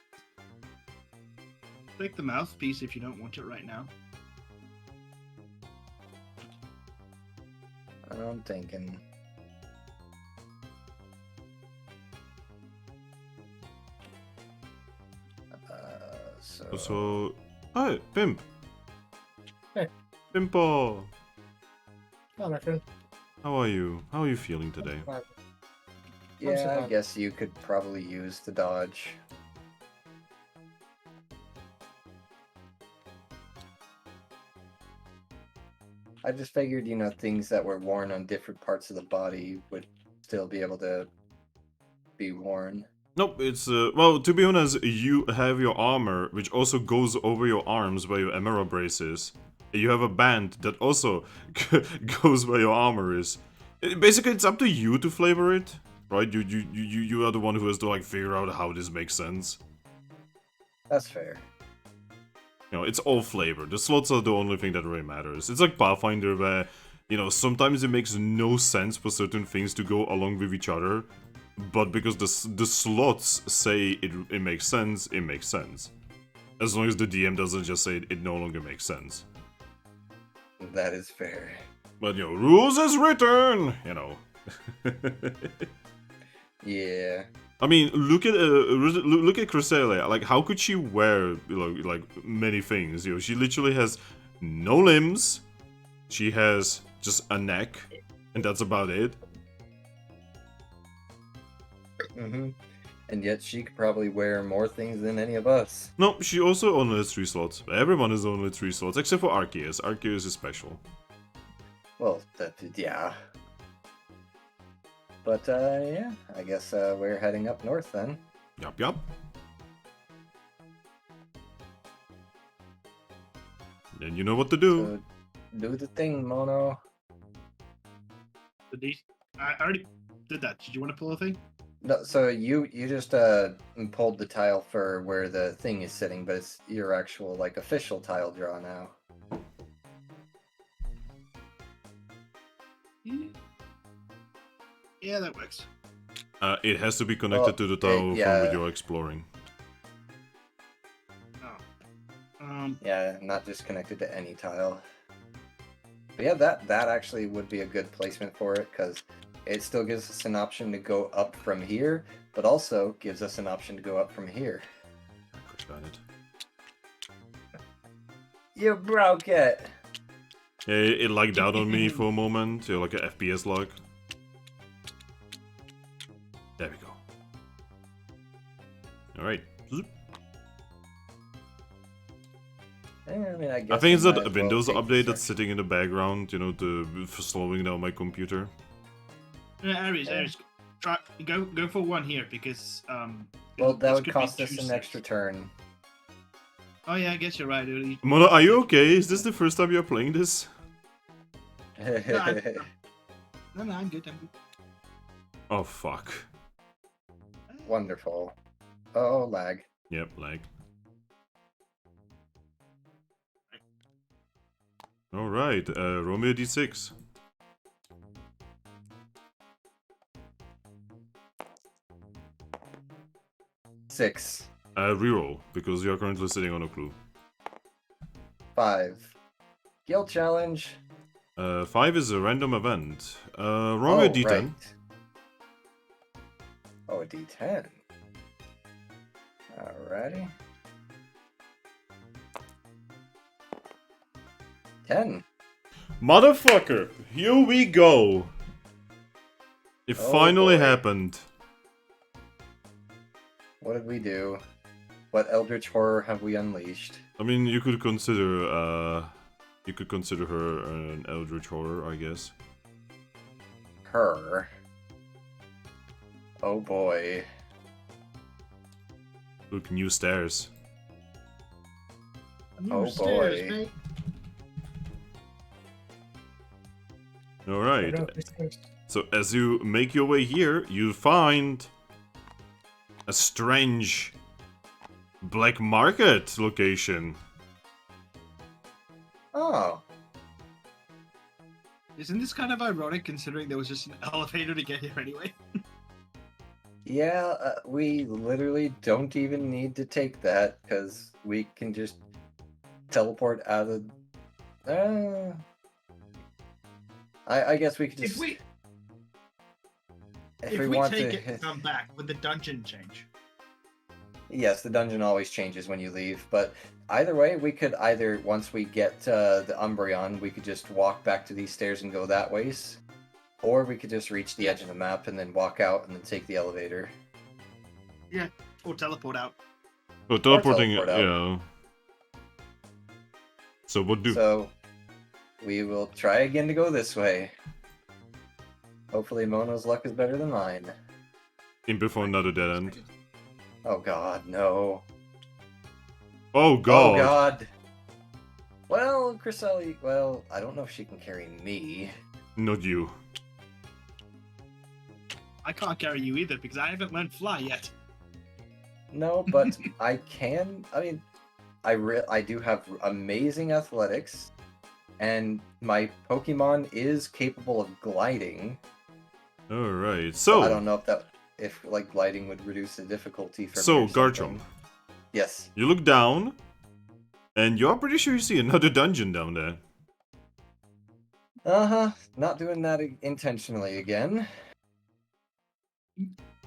Take the mouthpiece if you don't want it right now. I'm thinking. So, hi, Pimp. Hey. Pimpo. Oh, my friend. How are you? How are you feeling today? Yeah, I surviving. guess you could probably use the dodge. I just figured, you know, things that were worn on different parts of the body would still be able to be worn. Nope, it's well, to be honest, you have your armor, which also goes over your arms where your Emerald brace is. You have a band that also goes where your armor is. Basically, it's up to you to flavor it, right? You are the one who has to like figure out how this makes sense. That's fair. You know, it's all flavor. The slots are the only thing that really matters. It's like Pathfinder where, you know, sometimes it makes no sense for certain things to go along with each other, but because the slots say it makes sense, it makes sense. As long as the DM doesn't just say it no longer makes sense. That is fair. But, you know, rules as written, you know. Yeah. I mean, look at Cresselia. Like, how could she wear, you know, like many things? You know, she literally has no limbs. She has just a neck, and that's about it. Mm-hmm. And yet she could probably wear more things than any of us. No, she also only has 3 slots. Everyone has only 3 slots, except for Arceus. Arceus is special. Well, yeah. But, yeah, I guess we're heading up north then. Yup. Then you know what to do. So, do the thing, Mono. I already did that. Did you want to pull a thing? No, so you just pulled the tile for where the thing is sitting, but it's your actual like official tile draw now. Yeah, that works. It has to be connected to the tile yeah. from which you're exploring. Oh. Yeah, not just connected to any tile. But yeah, that actually would be a good placement for it because it still gives us an option to go up from here, but also gives us an option to go up from here. Gosh darn it. You broke it! It lagged out on me for a moment, you know, like an FPS lag. There we go. Alright. I mean, I guess I think it's we that might as well Windows take the update that's section. sitting in the background, you know, for slowing down my computer. Aries, try go for 1 here because Well, that this would could be cost us 2 an sets. extra turn. Oh yeah, I guess you're right. Mono, are you okay? Is this the first time you're playing this? No, I'm good. I'm good. Oh, fuck. Wonderful. Oh, lag. Yep, lag. Alright, Romeo D6. Six. Reroll, because you are currently sitting on a clue. 5. Guild challenge. 5 is a random event. Romeo D10. Right. Oh, a D10. Alrighty. 10. Motherfucker, here we go. It Oh, finally boy. happened. What did we do? What eldritch horror have we unleashed? I mean, you could consider her an eldritch horror, I guess. Her. Oh boy. Look, new stairs. New Oh, stairs, boy. mate. All right. So as you make your way here, you find a strange black market location. Oh. Isn't this kind of ironic considering there was just an elevator to get here anyway? Yeah, we literally don't even need to take that because we can just teleport out of. I guess we could just. If we want take to. it and come back, would the dungeon change? Yes, the dungeon always changes when you leave, but either way, we could either, once we get the Umbreon, we could just walk back to these stairs and go that ways, or we could just reach the edge of the map and then walk out and then take the elevator. Or teleport out. Oh, teleporting, teleport out. yeah. So what do? So, we will try again to go this way. Hopefully Mono's luck is better than mine. In before another dead end. Oh god, no. Oh god. Oh god! Well, Cresselia, well, I don't know if she can carry me. Not you. I can't carry you either because I haven't learned fly yet. No, but I can. I mean, I do have amazing athletics, and my Pokemon is capable of gliding. All right. I So don't know if like gliding would reduce the difficulty for me. so or something. Garchomp, Yes. you look down, and you're pretty sure you see another dungeon down there. Not doing that intentionally again.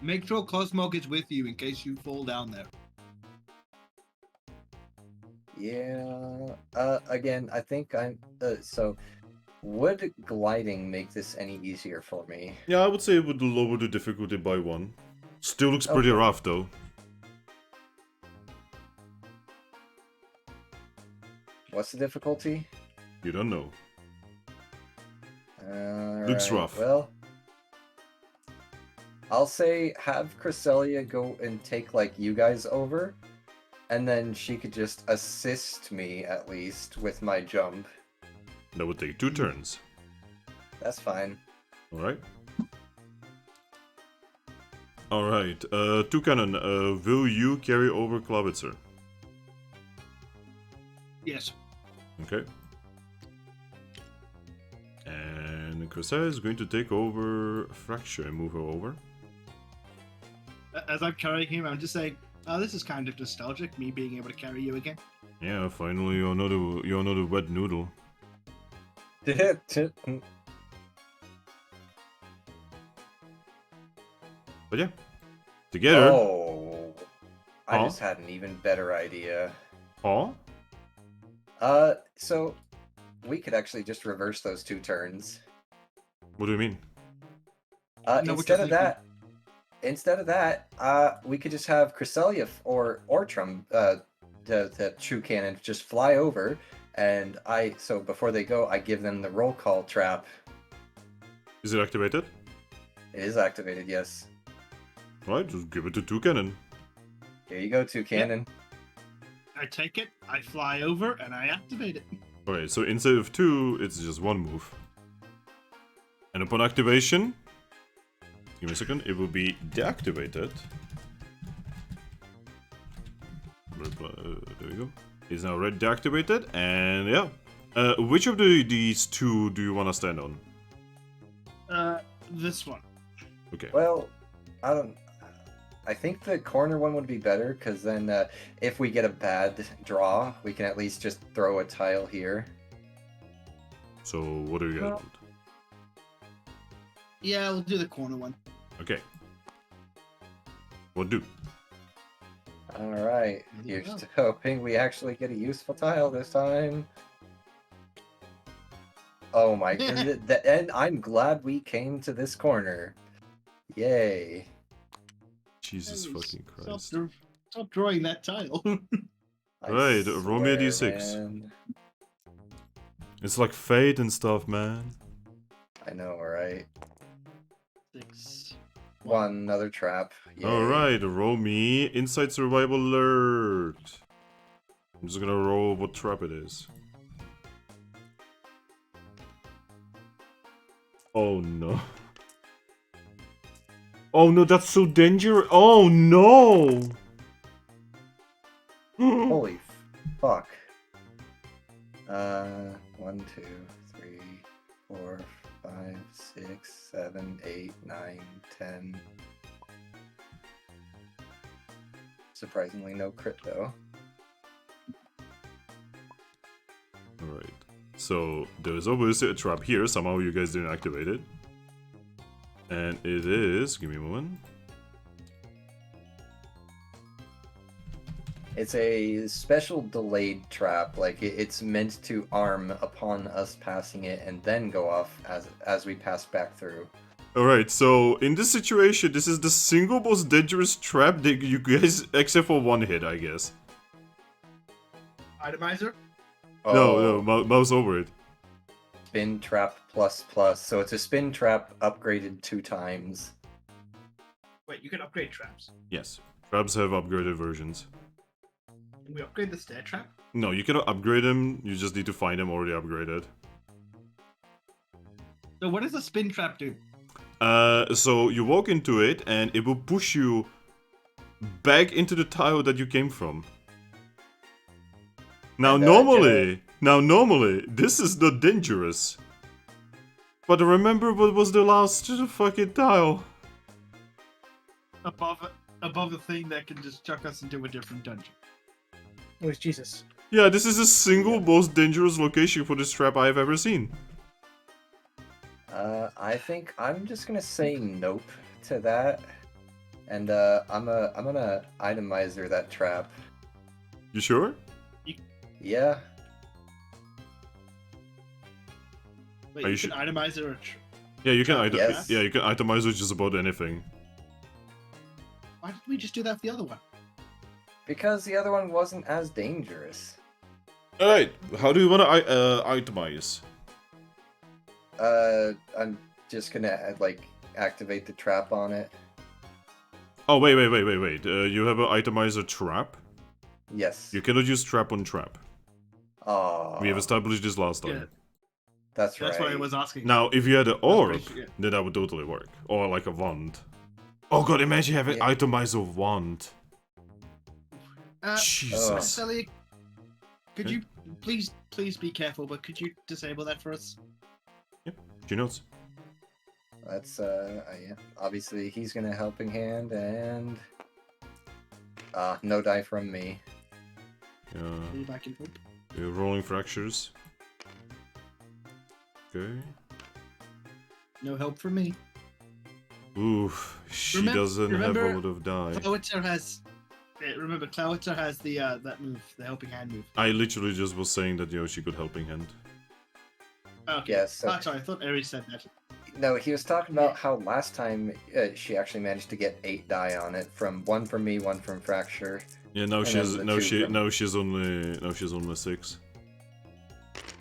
Make sure Cosmog is with you in case you fall down there. Yeah. Again, I think I'm. So, would gliding make this any easier for me? Yeah, I would say it would lower the difficulty by 1. Still looks pretty Okay. rough though. What's the difficulty? You don't know. Looks rough. Well, I'll say have Cresselia go and take like you guys over, and then she could just assist me at least with my jump. That would take 2 turns. That's fine. All right. All right. Toucannon, will you carry over Klawitzer? Yes. Okay. And Cresselia is going to take over Fracture and move her over. As I'm carrying him, I'm just saying, oh, this is kind of nostalgic, me being able to carry you again. Yeah, finally you're not a wet noodle. But yeah, together. Oh, I Huh? just had an even better idea. Huh? So we could actually just reverse those 2 turns. What do you mean? know what Instead you're of that, we could just have Cresselia or Ortrum, the Toucannon, just fly over, and so before they go, I give them the roll call trap. Is it activated? It is activated, yes. Right, just give it to Toucannon. Here you go, Toucannon. I take it, I fly over, and I activate it. Okay, so instead of 2, it's just 1 move. And upon activation, give me a second, it will be deactivated. There we go. It's now red deactivated, and yeah. Which of these 2 do you want to stand on? This one. Okay. Well, I think the corner one would be better, because then if we get a bad draw, we can at least just throw a tile here. So what do you guys want? Yeah, we'll do the corner one. Okay. What do? Alright, There you here's go. to hoping we actually get a useful tile this time. Oh my goodness, and I'm glad we came to this corner. Yay. Jesus fucking Christ. Stop drawing that tile. I Right, roll me a swear, d6. man. It's like fate and stuff, man. I know, right? 6. One, another trap. Yay. Alright, roll me Inside Survival Alert. I'm just gonna roll what trap it is. Oh no. Oh no, that's so dangerous. Oh no! Holy fuck. 1, 2, 3, 4, 5, 6, 7, 8, 9, 10. Surprisingly, no crit though. Alright. So, there's obviously a trap here. Somehow you guys didn't activate it. And it is... Give me a moment. It's a special delayed trap. Like it's meant to arm upon us passing it and then go off as we pass back through. Alright, so in this situation, this is the single most dangerous trap that you guys... Except for one hit, I guess. Itemizer? No, mouse over it. Spin trap plus plus. So it's a spin trap upgraded 2 times. Wait, you can upgrade traps. Yes. Traps have upgraded versions. Can we upgrade the stair trap? No, you cannot upgrade them, you just need to find them already upgraded. So what does the spin trap do? So you walk into it and it will push you back into the tile that you came from. Now And, normally, this is not dangerous. But remember what was the last fucking tile? Above the thing that can just chuck us into a different dungeon. It was Jesus. Yeah, this is the single most dangerous location for this trap I have ever seen. I think I'm just gonna say nope to that, and I'm gonna itemizer that trap. You sure? Yeah. Wait, Are you you can itemize it or... Yeah, you can Yes. yeah, you can itemize with just about anything. Why didn't we just do that for the other one? Because the other one wasn't as dangerous. Alright, how do you wanna itemize? I'm just gonna like activate the trap on it. Oh, wait. You have an itemizer trap? Yes. You cannot use trap on trap. Oh. We have established this last time. Yeah. That's right. That's what I was asking. Now, if you had an orb, pretty sure, yeah. then that would totally work. Or like a wand. Oh god, imagine having Yeah. itemizer wand. Celia, Jesus. could you please be careful, but could you disable that for us? She knows. That's yeah. Obviously he's gonna helping hand and no die from me. Yeah. Are you back in hope? You're rolling fractures. Okay. No help from me. Oof. She Remem- doesn't have a remember- lot of die. Clawitzer has... remember, Clawitzer has the that move, the helping hand move. I literally just was saying that, she could helping hand. Okay. Yes. So, Oh, sorry, I thought Aries said that. no, he was talking about how last time she actually managed to get 8 die on it, from 1 from me, 1 from fracture. Yeah, now And she's then the she's only 6.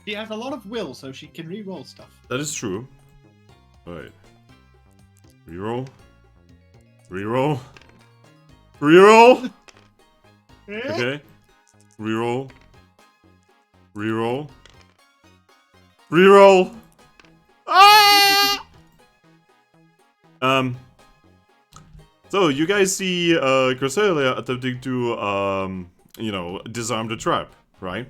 She has a lot of will, so she can re-roll stuff. That is true. Alright. Reroll. Reroll. Reroll! Okay. Reroll. Reroll. Reroll! Ah! So you guys see Cresselia attempting to disarm the trap, right?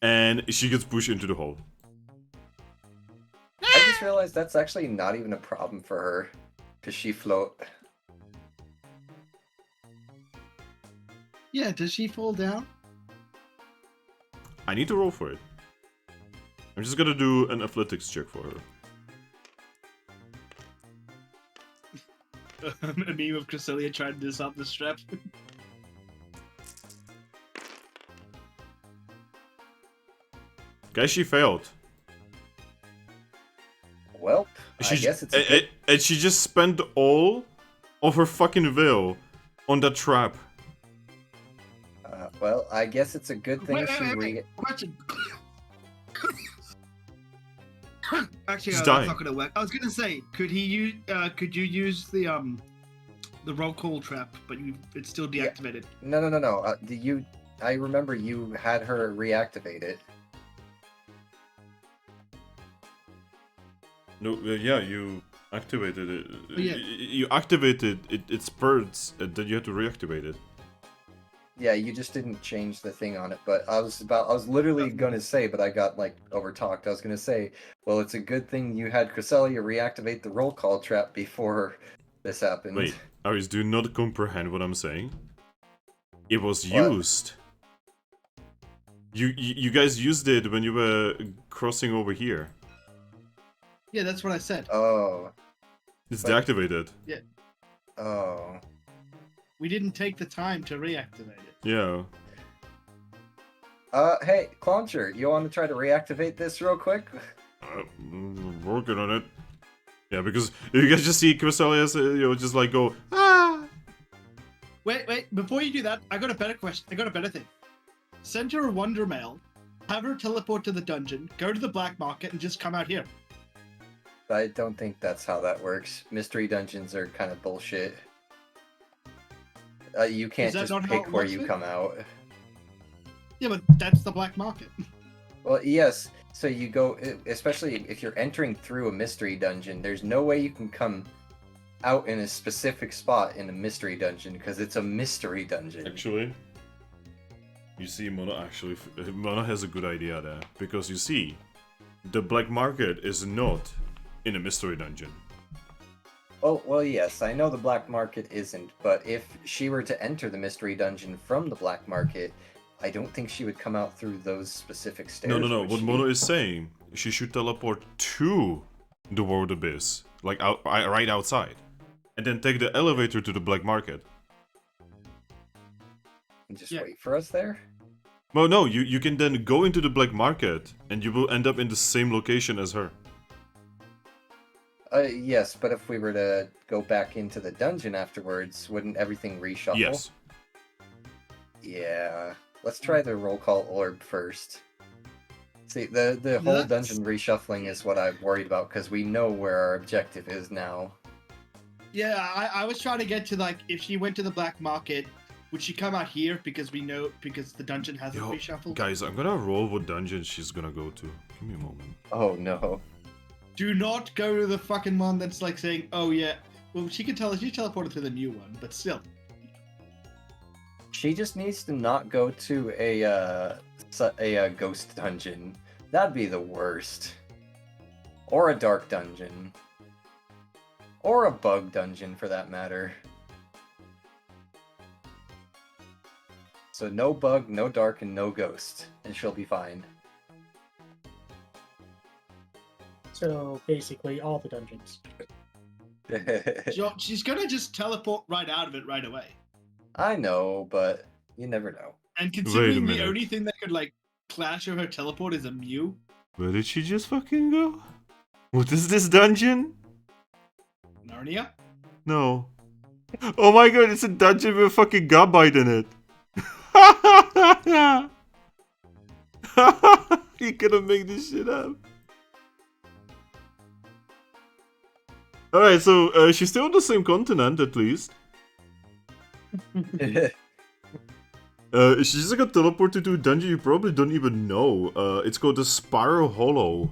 And she gets pushed into the hole. I just realized that's actually not even a problem for her, because she float. Yeah, does she fall down? I need to roll for it. I'm just gonna do an athletics check for her. A meme of Cresselia trying to disarm the strap. Guys, she failed. Well, I guess it's a good... and she just spent all of her fucking veil on that trap. Well, I guess it's a good thing Wait. Question. Actually, He's that's dying. not gonna work. I was gonna say, could you use the roll call trap, but it's still deactivated? No. I remember you had her reactivate it. No, yeah, you activated it. Oh, yeah. You activated its birds, and then you had to reactivate it. Yeah, you just didn't change the thing on it. But I was literally gonna say, but I got like overtalked. I was gonna say, well, it's a good thing you had Cresselia reactivate the roll call trap before this happened. Wait, Aris, do you not comprehend what I'm saying? It was What? used. You guys used it when you were crossing over here. Yeah, that's what I said. Oh. It's But- deactivated. Oh. We didn't take the time to reactivate it. Yeah. Hey, Clauncher, you want to try to reactivate this real quick? Working on it. Yeah, because you guys just see Cresselia, just like go, ah! Wait, before you do that, I got a better question. I got a better thing. Send her a Wonder Mail, have her teleport to the dungeon, go to the black market, and just come out here. I don't think that's how that works. Mystery dungeons are kind of bullshit. You can't that just not how pick it where works you then? come out. Yeah, but that's the black market. Well, yes. So you go, especially if you're entering through a mystery dungeon, there's no way you can come out in a specific spot in a mystery dungeon because it's a mystery dungeon. Actually, you see, Mona has a good idea there. Because you see, the black market is not in a mystery dungeon. Oh, well, yes, I know the black market isn't, but if she were to enter the mystery dungeon from the black market, I don't think she would come out through those specific stairs. No. would What she? Mona is saying, she should teleport to the world abyss, like right outside, and then take the elevator to the black market. And just Yeah. wait for us there? Well, no, you can then go into the black market, and you will end up in the same location as her. Yes, but if we were to go back into the dungeon afterwards, wouldn't everything reshuffle? Yes. Yeah. Let's try the roll call orb first. See, the whole That's- dungeon reshuffling is what I'm worried about, because we know where our objective is now. Yeah, I was trying to get to, like, if she went to the black market, would she come out here because the dungeon hasn't Yo, reshuffled? guys, I'm gonna roll what dungeon she's gonna go to. Give me a moment. Oh no. Do not go to the fucking one that's like saying, oh yeah, well she teleported to the new one, but still. She just needs to not go to a ghost dungeon. That'd be the worst. Or a dark dungeon. Or a bug dungeon, for that matter. So no bug, no dark, and no ghost. And she'll be fine. So basically, all the dungeons. She's gonna just teleport right out of it right away. I know, but you never know. And considering the minute. only thing that could like clash with her teleport is a Mew. Where did she just fucking go? What is this dungeon? Narnia? No. Oh my god, it's a dungeon with a fucking garbite in it. You couldn't make this shit up. Alright, so she's still on the same continent at least. She's just got teleported to a dungeon you probably don't even know. It's called the Spiral Hollow.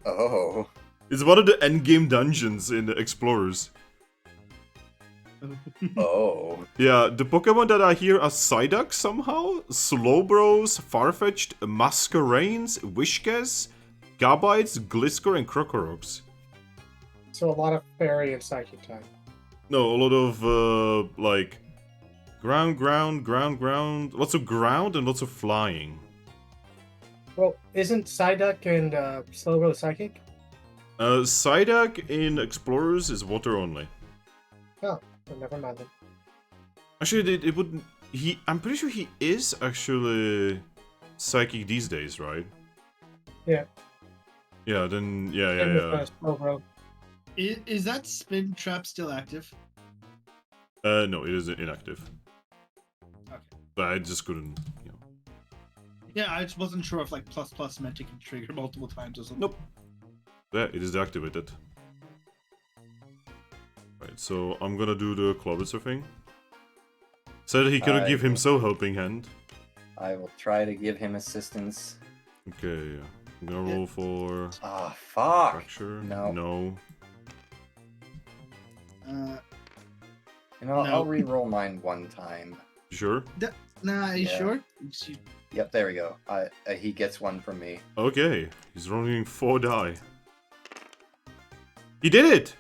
Oh. It's one of the endgame dungeons in the Explorers. Oh. Yeah, the Pokemon that are here are Psyduck somehow, Slowbros, Farfetch'd, Masquerains, Whiscash, Gabites, Gliscor, and Crocorops. So a lot of fairy and psychic type. No, a lot of, like, ground, lots of ground and lots of flying. Well, isn't Psyduck and Slowbro psychic? Psyduck in Explorers is water only. Oh, well, never mind then. Actually, it wouldn't... I'm pretty sure he is actually psychic these days, right? Yeah. Yeah, then yeah, And the yeah. first Pokerole. Is that spin trap still active? No, it is inactive. Okay. But I just couldn't. Yeah, I just wasn't sure if like plus plus meant it can trigger multiple times or something. Nope. Yeah, it is deactivated. Right, so I'm gonna do the Clobitzer thing. Said he couldn't give him so helping hand. I will try to give him assistance. Okay, I'm gonna roll for Ah, fuck. fracture. No. No. You know, No. I'll re-roll mine one time. You sure? Nah, are you Yeah. sure? Yep, there we go. He gets one from me. Okay, he's rolling 4 die. He did it!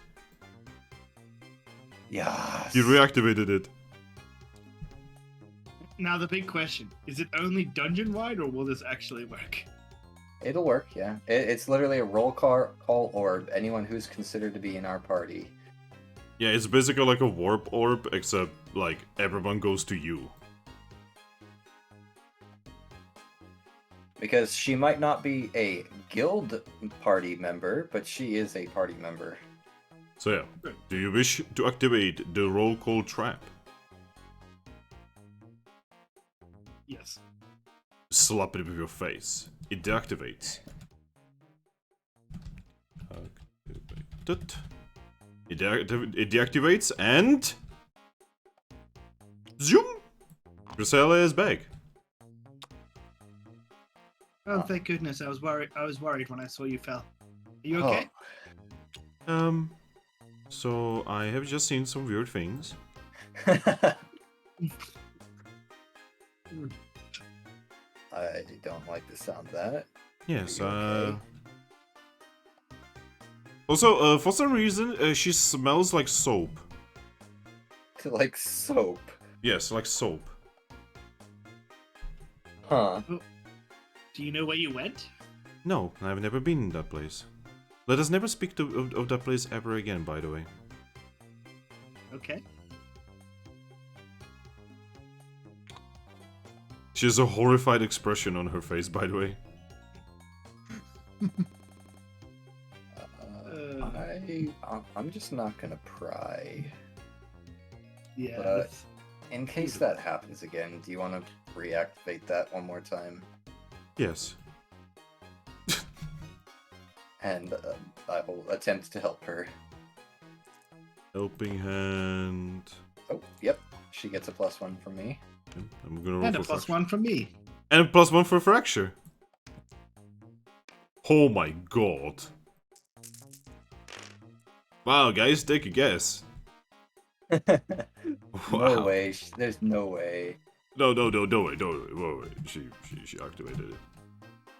Yes. He reactivated it. Now the big question: is it only dungeon wide, or will this actually work? It'll work, yeah. It's literally a roll call orb. Anyone who's considered to be in our party. Yeah, it's basically like a warp orb, except like everyone goes to you. Because she might not be a guild party member, but she is a party member. So yeah, do you wish to activate the roll call trap? Yes. Slap it with your face. It deactivates. Activated. It deactivates and... Zoom! Grisella is back. Oh, thank goodness! I was worried when I saw you fell. Are you okay? So I have just seen some weird things. I don't like the sound of that. Yes, Are you okay? Also, for some reason, she smells like soap. Like soap. Yes, like soap. Huh. Do you know where you went? No, I've never been in that place. Let us never speak of that place ever again, by the way. Okay. She has a horrified expression on her face, by the way. I'm just not gonna pry. Yeah. But that's- in case that happens again, do you want to reactivate that one more time? Yes. And I will attempt to help her. Helping hand. Oh, yep. She gets a +1 from me. Okay, I'm gonna roll And for a plus fracture. one from me. And a +1 for fracture. Oh my god. Wow, guys, take a guess. No Wow. way. There's no way. No, wait. She activated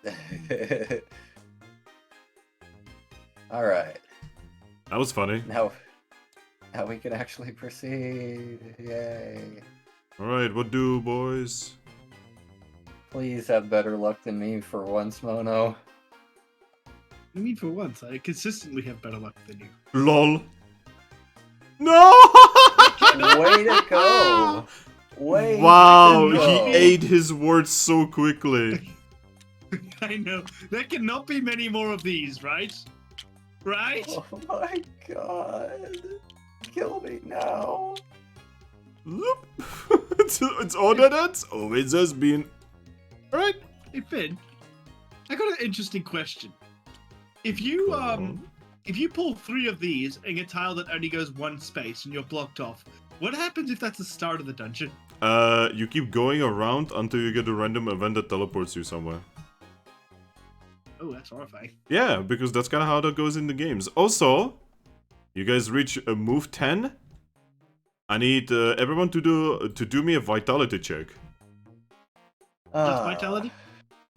it. All right. That was funny. Now we can actually proceed. Yay. Alright, what do, boys? Please have better luck than me for once, Mono. I mean, for once, I consistently have better luck than you. LOL. No! Way to go. Way Wow, to go. he ate his words so quickly. I know. There cannot be many more of these, right? Right? Oh my god. Kill me now. Loop. It's all that it's always has been. Alright. Hey, Finn. I got an interesting question. If you pull 3 of these and get a tile that only goes 1 space and you're blocked off, what happens if that's the start of the dungeon? You keep going around until you get a random event that teleports you somewhere. Oh, that's horrifying. Yeah, because that's kind of how that goes in the games. Also, you guys reach move 10. I need everyone to do me a vitality check. Just vitality?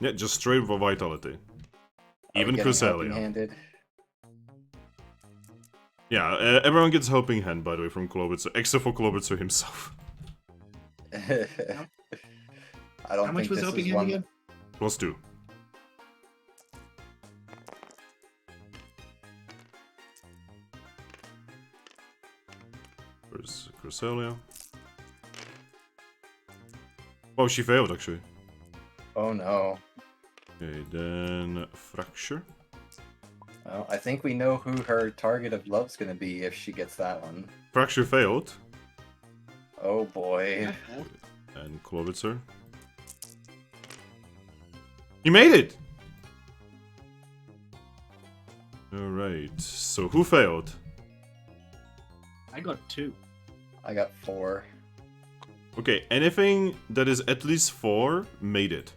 Yeah, just straight for vitality. Are we Even getting Cresselia. helping-handed? Yeah, everyone gets helping hand, by the way, from Klobitzer, except for Klobitzer himself. I don't How much think was this helping is him one. again? +2. Where's Cresselia? Oh, she failed, actually. Oh no. Okay, then Fracture. Well, I think we know who her target of love's gonna be if she gets that one. Fracture failed. Oh boy. And Klobitzer. He made it! Alright, so who failed? I got 2. I got 4. Okay, anything that is at least 4 made it.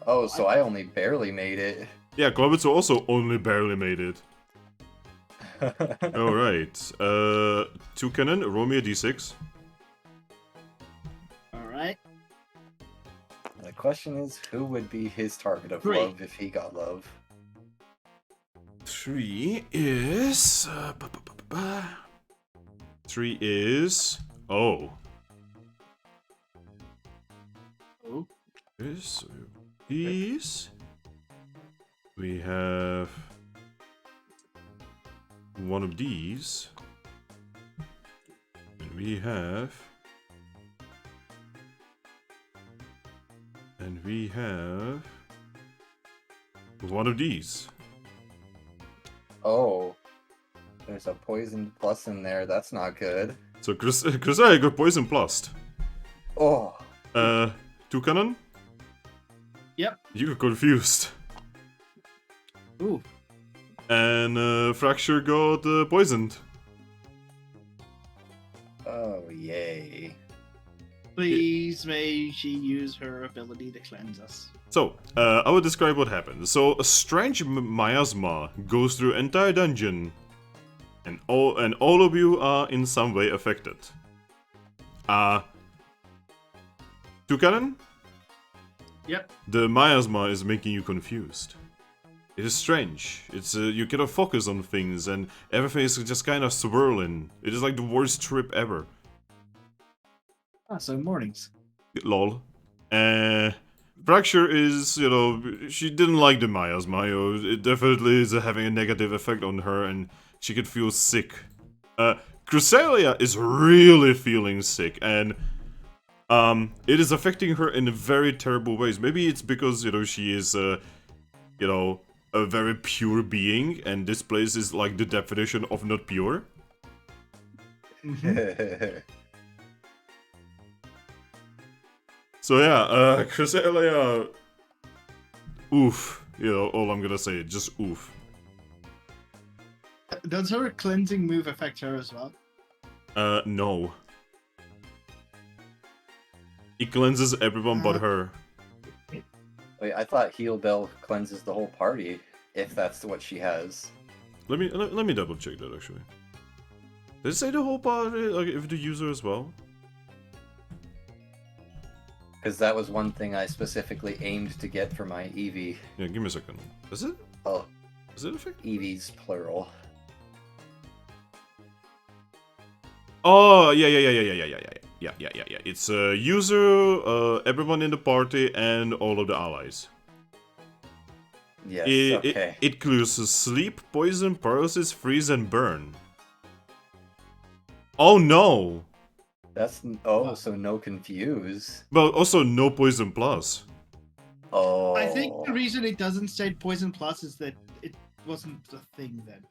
Oh, so I only barely made it. Yeah, Klobitzer also only barely made it. Alright, Toucannon, roll me a d6. Alright. The question is, who would be his target of 3. love if he got love? 3 is... 3 is... Oh. Oh. These... We have... one of these. And we have... And we have... one of these. Oh. There's a poison plus in there. That's not good. So Chrysalia got poison plus. Oh. Toucannon? Yep. You got confused. Ooh. And Fracture got poisoned. Oh, yay. Please may she use her ability to cleanse us. So, I will describe what happened. So, a strange miasma goes through entire dungeon, and all of you are in some way affected. Toucannon? Yep. The miasma is making you confused. It is strange. It's you cannot focus on things, and everything is just kind of swirling. It is like the worst trip ever. Ah, so mornings. Lol. Fracture is, you know, she didn't like the miasma. You know, it definitely is having a negative effect on her, and she could feel sick. Chrysalia is really feeling sick, and it is affecting her in very terrible ways. Maybe it's because, you know, she is, you know, a very pure being, and this place is like the definition of not pure. So yeah, Chrysalia, oof. You know, all I'm gonna say, just oof. Does her cleansing move affect her as well? No. It cleanses everyone but her. Wait, I thought Heal Bell cleanses the whole party, if that's what she has. Let me double check that actually. Did it say the whole party, like if the user as well? Because that was one thing I specifically aimed to get for my Eevee. Yeah, give me a second. Is it? Oh, Is it affect? Eevees plural. Oh, yeah. It's user, everyone in the party, and all of the allies. Yes, It okay. it clears sleep, poison, paralysis, freeze, and burn. Oh no! That's... Oh, so no confuse. Well, also no poison plus. Oh. I think the reason it doesn't state poison plus is that it wasn't a thing then.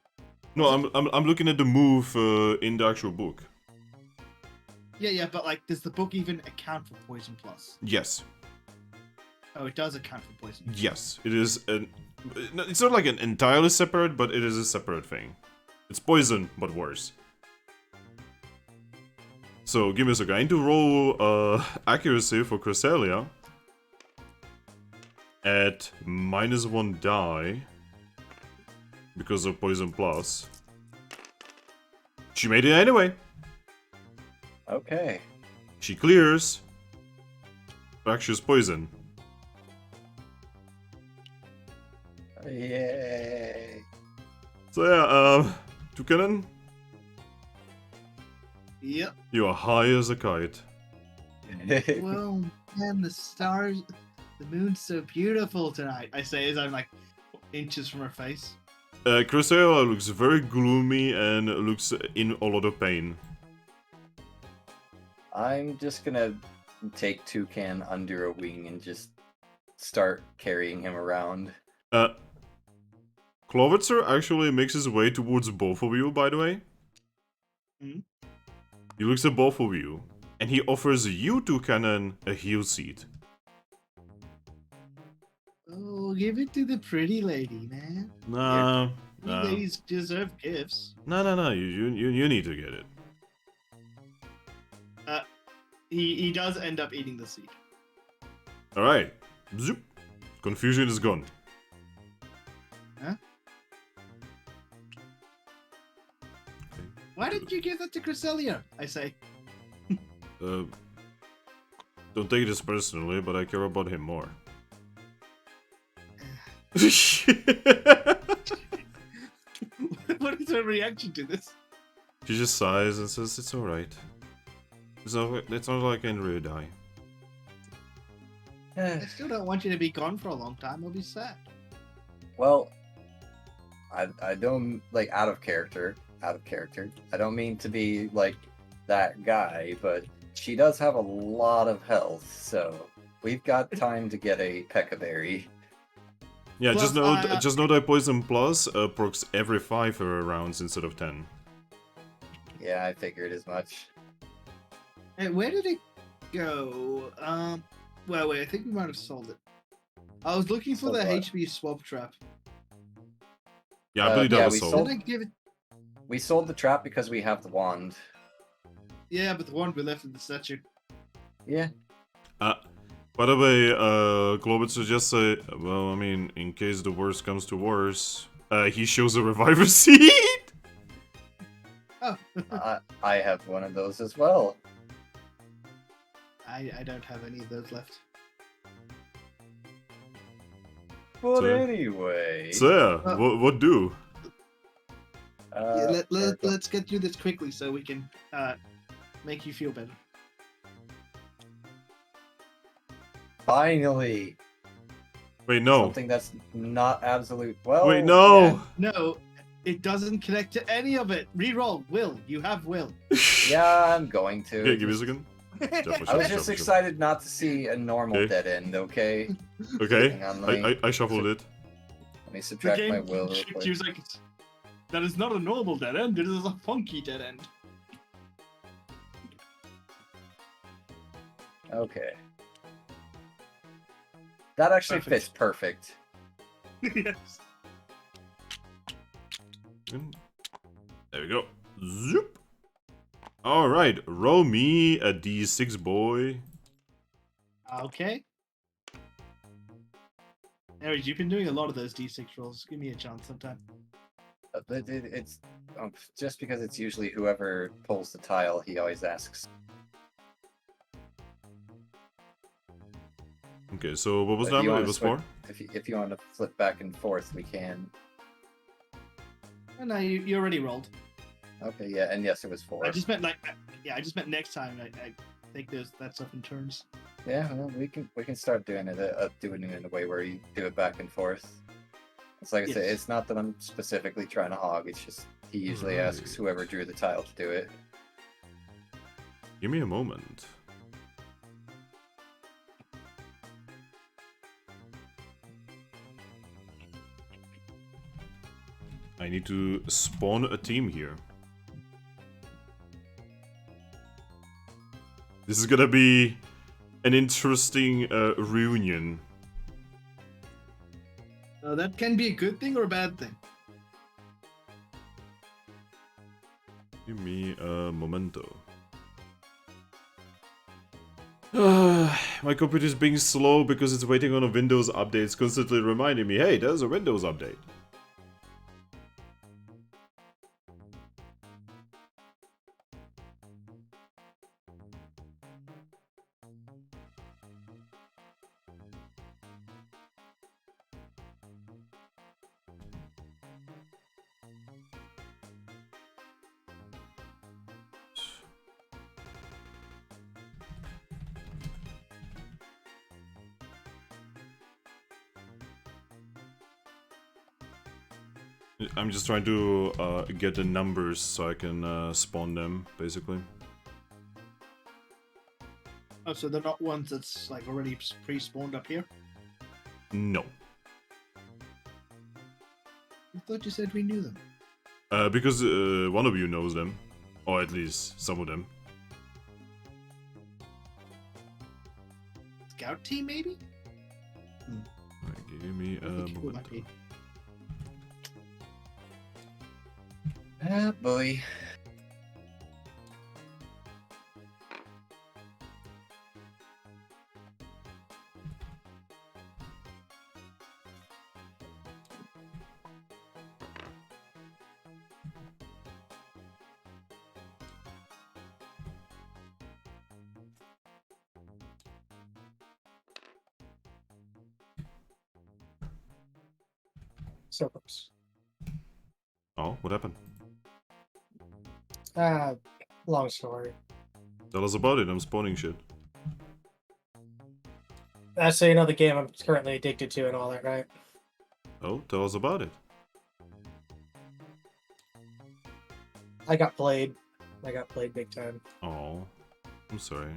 No, I'm looking at the move in the actual book. Yeah, but like, does the book even account for poison plus? Yes. Oh, it does account for poison. Yes, it is an... It's not like an entirely separate, but it is a separate thing. It's poison, but worse. So, give me a second. I need to roll accuracy for Chrysalia. At -1 die. Because of poison plus. She made it anyway. Okay. She clears. Fractures poison. Yay. So yeah, Toucannon, Yep. you are high as a kite. Well, man, the stars, the moon's so beautiful tonight. I say as I'm like inches from her face. Chrysalia looks very gloomy and looks in a lot of pain. I'm just gonna take Toucan under a wing and just start carrying him around. Clovitzer actually makes his way towards both of you, by the way. Hmm? He looks at both of you, and he offers you, Toucannon, a heal seat. Oh, give it to the pretty lady, man. Nah, You nah. ladies deserve gifts. No, you need to get it. He does end up eating the seed. Alright. Zoop. Confusion is gone. Huh? Why didn't you give that to Cresselia? I say. Don't take this personally, but I care about him more. What is her reaction to this? She just sighs and says, it's alright. It's not like I can really die. I still don't want you to be gone for a long time. I'll be sad. Well, I don't like out of character. I don't mean to be like that guy, but she does have a lot of health, so we've got time to get a Peccaberry. Yeah, Plus, just know that Poison Plus procs every 5 rounds instead of 10. Yeah, I figured as much. Hey, where did it go? Well, wait, I think we might have sold it. I was looking for Sold the what? HB swap trap. Yeah, I believe that yeah, was we sold. Did I give it? We sold the trap because we have the wand. Yeah, but the one we left in the statue. Yeah. By the way, Globitzer just say, well, I mean, in case the worst comes to worse, he shows a reviver seed! Oh, I have one of those as well. I don't have any of those left. But So- anyway. So yeah, what do? Yeah, or go- let's get through this quickly so we can make you feel better. Finally, Wait, no. something that's not absolute. Well, Wait, no! No, it doesn't connect to any of it. Reroll. Will. You have will. Yeah, I'm going to. Okay, give me a second. I was just excited not to see a normal Okay. dead end. Okay. Okay, Hang on, let me I shuffled it. let me The subtract my game will real tricked quick. you like, that is not a normal dead end. It is a funky dead end. Okay. That actually Perfect. fits perfect. Yes. There we go. Zoop! Alright, roll me a d6, boy. Okay. Aries, you've been doing a lot of those D6 rolls. Give me a chance sometime. It's just because it's usually whoever pulls the tile, he always asks. Okay, so what was If you that? It wanna was switch- 4? If you want to flip back and forth, we can. Oh, no, you already rolled. Okay, yeah, and yes, it was 4. I just meant like, yeah, I just meant next time. I think that stuff in turns. Yeah, well, we can start doing it in a way where you do it back and forth. It's like I say, Yes. it's not that I'm specifically trying to hog. It's just he usually asks Right. whoever drew the tile to do it. Give me a moment. I need to spawn a team here. This is gonna be an interesting reunion. That can be a good thing or a bad thing. Give me a momento. My computer is being slow because it's waiting on a Windows update. It's constantly reminding me, hey, there's a Windows update. I'm just trying to get the numbers so I can spawn them, basically. Oh, so they're not ones that's like already pre-spawned up here? No. I thought you said we knew them. Because one of you knows them. Or at least some of them. Scout team, maybe? Right, give me a I think it might moment. be. Ah, boy. So close. Oh, what happened? Long story. Tell us about it, I'm spawning shit. So you know the game I'm currently addicted to and all that, right? Oh, tell us about it. I got played. I got played big time. Oh, I'm sorry.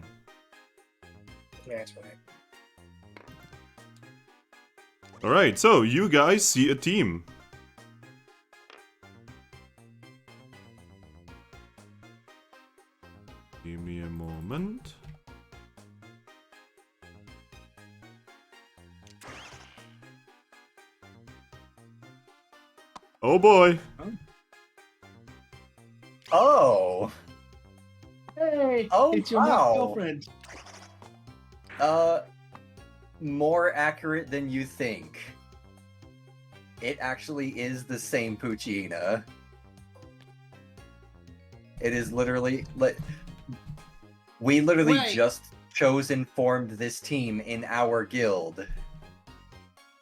Yeah, that's right. Alright, so you guys see a team. Give me a moment. Oh boy! Oh! Hey, Oh, it's your wow. girlfriend. More accurate than you think. It actually is the same Poochyena. It is literally... We literally Wait. just chose and formed this team in our guild.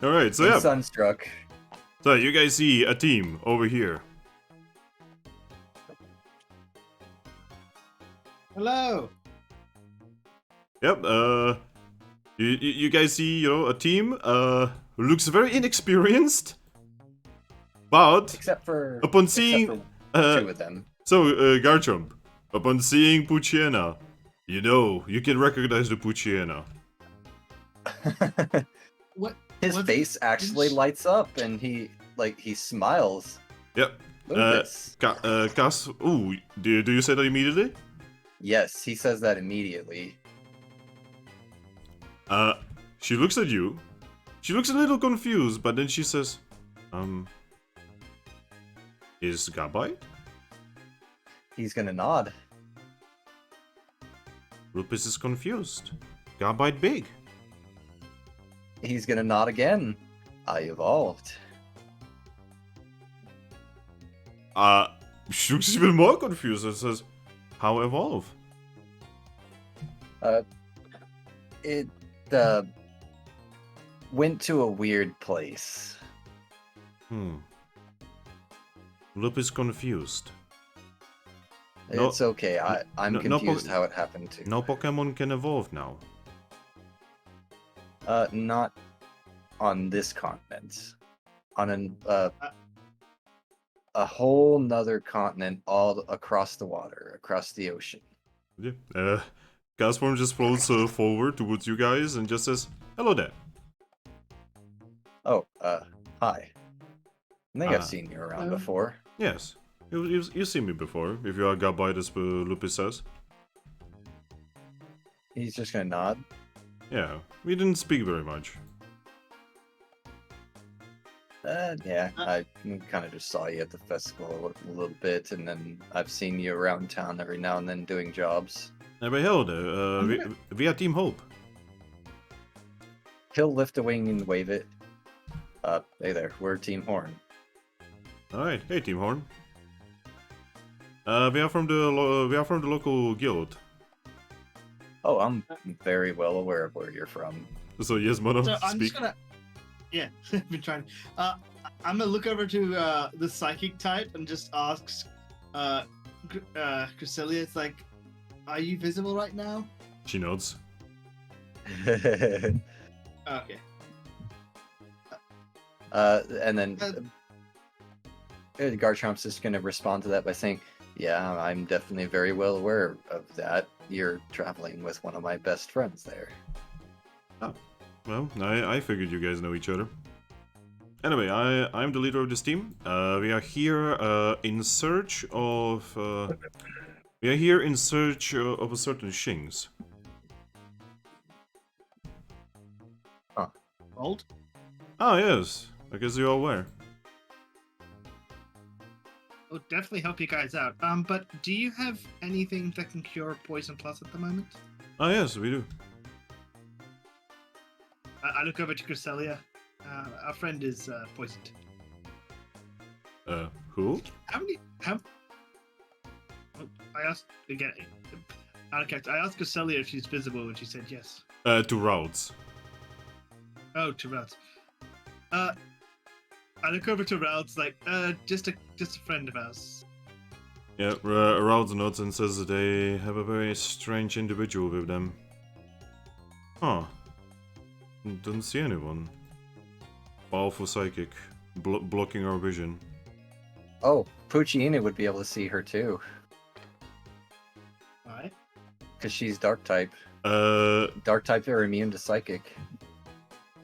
Alright, so in yeah. Sunstruck. So you guys see a team over here. Hello. Yep, you guys see, you know, a team, looks very inexperienced. But, Except for... upon except seeing, for two of them. so, Garchomp, upon seeing Poochyena, you know, you can recognize the Poochyena. What? His What's- face actually didn't- lights up and he smiles. Yep. Lupus. Cass, ooh, do you say that immediately? Yes, he says that immediately. She looks at you. She looks a little confused, but then she says, is Gabite? He's gonna nod. Lupus is confused. Gabite big. He's gonna nod again. I evolved. She looks even more confused and says, how evolve? It went to a weird place. Lupus confused. No- It's okay. I'm no confused po- how it happened too. No Pokemon can evolve now. Not on this continent. On a whole nother continent all across the water, across the ocean. Yeah. Gasform just floats forward towards you guys and just says, hello there. Oh, hi. I think Ah. I've seen you around before. Yes. You've seen me before, if you are Gabite as Lupus says. He's just gonna nod. Yeah, we didn't speak very much. Yeah, I kind of just saw you at the festival a little bit, and then I've seen you around town every now and then doing jobs. But hell, we are Team Hope. He'll lift a wing and wave it. Hey there, we're Team Horn. Alright, hey Team Horn. We are from the local guild. Oh, I'm very well aware of where you're from. So yes, Mono, So I'm speak. just gonna. Yeah, I've been trying. I'm gonna look over to the psychic type and just ask, Cresselia, it's like, are you visible right now? She nods. Okay. And then Garchomp's just gonna respond to that by saying, "Yeah, I'm definitely very well aware of that. You're traveling with one of my best friends there." Well, I figured you guys know each other. Anyway, I'm the leader of this team. We are here in search of of a certain Shings. Old? Ah, yes. I guess you're aware. We'll definitely help you guys out. But do you have anything that can cure Poison Plus at the moment? Ah, yes, we do. I look over to Cresselia. Our friend is poisoned. Who? How? Oh, I asked again. Okay, I asked Cresselia if she's visible, and she said yes. To routes. Oh, to Routes. I look over to Routes like, just a friend of ours. Yeah, Routes nods and says that they have a very strange individual with them. Huh. Don't see anyone. Powerful psychic. Blocking our vision. Oh, Pucciina would be able to see her too, Why? because she's dark type. Uh, Dark type are immune to psychic.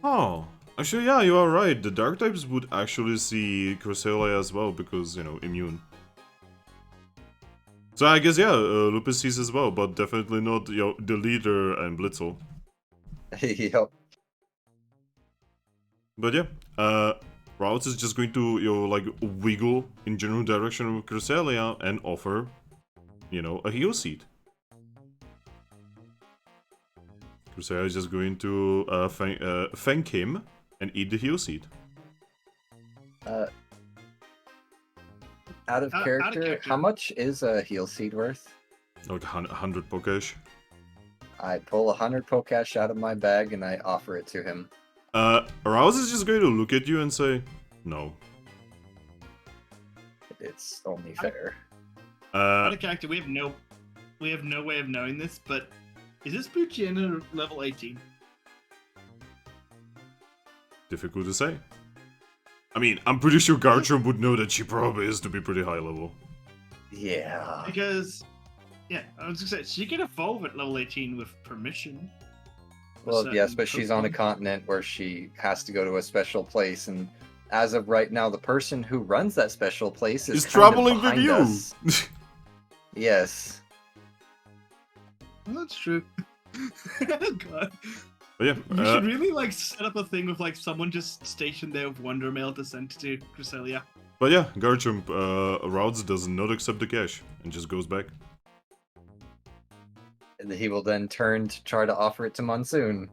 oh. Actually, yeah, you are right. The dark types would actually see Cresselia as well, because, you know, immune. So I guess, yeah, Lupus sees as well, but definitely not, you know, the leader and Blitzel. Yep. But yeah, Routes is just going to, you know, like, wiggle in general direction of Cresselia and offer, you know, a heal seed. Cresselia is just going to thank him and eat the heal seed. Out of character, how much is a heal seed worth? Like 100 Pokesh. I pull 100 Pokash out of my bag and I offer it to him. Rouse is just going to look at you and say, no. It's only fair. Out of character, we have no way of knowing this, but is this Pucciina level 18? Difficult to say. I mean, I'm pretty sure Garchomp would know that she probably is to be pretty high level. Yeah. Because, yeah, I was gonna say she can evolve at level 18 with permission. Well, yes, certain but she's on a Pokemon. continent where she has to go to a special place, and as of right now, the person who runs that special place is He's kind of traveling with behind you! us. Yes. Well, that's true. Oh, God. But yeah, We should really like set up a thing with like someone just stationed there with Wonder Mail to send to Cresselia. but yeah, Garchomp, Routes does not accept the cash and just goes back. And he will then turn to try to offer it to Monsoon.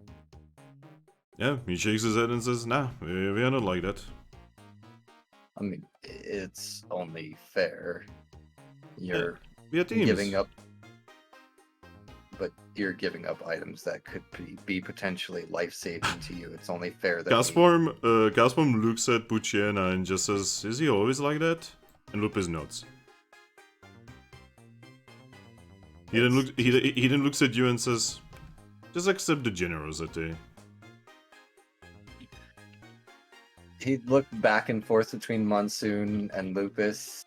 Yeah, he shakes his head and says, nah, we are not like that. I mean, it's only fair. You're We are teams. giving up, but you're giving up items that could be potentially life-saving to you. It's only fair that Gasform looks at Pucciina and just says, is he always like that? And Lupus nods. He then looks at you and says, just accept the generosity. He'd look back and forth between Monsoon and Lupus.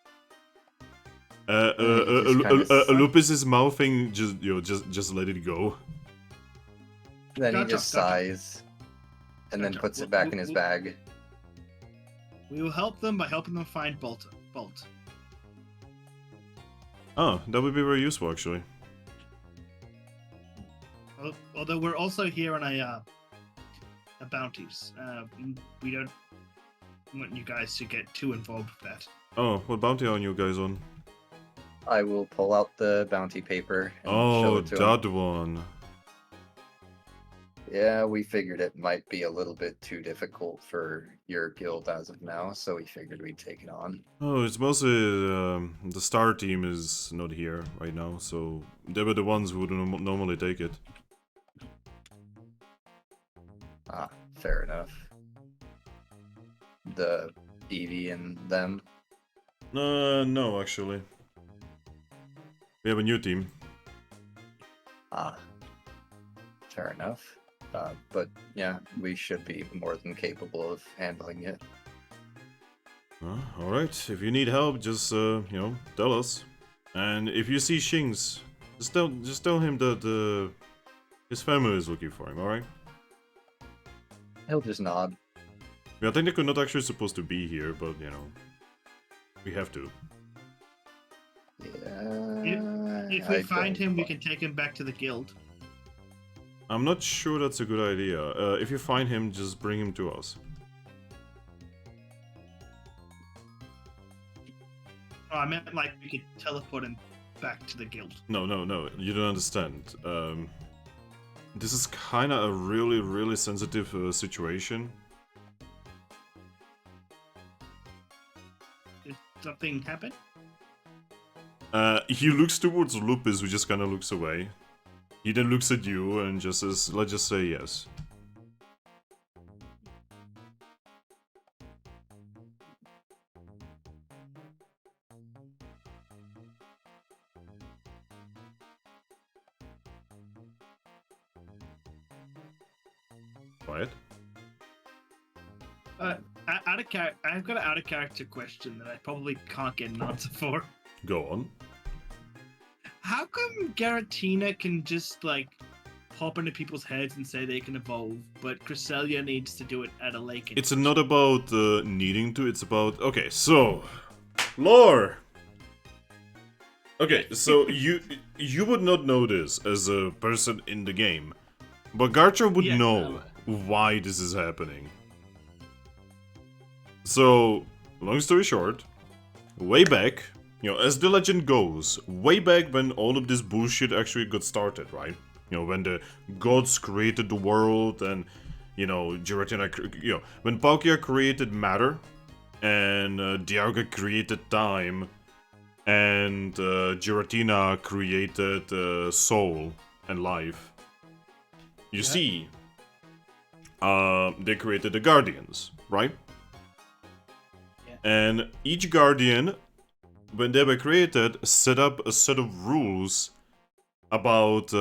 Lupus is mouthing, just let it go. Then he Gotcha, just gotcha. sighs, and then Gotcha. puts it back in his bag. We will help them by helping them find Bolt. Oh, that would be very useful, actually. Although we're also here on a bounties. We don't want you guys to get too involved with that. Oh, what bounty are you guys on? I will pull out the bounty paper and show Oh, it to him. that one. Yeah, we figured it might be a little bit too difficult for your guild as of now, so we figured we'd take it on. Oh, it's mostly the star team is not here right now, so they were the ones who would normally take it. Ah, fair enough. The Eevee and them. No, actually. We have a new team. Ah, fair enough. But yeah, we should be more than capable of handling it. Alright, if you need help, just, tell us. And if you see Shings, just tell him that his family is looking for him, alright? He'll just nod. We are technically not actually supposed to be here, but you know, we have to. Yeah. If we I find don't him, we fi- can take him back to the guild. I'm not sure that's a good idea. If you find him, just bring him to us. Oh, I meant like we could teleport him back to the guild. No, you don't understand. This is kind of a really sensitive situation. Did something happen? He looks towards Lupus, who just kind of looks away. He then looks at you and just says, let's just say yes. Quiet. I've got an out of character question that I probably can't get an answer for. Go on. How come Garatina can just like pop into people's heads and say they can evolve, but Cresselia needs to do it at a lake? It's not about needing to, it's about... Okay, so... Lore! Okay, so you would not know this as a person in the game, but Garchomp would Yeah, know why this is happening. So, long story short, way back, you know, as the legend goes, way back when all of this bullshit actually got started, right? You know, when the gods created the world and, you know, Giratina, you know, when Palkia created matter and Dialga created time and Giratina created soul and life. You see, they created the Guardians, right? Yeah. And each Guardian, when they were created, set up a set of rules about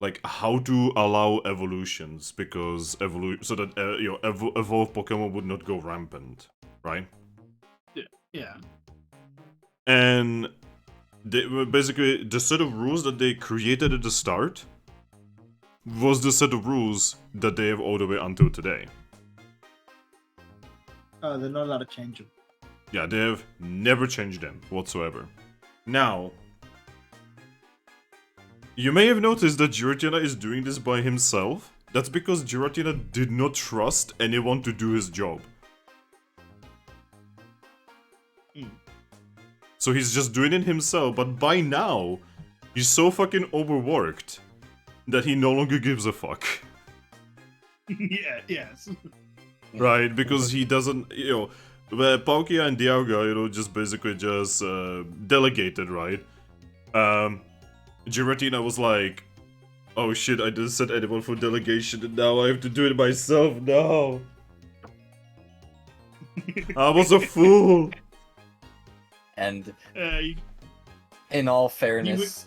like how to allow evolutions, because so that you know, evolved Pokemon would not go rampant, right? Yeah. And they were basically the set of rules that they created at the start was the set of rules that they have all the way until today. Oh, they're not allowed to change them. Yeah, they have never changed them whatsoever. Now, you may have noticed that Giratina is doing this by himself. That's because Giratina did not trust anyone to do his job. So he's just doing it himself, but by now, he's so fucking overworked that he no longer gives a fuck. Yeah, yes. Right, because he doesn't, you know, where Palkia and Dialga, you know, just basically just delegated, right? Giratina was like, oh shit, I didn't set anyone for delegation and now I have to do it myself, no! I was a fool! And You- in all fairness,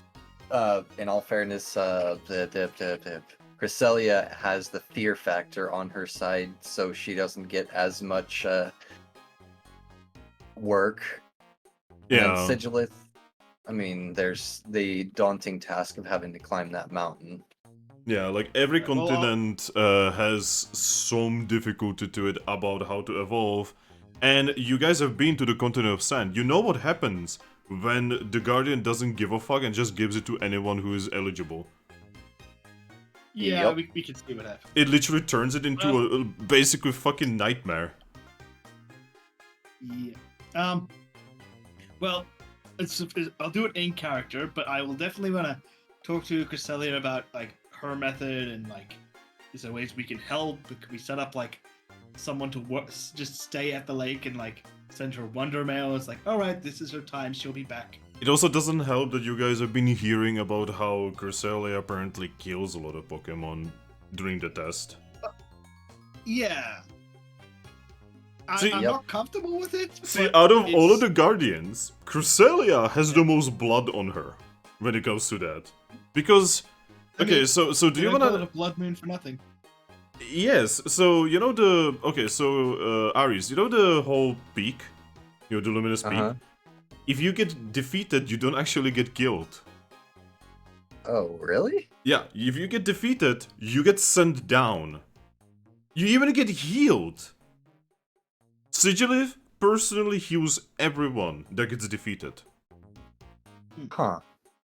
Cresselia has the fear factor on her side, so she doesn't get as much work. Yeah. And Sigilith, I mean, there's the daunting task of having to climb that mountain. Yeah, like every Right, well, continent has some difficulty to it about how to evolve. And you guys have been to the continent of sand. You know what happens when the Guardian doesn't give a fuck and just gives it to anyone who is eligible. yeah, Yep. we can see what happens. It literally turns it into a basically fucking nightmare. Yeah. Well, I'll do it in character, but I will definitely want to talk to Cresselia about like her method and like is there ways we can help? Could we set up like someone to work, just stay at the lake and like send her wonder mail? It's like, all right, this is her time. She'll be back. It also doesn't help that you guys have been hearing about how Cresselia apparently kills a lot of Pokemon during the test. Yeah. See- I'm Yep. not comfortable with it. See, but out of all of it's- the Guardians, Cresselia has the most blood on her when it comes to that. Because, I okay, mean, so do they you don't call it wanna... a blood moon for nothing? Yes, so you know the... Okay, so, Aries, you know the whole peak? You know, the luminous peak? Uh-huh. If you get defeated, you don't actually get killed. Oh, really? Yeah, if you get defeated, you get sent down. You even get healed. Sigilif personally heals everyone that gets defeated. Huh.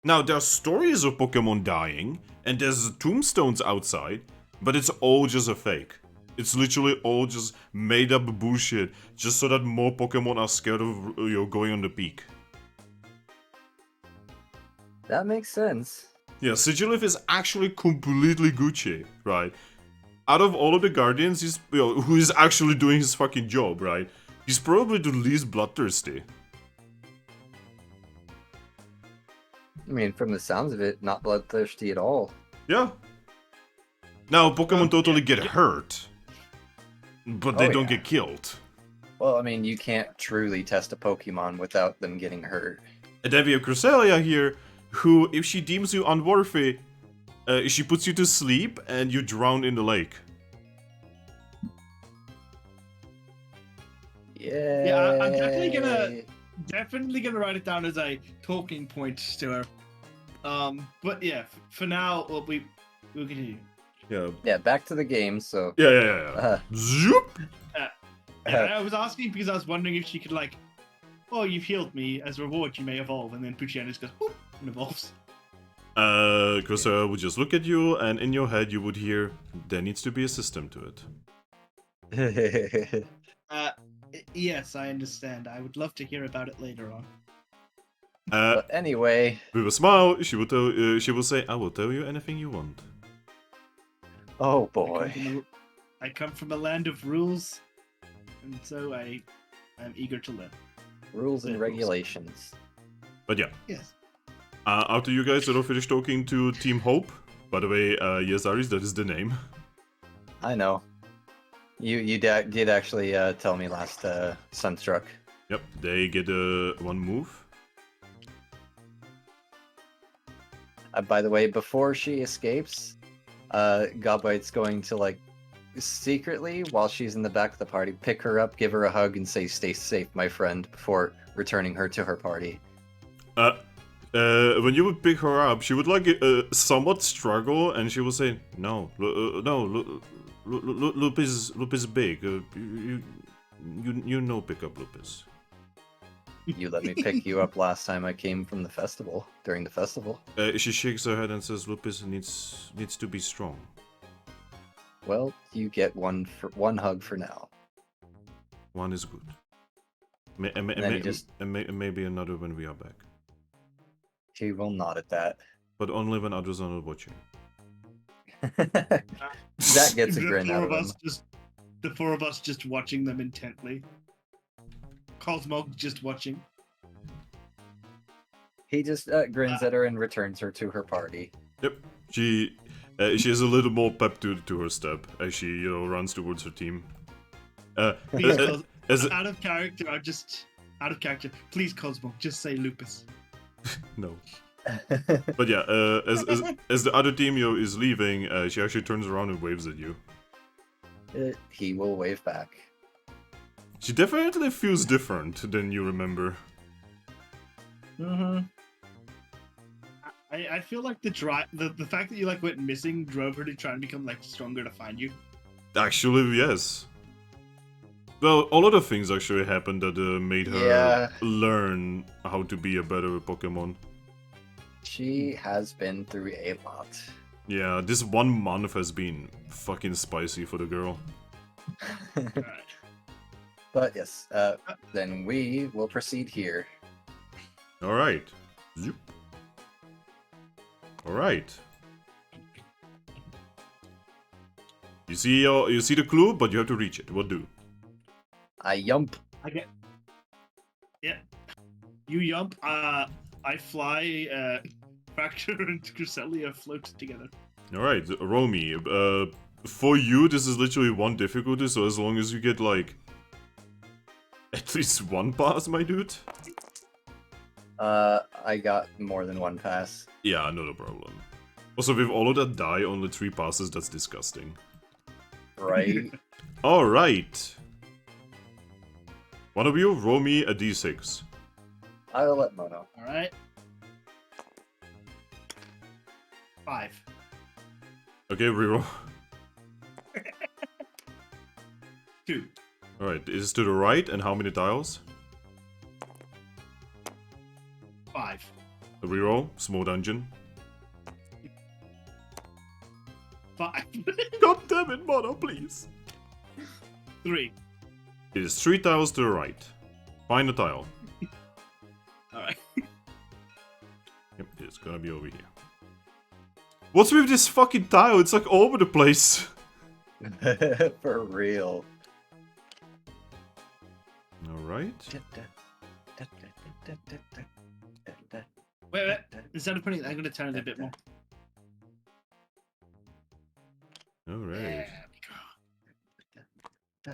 Now, there are stories of Pokemon dying, and there's tombstones outside, but it's all just a fake. It's literally all just made up bullshit, just so that more Pokemon are scared of going on the peak. That makes sense. Yeah, Sigilif is actually completely Gucci, right? Out of all of the Guardians, he's who is actually doing his fucking job, right? He's probably the least bloodthirsty. I mean, from the sounds of it, not bloodthirsty at all. Yeah. Now, Pokemon totally yeah. get hurt, but they Oh, don't yeah. get killed. Well, I mean, you can't truly test a Pokemon without them getting hurt. And then we have Cresselia here, who, if she deems you unworthy, she puts you to sleep and you drown in the lake. Yeah. Yeah, I'm definitely gonna write it down as a talking point to her. But yeah, for now, we'll continue. Yeah. Yeah, back to the game, so... Yeah. Zoop! Yeah, I was asking because I was wondering if she could like, oh, you've healed me. As a reward, you may evolve, and then Pucciano just goes, boop, and evolves. Cresselia would just look at you, and in your head you would hear, there needs to be a system to it. Yes, I understand. I would love to hear about it later on. But anyway... With a smile, she will say, I will tell you anything you want. Oh boy. I come from a land of rules, and so I am eager to learn. Rules and Rules. regulations. But yeah, Yes. after you guys are finished talking to Team Hope, by the way, yes, Aris, that is the name. I know. You did actually tell me last Sunstruck. Yep, they get one move. By the way, before she escapes, Godbite's going to like secretly, while she's in the back of the party, pick her up, give her a hug, and say, "Stay safe, my friend," before returning her to her party. When you would pick her up, she would like somewhat struggle, and she would say, "No, Lupus is big. You know, pick up Lupus." You let me pick you up last time I came from the festival, during the festival. She shakes her head and says, "Lupus needs to be strong." Well, you get one hug for now. One is good. Maybe another when we are back. She will nod at that. But only when others are not watching. That gets a grin out of him. The four of us just watching them intently. Cosmo just watching. He just grins at her and returns her to her party. Yep. She has a little more pep to her step as she runs towards her team. Please, out of character. Please, Cosmo, just say Lupus. No. But yeah, as the other team is leaving, she actually turns around and waves at you. He will wave back. She definitely feels different than you remember. Mm-hmm. I feel like the fact that you like went missing drove her to try and become like stronger to find you. Actually, yes. Well, a lot of things actually happened that made her learn how to be a better Pokemon. She has been through a lot. Yeah, this 1 month has been fucking spicy for the girl. Alright. But yes, then we will proceed here. Alright. Zoop. Alright. You see the clue, but you have to reach it. What do? I yump. I get. Yeah. You yump. I fly. Fracture and Cresselia float together. Alright, Romy. For you, this is literally 1 difficulty, so as long as you get like at least 1 pass, my dude. I got more than 1 pass. Yeah, not a problem. Also, with all of that die, only 3 passes, that's disgusting. Right? Alright. One of you, roll me a d6. I'll let Mono. Alright. 5. Okay, reroll. 2. Alright, is this to the right and how many tiles? 5. A reroll, small dungeon. 5. God damn it, Mono, please. 3. It is 3 tiles to the right. Find a tile. Alright. Yep, it's gonna be over here. What's with this fucking tile? It's like all over the place. For real. Alright. Wait. Instead of putting it, I'm going to turn it a bit more. Alright. There we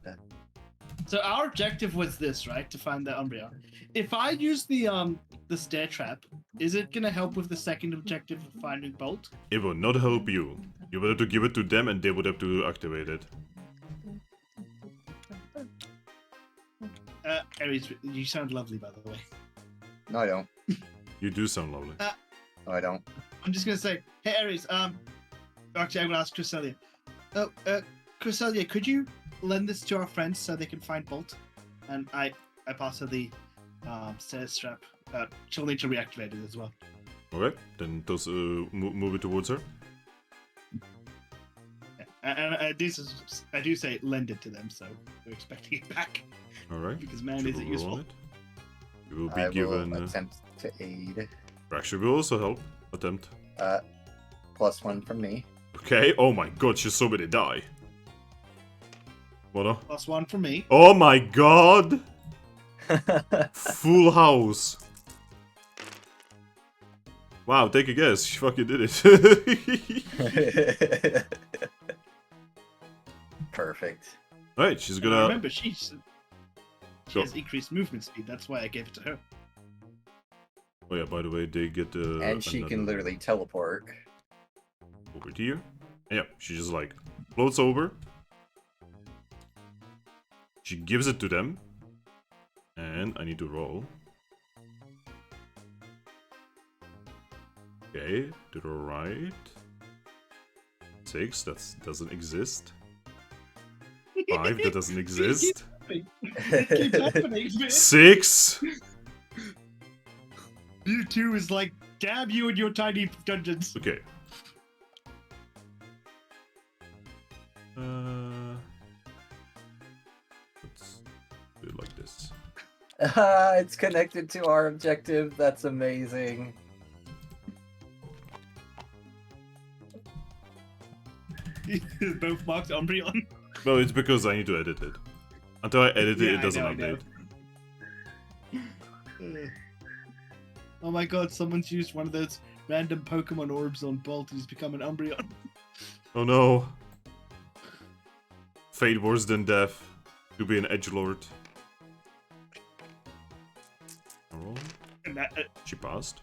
go. So our objective was this, right? To find the Umbreon. If I use the stair trap, is it gonna help with the second objective of finding Bolt? It will not help you. You will have to give it to them and they would have to activate it. Aries, you sound lovely, by the way. No, I don't. You do sound lovely. No, I don't. I'm just gonna say, hey Aries, actually I'm gonna ask Cresselia. Oh, Cresselia, could you lend this to our friends so they can find Bolt? And I pass her the stairs strap. She'll need to reactivate it as well. Okay, then toss, move it towards her. And I do say lend it to them, so we're expecting it back. Alright. Because man, She is it will roll useful. it. You will be I given. will attempt to aid. Fracture will also help. Attempt. +1 from me. Okay, oh my god, she's so many die. What? +1 from me. Oh my god! Full house. Wow, take a guess. She fucking did it. Perfect. Alright, she's And gonna. remember, she Go. has increased movement speed. That's why I gave it to her. Oh yeah, by the way, they get And she can another- literally teleport. over here. And yeah, she just like floats over. She gives it to them. And I need to roll. Okay, to the right. 6, that doesn't exist. 5, that doesn't exist. Keep happening, man. 6! You two is like, damn you and your tiny dungeons. Okay. Let's do it like this. It's connected to our objective. That's amazing. Both marked Umbreon. No, it's because I need to edit it. Until I edit it, Yeah, it doesn't I know. update. Oh my god, someone's used one of those random Pokemon orbs on Bolt and he's become an Umbreon. Oh no. Fate worse than death. To be an edgelord. Roll. And that, She passed.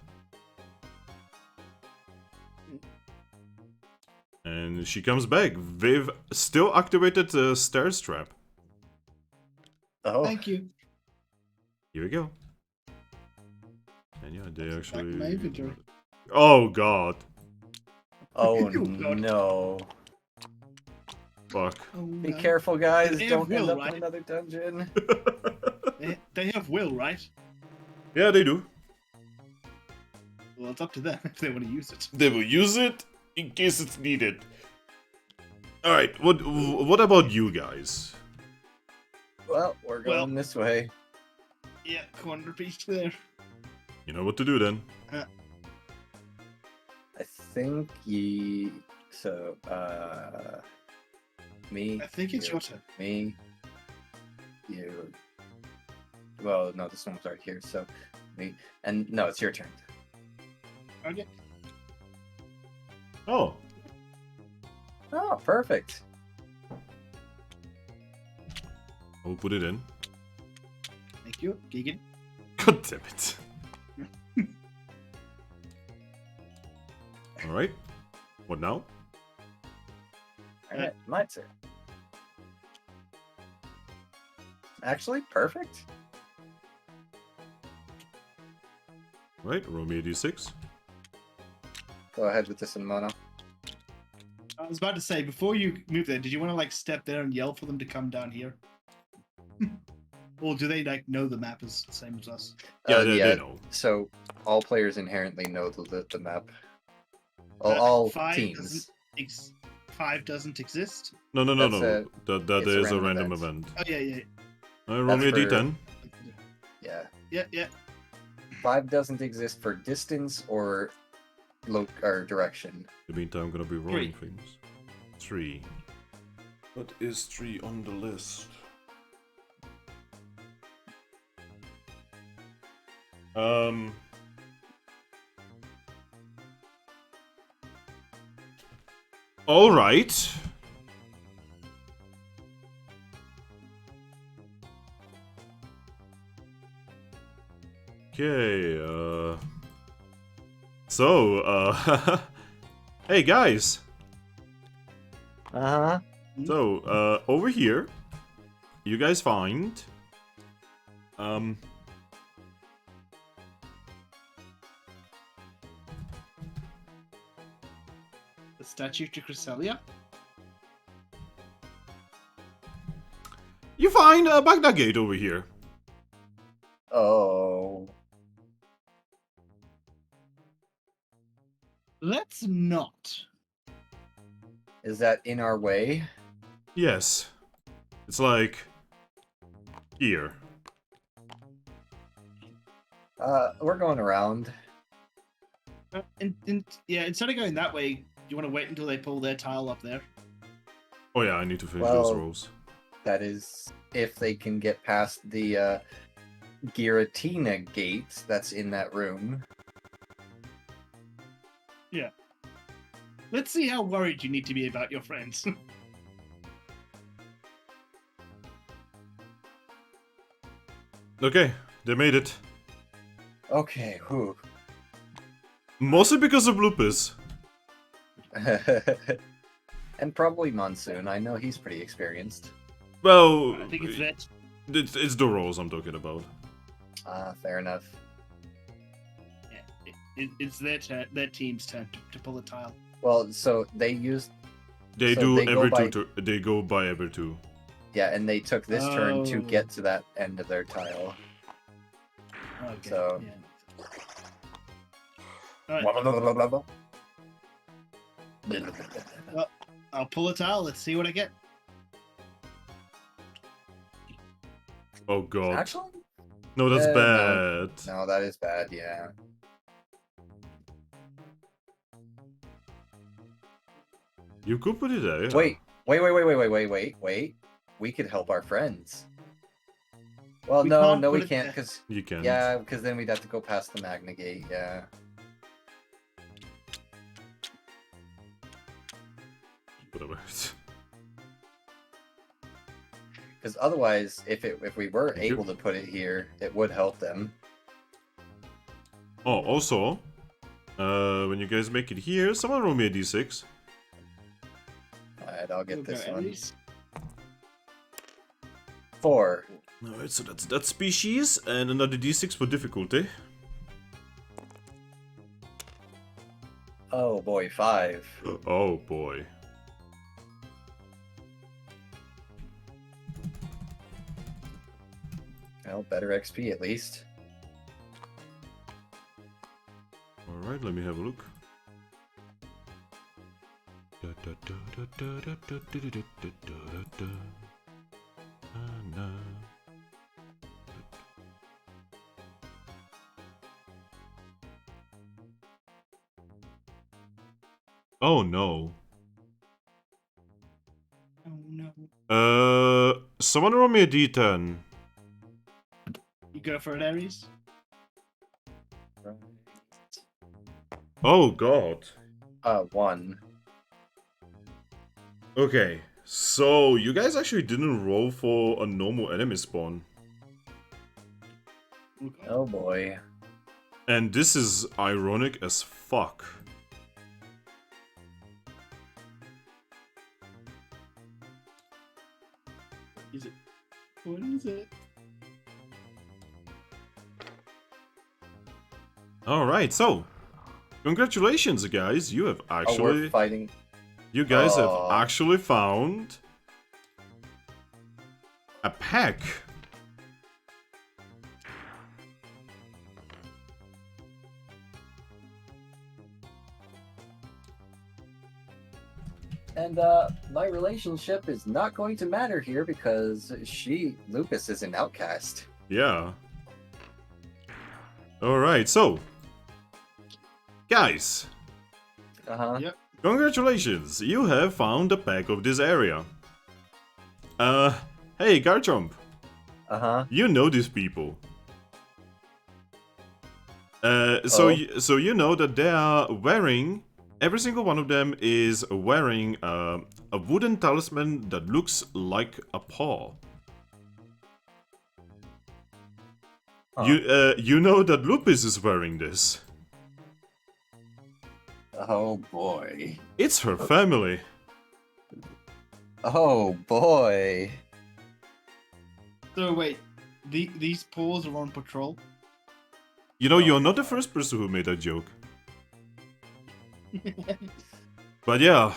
And she comes back with still activated stair strap. Oh, thank you. Here we go. And yeah, they Back actually. in my inventory. Oh god. oh Oh, God. no. Fuck. Oh, Be no. careful, guys. They Don't have end will, up right? in another dungeon. They have will, right? Yeah, they do. Well, it's up to them if they want to use it. They will use it in case it's needed. Alright, what about you guys? Well, we're Well- going this way. Yeah, corner piece there. You know what to do then. I think ye. So, me. I think it's you, your turn. Me. You. Well, no, this one's right here. So, me. And no, it's your turn. Okay. Oh, Oh, perfect. I'll put it in. Thank you, Keegan. God damn it. Alright. What now? Alright, my turn. Actually, perfect. Right, roll me a d6. Go ahead with this in mono. was about to say, before you move there, did you want to like step there and yell for them to come down here? Or do they like know the map is the same as us? Yeah, they know. So all players inherently know the map. All Five teams. doesn't 5 doesn't exist. No. That's That it's a is a random random event. event. Oh yeah. Roll me a That's for- d10. Yeah. Yeah. 5 doesn't exist for distance or or direction. In the meantime, I'm gonna be rolling things. 3. What is 3 on the list? All right. Okay, so, hey guys. Uh-huh. So, over here, you guys find, The statue to Cresselia. you find a Baghdad Gate over here. Oh. Let's not. Is that in our way? Yes. It's like, here. We're going around. Yeah, instead of going that way, you want to wait until they pull their tile up there. Oh yeah, I need to finish those Well- rolls. That is, if they can get past the Giratina gate that's in that room. Let's see how worried you need to be about your friends. Okay, they made it. Okay, whew. Mostly because of Lupus. And probably Monsoon. I know he's pretty experienced. Well, I think it's that. it's the rolls I'm talking about. Fair enough. Yeah, it's their team's turn to pull a tile. Well, so they used, They So do they go every by- they go by every 2. yeah, and they took this turn to Oh. get to that end of their tile. Okay. So- Yeah. Alright, I'll pull a tile. Let's see what I get. Oh god. Actually, No, that's no. bad. no, that is bad. Yeah. You could put it there. Yeah. Wait. We could help our friends. Well, We no, can't no, put we it can't, there. because You can. yeah, because then we'd have to go past the Magna Gate. Yeah. Whatever. Because otherwise, if we were Thank you. able to put it here, it would help them. Oh, also, when you guys make it here, someone roll me a d6. Alright, I'll get We'll go this one. Aries. 4. Alright, so that's that species, and another d6 for difficulty. Oh boy, 5. Oh boy. Well, better XP at least. Alright, let me have a look. Oh no. Oh no. Someone roll me a d10. You go for it, Aries. Oh god. 1. Okay, so you guys actually didn't roll for a normal enemy spawn. Okay. Oh boy. And this is ironic as fuck. Is it? What is it? Alright, so congratulations guys, you have Oh, we're actually fighting. You guys have Aw. actually found a pack. And my relationship is not going to matter here because Lupus, is an outcast. Yeah. Alright, so. Guys, Uh-huh. Yep. congratulations. You have found a pack of this area. Hey, Garchomp. Uh-huh. You know these people. So, Oh. so you know that they are wearing... Every single one of them is wearing a wooden talisman that looks like a paw. Huh. You know that Lupus is wearing this. Oh boy. It's her family. Oh boy. So wait, these paws are on patrol? You know, you're not the first person who made that joke. But yeah,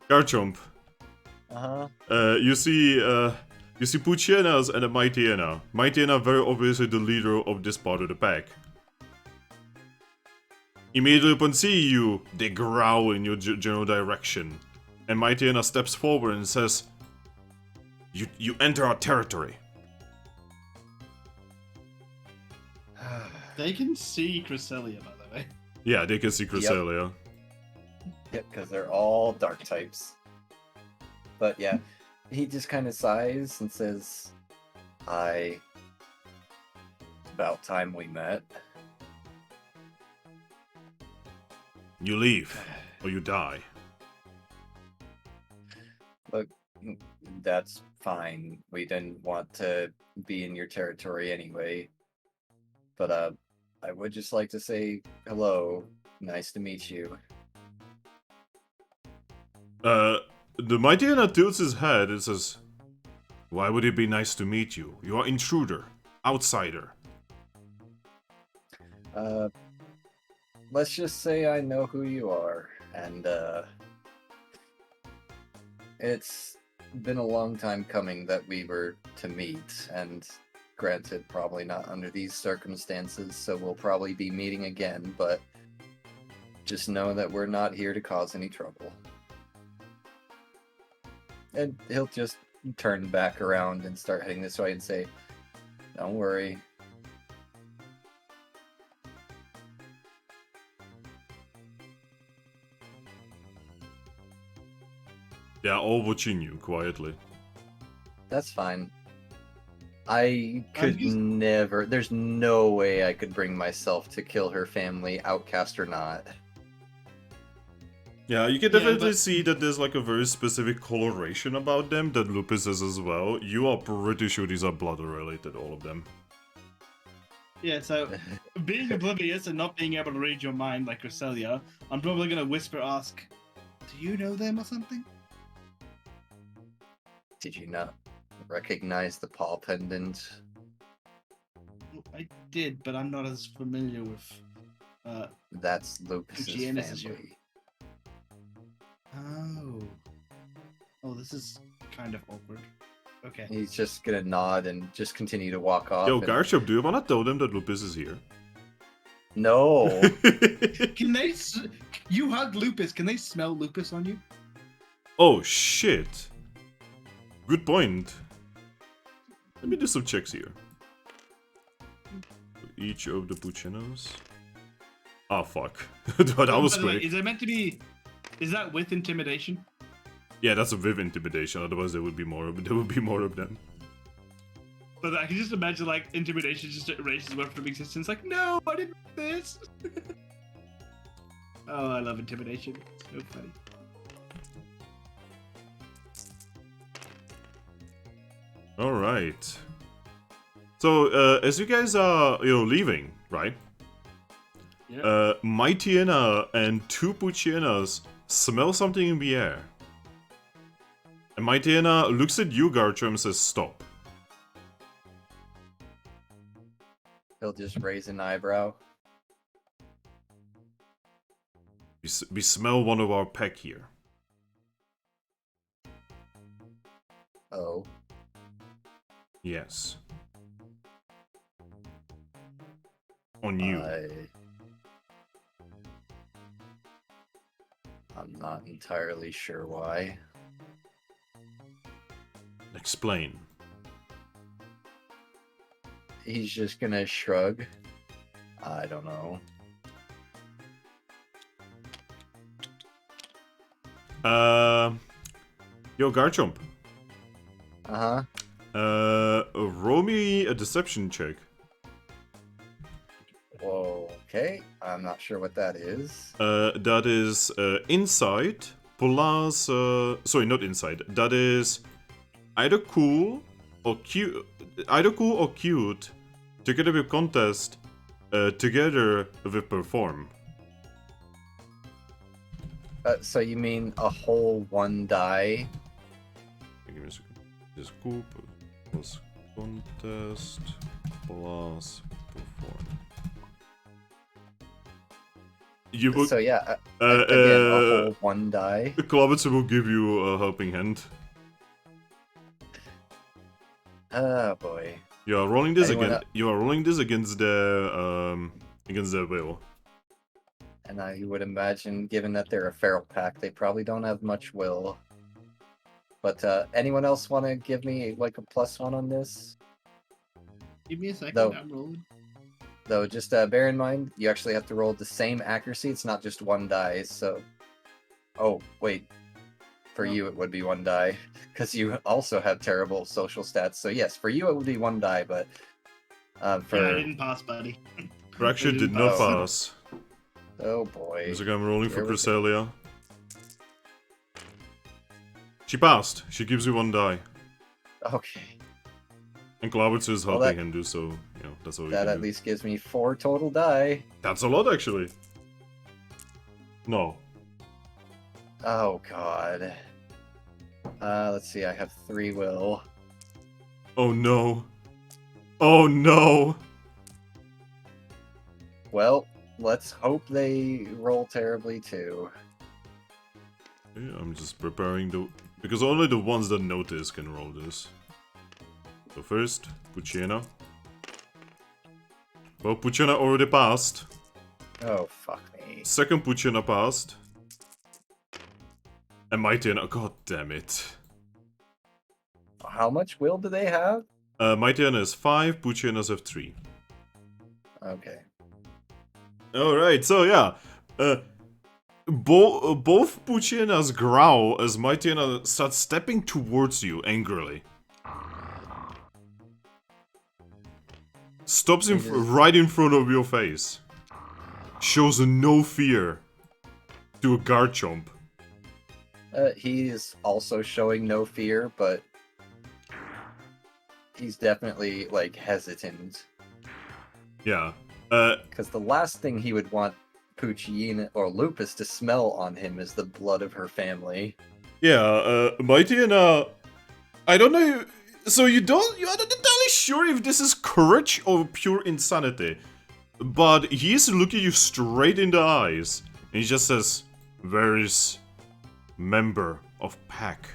Garchomp. You see Puchienas and a Mightyena. Mightyena very obviously the leader of this part of the pack. Immediately upon seeing you, they growl in your general direction, and Mightyena steps forward and says, "You enter our territory." They can see Cresselia, by the way. Yeah, they can see Cresselia. Yep, because they're all dark types. But yeah, he just kind of sighs and says, it's about time we met. You leave, or you die. Look, that's fine. We didn't want to be in your territory anyway. But I would just like to say hello. Nice to meet you. The Mightyena tilts his head and says, "Why would it be nice to meet you? You are intruder, outsider." Let's just say I know who you are, and it's been a long time coming that we were to meet, and granted, probably not under these circumstances, so we'll probably be meeting again, but just know that we're not here to cause any trouble. And he'll just turn back around and start heading this way and say, "Don't worry." They are all watching you quietly. That's fine. I could just- never. There's no way I could bring myself to kill her family, outcast or not. Yeah, you can Yeah, definitely but- see that there's like a very specific coloration about them that Lupus has as well. You are pretty sure these are blood related, all of them. Yeah, so being oblivious and not being able to read your mind like Cresselia, I'm probably gonna whisper ask, "Do you know them or something?" Did you not recognize the paw pendant? I did, but I'm not as familiar with. That's Lupus's Giannis is you. family. Oh, this is kind of awkward. Okay. He's just gonna nod and just continue to walk off. Yo, and- Garchomp, do you wanna tell them that Lupus is here? No. Can they? You hugged Lupus. Can they smell Lupus on you? Oh shit. Good point. Let me do some checks here. Each of the Puchinos. Oh fuck. that was By the way, quick. is it meant to be? Is that with intimidation? Yeah, that's a with intimidation, otherwise there would be more of them. But I can just imagine like intimidation just erases word from existence. Like, no, I didn't do this. Oh, I love intimidation. So funny. Alright. So, as you guys are, leaving, right? Yeah. Mightyena and two Puchienas smell something in the air. And Mightyena looks at you, Garchomp, and says, "Stop." He'll just raise an eyebrow. We smell one of our pack here. Oh. Yes. On you. I'm not entirely sure why. Explain. He's just gonna shrug. I don't know. Yo, Garchomp. Uh-huh. Roll me a deception check. Whoa, okay. I'm not sure what that is. That is insight plus. Sorry, not insight. That is either cool or cute. Either cool or cute. Together with contest. Together with perform. So you mean a whole 1 die? Give me a second. This cool plus contest plus perform. You will. So yeah, again, a whole 1 die. Klobitzer will give you a helping hand. Oh boy. You are rolling this Anyone again. You are rolling this against their will. And I would imagine, given that they're a feral pack, they probably don't have much will. But anyone else want to give me like a +1 on this? Give me a second. No. I'm rolling. Though, just bear in mind, you actually have to roll the same accuracy. It's not just 1 die. So, oh wait, for you it would be 1 die because you also have terrible social stats. So yes, for you it would be 1 die, but for Yeah, I didn't pass, buddy. Fraction did not Oh. pass. oh boy, Music I'm rolling for Here we go. Cresselia. She passed. She gives you 1 die. okay, And Klobitzer is Well, helping that- him do so. You know, that's all we that can at do. least gives me 4 total die. That's a lot, actually. No. Oh god. Let's see. I have 3 will. Oh no. Oh no. Well, let's hope they roll terribly too. Yeah, I'm just preparing the... Because only the ones that notice can roll this. So first, Puchena. Well, Puchena already passed. Oh fuck me. Second Puchena passed. And Mightyena... God damn it. How much will do they have? Mightyena is 5, Puchenas have 3. Okay. Alright, so yeah. Both Puchenas growl as Mightyena starts stepping towards you angrily. Stops He just- right in front of your face. Shows no fear to a Garchomp. He is also showing no fear, but he's definitely like hesitant. Yeah. Because the last thing he would want Puccina or Lupus to smell on him is the blood of her family. Yeah, Mightyena... I don't know... So you're not entirely sure if this is courage or pure insanity. But he's looking you straight in the eyes. And he just says, "Where is member of pack?"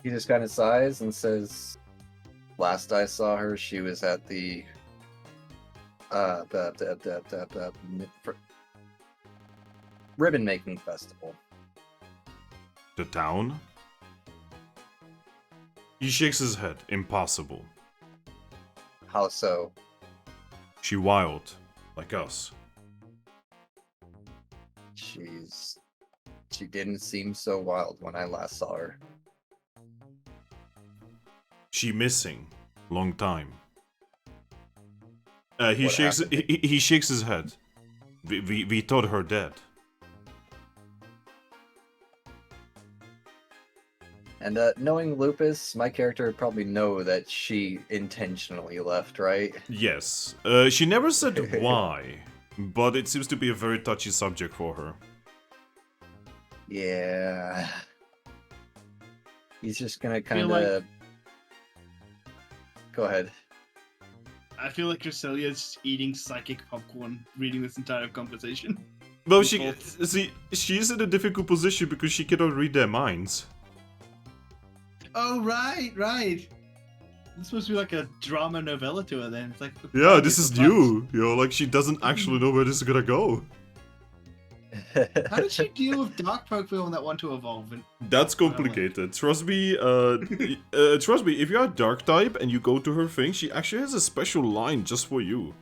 He just kind of sighs and says, "Last I saw her, she was at the ribbon making festival." The town? He shakes his head. Impossible. How so? She wild, like us. She didn't seem so wild when I last saw her. She missing. Long time. He What shakes happened? he shakes his head. We thought her dead. And knowing Lupus, my character would probably know that she intentionally left, right? Yes. She never said why, but it seems to be a very touchy subject for her. Yeah. He's just gonna kind Feel of... like- Go ahead. I feel like Crecilia's eating psychic popcorn reading this entire conversation. Well, Both. she's in a difficult position because she cannot read their minds. Oh, right. This must be like a drama novella to her then. It's like Yeah, this is new. Like she doesn't actually know where this is gonna go. How did she deal with Dark Pokemon that want to evolve? And That's complicated. Trust me, trust me, if you are Dark type and you go to her thing, she actually has a special line just for you.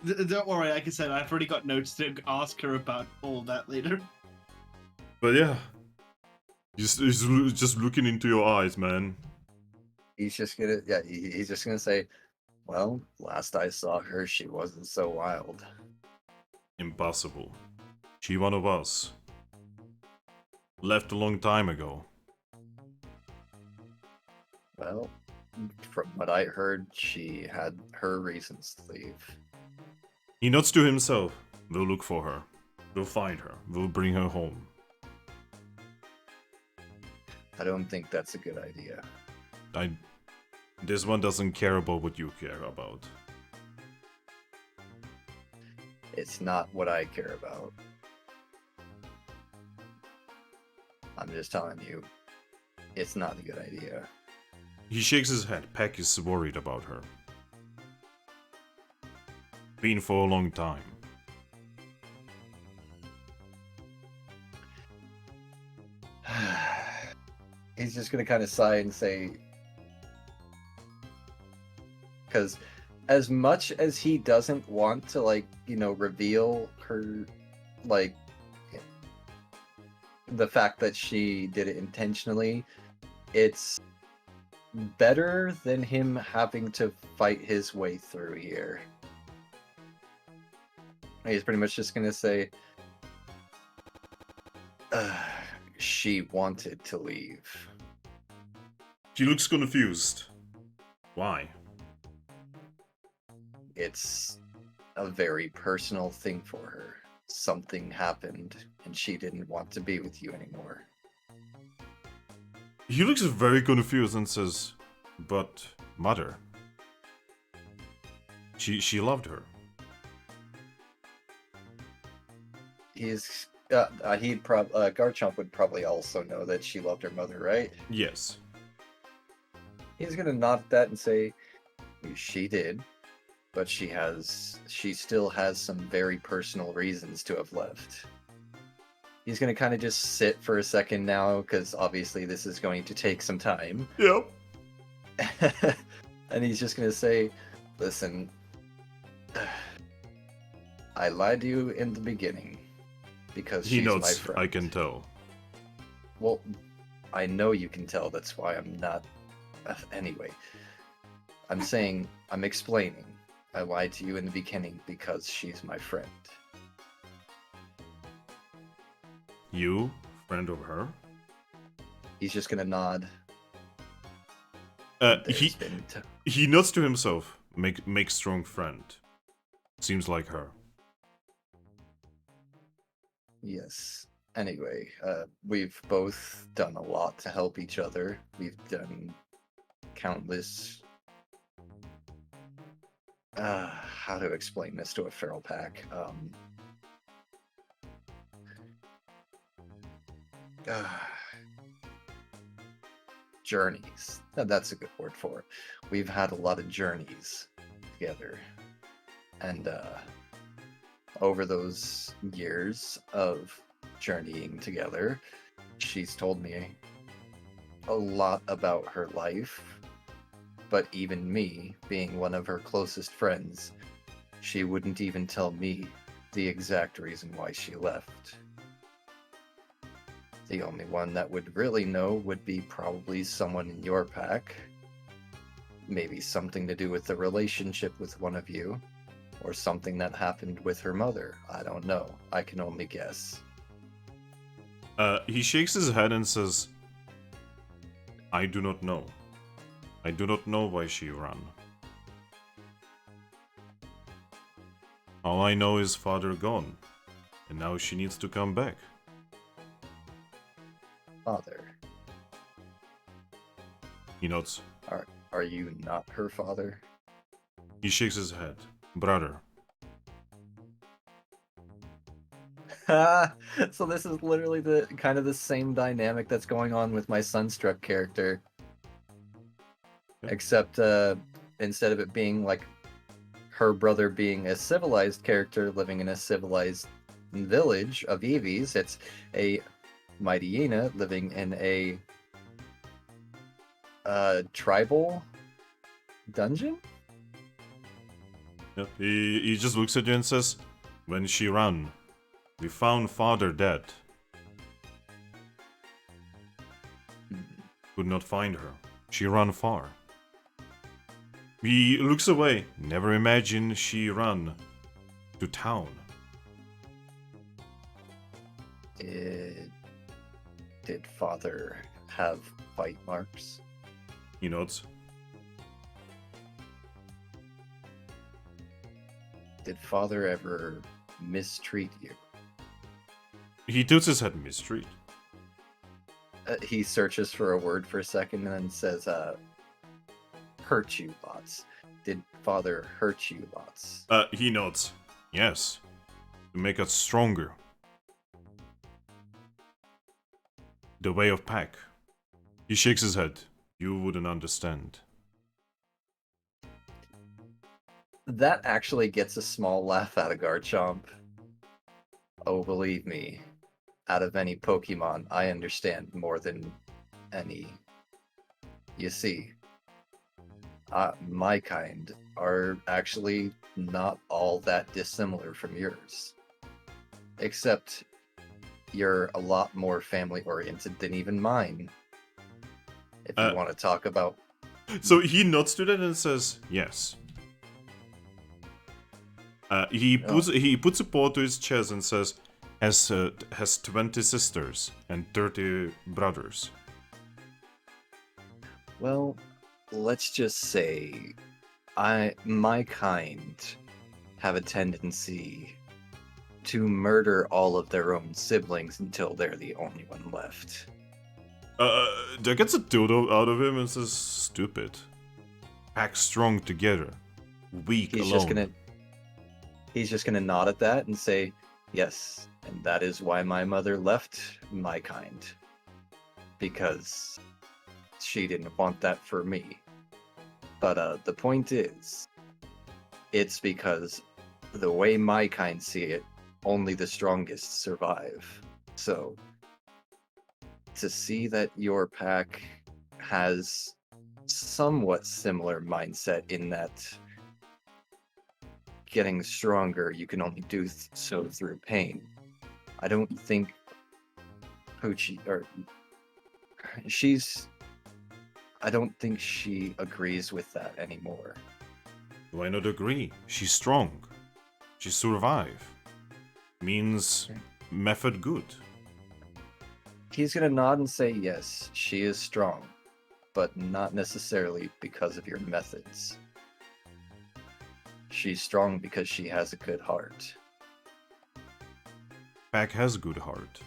don't worry, like I said, I've already got notes to ask her about all that later. But yeah. Just looking into your eyes, man. He's just gonna, yeah, he's just gonna say, well, last I saw her, she wasn't so wild. Impossible. She one of us. Left a long time ago. Well, from what I heard, she had her reasons to leave. He nods to himself. We'll look for her. We'll find her. We'll bring her home. I don't think that's a good idea. This one doesn't care about what you care about. It's not what I care about. I'm just telling you, it's not a good idea. He shakes his head. Peck is worried about her. Been for a long time. He's just gonna kind of sigh and say, because as much as he doesn't want to, like, you know, reveal her, like, the fact that she did it intentionally, it's better than him having to fight his way through here. He's pretty much just gonna say, she wanted to leave. She looks confused. Why? It's a very personal thing for her. Something happened, and she didn't want to be with you anymore. He looks very confused and says, but mother. She loved her. Garchomp would probably also know that she loved her mother, right? Yes. He's gonna nod at that and say, she did, but she still has some very personal reasons to have left. He's gonna kind of just sit for a second now, because obviously this is going to take some time. Yep. And he's just gonna say, listen, I lied to you in the beginning, because He she's my nods. friend. I can tell. Well, I know you can tell, that's why I'm not... Anyway, I'm explaining. I lied to you in the beginning because she's my friend. You, friend of her? He's just gonna nod. He nods to himself. Make strong friend. Seems like her. Yes. Anyway, we've both done a lot to help each other. We've done countless... how to explain this to a feral pack? Journeys. That's a good word for it. We've had a lot of journeys together. And over those years of journeying together, she's told me a lot about her life. But even me, being one of her closest friends, she wouldn't even tell me the exact reason why she left. The only one that would really know would be probably someone in your pack. Maybe something to do with the relationship with one of you, or something that happened with her mother. I don't know. I can only guess. He shakes his head and says, I do not know. I do not know why she ran. All I know is father gone, and now she needs to come back. Father. He nods. Are you not her father? He shakes his head. Brother. So this is literally the kind of the same dynamic that's going on with my Sunstruck character. Yeah. Except instead of it being like her brother being a civilized character living in a civilized village of Eevees, it's a mighty hyena living in a tribal dungeon? Yep. He just looks at you and says, when she ran, we found father dead. Could not find her. She ran far. He looks away. Never imagined she ran to town. Did father have bite marks? He nods. Did father ever mistreat you? He tilts his head, mistreat. He searches for a word for a second and then says, hurt you lots. Did father hurt you lots? He nods. Yes. To make us stronger. The way of pack. He shakes his head. You wouldn't understand. That actually gets a small laugh out of Garchomp. Oh, believe me, out of any Pokemon, I understand more than any. You see, my kind are actually not all that dissimilar from yours. Except you're a lot more family-oriented than even mine. If you want to talk about... So he nods to that and says, yes. He puts a paw to his chest and says, has 20 sisters and 30 brothers. Well, let's just say my kind have a tendency to murder all of their own siblings until they're the only one left. That gets a dildo out of him and says, stupid. Pack strong together. Weak alone. He's just gonna nod at that and say, yes, and that is why my mother left my kind. Because she didn't want that for me. But the point is, it's because the way my kind see it, only the strongest survive. So, to see that your pack has somewhat similar mindset in that getting stronger, you can only do so through pain. I don't think Poochie, or I don't think she agrees with that anymore. Why not agree? She's strong. She survive. Means method good. He's gonna nod and say, yes, she is strong, but not necessarily because of your methods. She's strong because she has a good heart. Pack has good heart.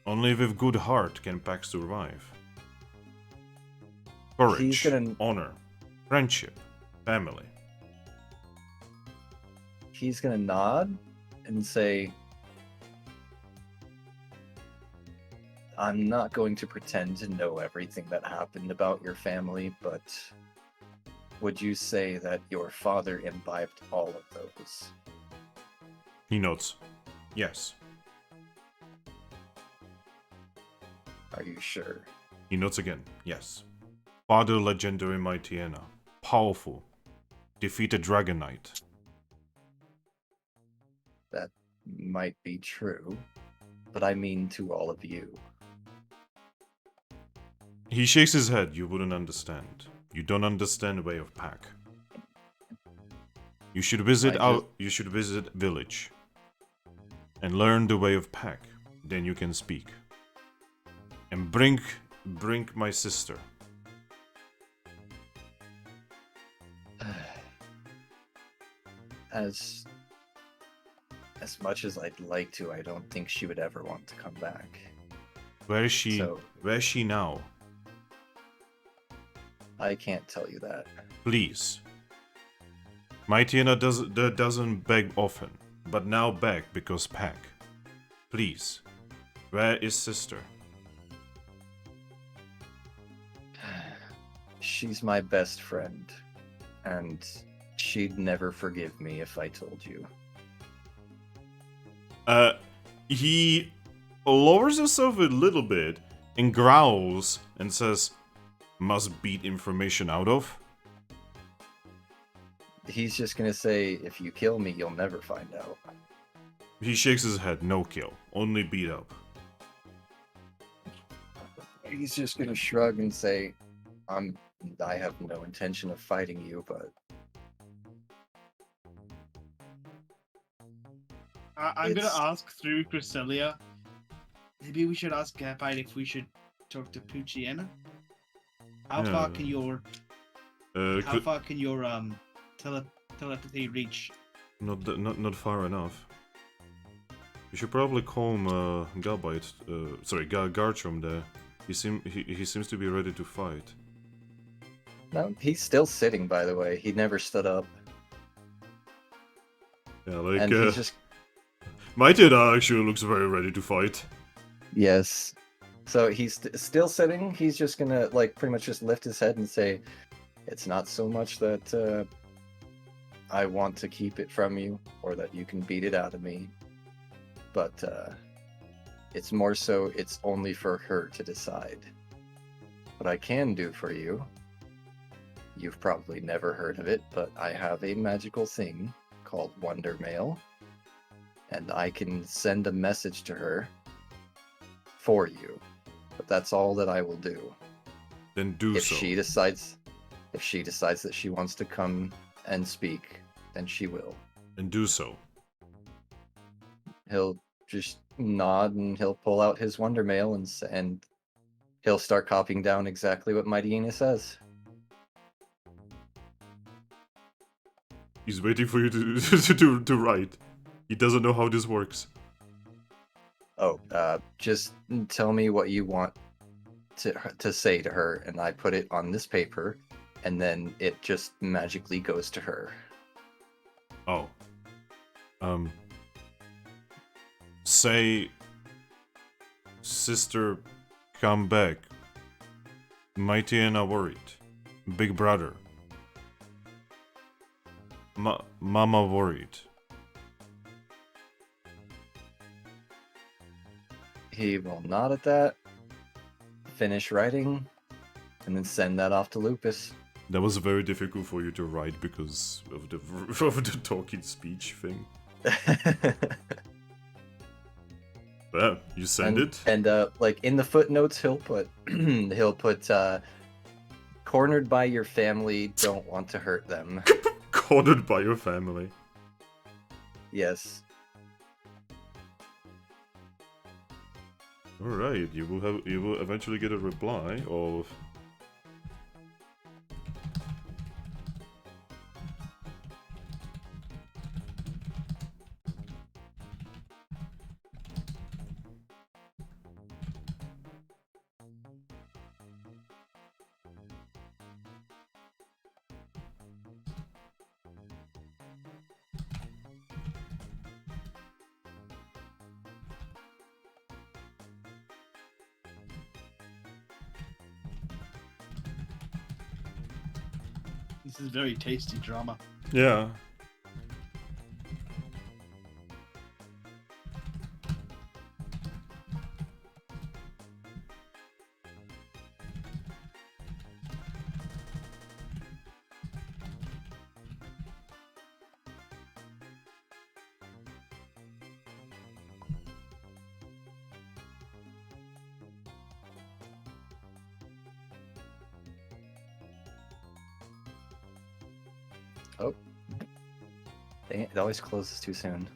Only with good heart can Pack survive. Courage, honor, friendship, family. He's gonna nod and say, I'm not going to pretend to know everything that happened about your family, but would you say that your father imbibed all of those? He nods. Yes. Are you sure? He nods again. Yes. Father legendary Mightyena. Powerful. Defeated Dragon Knight. That might be true, but I mean to all of you. He shakes his head. You wouldn't understand. You don't understand the way of Pack. You should visit You should visit village and learn the way of Pack. Then you can speak. And bring my sister. As much as I'd like to, I don't think she would ever want to come back. Where is she? So, where is she now? I can't tell you that. Please. My Tiana doesn't beg often, but now beg because Pack. Please, where is sister? She's my best friend, and she'd never forgive me if I told you. He lowers himself a little bit and growls and says, "Must beat information out of." He's just gonna say, if you kill me, you'll never find out. He shakes his head, no kill, only beat up. He's just gonna shrug and say, I have no intention of fighting you, but I'm gonna It's- ask through Cresselia. Maybe we should ask Gapite if we should talk to Pucciana. How Yeah. far can your Could- telepathy reach? not far enough. You should probably calm Garchomp there. He seems to be ready to fight. no, he's still sitting, by the way. He never stood up. Yeah, like And he's just my Tiana actually looks very ready to fight. yes. So he's still sitting. He's just gonna like pretty much just lift his head and say, "It's not so much that I want to keep it from you, or that you can beat it out of me, but it's more so it's only for her to decide. What I can do for you, you've probably never heard of it, but I have a magical thing called Wonder Mail, and I can send a message to her for you. But that's all that I will do. Then do If so. she decides that she wants to come and speak, then she will." And do so. He'll just nod and he'll pull out his Wonder Mail and he'll start copying down exactly what Mighty Ina says. He's waiting for you to write. He doesn't know how this works. Oh, just tell me what you want to say to her, and I put it on this paper, and then it just magically goes to her. Oh. Say, sister, come back. Mighty and are worried. Big brother. Mama worried. He will nod at that, finish writing, and then send that off to Lupus. That was very difficult for you to write because of the of the talking speech thing. Yeah, you send it. And like in the footnotes, he'll put cornered by your family, don't want to hurt them. Cornered by your family. Yes. All right, you will eventually get a reply of. This is very tasty drama. Yeah. Oh. Dang it always closes too soon.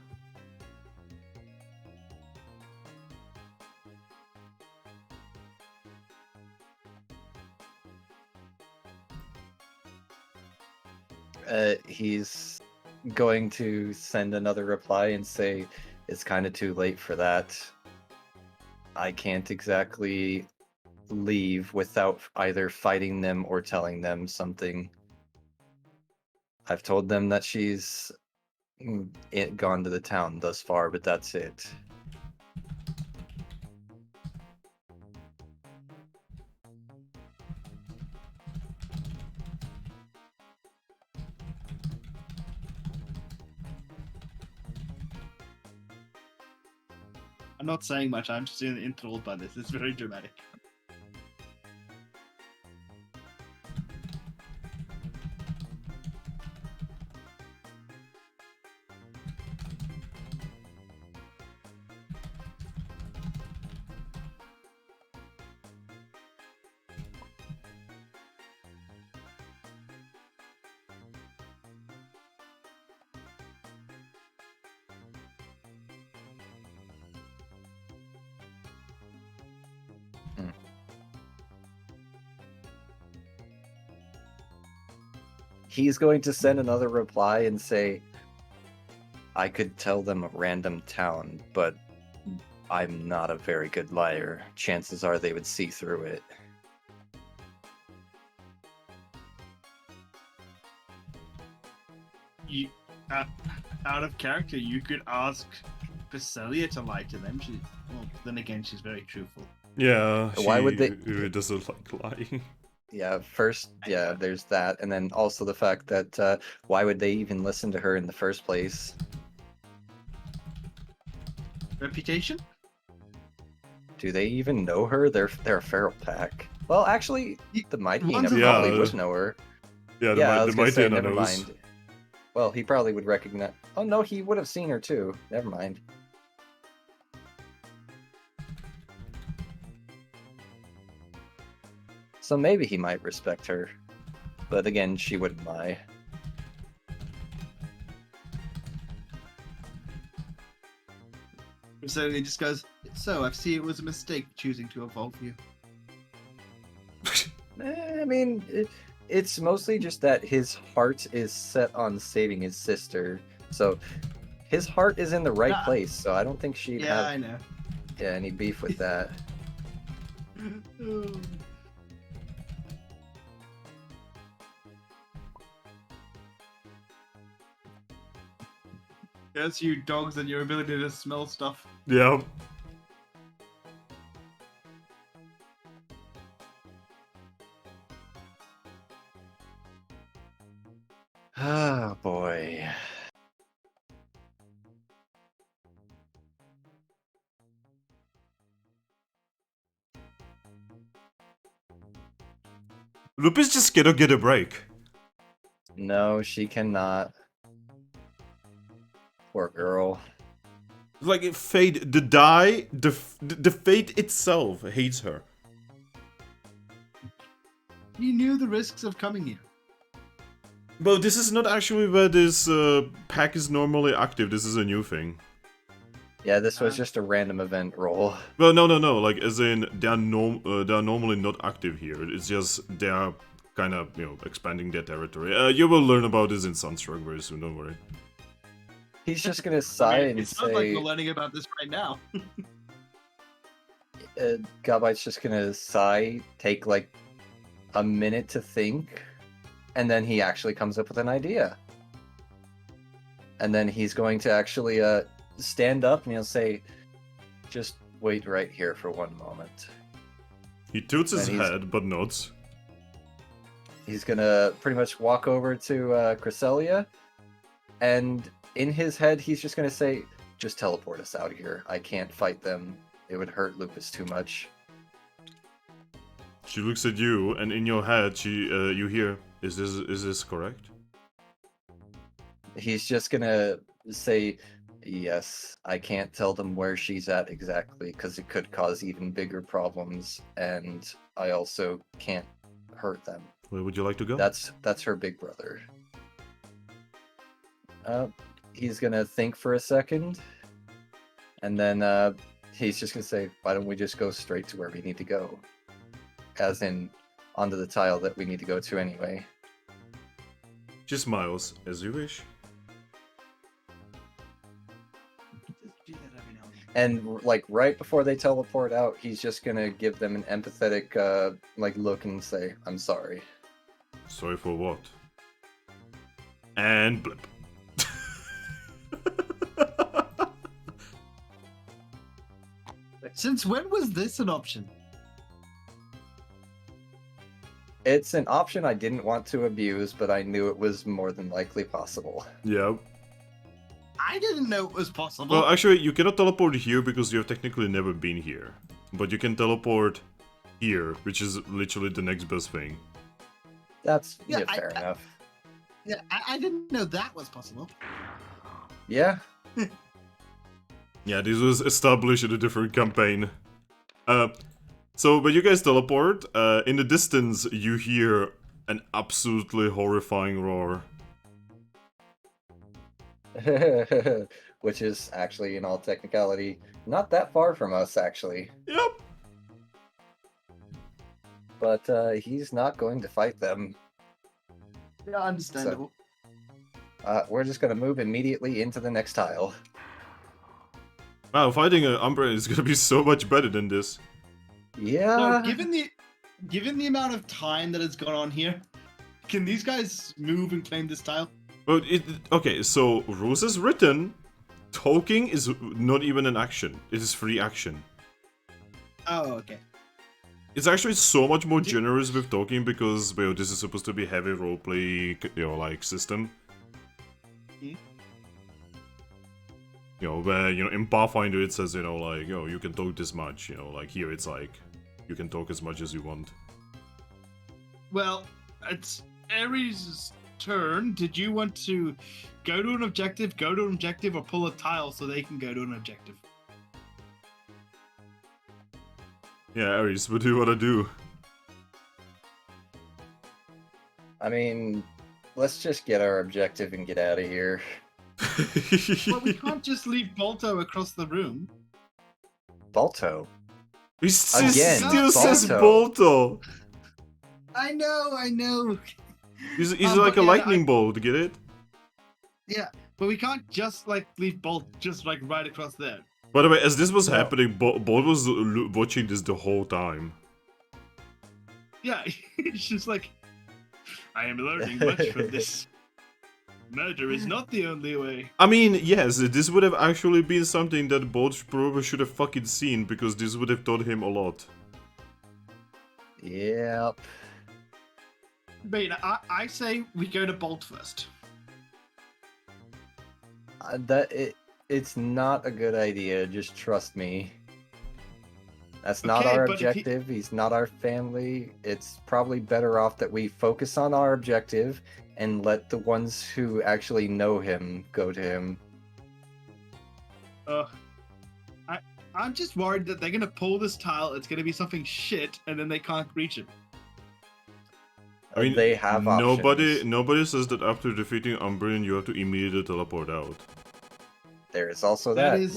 He's going to send another reply and say it's kind of too late for that. I can't exactly leave without either fighting them or telling them something. I've told them that she's gone to the town thus far, but that's it. I'm not saying much. I'm just enthralled by this. It's very dramatic. He's going to send another reply and say, I could tell them a random town, but I'm not a very good liar. Chances are they would see through it. You, out of character, you could ask Basilia to lie to them. Well, then again, she's very truthful. Yeah, Why would they- She doesn't like lying. Yeah, first, yeah, there's that, and then also the fact that why would they even listen to her in the first place? Reputation? Do they even know her? They're a feral pack. Well, actually, the Mighty Ones Hyena of- probably Yeah, would know her. Yeah, Yeah, I was the gonna Mighty say, Hyena never knows. mind. Well, he probably would recognize. Oh no, he would have seen her too. Never mind. So maybe he might respect her, but again, she wouldn't lie. So he just goes, so I see it was a mistake choosing to evolve you. I mean, it's mostly just that his heart is set on saving his sister. So his heart is in the right Yeah. place. So I don't think she'd Yeah, I have know. any beef with that. Yes, you dogs and your ability to smell stuff. Yeah. Oh boy. Lupus just cannot get a break. No, she cannot. Poor girl. Like fate, the fate itself hates her. He knew the risks of coming here. Well, this is not actually where this pack is normally active. This is a new thing. Yeah, this was just a random event roll. Well, no. Like, as in, they are normally not active here. It's just they are kind of, expanding their territory. You will learn about this in Sunstruck very soon. Don't worry. He's just gonna sigh and it sounds like say, we're learning about this right now. Godbite's just gonna sigh, take like a minute to think, and then he actually comes up with an idea. And then he's going to actually stand up and he'll say, just wait right here for one moment. He tilts his And he's- head, but nods. He's gonna pretty much walk over to Cresselia, and in his head, he's just gonna say, just teleport us out of here. I can't fight them. It would hurt Lupus too much. She looks at you, and in your head, you hear, is this correct? He's just gonna say, yes, I can't tell them where she's at exactly, because it could cause even bigger problems, and I also can't hurt them. Where would you like to go? That's her big brother. He's gonna think for a second, and then he's just gonna say, why don't we just go straight to where we need to go? As in, onto the tile that we need to go to anyway. She smiles, as you wish. And like right before they teleport out, he's just gonna give them an empathetic like look and say, I'm sorry. Sorry for what? And blip. Since when was this an option? It's an option I didn't want to abuse, but I knew it was more than likely possible. Yeah. I didn't know it was possible. Well, actually, you cannot teleport here because you've technically never been here. But you can teleport here, which is literally the next best thing. That's Yeah, fair enough. Yeah, I didn't know that was possible. Yeah. Yeah, this was established in a different campaign. So when you guys teleport, in the distance you hear an absolutely horrifying roar. Which is actually, in all technicality, not that far from us, actually. Yep. But he's not going to fight them. Yeah, understandable. We're just going to move immediately into the next tile. Wow, fighting an Umbra is gonna be so much better than this. Yeah. So, given the amount of time that has gone on here, can these guys move and claim this tile? But okay, so rules is written. Talking is not even an action. It is free action. Oh, okay. It's actually so much more generous with talking because, well, this is supposed to be heavy roleplay, like system. Hmm. Where, in Pathfinder it says, like, you can talk this much, like here it's like, you can talk as much as you want. Well, it's Ares' turn. Did you want to go to an objective, or pull a tile so they can go to an objective? Yeah, Ares, what do you want to do? I mean, let's just get our objective and get out of here. Well, we can't just leave Balto across the room. Balto. He Again, still says Balto. Balto! I know. He's But like a yeah, lightning bolt, get it? Yeah, but we can't just leave Bolt just right across there. By the way, as this was No. happening, Bolt was watching this the whole time. Yeah, it's just like, I am learning much from this. Murder is not the only way. I mean, yes, this would have actually been something that Bolt probably should have fucking seen, because this would have taught him a lot. Yep. But I say we go to Bolt first. It's not a good idea. Just trust me. That's not Okay, our but if he- objective. He's not our family. It's probably better off that we focus on our objective and let the ones who actually know him go to him. I'm just worried that they're gonna pull this tile. It's gonna be something shit, and then they can't reach it. I mean, They have options. nobody says that after defeating Umbreon you have to immediately teleport out. There is also That that. is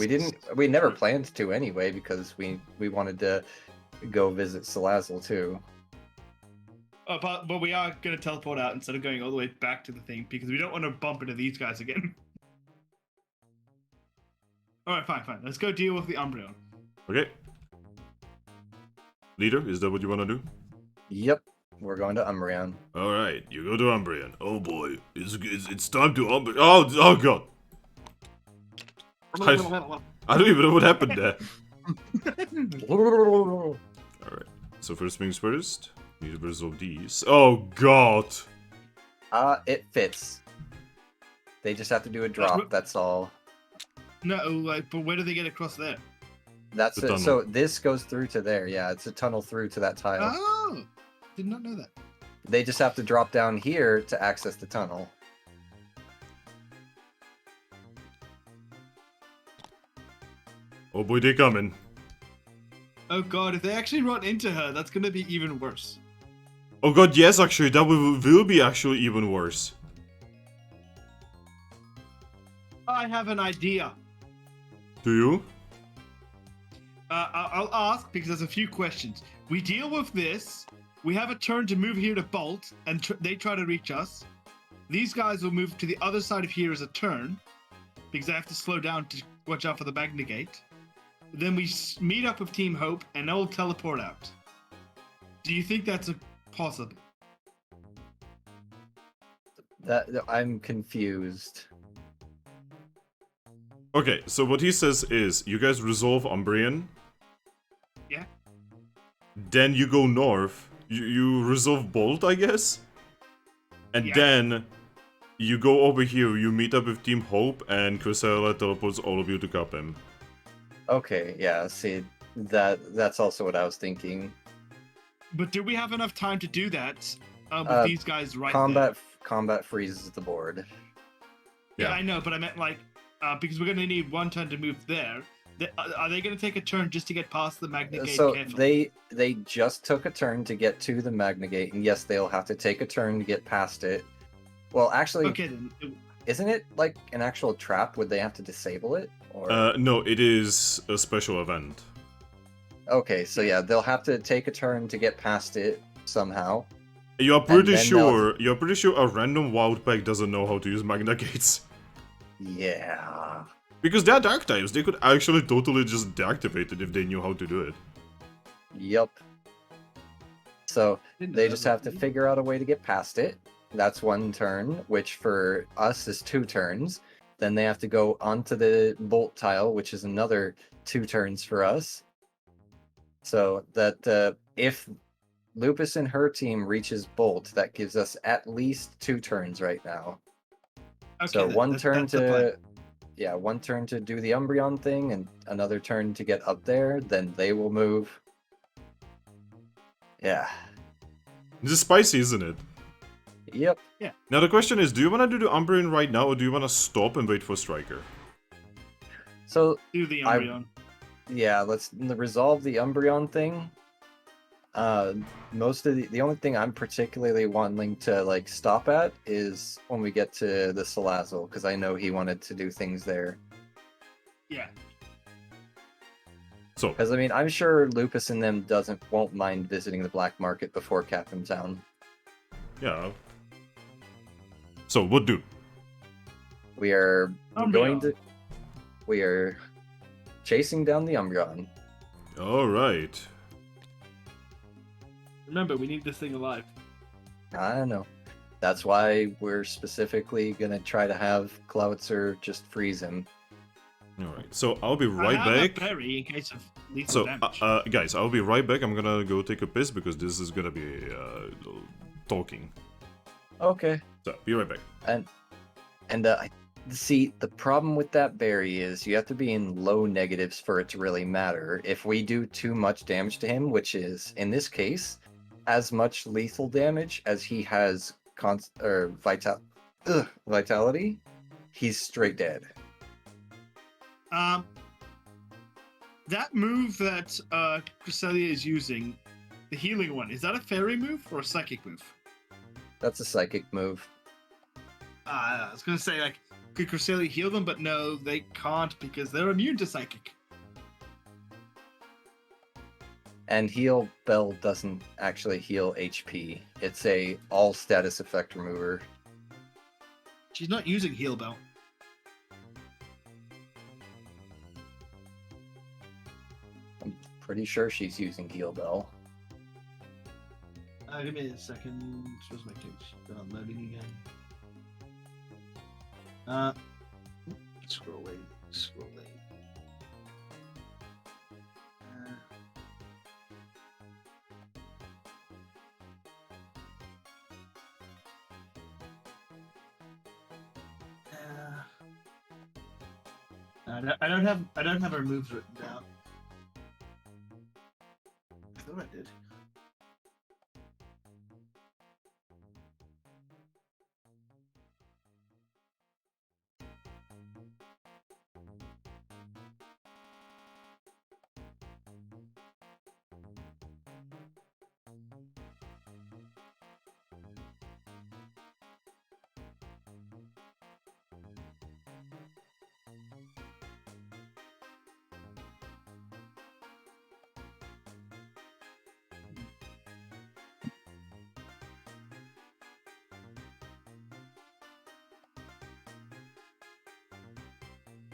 We never true. planned to anyway because we wanted to go visit Salazzle too. Oh, but we are gonna teleport out instead of going all the way back to the thing because we don't want to bump into these guys again. All right, fine. Let's go deal with the Umbreon. Okay. Leader, is that what you want to do? Yep, we're going to Umbreon. Alright, you go to Umbreon. Oh boy, it's time to Umbreon. Oh god. I don't even know what happened there. Alright, so first things first, need to resolve these. Oh god. It fits. They just have to do a drop, that's all. No, but where do they get across there? That's The it. tunnel. So this goes through to there, yeah, it's a tunnel through to that tile. Oh, did not know that. They just have to drop down here to access the tunnel. Oh boy, they coming. Oh god, if they actually run into her, that's gonna be even worse. Oh god, yes, actually, that will be actually even worse. I have an idea. Do you? I'll ask because there's a few questions. We deal with this. We have a turn to move here to Bolt, and they try to reach us. These guys will move to the other side of here as a turn because they have to slow down to watch out for the Magna Gate. Then we meet up with Team Hope, and they'll teleport out. Do you think that's possible? I'm confused. Okay, so what he says is, you guys resolve Umbreon. Yeah. Then you go north. You resolve Bolt, I guess. And Yes. then you go over here. You meet up with Team Hope, and Cresselia teleports all of you to cup him. Okay, yeah. See, that's also what I was thinking. But do we have enough time to do that with Uh, these guys right there? Combat freezes the board. Yeah, Yeah. I know, but I meant like because we're gonna need one turn to move there. Are they gonna take a turn just to get past the Magna Gate So carefully? they just took a turn to get to the Magna Gate, and yes, they'll have to take a turn to get past it. Well, actually, Okay then. isn't it like an actual trap? Would they have to disable it? Or No, it is a special event. okay, so yeah, they'll have to take a turn to get past it somehow. You're pretty then sure a random wild pack doesn't know how to use Magna Gates. Yeah. Because they're dark types, they could actually totally just deactivate it if they knew how to do it. Yep. So they just have to figure out a way to get past it. That's one turn, which for us is 2 turns. Then they have to go onto the bolt tile, which is another 2 turns for us. So that if Lupus and her team reaches bolt, that gives us at least 2 turns right now. Okay, So one turn that's the plan. to, yeah, one turn to do the Umbreon thing, and another turn to get up there. Then they will move. Yeah. This is spicy, isn't it? Yep. Now the question is, do you want to do the Umbreon right now, or do you want to stop and wait for Striker? So Do the I- Umbreon. yeah, let's resolve the Umbreon thing. Most of the only thing I'm particularly wanting to like stop at is when we get to the Salazzle, because I know he wanted to do things there. Yeah. So, Because I mean, I'm sure Lupus and them won't mind visiting the black market before Captain Town. yeah. So, what do? We are Umbreon. we are chasing down the Umbreon. Alright. Remember, we need this thing alive. I don't know. That's why we're specifically gonna try to have Cloudser just freeze him. Alright, so I'll be I right have a back. berry in case of lethal So, damage. guys, I'll be right back. I'm gonna go take a piss because this is gonna be talking. Okay. So, be right back. And see, the problem with that berry is you have to be in low negatives for it to really matter. If we do too much damage to him, which is in this case as much lethal damage as he has vitality, he's straight dead. That move that Cresselia is using, the healing one, is that a fairy move or a psychic move? That's a psychic move. I was gonna say, like, could Cresselia heal them? But no, they can't because they're immune to psychic. And Heal Bell doesn't actually heal HP. It's a all status effect remover. She's not using heal bell. I'm pretty sure she's using Heal Bell. Give me a second. Where's my case? Loading again. Scrolling. I don't have her moves written down. I thought I did.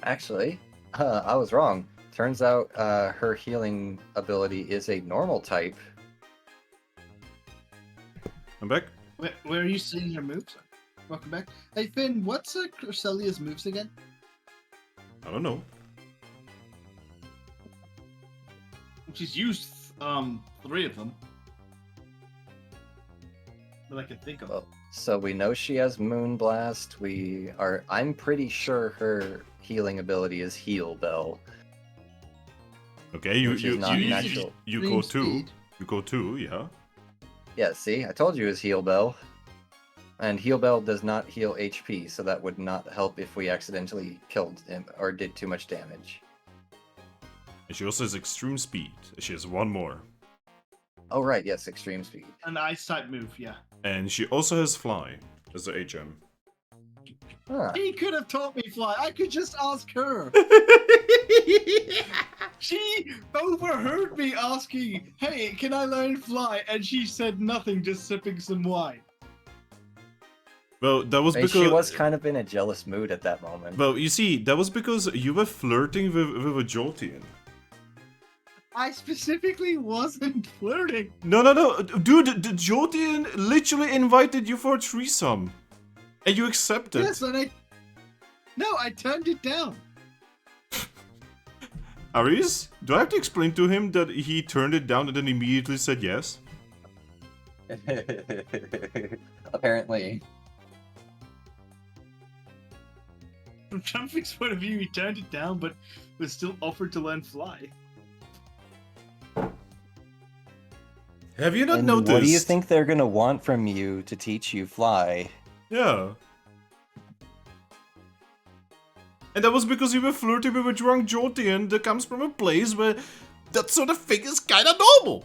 Actually, I was wrong. Turns out her healing ability is a normal type. I'm back. Where are you seeing her moves? welcome back. Hey Finn, what's Cresselia's moves again? I don't know. She's used 3 of them that I can think of. Well, so we know she has Moonblast. I'm pretty sure her healing ability is Heal Bell. Okay, you Which is not you, natural. you Extreme go 2. speed. You go 2, yeah. Yeah, see, I told you it was Heal Bell. And Heal Bell does not heal HP, so that would not help if we accidentally killed him or did too much damage. And she also has extreme speed. She has 1 more. Oh right, yes, Extreme Speed. An ice type move, yeah. And she also has fly as the HM. Huh. She could have taught me fly. I could just ask her. She overheard me asking, "Hey, can I learn fly?" And she said nothing, just sipping some wine. Well, that was Maybe because she was kind of in a jealous mood at that moment. Well, you see, that was because you were flirting with a Jolteon. I specifically wasn't flirting. No, dude, the Jolteon literally invited you for a threesome, and you accepted. Yes, and I turned it down. Aries, do I have to explain to him that he turned it down and then immediately said yes? Apparently. From Trumping's point of view, he turned it down, but was still offered to learn fly. Have you not And noticed? what do you think they're gonna want from you to teach you fly? Yeah. And that was because you were flirting with a drunk Jolteon that comes from a place where that sort of thing is kinda normal.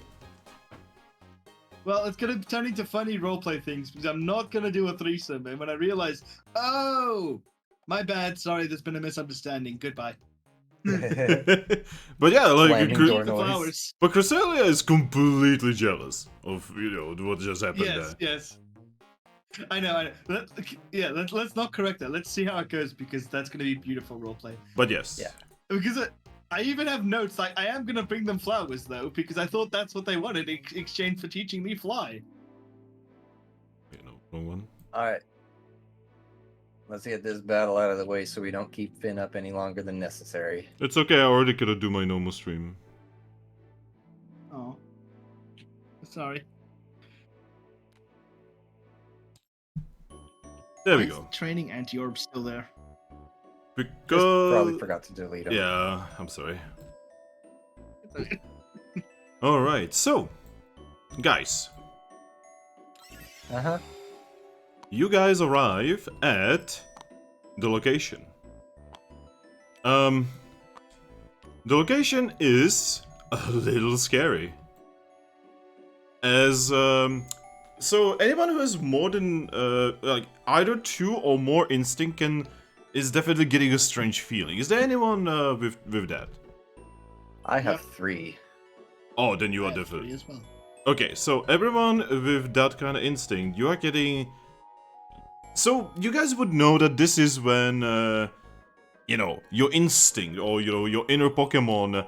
Well, it's gonna turn into funny roleplay things because I'm not gonna do a threesome. And when I realized, oh, my bad, sorry, there's been a misunderstanding. Goodbye. But yeah, like, Slamming door The noise. flowers. but Cresselia is completely jealous of, what just happened Yes, there. yes. I know. Let's not correct that. Let's see how it goes because that's gonna be beautiful roleplay. But yes. Yeah. Because I even have notes like I am gonna bring them flowers though because I thought that's what they wanted in exchange for teaching me fly. You know, wrong one. Alright. Let's get this battle out of the way so we don't keep Finn up any longer than necessary. It's okay, I already gotta do my normal stream. Oh, sorry. There we Why is go. Training anti-orb still there. Just Because... probably forgot to delete him. Yeah, I'm sorry. Alright, so... Guys, Uh-huh. you guys arrive at the location. The location is a little scary. As, so anyone who has more than, like, either 2 or more instinct is definitely getting a strange feeling. Is there anyone, with that? I have Yep. 3. Oh, then you are I have 3 different. as well. Okay, so everyone with that kind of instinct, you are getting... So, you guys would know that this is when, you know, your instinct, or, you know, your inner Pokemon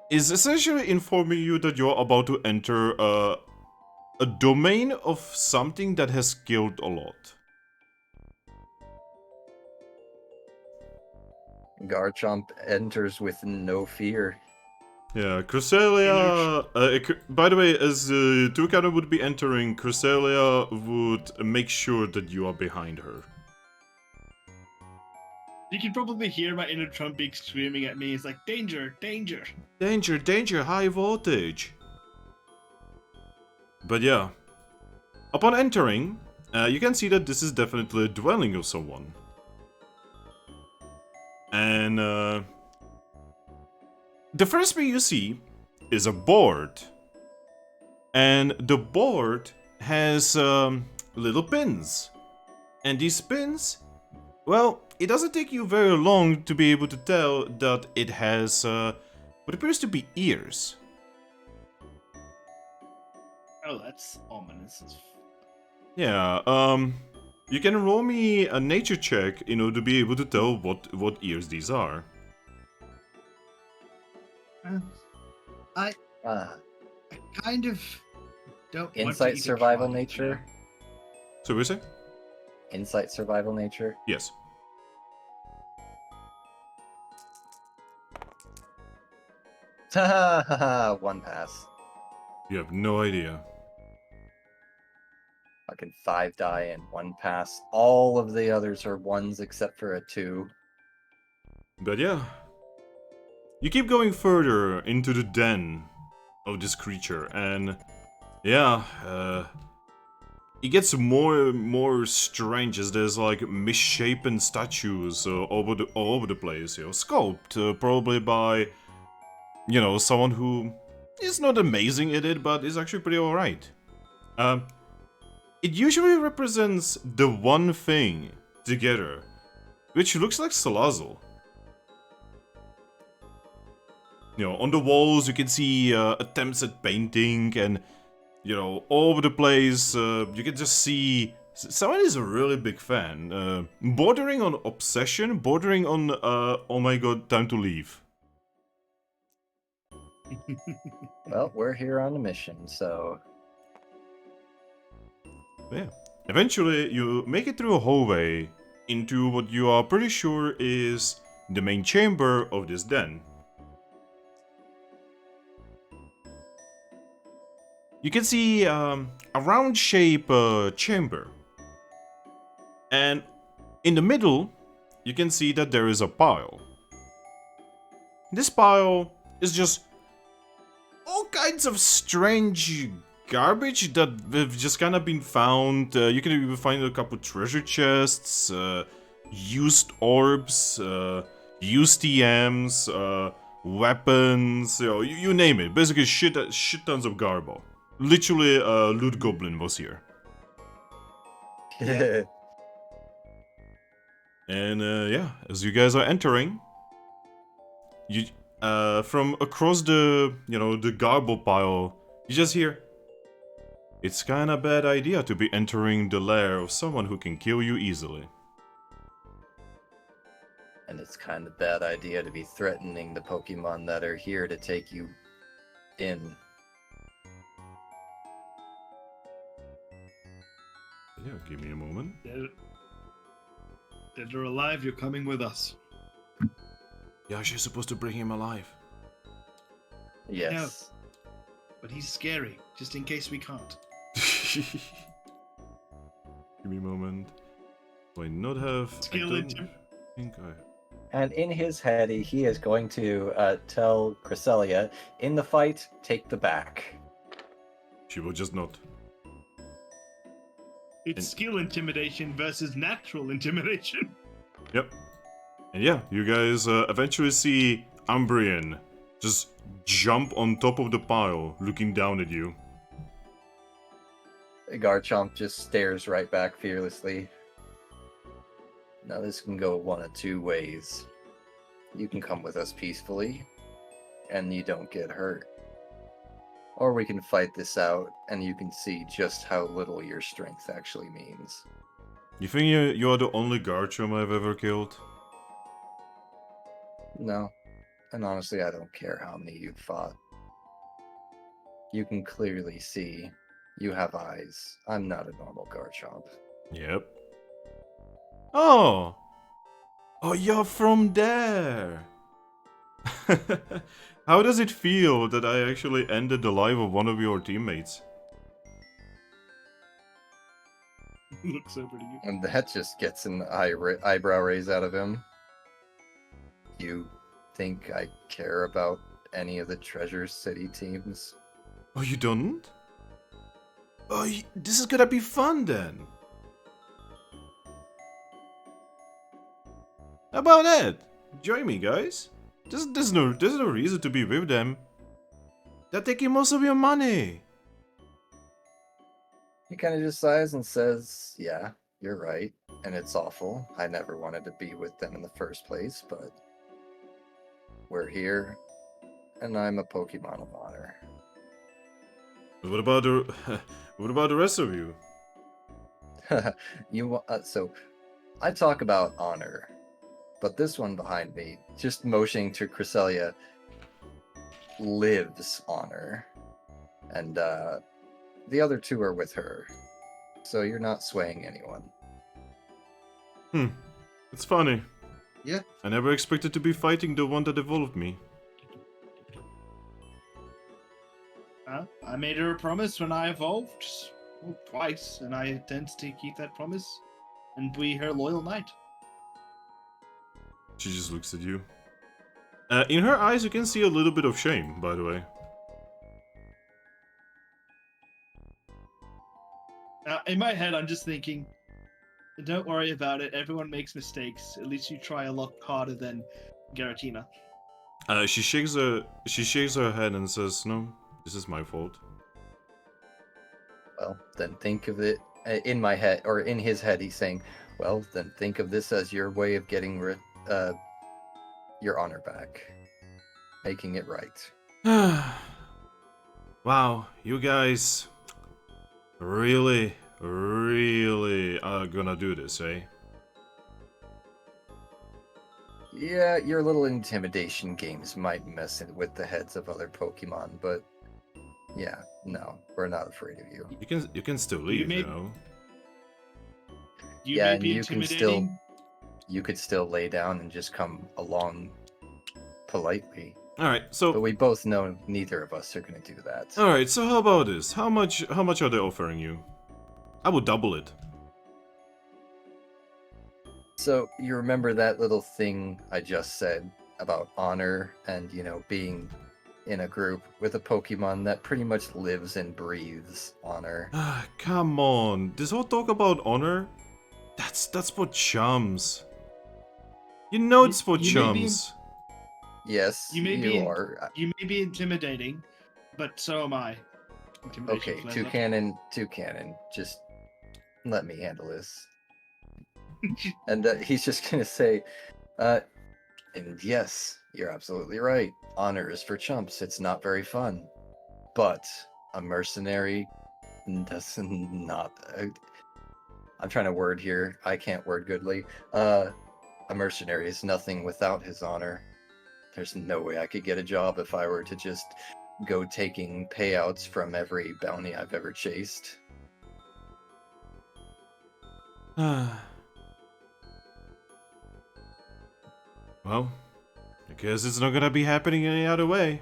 is essentially informing you that you're about to enter a domain of something that has killed a lot. Garchomp enters with no fear. Yeah, Cresselia... by the way, as Toucannon would be entering, Cresselia would make sure that you are behind her. You can probably hear my inner Trumpy screaming at me. It's like, danger, danger. Danger, danger, high voltage. But yeah. Upon entering, you can see that this is definitely a dwelling of someone. And the first thing you see is a board. And the board has little pins. And these pins, well, it doesn't take you very long to be able to tell that it has what appears to be ears. Oh, that's ominous. Yeah, you can roll me a nature check in order to be able to tell what ears these are. I kind of don't. want to Insight, even survival, try. nature. So we say? Insight, survival, nature. Yes. Ha ha ha! One pass. You have no idea. Fucking 5 die and 1 pass. All of the others are 1s except for a 2. But yeah. You keep going further into the den of this creature, and yeah, it gets more strange as there's like misshapen statues all over the place, sculpted probably by, someone who is not amazing at it, but is actually pretty alright. It usually represents the one thing together, which looks like Salazzle. On the walls you can see attempts at painting, and all over the place you can just see someone is a really big fan, bordering on obsession, bordering on oh my god, time to leave. Well, we're here on a mission, so... Yeah. Eventually you make it through a hallway into what you are pretty sure is the main chamber of this den. You can see a round shape chamber, and in the middle you can see that there is a pile. This pile is just all kinds of strange garbage that have just kind of been found. You can even find a couple treasure chests, used orbs, used TMs, weapons, you name it. Basically shit tons of garbo. Literally, Loot Goblin was here. And yeah, as you guys are entering, you from across the the garbo pile, you just hear, "It's kinda bad idea to be entering the lair of someone who can kill you easily." And it's kind of bad idea to be threatening the Pokemon that are here to take you in. Yeah, give me a moment. Dead or alive, you're coming with us. Yeah, she's supposed to bring him alive. Yes. But he's scary, just in case we can't. Give me a moment. Do I not have... Skill I intim. don't think I have. And in his head, he is going to tell Cresselia, in the fight, take the back. She will just not. It's skill intimidation versus natural intimidation. Yep. And yeah, you guys eventually see Umbreon just jump on top of the pile, looking down at you. Garchomp just stares right back fearlessly. Now this can go one of two ways. You can come with us peacefully, and you don't get hurt. Or we can fight this out, and you can see just how little your strength actually means. You think you are the only Garchomp I've ever killed? No. And honestly, I don't care how many you've fought. You can clearly see. You have eyes. I'm not a normal Garchomp. Yep. Oh! Oh, you're from there! How does it feel that I actually ended the life of one of your teammates? Looks so pretty good. And that just gets an eyebrow raise out of him. You think I care about any of the Treasure City teams? Oh, you don't? Oh, this is gonna be fun then! How about that? Join me, guys. There's no reason to be with them. They're taking most of your money. He kind of just sighs and says, yeah, you're right. And it's awful. I never wanted to be with them in the first place, but we're here, and I'm a Pokemon of honor. What about the rest of you? So, I talk about honor, but this one behind me, just motioning to Cresselia, lives honor. And the other two are with her. So you're not swaying anyone. It's funny. Yeah. I never expected to be fighting the one that evolved me. I made her a promise when I evolved twice, and I intend to keep that promise and be her loyal knight. She just looks at you. In her eyes, you can see a little bit of shame, by the way. In my head, I'm just thinking, don't worry about it. Everyone makes mistakes. At least you try a lot harder than Garatina. She shakes her head and says, "No, this is my fault." Well, then think of it in my head, or in his head, he's saying, well, then think of this as your way of getting your honor back. Making it right. Wow, you guys really are gonna do this, eh? Yeah, your little intimidation games might mess with the heads of other Pokemon, but yeah, no, we're not afraid of you. You can still leave, you know. You Yeah, may and be you can still intimidating. you could still lay down and just come along politely. Alright, But so we both know neither of us are gonna do that. alright, so how about this? How much are they offering you? I would double it. So you remember that little thing I just said about honor and, being in a group with a Pokemon that pretty much lives and breathes honor. Ah, come on. This whole talk about honor? That's for chums. You know it's for You may be- chums. Yes, You may be are. You may be intimidating, but so am I. Intimidation Okay, flares up. Toucannon, just let me handle this. And he's just gonna say, and yes, you're absolutely right. Honor is for chumps. It's not very fun. But a mercenary does not. I'm trying to word here. I can't word goodly. A mercenary is nothing without his honor. There's no way I could get a job if I were to just go taking payouts from every bounty I've ever chased. Well, I guess it's not gonna be happening any other way.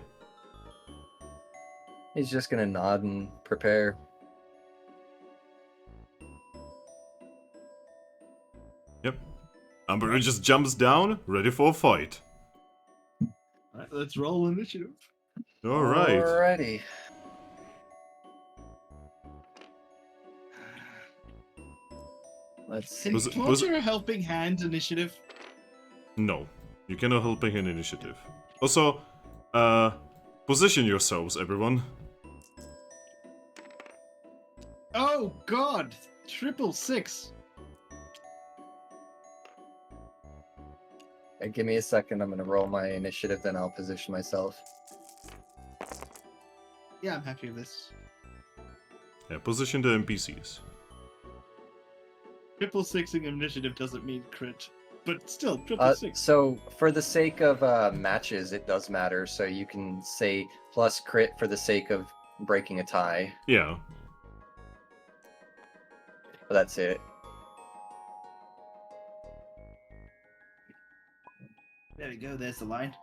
He's just gonna nod and prepare. Yep. Umbra just jumps down, ready for a fight. Alright, let's roll initiative. Alright. Alrighty. Let's see. Can you Was your helping hand initiative? No. You cannot help an initiative. Also, position yourselves, everyone. Oh God! 666. Give me a second. I'm gonna roll my initiative, then I'll position myself. Yeah, I'm happy with this. Yeah, position the NPCs. 666ing initiative doesn't mean crit, but still 666. So for the sake of matches, it does matter. So you can say plus crit for the sake of breaking a tie. Yeah. But that's it. There we go. There's the line.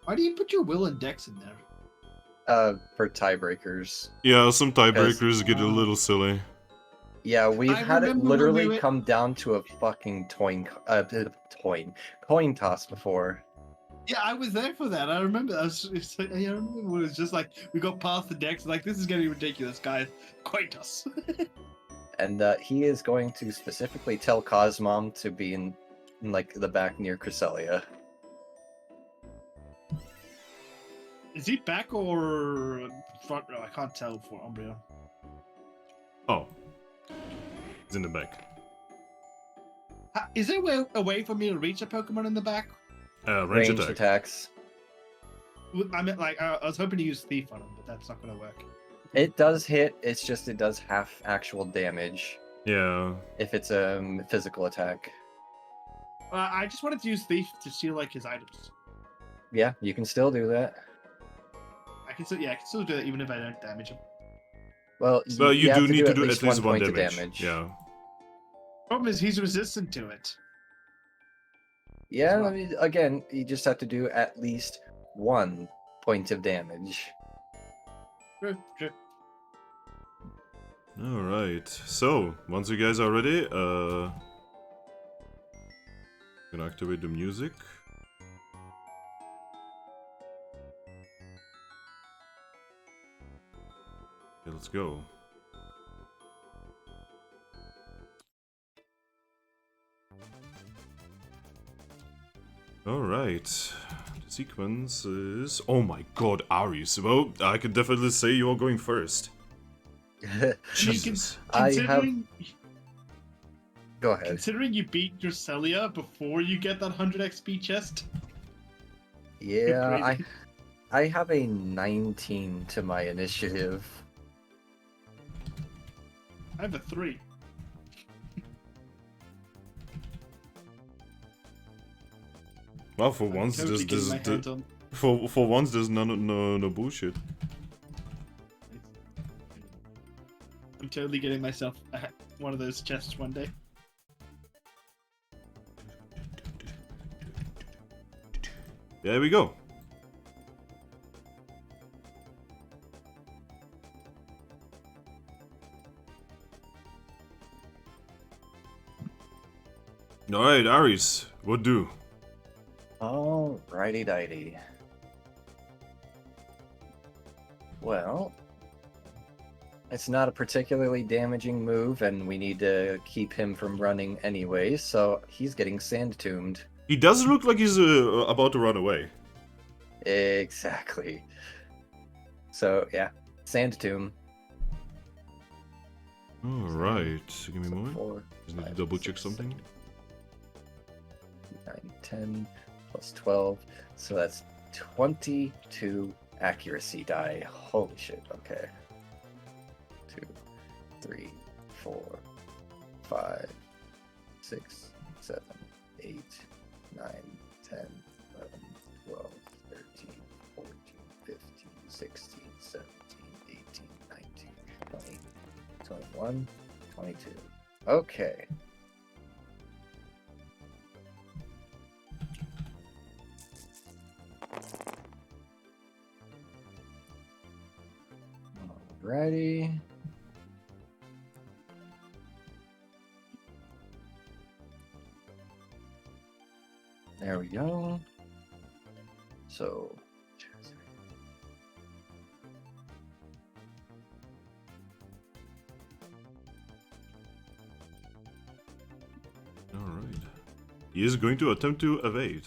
Why do you put your will and dex in there? For tiebreakers. Yeah, some tiebreakers get a little silly. Yeah, we've I had it remember when literally we went- come down to a fucking coin toss before. Yeah, I was there for that. I remember. I remember when it was just like we got past the decks. Like this is getting ridiculous, guys. Quite us. And he is going to specifically tell Cosmom to be in like the back near Cresselia. Is he back or front row? I can't tell for Umbreon. Oh. It's in the back. Is there a way for me to reach a Pokemon in the back? Range Ranged attack. attacks. I meant like I was hoping to use thief on him, but that's not gonna work. It does hit. It's just it does half actual damage Yeah. if it's a physical attack. I just wanted to use thief to steal like his items. Yeah, you can still do that. I can still do that even if I don't damage him. Well, But you have do need to do least at least one point damage. of damage. Yeah. Problem is he's resistant to it. Yeah, well. I mean, again, you just have to do at least 1 point of damage. True, true. All right. So once you guys are ready, gonna activate the music. Okay, let's go. All right. The sequence is. Oh my God, Aries. Well, I could definitely say you're going first. Jesus. I have. Considering, Go ahead. considering you beat your Celia before you get that 100 XP chest. Yeah, crazy. I have a 19 to my initiative. I have a 3. Well, for I'm once, totally getting my there's hands on. for once there's no bullshit. I'm totally getting myself one of those chests one day. There we go. Alright, Aries, what do? Alrighty dighty. Well, it's not a particularly damaging move, and we need to keep him from running anyway, so he's getting sand tombed. He does look like he's about to run away. Exactly. So, yeah, sand tomb. Alright, give me a So moment. 4, Just need to 5, double check 6, something. 9, 10, plus 12. So that's 22 accuracy die. Holy shit, okay. 2, 3, 4, 5, 6, 7, 8, 9, 10, 11, 12, 13, 14, 15, 16, 17, 18, 19, 20, 21, 22. Okay. Alrighty. There we go. So. Alright. He is going to attempt to evade.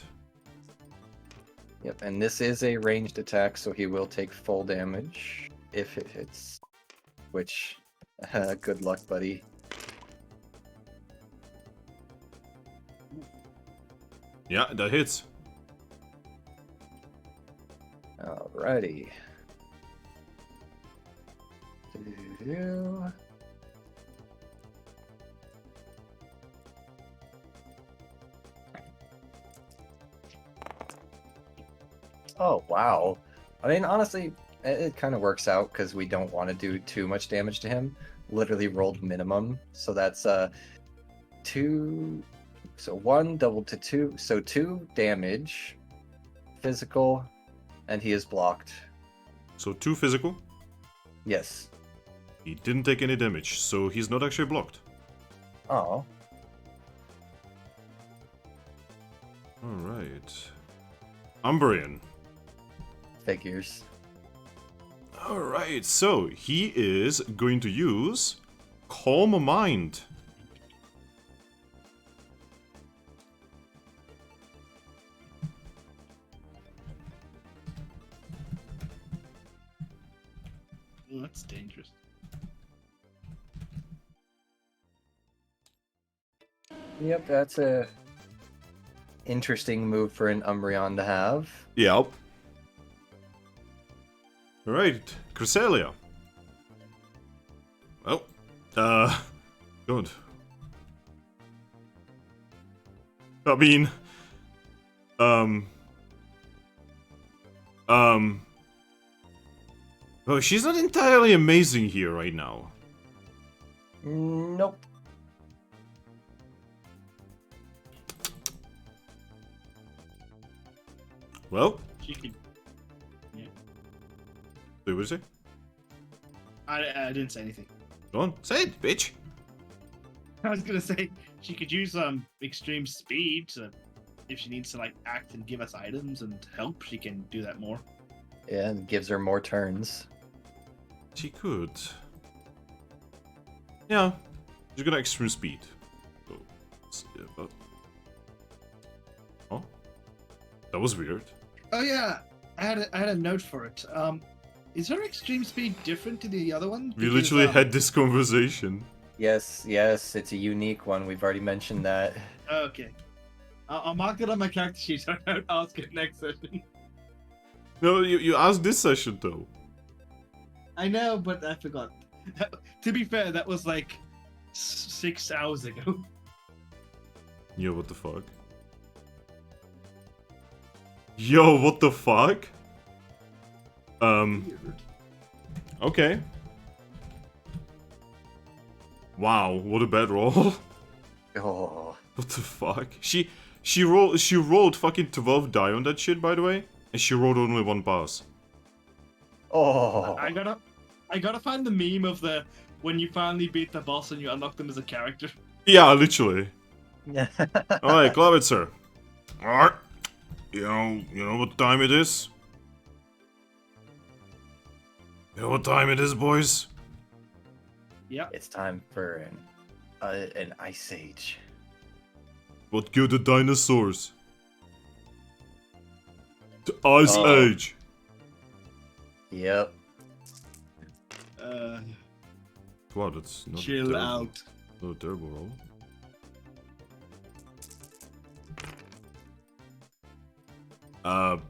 Yep, and this is a ranged attack, so he will take full damage if it hits. Which, good luck, buddy. Yeah, that hits. Alrighty. Do-do-do. Oh, wow. I mean, honestly, it kind of works out because we don't want to do too much damage to him. Literally rolled minimum, so that's 2. So 1 doubled to 2, so 2 damage, physical, and he is blocked. So 2 physical. Yes. He didn't take any damage, so he's not actually blocked. Oh. Alright. Umbreon. Figures. Alright, so he is going to use Calm Mind. Oh, that's dangerous. Yep, that's a interesting move for an Umbreon to have. Yep. Alright, Cresselia. Well, good. I mean, well, she's not entirely amazing here right now. Nope. Well, She could. Yeah. what was it? I didn't say anything. Go on, say it, bitch. I was gonna say she could use extreme speed to, if she needs to like act and give us items and help, she can do that more. Yeah, and gives her more turns. She could. Yeah, she's gonna extreme speed. So, oh, that was weird. Oh yeah, I had a note for it. Is her extreme speed different to the other one? We literally had this conversation. Yes, yes, it's a unique one. We've already mentioned that. Okay. I'll mark it on my character sheet so I don't ask it next session. No, you asked this session though. I know, but I forgot. To be fair, that was like 6 hours ago. Yo, what the fuck? Yo, what the fuck? Okay. Wow, what a bad roll. Oh, What the fuck? She rolled fucking 12 die on that shit, by the way, and she rolled only 1 pass. oh. I gotta find the meme of the when you finally beat the boss and you unlock them as a character. Yeah, literally. Alright, Klavitzer. Alright. You know what time it is? You know what time it is, boys? Yep. It's time for an ice age. What killed the dinosaurs? The Ice Oh. Age. Yep. Wow, that's not Chill terrible. out. Not a terrible roll.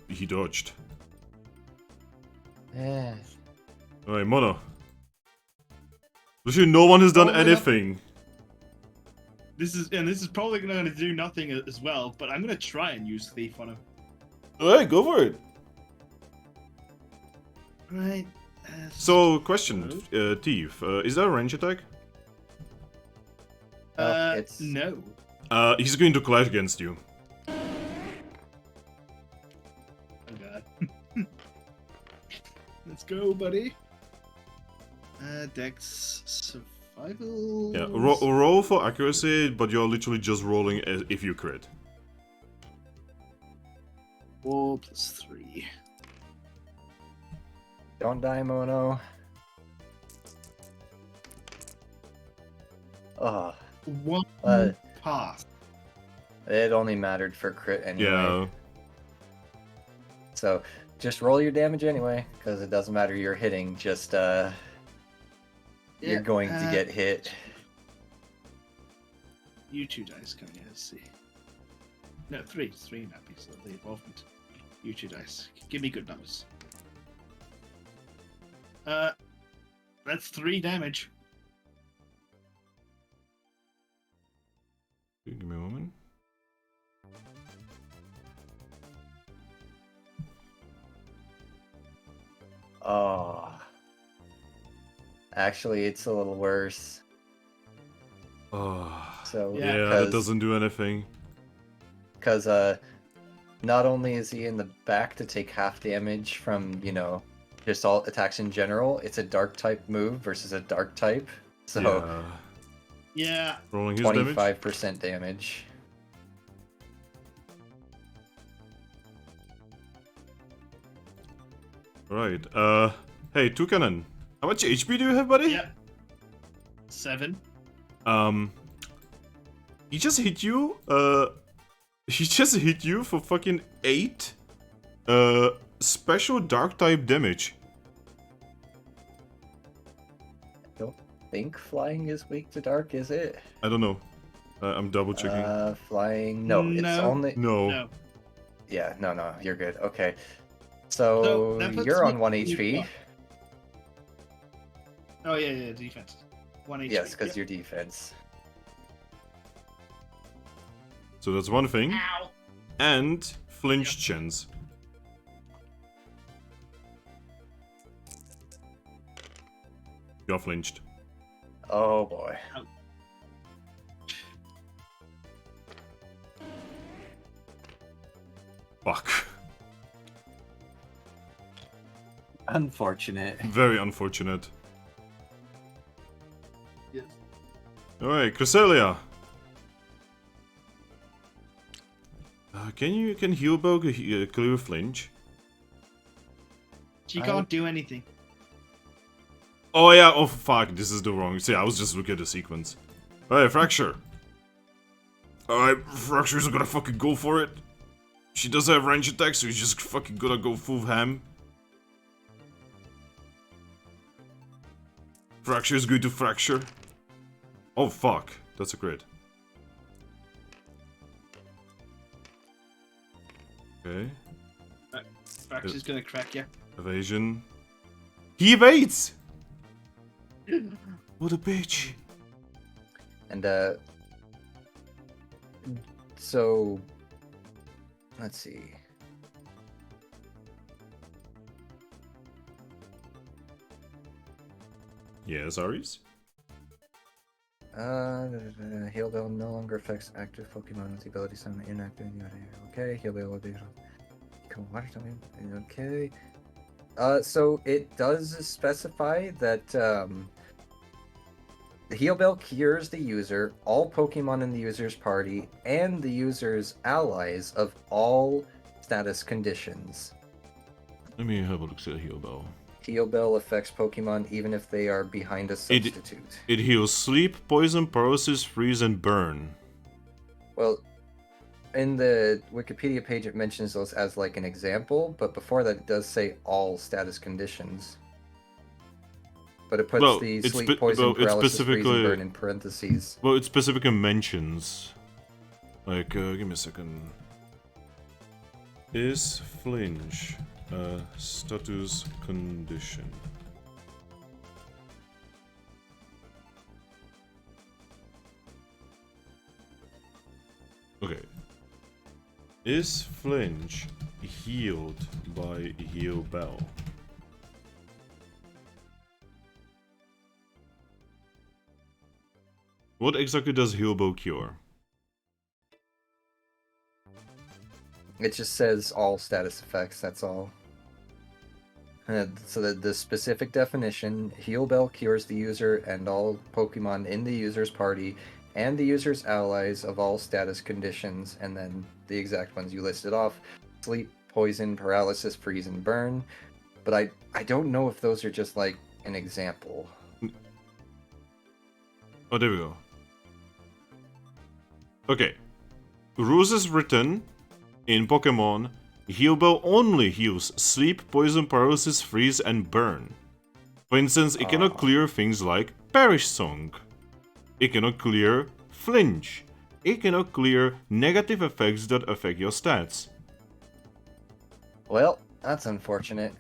He dodged. Yeah. Alright, Mono. Literally, no one has done Oh, wait up. anything. This is probably gonna do nothing as well, but I'm gonna try and use Thief on him. Alright, go for it. Right. So, question, Thief, is that a range attack? It's No. He's going to clash against you. Oh god. Let's go, buddy. Dex survival. Yeah, roll for accuracy, but you're literally just rolling if you crit. 4 plus 3. Don't die, Mono. Oh, 1 pass. it only mattered for crit anyway. Yeah. So just roll your damage anyway, because it doesn't matter you're hitting. Just you're going to get hit. You 2 dice coming in. Let's see. No, 3. 3 now because of the involvement. You 2 dice. Give me good numbers. That's 3 damage. Give me a moment. Oh. Actually, it's a little worse. Oh. So Yeah, that doesn't do anything. Because not only is he in the back to take half damage from, just all attacks in general, it's a dark type move versus a dark type. So Yeah. Rolling his damage. 25% damage. Right. Hey, Toucannon. How much HP do you have, buddy? Yeah. 7. He just hit you. He just hit you for fucking 8. Special dark type damage. Don't think flying is weak to dark, is it? I don't know. I'm double checking. Flying. No, it's No. only. No. No. Yeah, no, you're good. Okay. So So that puts you're me on 1 in HP. what? Oh yeah, defense. 1 HP. Yes, because Yep. your defense. So that's one thing. Ow. And flinch chance. You're flinched. Oh boy. Fuck. Unfortunate. Very unfortunate. Yes. Alright, Cresselia. Can Healbug clear flinch? She I- can't do anything. Oh yeah, oh fuck, this is the wrong. See, I was just looking at the sequence. Alright, Fracture. Alright, Fracture's gonna fucking go for it. She does have range attack, so he's just fucking gonna go full ham. Fracture is going to Fracture. Oh fuck, that's a crit. Okay, Fracture's gonna crack you. evasion. He evades! What a bitch. And so let's see. Yes, Aries? Heal Bell no longer affects active Pokemon with the ability to summon inactive. Okay, Heal Bell will be water type. Okay. So it does specify that the Heal Bell cures the user, all Pokemon in the user's party, and the user's allies of all status conditions. Let me have a look at Heal Bell. Heal Bell affects Pokemon even if they are behind a substitute. It heals sleep, poison, paralysis, freeze, and burn. Well, in the Wikipedia page it mentions those as like an example, but before that it does say all status conditions. But it puts Well, the it's sleep, spe- poison, well, it's paralysis, freeze, and specifically- burn in parentheses. Well, it specifically mentions. Like, give me a second. Is flinch a status condition? Okay. Is flinch healed by Heal Bell? What exactly does Heal Bell cure? It just says all status effects, that's all. So the specific definition, Heal Bell cures the user and all Pokemon in the user's party and the user's allies of all status conditions, and then the exact ones you listed off: sleep, poison, paralysis, freeze, and burn. But I don't know if those are just like an example. Oh, there we go. Okay. Rules is written in Pokemon. Heal Bell only heals sleep, poison, paralysis, freeze, and burn. For instance, it cannot clear things like Perish Song. It cannot clear flinch. It cannot clear negative effects that affect your stats. Well, that's unfortunate.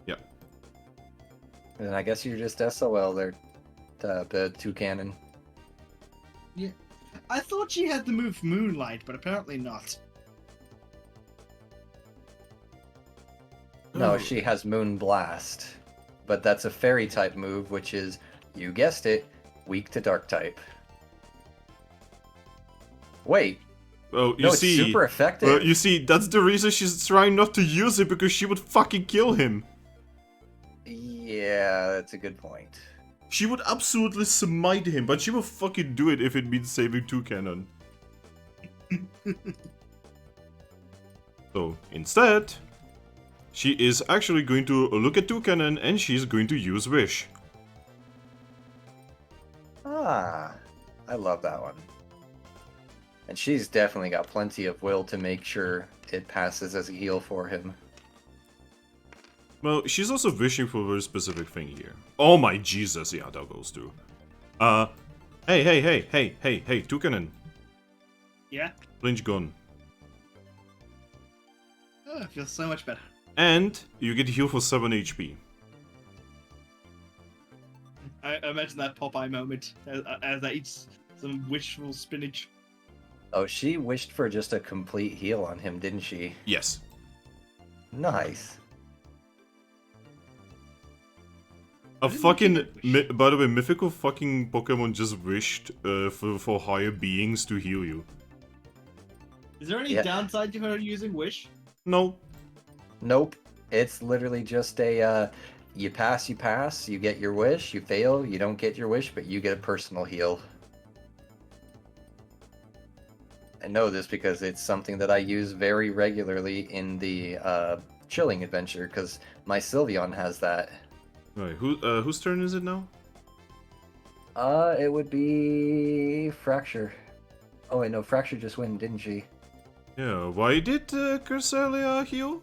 Yeah. And I guess you're just SOL there, the Toucannon. Yeah. I thought she had the move Moonlight, but apparently not. No, Oh. she has Moon Blast. But that's a fairy type move, which is, you guessed it, weak to dark type. Wait, Well, you no, it's see, super effective. well, you see, that's the reason she's trying not to use it, because she would fucking kill him. Yeah, that's a good point. She would absolutely smite him, but she will fucking do it if it means saving Toucannon. So, instead, she is actually going to look at Toucannon and she's going to use Wish. Ah, I love that one. And she's definitely got plenty of will to make sure it passes as a heal for him. Well, she's also wishing for a very specific thing here. Oh my Jesus, yeah, that goes too. Hey, Toucannon. Yeah. Flinch gun. Oh, it feels so much better. And you get heal for 7 HP. I imagine that Popeye moment as I eat some wishful spinach. Oh, she wished for just a complete heal on him, didn't she? Yes. Nice. A didn't fucking, wish. by the way, mythical fucking Pokemon just wished for higher beings to heal you. Is there any Yeah. downside to her using wish? No. Nope. It's literally just a, you pass, you get your wish, you fail, you don't get your wish, but you get a personal heal. I know this because it's something that I use very regularly in the chilling adventure, because my Sylveon has that. Right, whose turn is it now? It would be Fracture. Oh wait, no, Fracture just went, didn't she? Yeah, why did Cresselia heal?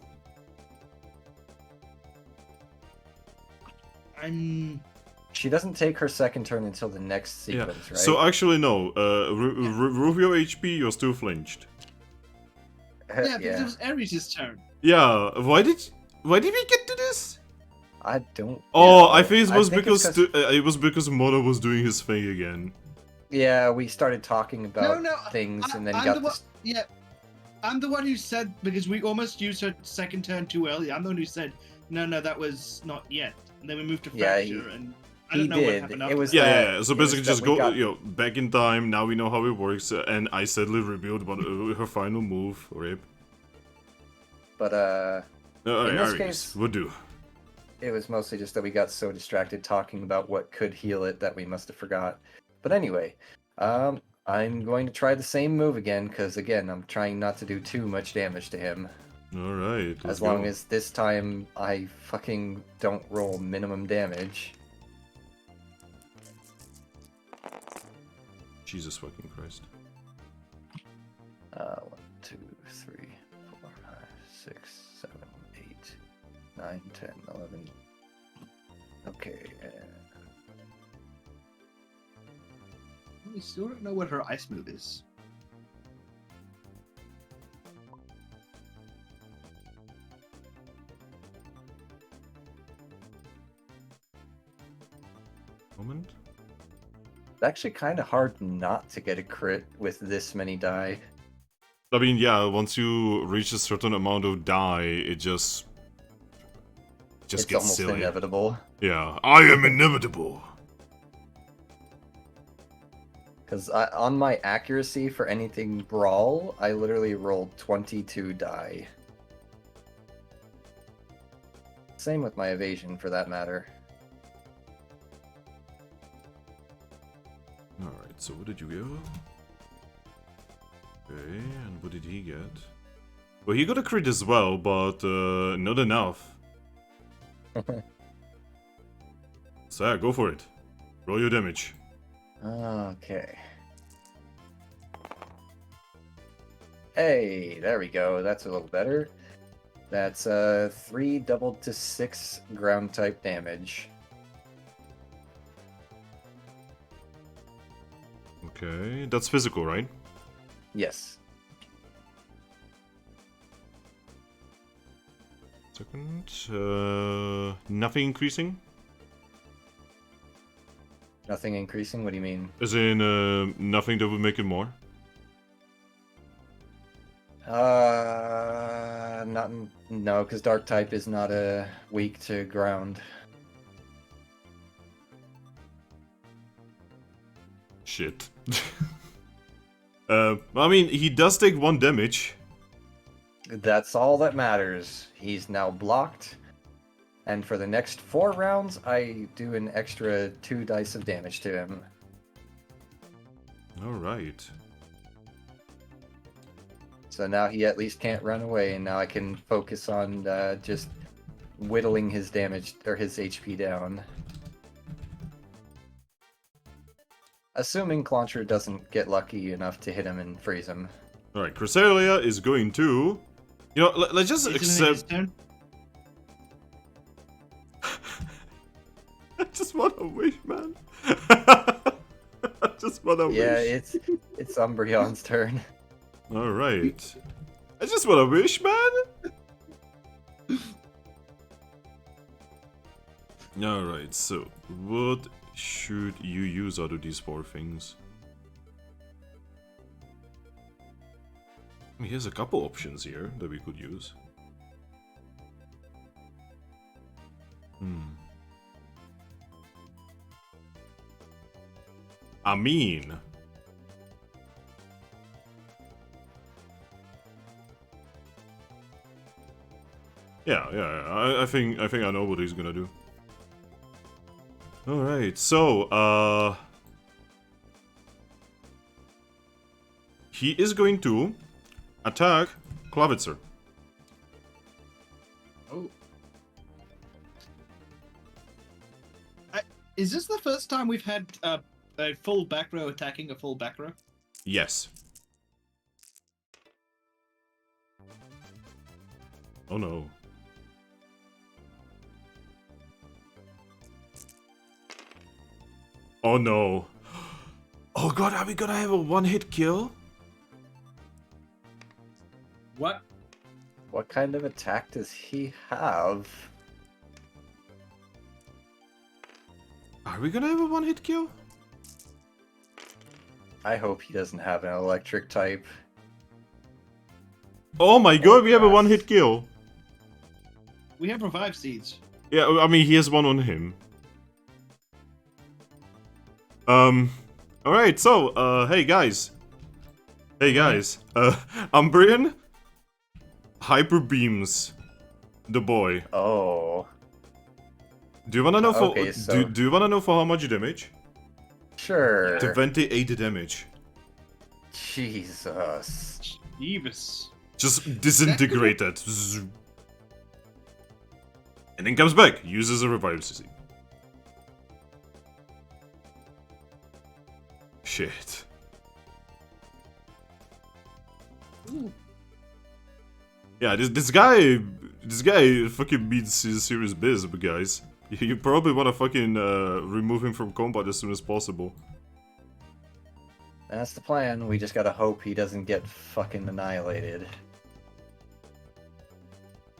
She doesn't take her second turn until the next sequence, right? So actually no, Ruvio HP, you're still flinched. Yeah, because it was Ares' turn. Yeah, why did we get to this? I don't. Oh, know. I think it was it's because 'cause- it was because Mono was doing his thing again. Yeah, we started talking about No, things, and then I'm got the one, this. yeah. I'm the one who said, because we almost used her second turn too early. I'm the one who said, no, that was not yet. And then we moved to Yeah, Fracture, and I he don't know what did. happened It after was that. Yeah. So it was basically, that just we go, got- back in time. Now we know how it works, and I sadly revealed what her final move. Rip. But No, In this Ares, case- would do. it was mostly just that we got so distracted talking about what could heal it that we must have forgot. But anyway, I'm going to try the same move again, because again, I'm trying not to do too much damage to him. All right. As long as this time I fucking don't roll minimum damage. Jesus fucking Christ. 1, 2, 3, 4, 5, 6, 7, 8, 9, 10, 11. Okay. We still don't know what her ice move is. Moment. It's actually kind of hard not to get a crit with this many die. I mean, yeah. Once you reach a certain amount of die, it just It's gets almost silly. inevitable. Yeah, I am inevitable. Because on my accuracy for anything brawl, I literally rolled 22 die. Same with my evasion, for that matter. Alright, so what did you give? Okay, and what did he get? Well, he got a crit as well, but not enough. So yeah, go for it. Roll your damage. Okay. Hey, there we go. That's a little better. That's 3 doubled to 6 ground type damage. Okay, that's physical, right? Yes. Second, nothing increasing? Nothing increasing? What do you mean? As in, nothing that would make it more? Not no, because dark type is not weak to ground. Shit. I mean, he does take 1 damage. That's all that matters. He's now blocked. And for the next 4 rounds, I do an extra 2 dice of damage to him. Alright. So now he at least can't run away, and now I can focus on just whittling his damage, or his HP down. Assuming Clauncher doesn't get lucky enough to hit him and freeze him. Alright, Cresselia is going to... You know, let's just Isn't it his accept... turn? I just want to wish, man. I Just wanna Yeah, wish. it's Umbreon's turn. Alright. I just wanna wish, man! Alright, so what should you use out of these 4 things? I mean, here's a couple options here that we could use. I mean... Yeah. I think I know what he's gonna do. Alright, so, he is going to attack Klavitzer. Oh. Is this the first time we've had a full back row attacking a full back row? Yes. Oh no. Oh no. Oh god, are we gonna have a one-hit kill? What? What kind of attack does he have? Are we gonna have a one-hit kill? I hope he doesn't have an electric type. Oh my god, we have a yes. one-hit kill. We have revive seeds. Yeah, I mean, he has one on him. Alright, so, hey guys. Hey guys. Umbreon hyper beams the boy. Oh. Do you wanna know for Okay, so- do you wanna know for how much damage? Sure. 28 damage. Jesus. Jeebus. Just disintegrated. Zzz. And then comes back, uses a revive CC. Shit. Yeah, this guy fucking means serious biz, but guys. You probably wanna fucking remove him from combat as soon as possible. That's the plan. We just gotta hope he doesn't get fucking annihilated.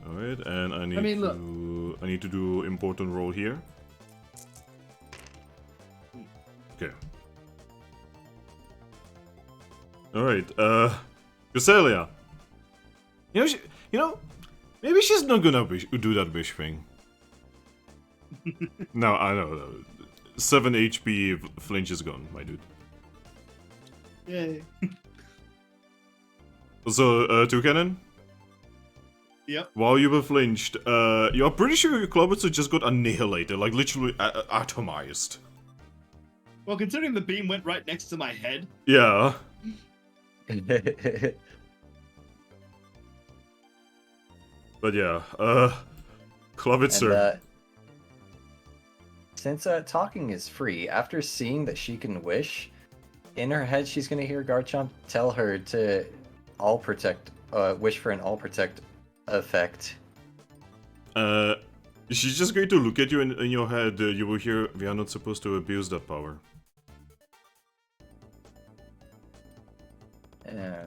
Alright, and I need to do important roll here. Okay. Alright, Cresselia. You know, maybe she's not gonna do that wish thing. No, I know. 7 HP flinch is gone, my dude. Yay. So, Toucannon? Yep. While you were flinched, you're pretty sure your Clobitzer just got annihilated, like literally atomized. Well, considering the beam went right next to my head. Yeah. But yeah, Clobitzer. And, since talking is free, after seeing that she can wish, in her head she's gonna hear Garchomp tell her to all protect, wish for an all protect effect. She's just going to look at you in your head. You will hear, we are not supposed to abuse that power.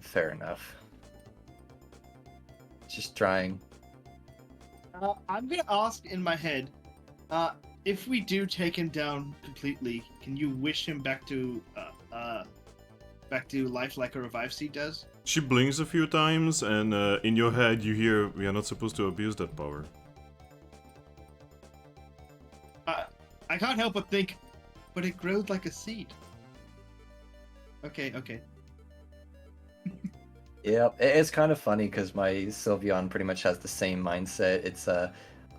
Fair enough. Just trying. I'm gonna ask in my head, if we do take him down completely, can you wish him back to life like a revive seed does? She blinks a few times, and in your head you hear, we are not supposed to abuse that power. I can't help but think, but it grows like a seed. Okay. Yep, it's kind of funny because my Sylveon pretty much has the same mindset. It's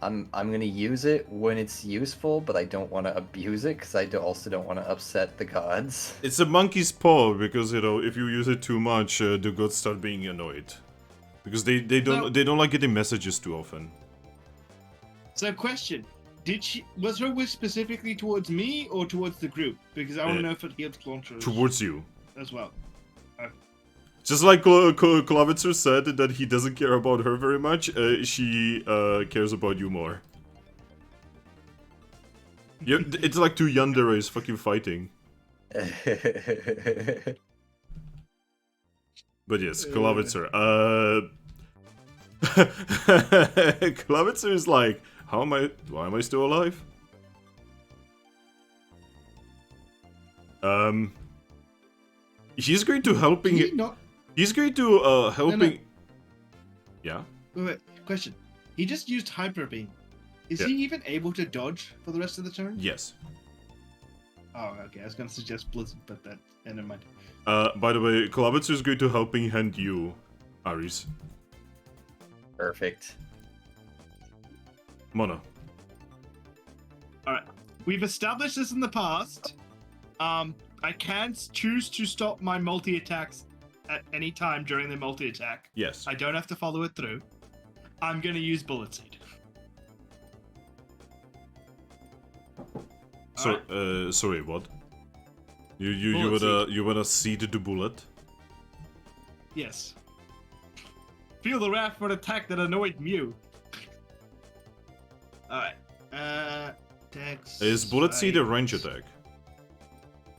I'm gonna use it when it's useful, but I don't want to abuse it because I also don't want to upset the gods. It's a monkey's paw, because, you know, if you use it too much, the gods start being annoyed. Because they don't like getting messages too often. So, question: was her wish specifically towards me or towards the group? Because I want to know if it healed launchers Towards you. as well. Just like Klavitzer said that he doesn't care about her very much, she cares about you more. It's like two yanderes fucking fighting. But yes, Klavitzer. Klavitzer is like, why am I still alive? He's going to helping. Can he not? He's going to helping. Yeah. Wait, question. He just used Hyper Beam. Is Yeah. he even able to dodge for the rest of the turn? Yes. Oh, okay. I was gonna suggest Blizzard, but that. Never mind. By the way, Klavitzer is going to helping hand you, Aris. Perfect. Mana. We've established this in the past. I can choose to stop my multi-attacks at any time during the multi-attack. Yes. I don't have to follow it through. I'm gonna use Bullet Seed. So, sorry, what? You Bullet wanna seed the bullet? Yes. Feel the wrath for an attack that annoyed Mew. Alright. Dex. Is bullet seed a range attack?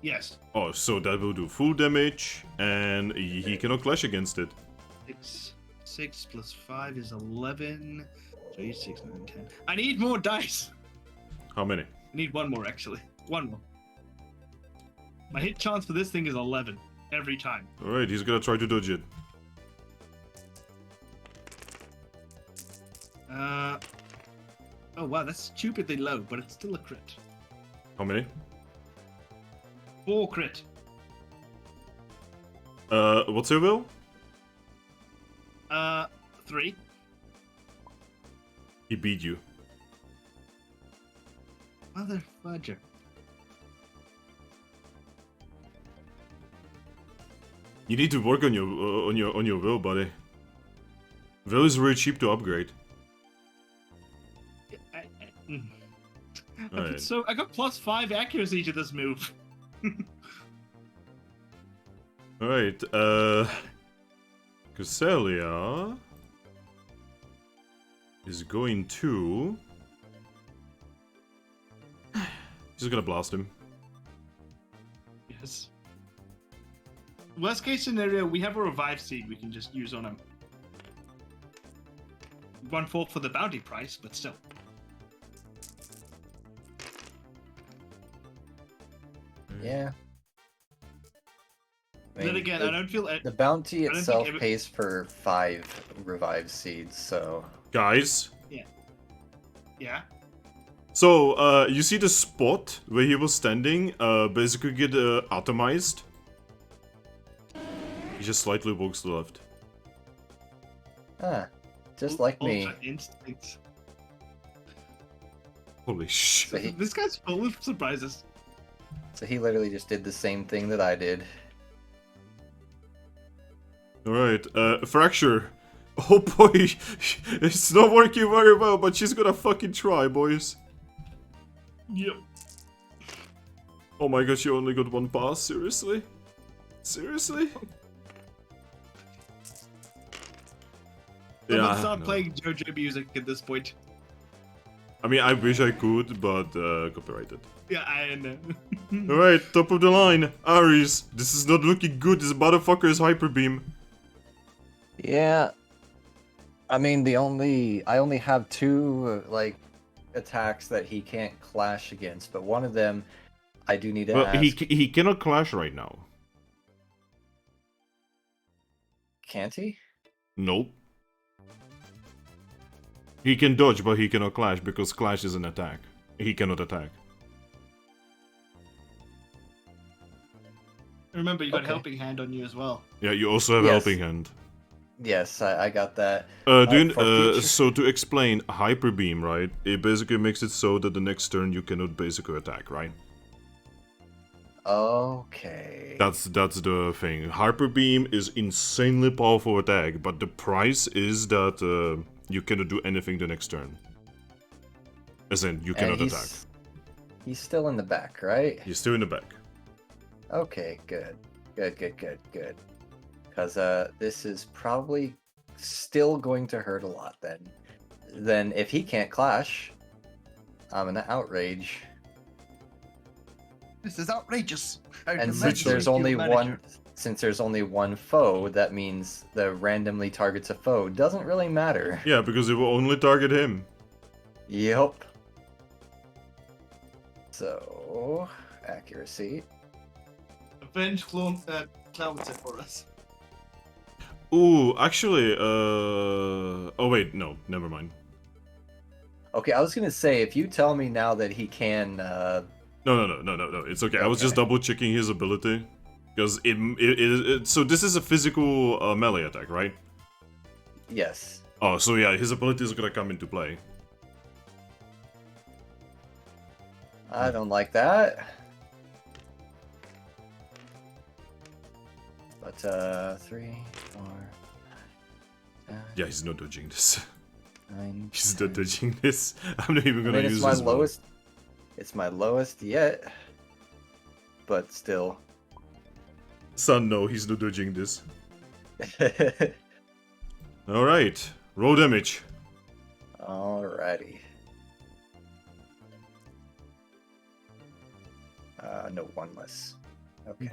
Yes. Oh, so that will do full damage, and he cannot clash against it. 6 plus 5 is 11. 3, 6, 9, 10. I need more dice. How many? I need one more, actually. One more. My hit chance for this thing is 11 every time. Alright, he's gonna try to dodge it. Oh wow, that's stupidly low, but it's still a crit. How many? 4 crit. What's your will? 3. He beat you. Mother fudger. You need to work on your will, buddy. Will is really cheap to upgrade. Alright. So I got plus 5 accuracy to this move. Alright, Cresselia is going to... He's gonna blast him. Yes. Worst case scenario, we have a revive seed we can just use on him. 1/4 for the bounty price, but still. Yeah. I Then mean, again, I don't feel. the bounty don't think itself every- pays for 5 revive seeds, so Guys, Yeah. so, you see the spot where he was standing, basically get atomized? He just slightly walks to the left. just like me. Ultra instincts. Holy shit. So he, This guy's full of surprises. so he literally just did the same thing that I did. Alright, Fracture. Oh boy, it's not working very well, but she's gonna fucking try, boys. Yep. Oh my god, she only got 1 pass, seriously? Seriously? I'm gonna start no. playing JoJo music at this point. I mean, I wish I could, but copyrighted. Yeah, I know. Alright, top of the line. Ares, this is not looking good, this motherfucker is Hyper Beam. Yeah. I mean, I only have 2 like attacks that he can't clash against, but one of them I do need to Well, ask. he cannot clash right now. Can't he? Nope. He can dodge, but he cannot clash, because clash is an attack. He cannot attack. Remember, you got Okay. Helping Hand on you as well. Yeah, you also have Yes. Helping Hand. Yes, I got that. For future- so to explain, Hyper Beam, right? It basically makes it so that the next turn you cannot basically attack, right? Okay. That's the thing. Hyper Beam is insanely powerful attack, but the price is that you cannot do anything the next turn. As in, you And cannot he's, attack. He's still in the back, right? He's still in the back. Okay, good. Good. Because this is probably still going to hurt a lot then. Then if he can't clash, I'm gonna outrage. This is outrageous. I And can since imagine there's you, only manager. one foe, that means the randomly targets a foe doesn't really matter. Yeah, because it will only target him. Yep. So, accuracy. Avenge Clownset for us. Ooh, actually, oh wait, no, never mind. Okay, I was gonna say, if you tell me now that he can, No, it's okay. I was just Okay. double checking his ability. Because so this is a physical melee attack, right? yes. Oh, so yeah, his ability is gonna come into play. I don't like that. But, 3, 4, Yeah, he's not dodging this. 9, He's 10. not dodging this. I'm not even I gonna mean, use it's my this one. lowest. It's my lowest yet. But still. Son, no, he's not dodging this. Alright, roll damage. Alrighty. No, one less. Okay.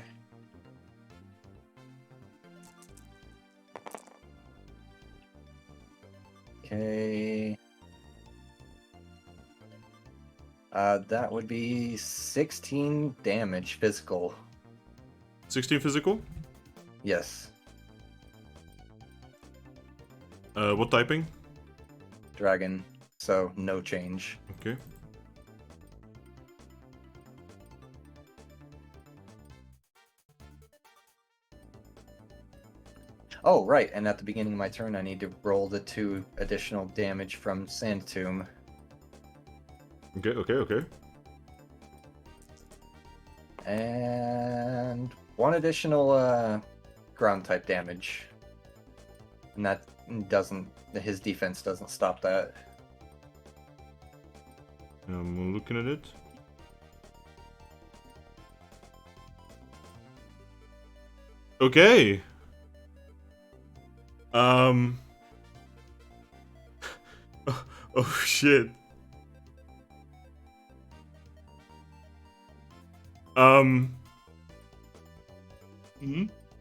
Okay. That would be 16 damage physical. 16 physical? Yes. What typing? Dragon. So, no change. Okay. Oh, right, and at the beginning of my turn, I need to roll the 2 additional damage from Sand Tomb. Okay. And 1 additional ground type damage. And that doesn't, his defense doesn't stop that. I'm looking at it. Okay. Oh shit.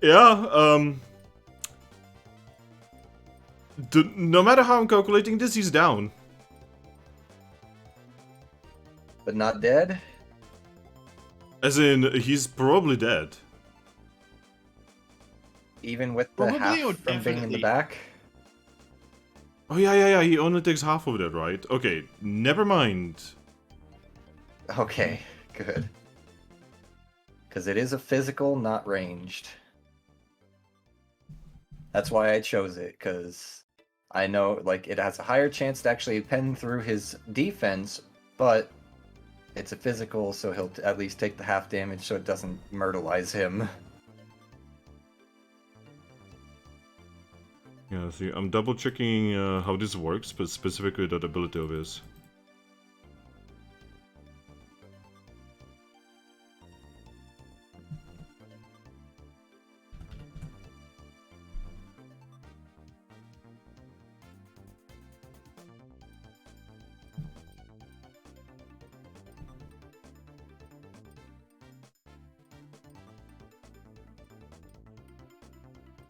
Yeah, no matter how I'm calculating this, he's down. But not dead? As in, he's probably dead. Even with the Probably or half from being in the definitely? back? Oh yeah, he only takes half of that, right? Okay, never mind. Okay, good. Because it is a physical, not ranged. That's why I chose it, because I know, like, it has a higher chance to actually pen through his defense, but it's a physical, so he'll at least take the half damage so it doesn't myrtleize him. Yeah, see, I'm double checking how this works, but specifically that ability of his.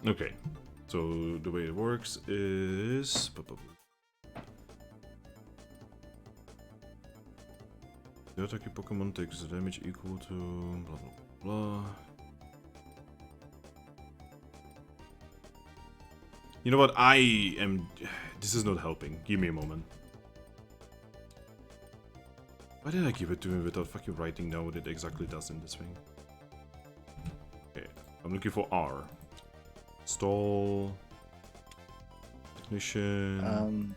Okay, so the way it works is... The attacking Pokemon takes a damage equal to blah blah blah. You know what, I am... This is not helping. Give me a moment. Why did I give it to him without fucking writing down what it exactly does in this thing? Okay, I'm looking for R. Stall... Technician...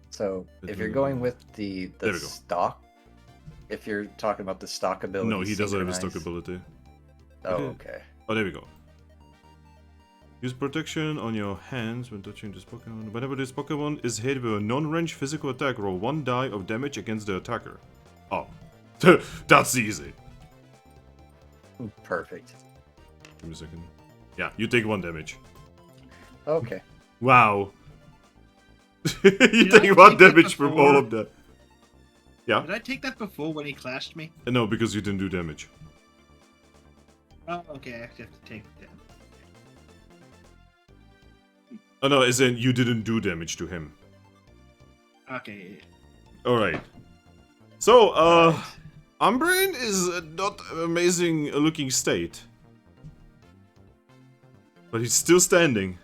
So, if you're going with the There we go. stock, if you're talking about the stock ability... No, he doesn't have a stock synchronize- ability. Oh, Okay. okay. Oh, there we go. Use protection on your hands when touching this Pokemon. Whenever this Pokemon is hit with a non-range physical attack, roll 1 die of damage against the attacker. Oh. That's easy. Perfect. Give me a second. Yeah, you take 1 damage. Okay. Wow. You Did I take 1 take that damage from all before? of that. Yeah. Did I take that before when he clashed me? No, because you didn't do damage. Oh, okay. I actually have to take that. Oh no, as in you didn't do damage to him. Okay. Alright. So, Alright. Umbreon is not an amazing looking state. But he's still standing.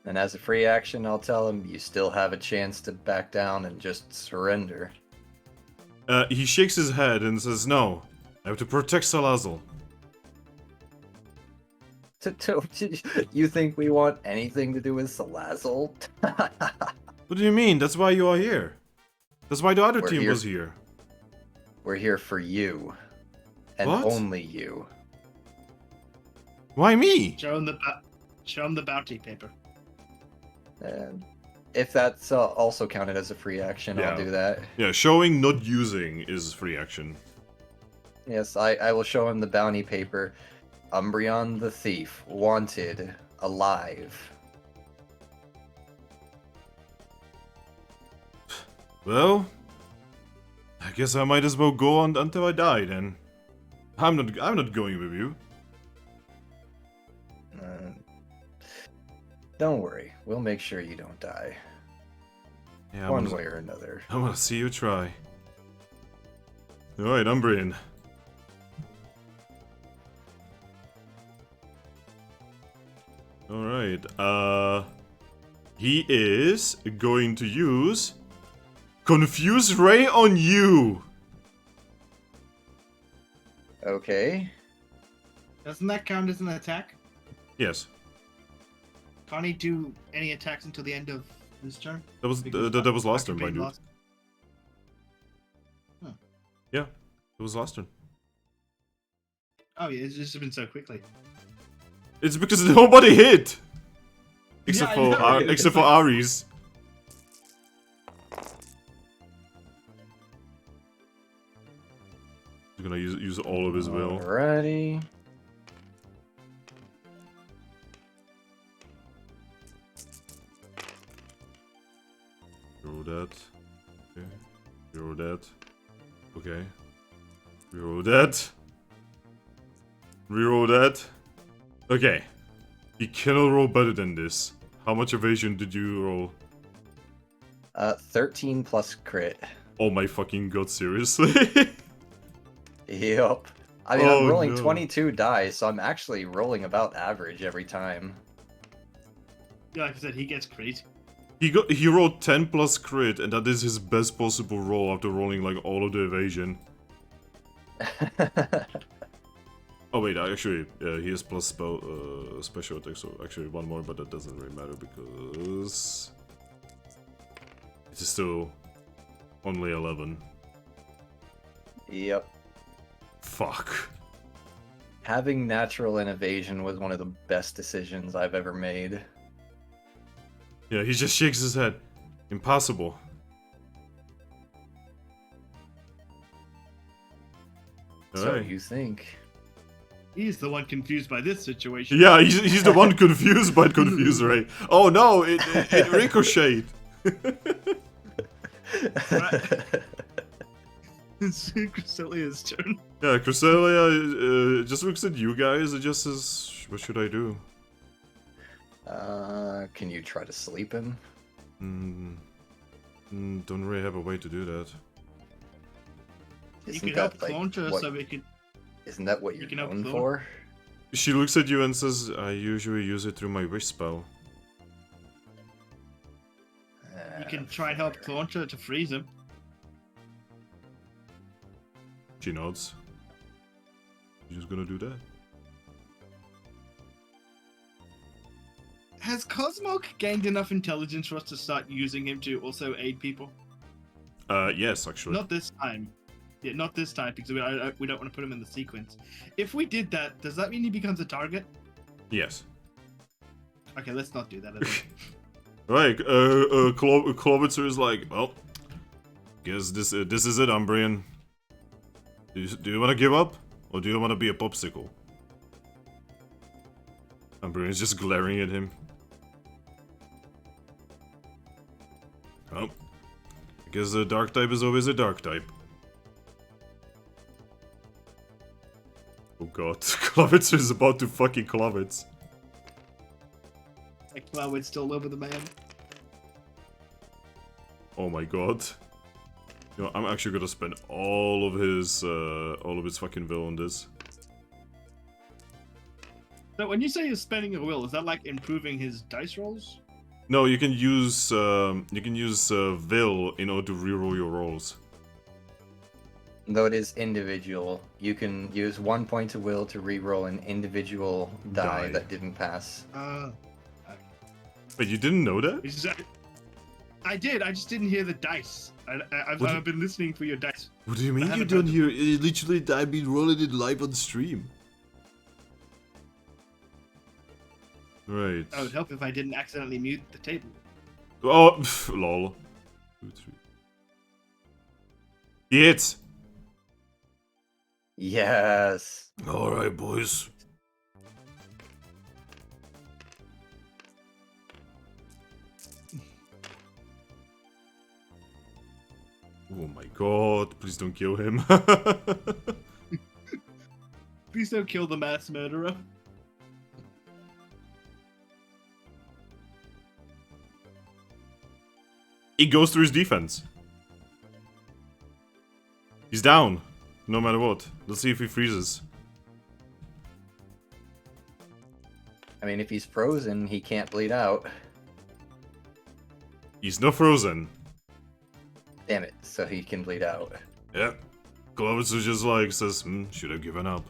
And as a free action, I'll tell him you still have a chance to back down and just surrender. He shakes his head and says, no, I have to protect Salazzle. You think we want anything to do with Salazzle? What do you mean? That's why you are here. That's why the other We're team here. was here. We're here for you. And What? only you. Why me? Show him the bounty paper. And if that's also counted as a free action, Yeah. I'll do that. Yeah, showing, not using is free action. Yes, I will show him the bounty paper. Umbreon the Thief, wanted, alive. Well, I guess I might as well go on until I die then. I'm not going with you. Don't worry, we'll make sure you don't die. Yeah, One way or another. I wanna see you try. Alright, Umbreon. Alright, he is going to use Confuse Ray on you! Okay. Doesn't that count as an attack? Yes, Can't he do any attacks until the end of this turn? that was Because that was last after turn, my being dude. lost- Yeah, it was last turn. Oh yeah, it's just been so quickly. It's because nobody hit! Except Yeah, I know. except for Ares. He's gonna use all of his will. Alrighty. Roll that. Okay. Roll that. Okay. Reroll that. Reroll that. Okay. You cannot roll better than this. How much evasion did you roll? 13 plus crit. Oh my fucking god, seriously? Yep. I mean, Oh, I'm rolling no. 22 dice, so I'm actually rolling about average every time. Yeah, like I said, he gets crit. He rolled 10 plus crit, and that is his best possible roll after rolling like all of the evasion. Oh wait, actually, he has plus special attack, so actually one more, but that doesn't really matter because it is still only 11. Yep. Fuck. Having natural and evasion was one of the best decisions I've ever made. Yeah, he just shakes his head. Impossible. So Alright. you think? He's the one confused by this situation. Yeah, he's the one confused by Confuse Ray. Oh no, it ricocheted. It's Cressilia's turn. Yeah, Cresselia just looks at you guys and just says, what should I do? Can you try to sleep him? Don't really have a way to do that. You Isn't can help that, like, Clauncher what- so we can. Isn't that what you you're can help known Thor. for? She looks at you and says, I usually use it through my wish spell. You can try and help Clauncher to freeze him. She nods. She's just gonna do that. Has Cosmog gained enough intelligence for us to start using him to also aid people? Yes, actually. Not this time. Yeah, not this time because we don't want to put him in the sequence. If we did that, does that mean he becomes a target? Yes. Okay, let's not do that. I think. Right, Clovitzer is like, well, guess this is it, Umbreon. Do you want to give up? Or do you want to be a popsicle? Umbreon is just glaring at him. Oh. I guess a dark type is always a dark type. Oh god, Clovitz is about to fucking Clovitz. Like, well, it's still over the man. Oh my god. You know, I'm actually gonna spend all of his fucking will on this. So when you say you're spending a will, is that like improving his dice rolls? No, you can use will in order to reroll your rolls. Though it is individual, you can use 1 point of will to reroll an individual die Die. that didn't pass. Wait, you didn't know that? I did. I just didn't hear the dice. I've been listening for your dice. What do you mean you haven't don't heard hear? It literally, I've been rolling it live on stream. Right. I would help if I didn't accidentally mute the table. Oh, pff, lol. 2, 3. He hits. Yes. All right, boys. Oh my god, please don't kill him. Please don't kill the mass murderer. He goes through his defense. He's down, no matter what. Let's see if he freezes. I mean, if he's frozen, he can't bleed out. He's not frozen. Damn it, so he can bleed out. Yep. Clovis is just like, says, should have given up.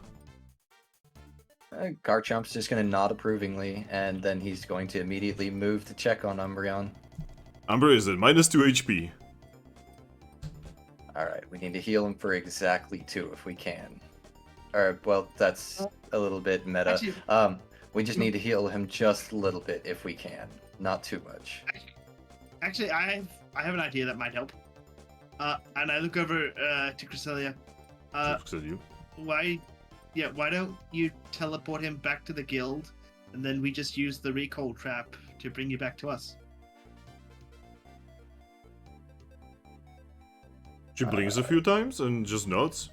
Garchomp's just going to nod approvingly, and then he's going to immediately move to check on Umbreon. Amber is at -2 HP. Alright, we need to heal him for exactly 2 if we can. Alright, well, that's a little bit meta. Actually- We just need to heal him just a little bit if we can. Not too much. Actually, I have an idea that might help. And I look over to Cresselia. Said you. Why don't you teleport him back to the guild, and then we just use the recall trap to bring you back to us? She blinks a few times and just nods.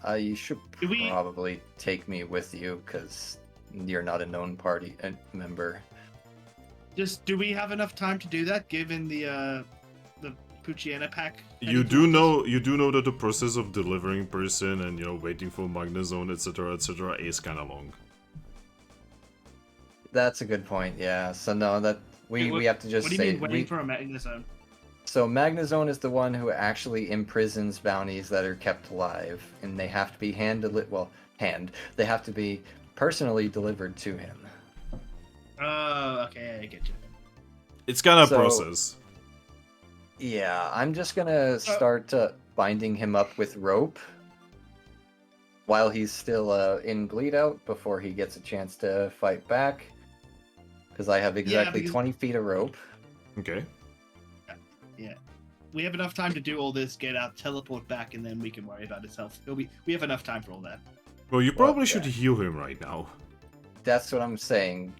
You should Do we- probably take me with you, because you're not a known party member. Just do we have enough time to do that, given the Puchiana pack? You do know that the process of delivering person and waiting for Magnezone, etc., is kind of long. That's a good point, yeah. So no, that we have to just What do you say mean waiting for a Magnezone? So Magnezone is the one who actually imprisons bounties that are kept alive, and they have to be they have to be personally delivered to him. Oh, okay, I get you. It's kind of So- process. Yeah, I'm just gonna start binding him up with rope while he's still in bleed out before he gets a chance to fight back. Because I have exactly because- 20 feet of rope. Okay. We have enough time to do all this, get out, teleport back, and then we can worry about his health. We have enough time for all that. Well, you probably should yeah. heal him right now. That's what I'm saying.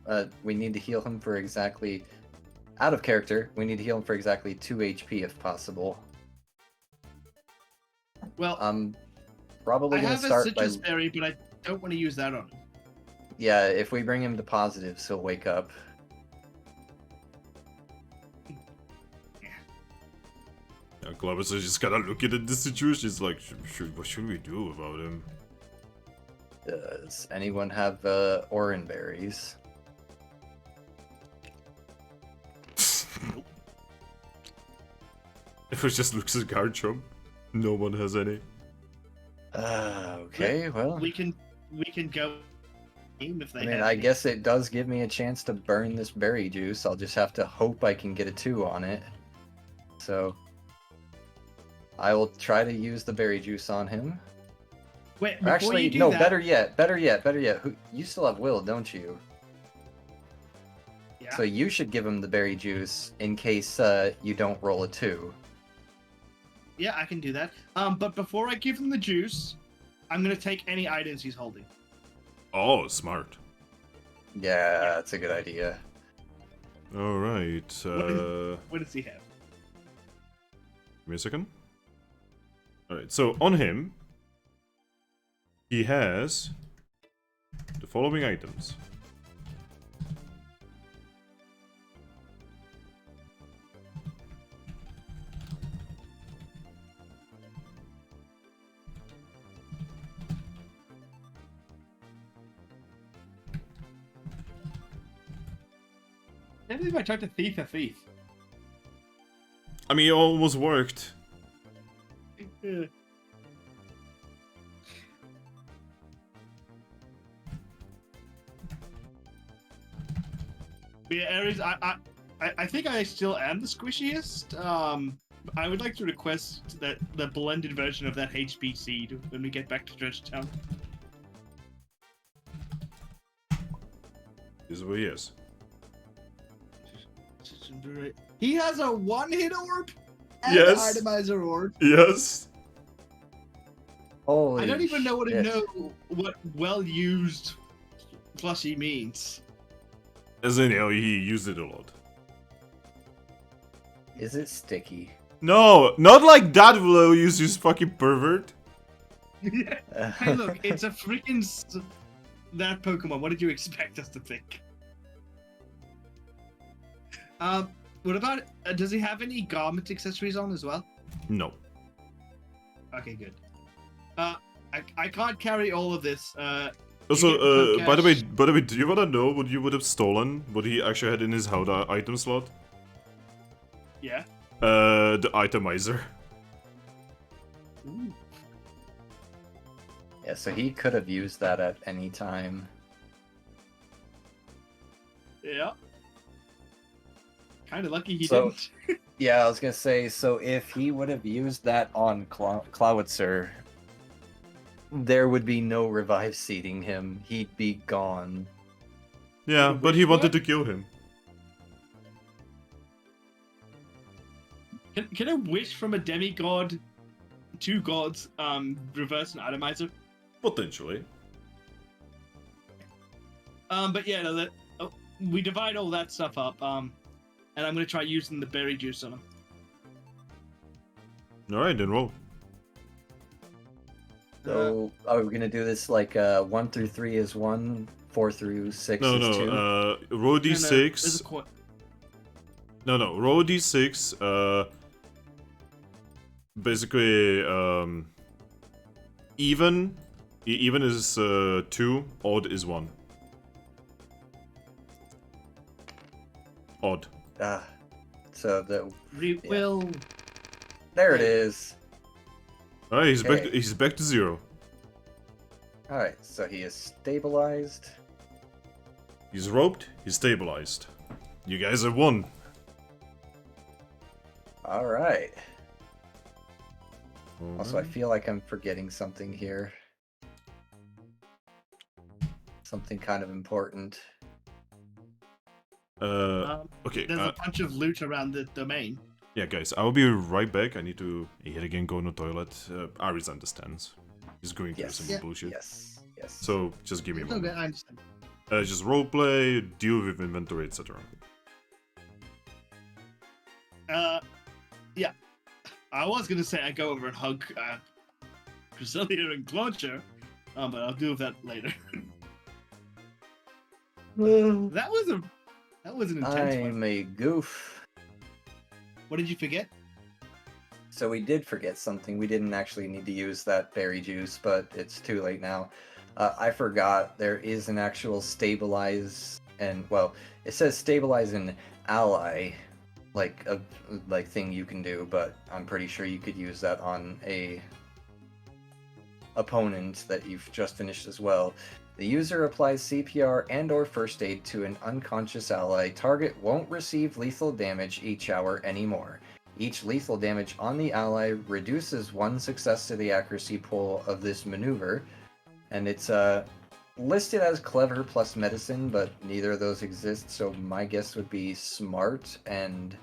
We need to heal him for exactly... Out of character, we need to heal him for exactly 2 HP if possible. Well, I'm probably I gonna have a start by... citrus berry, but I don't want to use that on him. Yeah, if we bring him to positives, he'll wake up. Yeah, Clovis is just kind of looking at the situation. He's like, what should we do about him? Does anyone have Oran berries? If it just looks at Garchomp, no one has any. Okay, well... We can go if they I mean, have I any. guess it does give me a chance to burn this berry juice. I'll just have to hope I can get a 2 on it. So... I will try to use the berry juice on him. Wait, before Actually, you do no, that, better yet. You still have will, don't you? Yeah. So you should give him the berry juice in case you don't roll a 2. Yeah, I can do that. But before I give him the juice, I'm gonna take any items he's holding. Oh, smart. Yeah, that's a good idea. All right. What does he have? Give me a second. All right. So on him, he has the following items. Every time I talk to thief, a thief. I mean, it almost worked. Yeah. But yeah, Aries, I think I still am the squishiest. I would like to request that the blended version of that HP seed when we get back to Treasure Town. This is what he is. He has a one-hit orb and Yes. an itemizer orb. Yes. Holy I don't even know shit. what well-used plushie means. As in, he used it a lot. Is it sticky? No, not like that, Velovius, you fucking pervert. Hey, look, it's a freaking that Pokemon. What did you expect us to think? What about? Does he have any garment accessories on as well? No. Okay, good. I can't carry all of this. Also, get by the cash. way, do you wanna know what you would have stolen? What he actually had in his Howda item slot? Yeah. The itemizer. Ooh. Yeah, so he could have used that at any time. Yeah. Kind of lucky he So- didn't. Yeah, I was gonna say, so if he would have used that on Clowitzer, there would be no revive seeding him. He'd be gone. Yeah, but he Which wanted one? to kill him. Can a wish from a demigod, two gods, reverse an atomizer? Potentially. But yeah, no, we divide all that stuff up. And I'm gonna try using the berry juice on him. Alright, then roll. So are we gonna do this like 1 through 3 is 1, 4 through 6 No, is 2? roll There's d6. a coin. No, roll d6. Basically, even is 2, odd is 1. Odd. So the Will. there it is. Alright, he's back. Okay. He's back to 0. All right, so he is stabilized. He's roped. He's stabilized. You guys have won. All right. Also, I Alright. feel like I'm forgetting something here. Something kind of important. Okay. There's a bunch of loot around the domain. Yeah, guys, I'll be right back. I need to yet again go in the toilet. Aris understands. He's going through Yes. some Yeah. bullshit. Yes. Yes. So just give me a It's okay, moment. I understand. Just roleplay, deal with inventory, etc. Yeah. I was gonna say I go over and hug Cresselia and Clauncher, but I'll deal with that later. that was an intense one. I'm a goof. What did you forget? So we did forget something. We didn't actually need to use that berry juice, but it's too late now. I forgot there is an actual stabilize and well, it says stabilize an ally, like a thing you can do, but I'm pretty sure you could use that on a opponent that you've just finished as well. The user applies CPR and or first aid to an unconscious ally. Target won't receive lethal damage each hour anymore. Each lethal damage on the ally reduces 1 success to the accuracy pool of this maneuver. And it's listed as clever plus medicine, but neither of those exist, so my guess would be smart and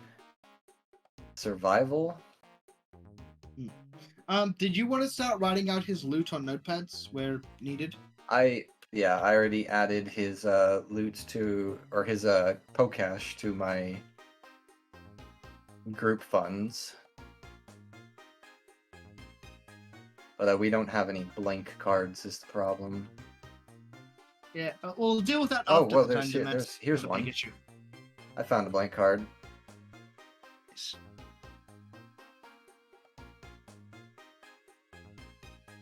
survival. Did you want to start writing out his loot on notepads where needed? Yeah, I already added his loot to, or his Pokash to my group funds. But we don't have any blank cards is the problem. Yeah, we'll deal with that Oh, after well, the here's dungeon. That's here's not a big one. issue. I found a blank card.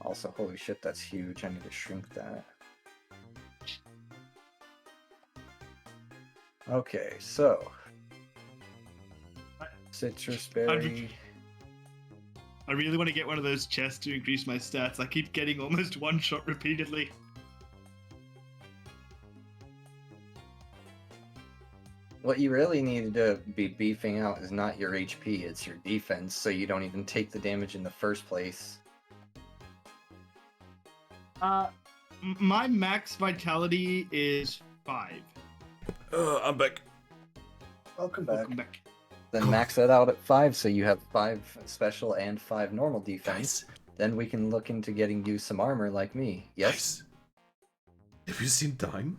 Also, holy shit, that's huge. I need to shrink that. Okay, so citrus berry. I really want to get one of those chests to increase my stats. I keep getting almost one shot repeatedly. What you really need to be beefing out is not your HP, it's your defense, so you don't even take the damage in the first place. My max vitality is 5. I'm back. Welcome back. Welcome back. Then max that out at 5, so you have 5 special and 5 normal defense. Guys, Then we can look into getting you some armor like me. Yes? guys, have you seen time?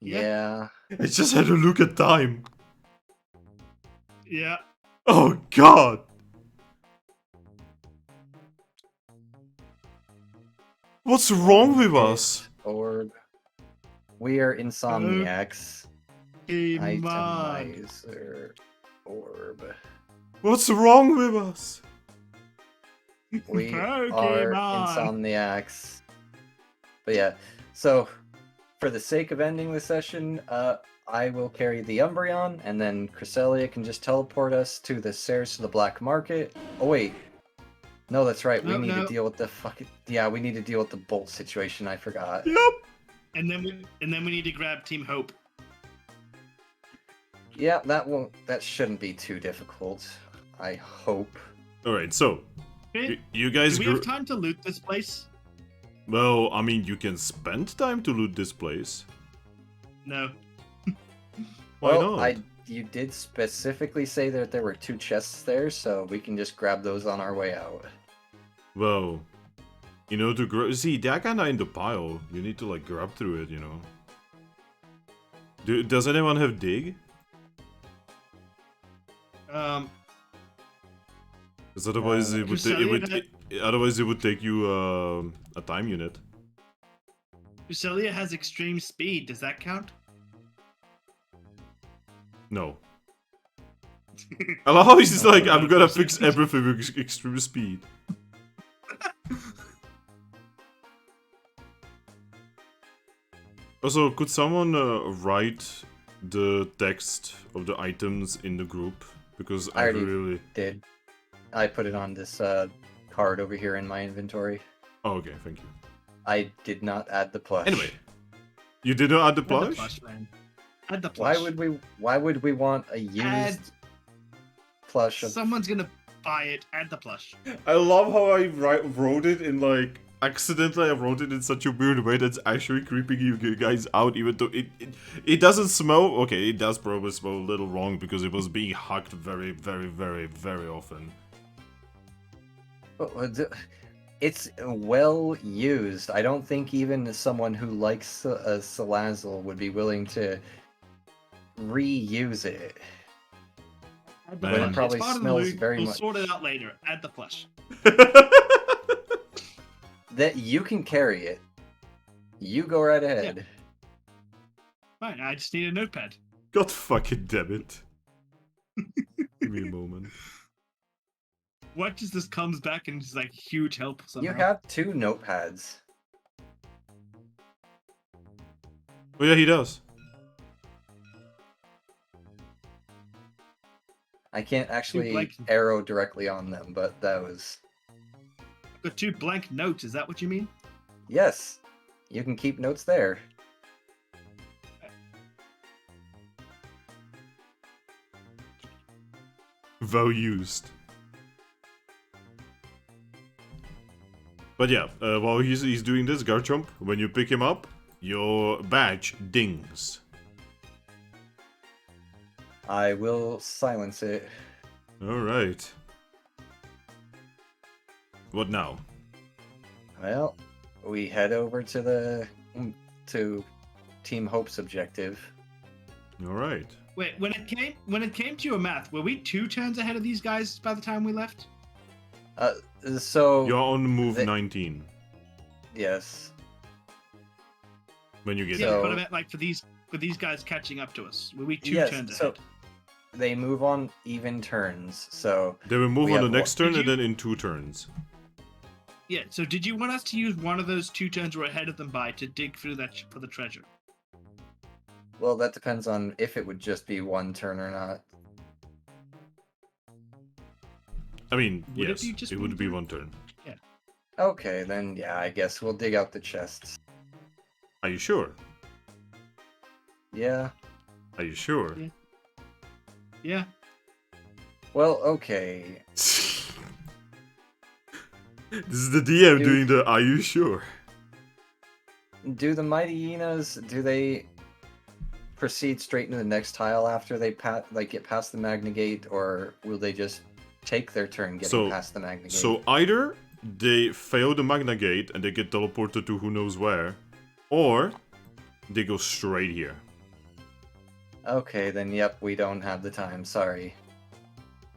Yeah. I just had a look at time. Yeah. Oh god! What's wrong with us? Orb. We are insomniacs. Pokemon. Itemizer. Orb. What's wrong with us? We are Pokemon. insomniacs. But yeah, so for the sake of ending the session, I will carry the Umbreon, and then Cresselia can just teleport us to the stairs to the black market. Oh wait. No, that's right. We No, need no. to deal with the fucking... Yeah, we need to deal with the bolt situation. I forgot. Yep. And then we need to grab Team Hope. Yeah, that shouldn't be too difficult. I hope. Alright, so, Okay, you guys do we have time to loot this place? Well, I mean, you can spend time to loot this place. No. Why Well, not? you did specifically say that there were 2 chests there, so we can just grab those on our way out. Well, you know, see, they're kinda in the pile. You need to, like, grab through it, you know. Does anyone have dig? Because otherwise otherwise it would take you a time unit. Cresselia has extreme speed. Does that count? No. I love how he's like, I'm gonna fix everything with extreme speed. Also, could someone write the text of the items in the group? Because I already really... did. I put it on this card over here in my inventory. Oh, okay, thank you. I did not add the plush. Anyway, you did not add the Add plush? the plush, man. Add the plush. Why would we want a used Add- plush of... Someone's gonna buy it. Add the plush. I love how I wrote it in like accidentally. I wrote it in such a weird way that's actually creeping you guys out. Even though it doesn't smell. Okay, it does probably smell a little wrong because it was being hacked very, very, very, very often. It's well used. I don't think even someone who likes a Salazzle would be willing to reuse it. Add the Man. plush. It probably It's part of the smells loot. very We'll much. sort it out later. Add the plush. That you can carry it. You go right ahead. Fine. I just need a notepad. God fucking damn it. Give me a moment. What does this comes back and is like huge help somehow? You have 2 notepads. Oh yeah, he does. I can't actually blank- arrow directly on them, but that was... Got 2 blank notes. Is that what you mean? Yes, you can keep notes there. Well used. But yeah, while he's doing this, Garchomp, when you pick him up, your badge dings. I will silence it. Alright. What now? Well, we head over to the to Team Hope's objective. All right. Wait, when it came to your math, were we 2 turns ahead of these guys by the time we left? So You're on move the- 19 yes. when you get Yeah, there. So- but I meant like for these guys catching up to us. Were we 2 Yes, turns so ahead? they move on even turns. So They will move we on the have next one- turn Did and you- then in 2 turns. Yeah. So did you want us to use one of those 2 turns we're ahead of them by to dig through that for the treasure? well, that depends on if it would just be 1 turn or not. I mean, Would it yes, be just it one would be turn? 1 turn. Okay, then yeah, I guess we'll dig out the chests. Are you sure? Yeah. Are you sure? Yeah. Yeah. Well, okay. This is the DM Dude. doing the "Are you sure?" Do the Mighty Hyenas, do they proceed straight into the next tile after they get past the Magna Gate, or will they just take their turn getting So- past the Magna Gate? So either they fail the Magna Gate and they get teleported to who knows where, or they go straight here. Okay, then yep, we don't have the time, sorry.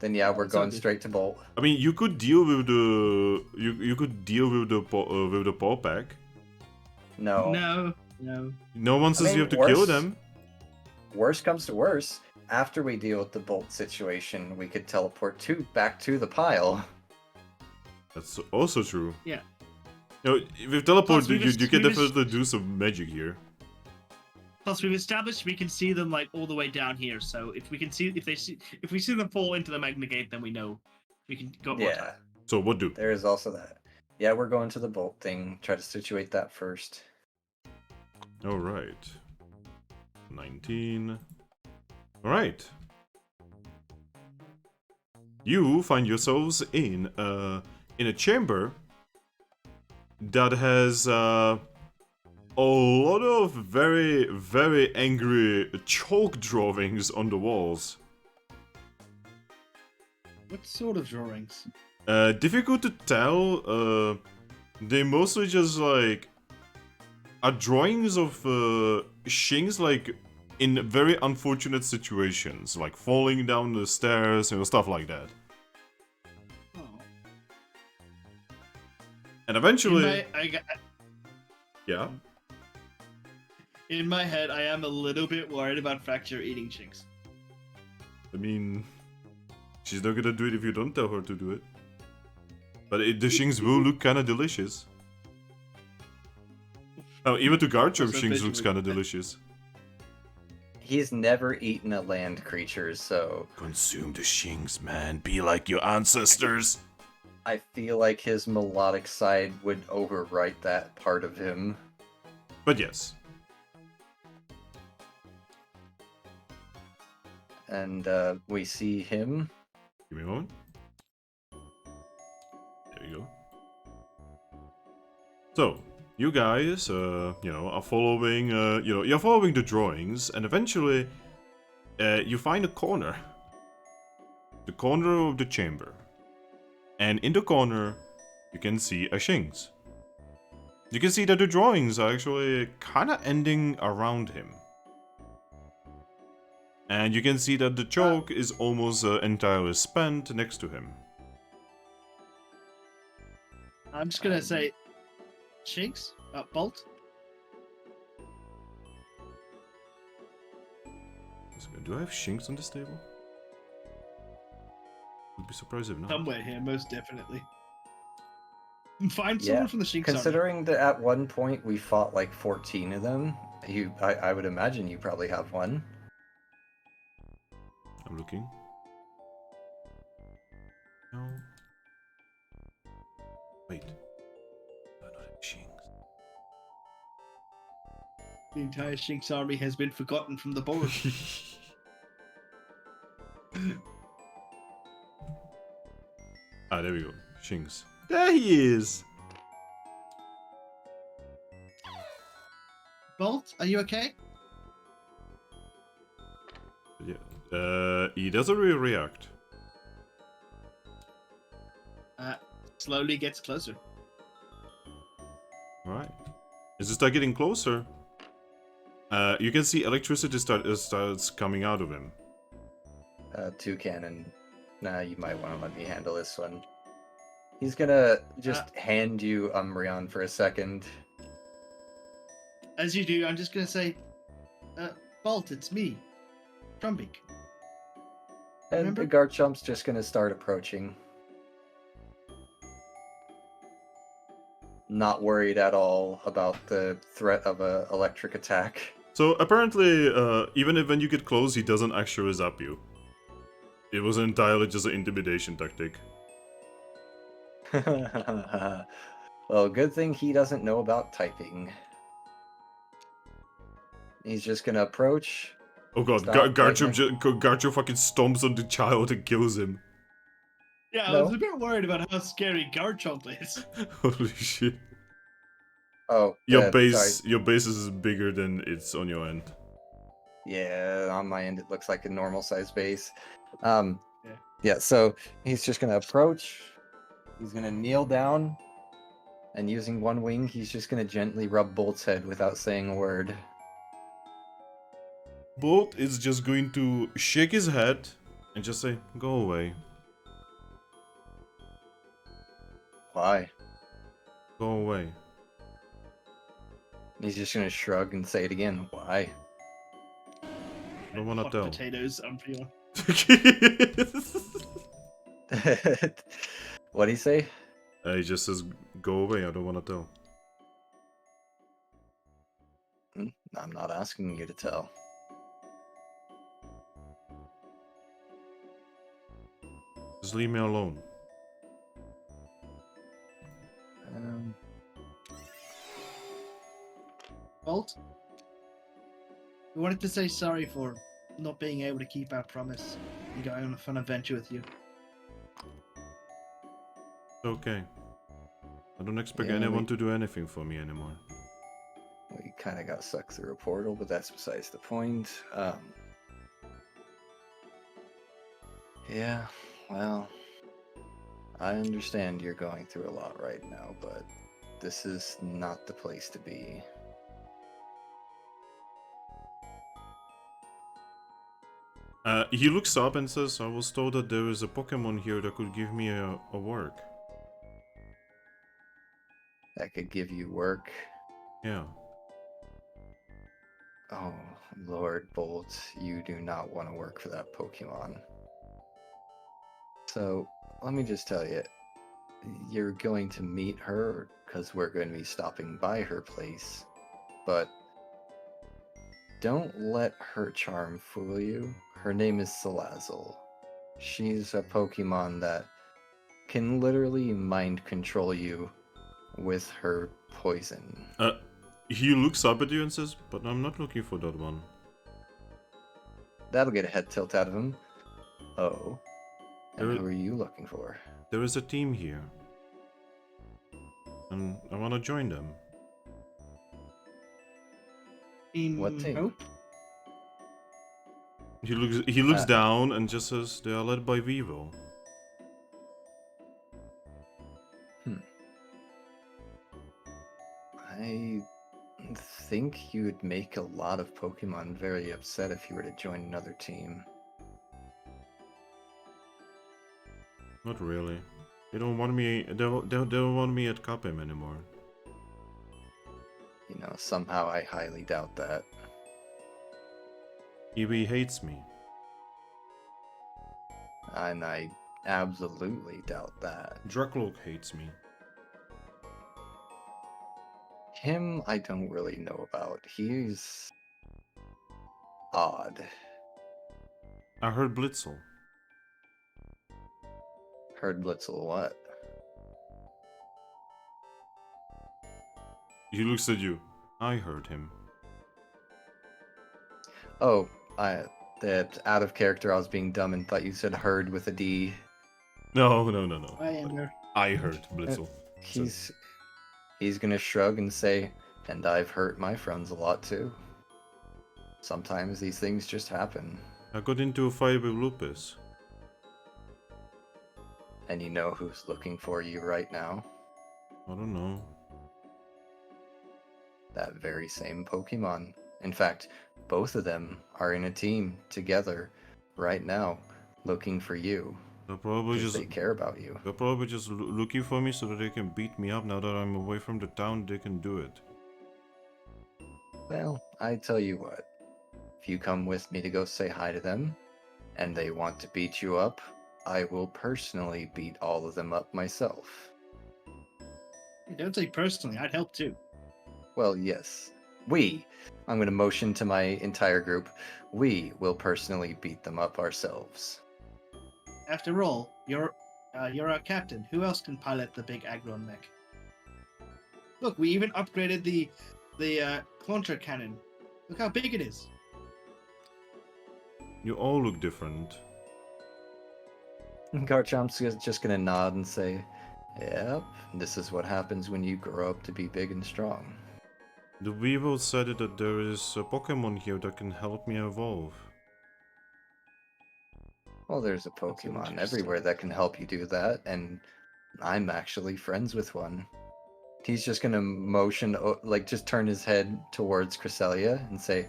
Then yeah, we're It's all going good. straight to Bolt. I mean, you could deal with the you could deal with the paw pack. No. No. No one says you mean, have to kill worse- them. Worst comes to worst, after we deal with the Bolt situation, we could teleport back to the pile. That's also true. Yeah. You know, with teleport, Plus, you can we've definitely do some magic here. Plus, we've established we can see them like all the way down here. So if we see them fall into the Magna Gate, then we know we can go. More Yeah, time. So what do? there is also that. Yeah, we're going to the Bolt thing. Try to situate that first. All right. 19. All right. You find yourselves in a chamber that has a lot of very, very angry chalk drawings on the walls. What sort of drawings? Difficult to tell. They mostly just like are drawings of Shings like in very unfortunate situations, like falling down the stairs and stuff like that. Oh. And eventually, yeah. In my head, I am a little bit worried about Fracture eating Shinx. I mean, she's not gonna do it if you don't tell her to do it. But the Shings will look kind of delicious. Oh, even to Garchomp, Also Shings looks visually- kind of delicious. He's never eaten a land creature, so Consume the Shings, man. Be like your ancestors. I feel like his melodic side would overwrite that part of him. But yes. And we see him. Give me a moment. There we go. So, you guys, are following, you're following the drawings, and eventually, you find a corner. The corner of the chamber. And in the corner, you can see a Shings. You can see that the drawings are actually kind of ending around him. And you can see that the chalk is almost entirely spent next to him. I'm just gonna say, Shinx, Bolt. Do I have Shinx on this table? Would be surprised if not. Somewhere here, most definitely. Find Yeah, someone from the Shinx army. Considering that at one point we fought like 14 of them, I would imagine you probably have one. I'm looking. No. Wait. I don't have Shinx. The entire Shinx army has been forgotten from the board. Ah, there we go. Shinx. There he is! Bolt, are you okay? Yeah. He doesn't really react. Slowly gets closer. Alright. Is it start getting closer, you can see electricity starts coming out of him. Toucannon. Nah, you might want to let me handle this one. He's gonna just hand you Umbreon for a second. As you do, I'm just gonna say, Bolt, it's me, Trumpik. And Remember? Garchomp's just gonna start approaching. Not worried at all about the threat of a electric attack. So apparently, even if when you get close, he doesn't actually zap you. It was entirely just an intimidation tactic. Well, good thing he doesn't know about typing. He's just gonna approach. Oh god, Stop Garchomp fucking stomps on the child and kills him. Yeah, I No. was a bit worried about how scary Garchomp is. Holy shit. Oh, Your sorry. base is bigger than it's on your end. Yeah, on my end it looks like a normal size base. Yeah. Yeah, so he's just gonna approach. He's gonna kneel down, and using one wing, he's just gonna gently rub Bolt's head without saying a word. Bolt is just going to shake his head and just say, "Go away, Why? go away." He's just gonna shrug and say it again. Why? I don't wanna Fuck tell. potatoes, Umbreon. What'd he say? He just says, "Go away, I don't wanna tell." I'm not asking you to tell. Just leave me alone. Bolt, we wanted to say sorry for not being able to keep our promise and going on a fun adventure with you. It's okay. I don't expect Yeah, anyone to do anything for me anymore. We kind of got sucked through a portal, but that's besides the point. Yeah, well, I understand you're going through a lot right now, but this is not the place to be. He looks up and says, "I was told that there is a Pokemon here that could give me a work." That could give you work. Yeah. Oh, Lord Bolt, you do not want to work for that Pokemon. So, let me just tell you, you're going to meet her because we're going to be stopping by her place, but don't let her charm fool you. Her name is Salazzle. She's a Pokemon that can literally mind control you with her poison. He looks up at you and says, "But I'm not looking for that one." That'll get a head tilt out of him. Oh. And There- who are you looking for? There is a team here. And I wanna join them. In What team? Hope? He looks down and just says, "They are led by Vivo." I think you would make a lot of Pokemon very upset if you were to join another team. Not really. They don't want me. They don't want me at Capem anymore. You know, somehow I highly doubt that. Eevee hates me. And I absolutely doubt that. Dracloak hates me. Him, I don't really know about. He's odd. I heard Blitzel. Heard Blitzel what? He looks at you. I heard him. Oh, that out of character. I was being dumb and thought you said heard with a D. No. I am there. I heard Blitzel. He's gonna shrug and say, "And I've hurt my friends a lot too. Sometimes these things just happen." I got into a fight with Lupus. And you know who's looking for you right now? I don't know. that very same Pokemon. In fact, both of them are in a team together right now, looking for you They're probably because just they care about you. they're probably just looking for me so that they can beat me up. Now that I'm away from the town, they can do it. Well, I tell you what, if you come with me to go say hi to them, and they want to beat you up, I will personally beat all of them up myself. Don't take personally. I'd help too. Well, yes. I'm going to motion to my entire group, we will personally beat them up ourselves. After all, you're our captain. Who else can pilot the big Aggron mech? Look, we even upgraded the Toucannon. Look how big it is. You all look different. Garchomp's just going to nod and say, yep, this is what happens when you grow up to be big and strong. The Weevil said that there is a Pokemon here that can help me evolve. Well, there's a Pokemon everywhere that can help you do that, and I'm actually friends with one. He's just gonna motion, just turn his head towards Cresselia and say,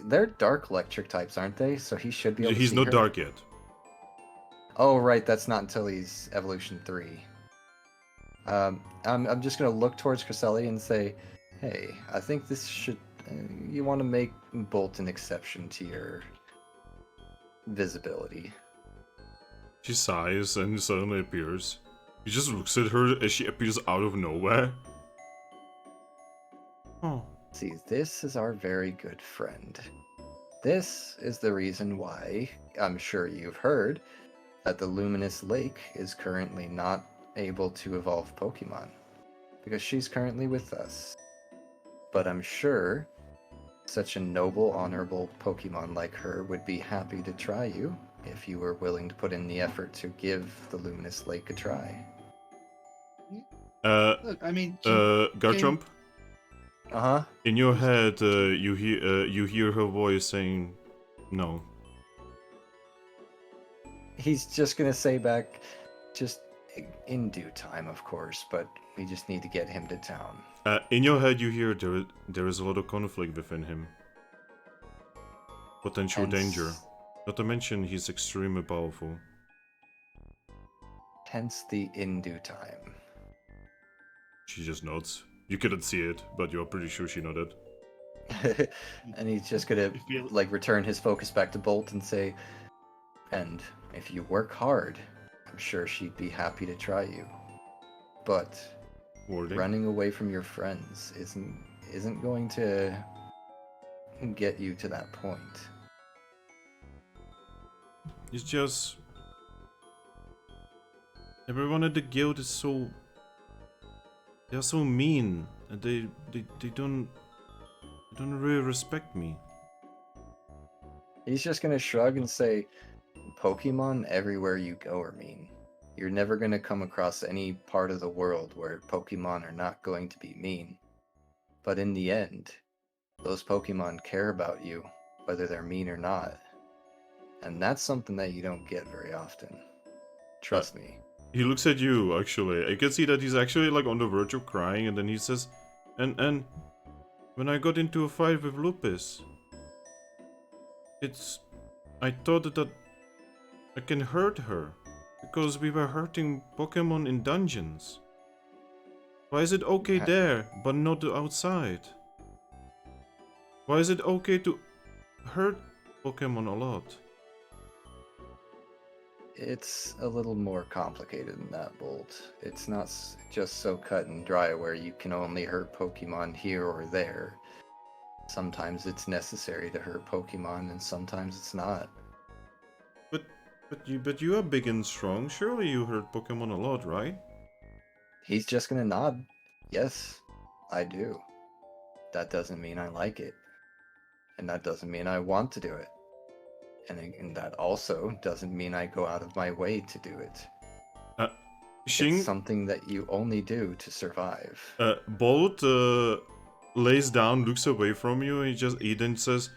they're dark electric types, aren't they? So he should be able to He's see not her. dark yet. Oh, right, that's not until he's Evolution 3. I'm just gonna look towards Cresselia and say, hey, I think this should, you want to make Bolt an exception to your visibility. She sighs and suddenly appears. He just looks at her as she appears out of nowhere. Oh. See, this is our very good friend. This is the reason why, I'm sure you've heard, that the Luminous Lake is currently not able to evolve Pokemon. Because she's currently with us. But I'm sure such a noble, honorable Pokemon like her would be happy to try you if you were willing to put in the effort to give the Luminous Lake a try. Look, I mean, Garchomp? Uh-huh. In your head, you hear her voice saying, no. He's just gonna say back, just in due time, of course, but we just need to get him to town. In your head, you hear there is a lot of conflict within him. Potential danger. Not to mention, he's extremely powerful. Hence the in due time. She just nods. You couldn't see it, but you're pretty sure she nodded. And he's just gonna return his focus back to Bolt and say, and if you work hard, I'm sure she'd be happy to try you. But running away from your friends isn't going to get you to that point. It's just everyone at the guild is they're so mean, and they don't really respect me. He's just gonna shrug and say, Pokemon everywhere you go are mean. You're never gonna come across any part of the world where Pokemon are not going to be mean. But in the end, those Pokemon care about you, whether they're mean or not. And that's something that you don't get very often. Trust me. He looks at you, actually. I can see that he's actually on the verge of crying, and then he says, and when I got into a fight with Lupus, I thought that I can hurt her, because we were hurting Pokemon in dungeons. Why is it okay there, but not outside? Why is it okay to hurt Pokemon a lot? It's a little more complicated than that, Bolt. It's not just so cut and dry where you can only hurt Pokemon here or there. Sometimes it's necessary to hurt Pokemon, and sometimes it's not. But you are big and strong. Surely you hurt Pokemon a lot, right? He's just gonna nod. Yes, I do. That doesn't mean I like it. And that doesn't mean I want to do it. And that also doesn't mean I go out of my way to do it. It's something that you only do to survive. Bolt lays down, looks away from you, and he then says,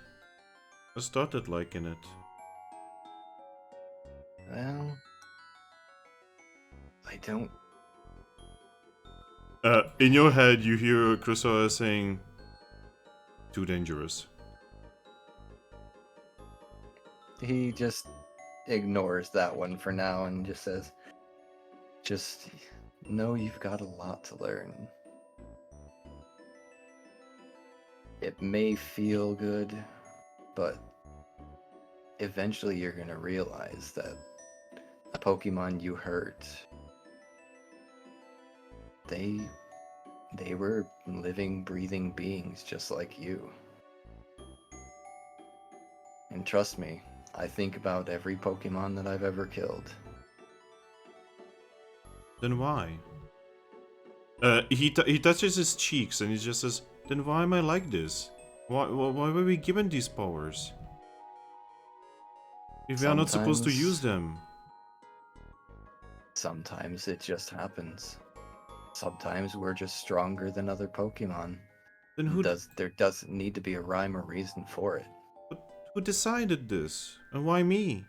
I started liking it. Well, I don't In your head, you hear Chrysaor saying, "Too dangerous." He just ignores that one for now and just says, just know you've got a lot to learn. It may feel good, but eventually you're going to realize that the Pokemon you hurt, they were living, breathing beings just like you. And trust me, I think about every Pokemon that I've ever killed. Then why? He touches his cheeks and he just says, "Then why am I like this? Why were we given these powers? If we are not supposed to use them." Sometimes it just happens. Sometimes we're just stronger than other Pokemon. Then who There doesn't need to be a rhyme or reason for it. who decided this? And why me?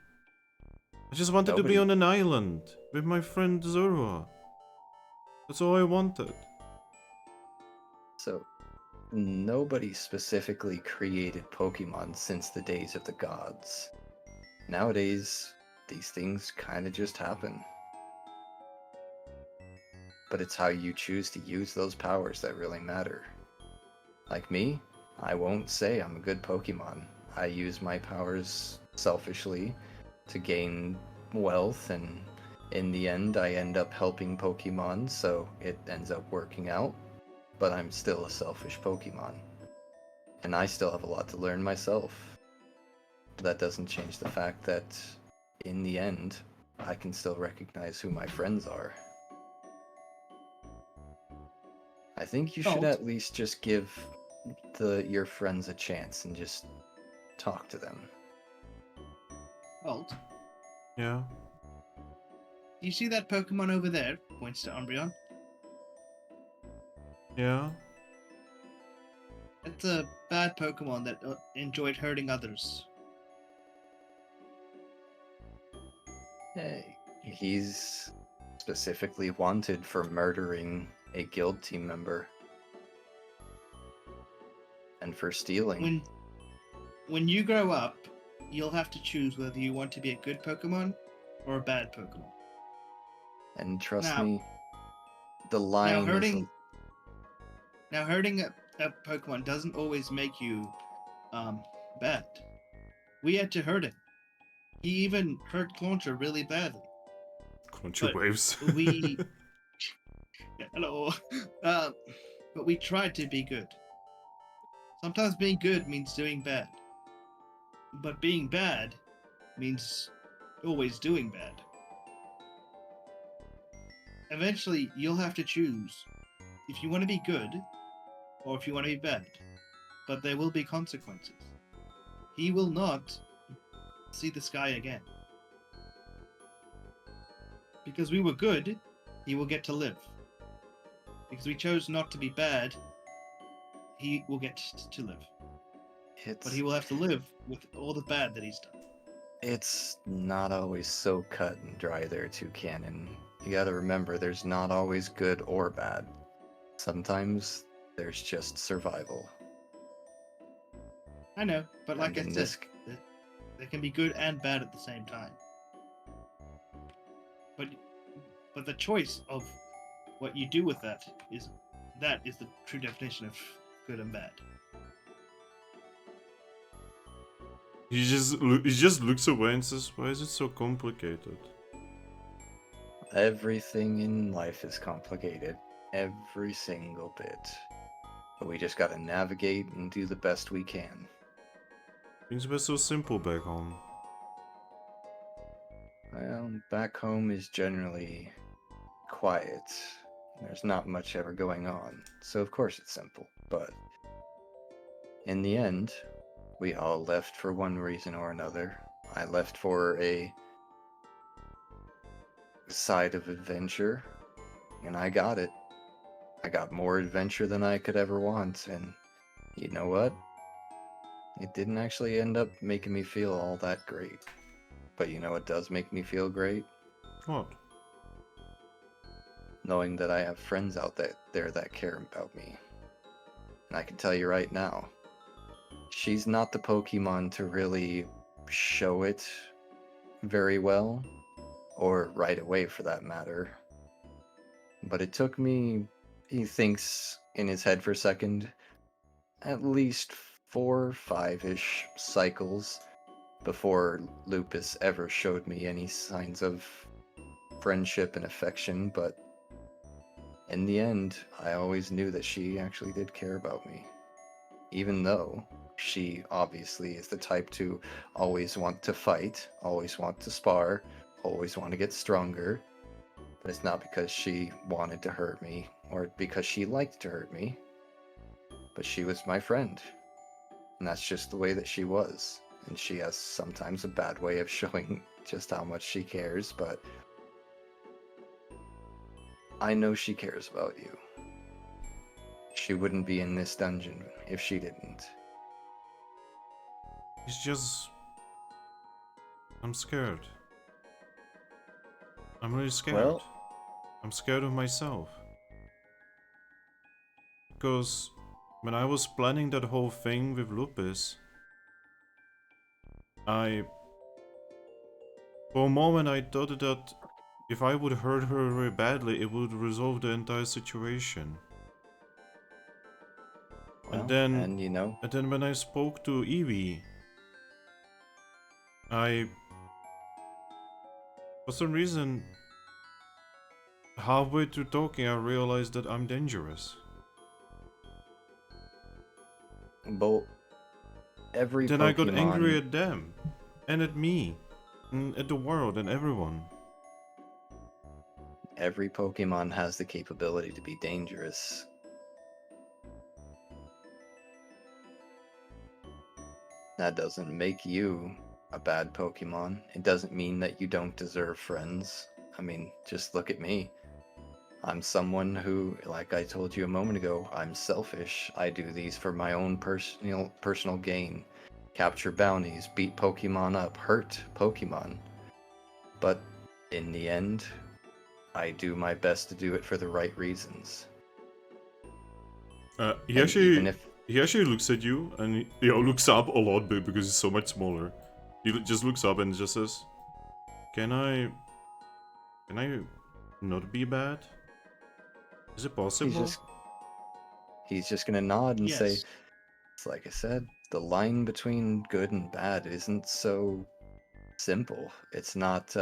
I just wanted to be Nobody- on an island with my friend Zorua. That's all I wanted. So, nobody specifically created Pokemon since the days of the gods. Nowadays, these things kind of just happen. But it's how you choose to use those powers that really matter. Like me, I won't say I'm a good Pokemon. I use my powers selfishly to gain wealth, and in the end, I end up helping Pokemon, so it ends up working out. But I'm still a selfish Pokemon. And I still have a lot to learn myself. But that doesn't change the fact that, in the end, I can still recognize who my friends are. I think you should Talt. at least just give your friends a chance and just talk to them. Alt, Yeah. you see that Pokemon over there? Points to Umbreon. Yeah. It's a bad Pokemon that enjoyed hurting others. Hey, he's specifically wanted for murdering a guild team member. And for stealing. When you grow up, you'll have to choose whether you want to be a good Pokemon or a bad Pokemon. And trust Now- me, the line Now, hurting a Pokemon doesn't always make you bad. We had to hurt him. He even hurt Clauncher really badly. Contra But waves. we hello, but we tried to be good. Sometimes being good means doing bad, but being bad means always doing bad. Eventually, you'll have to choose if you want to be good or if you want to be bad. But there will be consequences. He will not see the sky again. Because we were good, he will get to live. Because we chose not to be bad, he will get to live. But he will have to live with all the bad that he's done. It's not always so cut and dry there, Toucannon. You gotta remember, there's not always good or bad. Sometimes there's just survival. I know, but like I And in said, this- there can be good and bad at the same time. But the choice of what you do with that is the true definition of good and bad. He just looks away and says, "Why is it so complicated?" Everything in life is complicated. Every single bit. But we just gotta navigate and do the best we can. Things were so simple back home. Well, back home is generally quiet. There's not much ever going on, so of course it's simple. But in the end, we all left for one reason or another. I left for a side of adventure, and I got it. I got more adventure than I could ever want, and you know what? It didn't actually end up making me feel all that great. But you know what does make me feel great? What? knowing that I have friends out there that care about me. And I can tell you right now, she's not the Pokemon to really show it very well, or right away for that matter. But it took me, he thinks in his head for a second, at least 4 or 5-ish cycles before Lupus ever showed me any signs of friendship and affection, but in the end, I always knew that she actually did care about me. Even though she obviously is the type to always want to fight, always want to spar, always want to get stronger. But it's not because she wanted to hurt me or because she liked to hurt me. But she was my friend. And that's just the way that she was. And she has sometimes a bad way of showing just how much she cares, but I know she cares about you. She wouldn't be in this dungeon if she didn't. It's just... I'm scared. I'm really scared. Well- I'm scared of myself. Because when I was planning that whole thing with Lupus, for a moment I thought that if I would hurt her very badly, it would resolve the entire situation. Well, And then when I spoke to Eevee, for some reason, halfway through talking, I realized that I'm dangerous. But every Then Pokemon, I got angry at them, and at me, and at the world, and everyone. every Pokemon has the capability to be dangerous. That doesn't make you a bad Pokemon. It doesn't mean that you don't deserve friends. I mean, just look at me. I'm someone who, like I told you a moment ago, I'm selfish. I do these for my own personal gain. Capture bounties, beat Pokemon up, hurt Pokemon. But in the end, I do my best to do it for the right reasons. He And even if He actually looks at you and he looks up a lot because he's so much smaller. He just looks up and just says, Can I not be bad? Is it possible? he's just gonna nod and say, Yes. it's like I said, the line between good and bad isn't so simple. It's not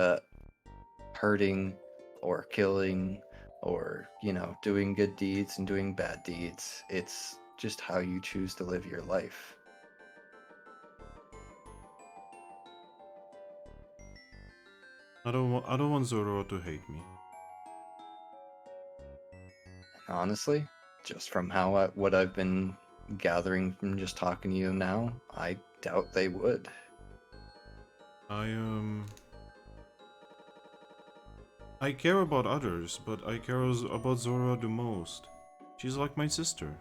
hurting or killing or, doing good deeds and doing bad deeds. It's just how you choose to live your life. I don't want Zoro to hate me. Honestly, just from what I've been gathering from just talking to you now, I doubt they would. I care about others, but I care about Zoro the most. She's like my sister.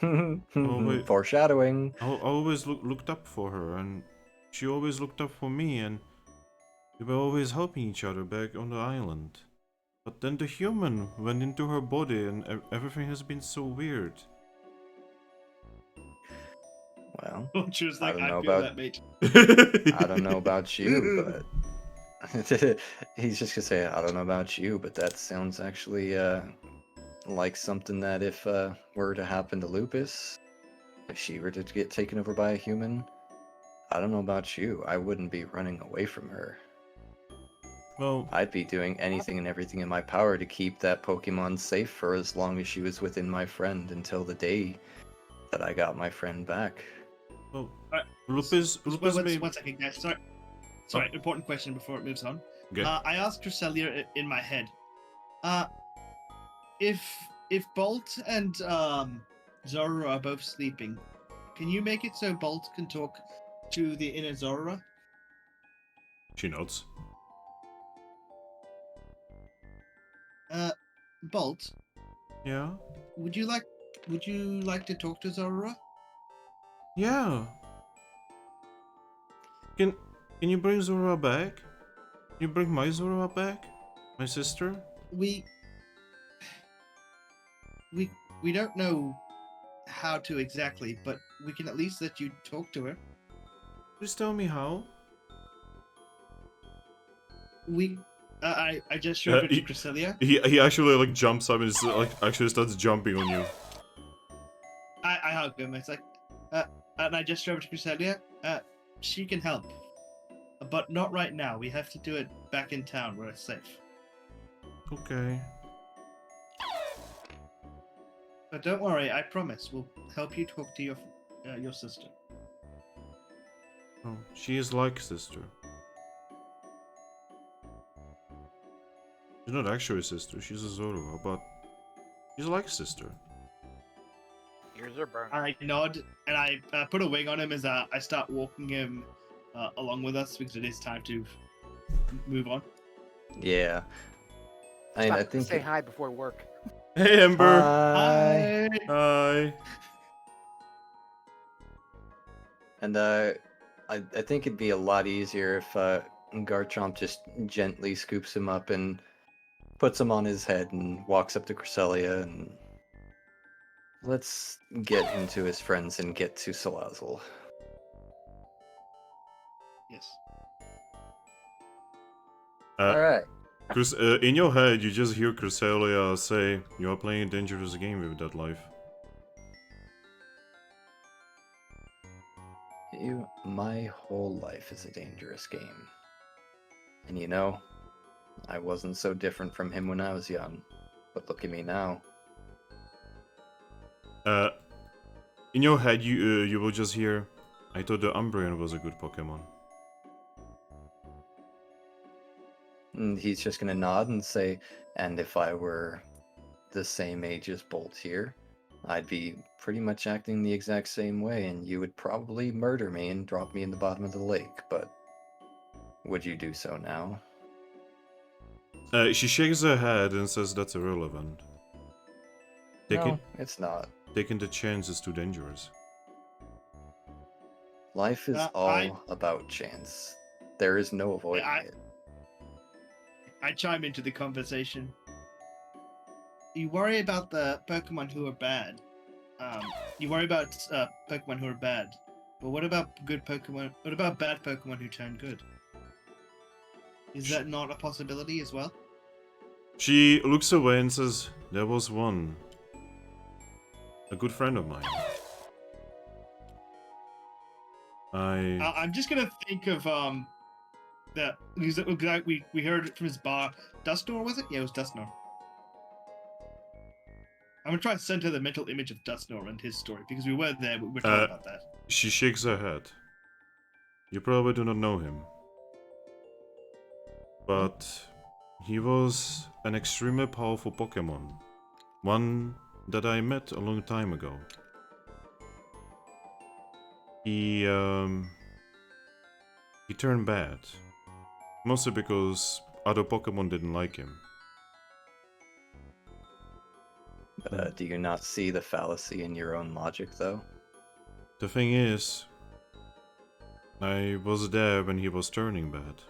wait. Foreshadowing. I always looked up for her, and she always looked up for me, and we were always helping each other back on the island. But then the human went into her body, and everything has been so weird. Well, She was like, I don't know feel about- that, mate. I don't know about you, but he's just gonna say, I don't know about you, but that sounds actually like something that if were to happen to Lupus, if she were to get taken over by a human, I don't know about you, I wouldn't be running away from her. Well, I'd be doing anything and everything in my power to keep that Pokemon safe for as long as she was within my friend until the day that I got my friend back. well, Alright. Lupus may... One second, guys. Sorry, important question before it moves on. Okay. I asked Cresselia in my head. If Bolt and Zora are both sleeping, can you make it so Bolt can talk to the inner Zora? She nods. Bolt, Yeah? would you like to talk to Zora? Yeah. Can you bring Zora back? Can you bring my Zora back? My sister? we don't know how to exactly, but we can at least let you talk to her. Please tell me how. I just showed it to he- Cresselia. He actually like jumps up and is, like actually starts jumping on you. I hug him. It's like, and I just showed it to Cresselia. She can help, but not right now. We have to do it back in town where it's safe. Okay. But don't worry, I promise we'll help you talk to your sister. Oh, she is like sister. She's not actually a sister, she's a Zorua, but she's like sister. Ears are burning. I nod and I put a wing on him as I start walking him along with us because it is time to move on. Yeah. I think Say hi before work. Hey Ember! Hi. Hi! And I think it'd be a lot easier if Garchomp just gently scoops him up and puts him on his head and walks up to Cresselia and let's get into his friends and get to Salazzle. Yes. Alright. In your head, you just hear Cresselia say, "You are playing a dangerous game with that life." My whole life is a dangerous game. And you know, I wasn't so different from him when I was young. But look at me now. In your head, you will just hear, "I thought the Umbreon was a good Pokemon." And he's just gonna nod and say, and if I were the same age as Bolt here, I'd be pretty much acting the exact same way, and you would probably murder me and drop me in the bottom of the lake, but would you do so now? She shakes her head and says that's irrelevant. No, it's not. Taking the chance is too dangerous. Life is all about chance. There is no avoiding it. I chime into the conversation. You worry about the Pokemon who are bad. You worry about Pokemon who are bad. But what about good Pokemon? What about bad Pokemon who turn good? Is that not a possibility as well? She looks away and says, "There was one. A good friend of mine. I'm just gonna think of that we heard it from his bar. Dustnor, was it? Yeah, it was Dustnor. I'm gonna try to send her the mental image of Dustnor and his story because we were there. We were talking about that. She shakes her head. You probably do not know him. But he was an extremely powerful Pokemon. One that I met a long time ago. He turned bad. Mostly because other Pokemon didn't like him. But do you not see the fallacy in your own logic, though? The thing is, I was there when he was turning bad.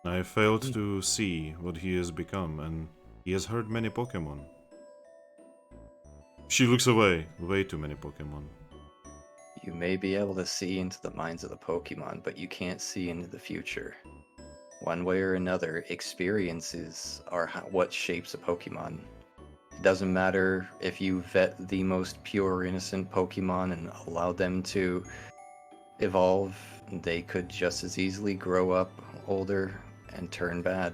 I failed to see what he has become, and he has hurt many Pokemon. She looks away. Way too many Pokemon. You may be able to see into the minds of the Pokemon, but you can't see into the future. One way or another, experiences are what shapes a Pokemon. It doesn't matter if you vet the most pure, innocent Pokemon and allow them to evolve, they could just as easily grow up older and turn bad.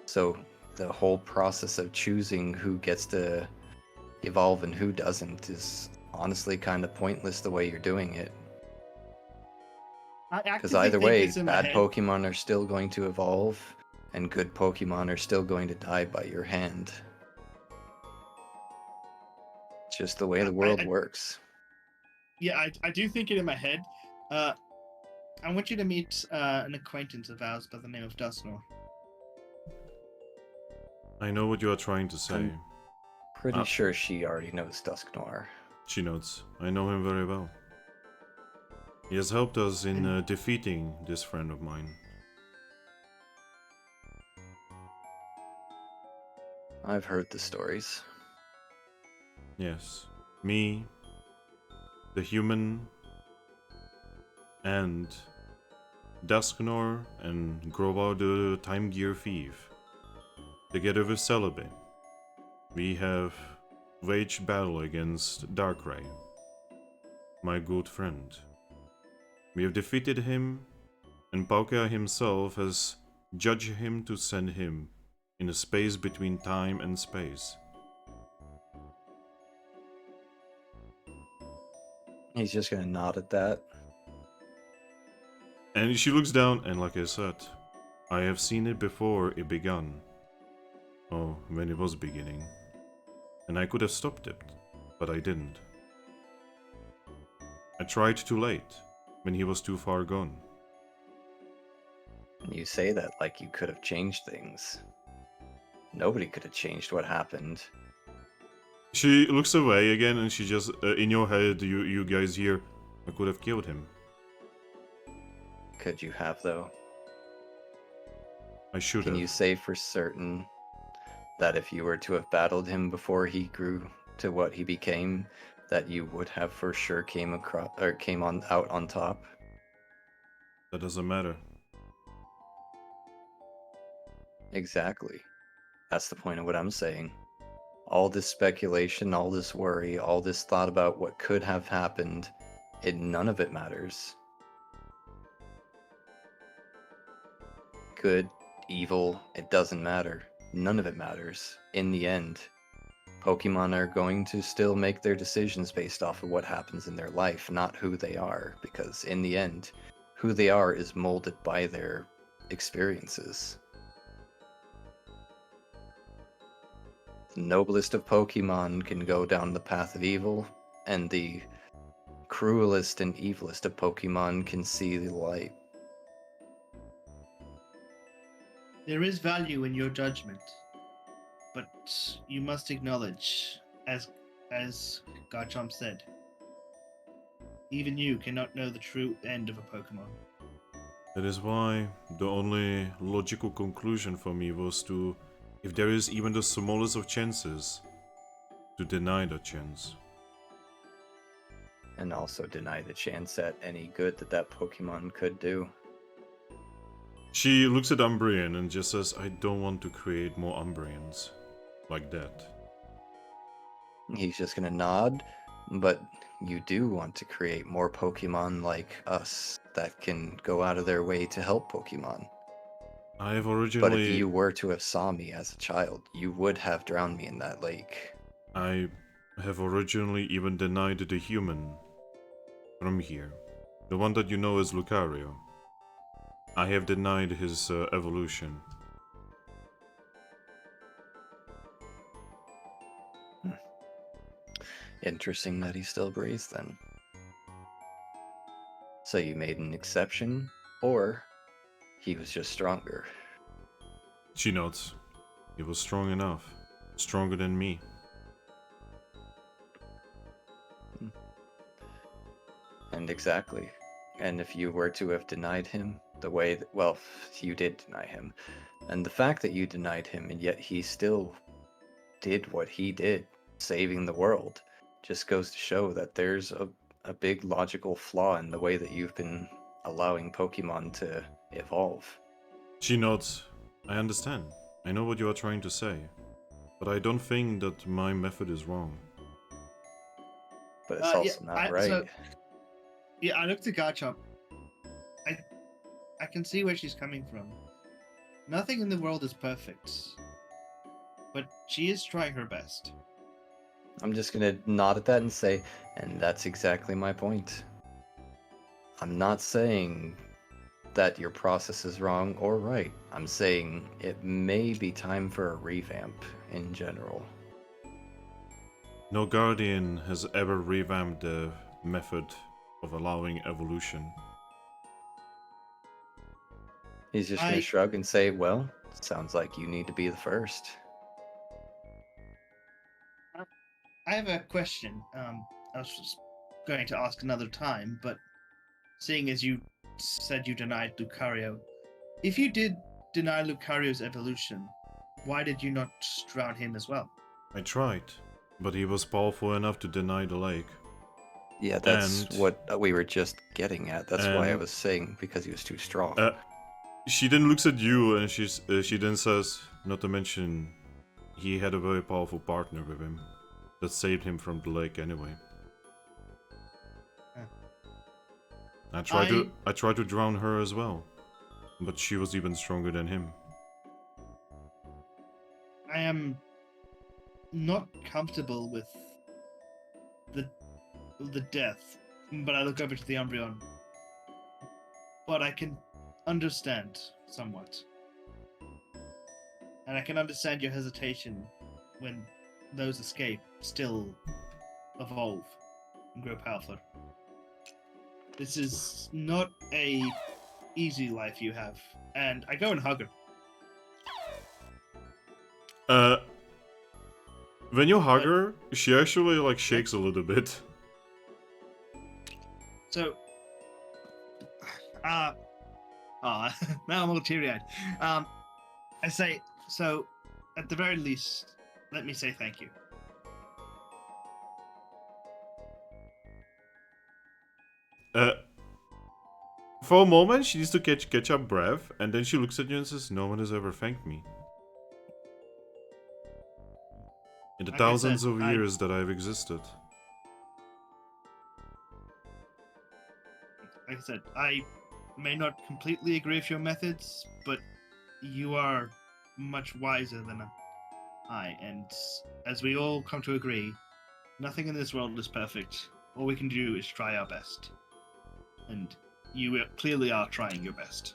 So the whole process of choosing who gets to evolve and who doesn't is honestly kind of pointless the way you're doing it. Because either way, bad Pokemon are still going to evolve, and good Pokemon are still going to die by your hand. It's just the way the world works. Yeah, I do think it in my head. I want you to meet an acquaintance of ours by the name of Dustnor. I know what you are trying to say. Pretty sure she already knows Dusknoir. She nods. I know him very well. He has helped us in defeating this friend of mine. I've heard the stories. Yes. Me, the human, and Dusknor and Grobar the Time Gear Thief, together with Celebi, we have waged battle against Darkrai, my good friend. We have defeated him, and Palkia himself has judged him to send him in a space between time and space. He's just gonna nod at that. And she looks down, and like I said, I have seen it before it began. Oh, when it was beginning. And I could have stopped it, but I didn't. I tried too late, when he was too far gone. You say that like you could have changed things. Nobody could have changed what happened. She looks away again, and she just, in your head, you guys hear, I could have killed him. Could you have, though? I should Can have. you say for certain that if you were to have battled him before he grew to what he became, that you would have for sure came out on top? That doesn't matter. Exactly. That's the point of what I'm saying. All this speculation, all this worry, all this thought about what could have happened, none of it matters. Good, evil, it doesn't matter. None of it matters. In the end, Pokemon are going to still make their decisions based off of what happens in their life, not who they are, because in the end, who they are is molded by their experiences. The noblest of Pokemon can go down the path of evil, and the cruelest and evilest of Pokemon can see the light. There is value in your judgment, but you must acknowledge, as Garchomp said, even you cannot know the true end of a Pokemon. That is why the only logical conclusion for me was to, if there is even the smallest of chances, to deny that chance. And also deny the chance at any good that Pokemon could do. She looks at Umbreon and just says, I don't want to create more Umbreons like that. He's just gonna nod, but you do want to create more Pokemon like us that can go out of their way to help Pokemon. I have But originally... if you were to have saw me as a child, you would have drowned me in that lake. I have originally even denied the human from here. The one that you know as Lucario. I have denied his evolution. Interesting that he still breathes then. So you made an exception, or he was just stronger. She nods. He was strong enough. Stronger than me. And exactly. And if you were to have denied him the way that, well, you did deny him. And the fact that you denied him and yet he still did what he did, saving the world, just goes to show that there's a big logical flaw in the way that you've been allowing Pokemon to evolve. She nods. I understand. I know what you are trying to say. But I don't think that my method is wrong. But it's also not right. I looked at Garchomp. I can see where she's coming from. Nothing in the world is perfect. But she is trying her best. I'm just gonna nod at that and say, and that's exactly my point. I'm not saying that your process is wrong or right. I'm saying it may be time for a revamp in general. No Guardian has ever revamped the method of allowing evolution. He's just gonna shrug and say, well, sounds like you need to be the first. I have a question. I was just going to ask another time, but seeing as you said you denied Lucario, if you did deny Lucario's evolution, why did you not drown him as well? I tried, but he was powerful enough to deny the lake. Yeah, that's And- what we were just getting at. That's why I and- was saying because he was too strong. She then looks at you and she then says, not to mention, he had a very powerful partner with him that saved him from the lake anyway. I tried to drown her as well, but she was even stronger than him. I am not comfortable with the death, but I look over to the Umbreon. But I can understand somewhat. And I can understand your hesitation when those escape still evolve and grow powerful. This is not a easy life you have. And I go and hug her. When you hug her, she actually like shakes a little bit. So, now I'm all teary-eyed. I say, so, at the very least, let me say thank you. For a moment, she needs to catch up breath, and then she looks at you and says, "No one has ever thanked me. In the Like I thousands said, of years that I've existed." Like I said, I may not completely agree with your methods, but you are much wiser than I, and as we all come to agree, nothing in this world is perfect. All we can do is try our best. And you clearly are trying your best.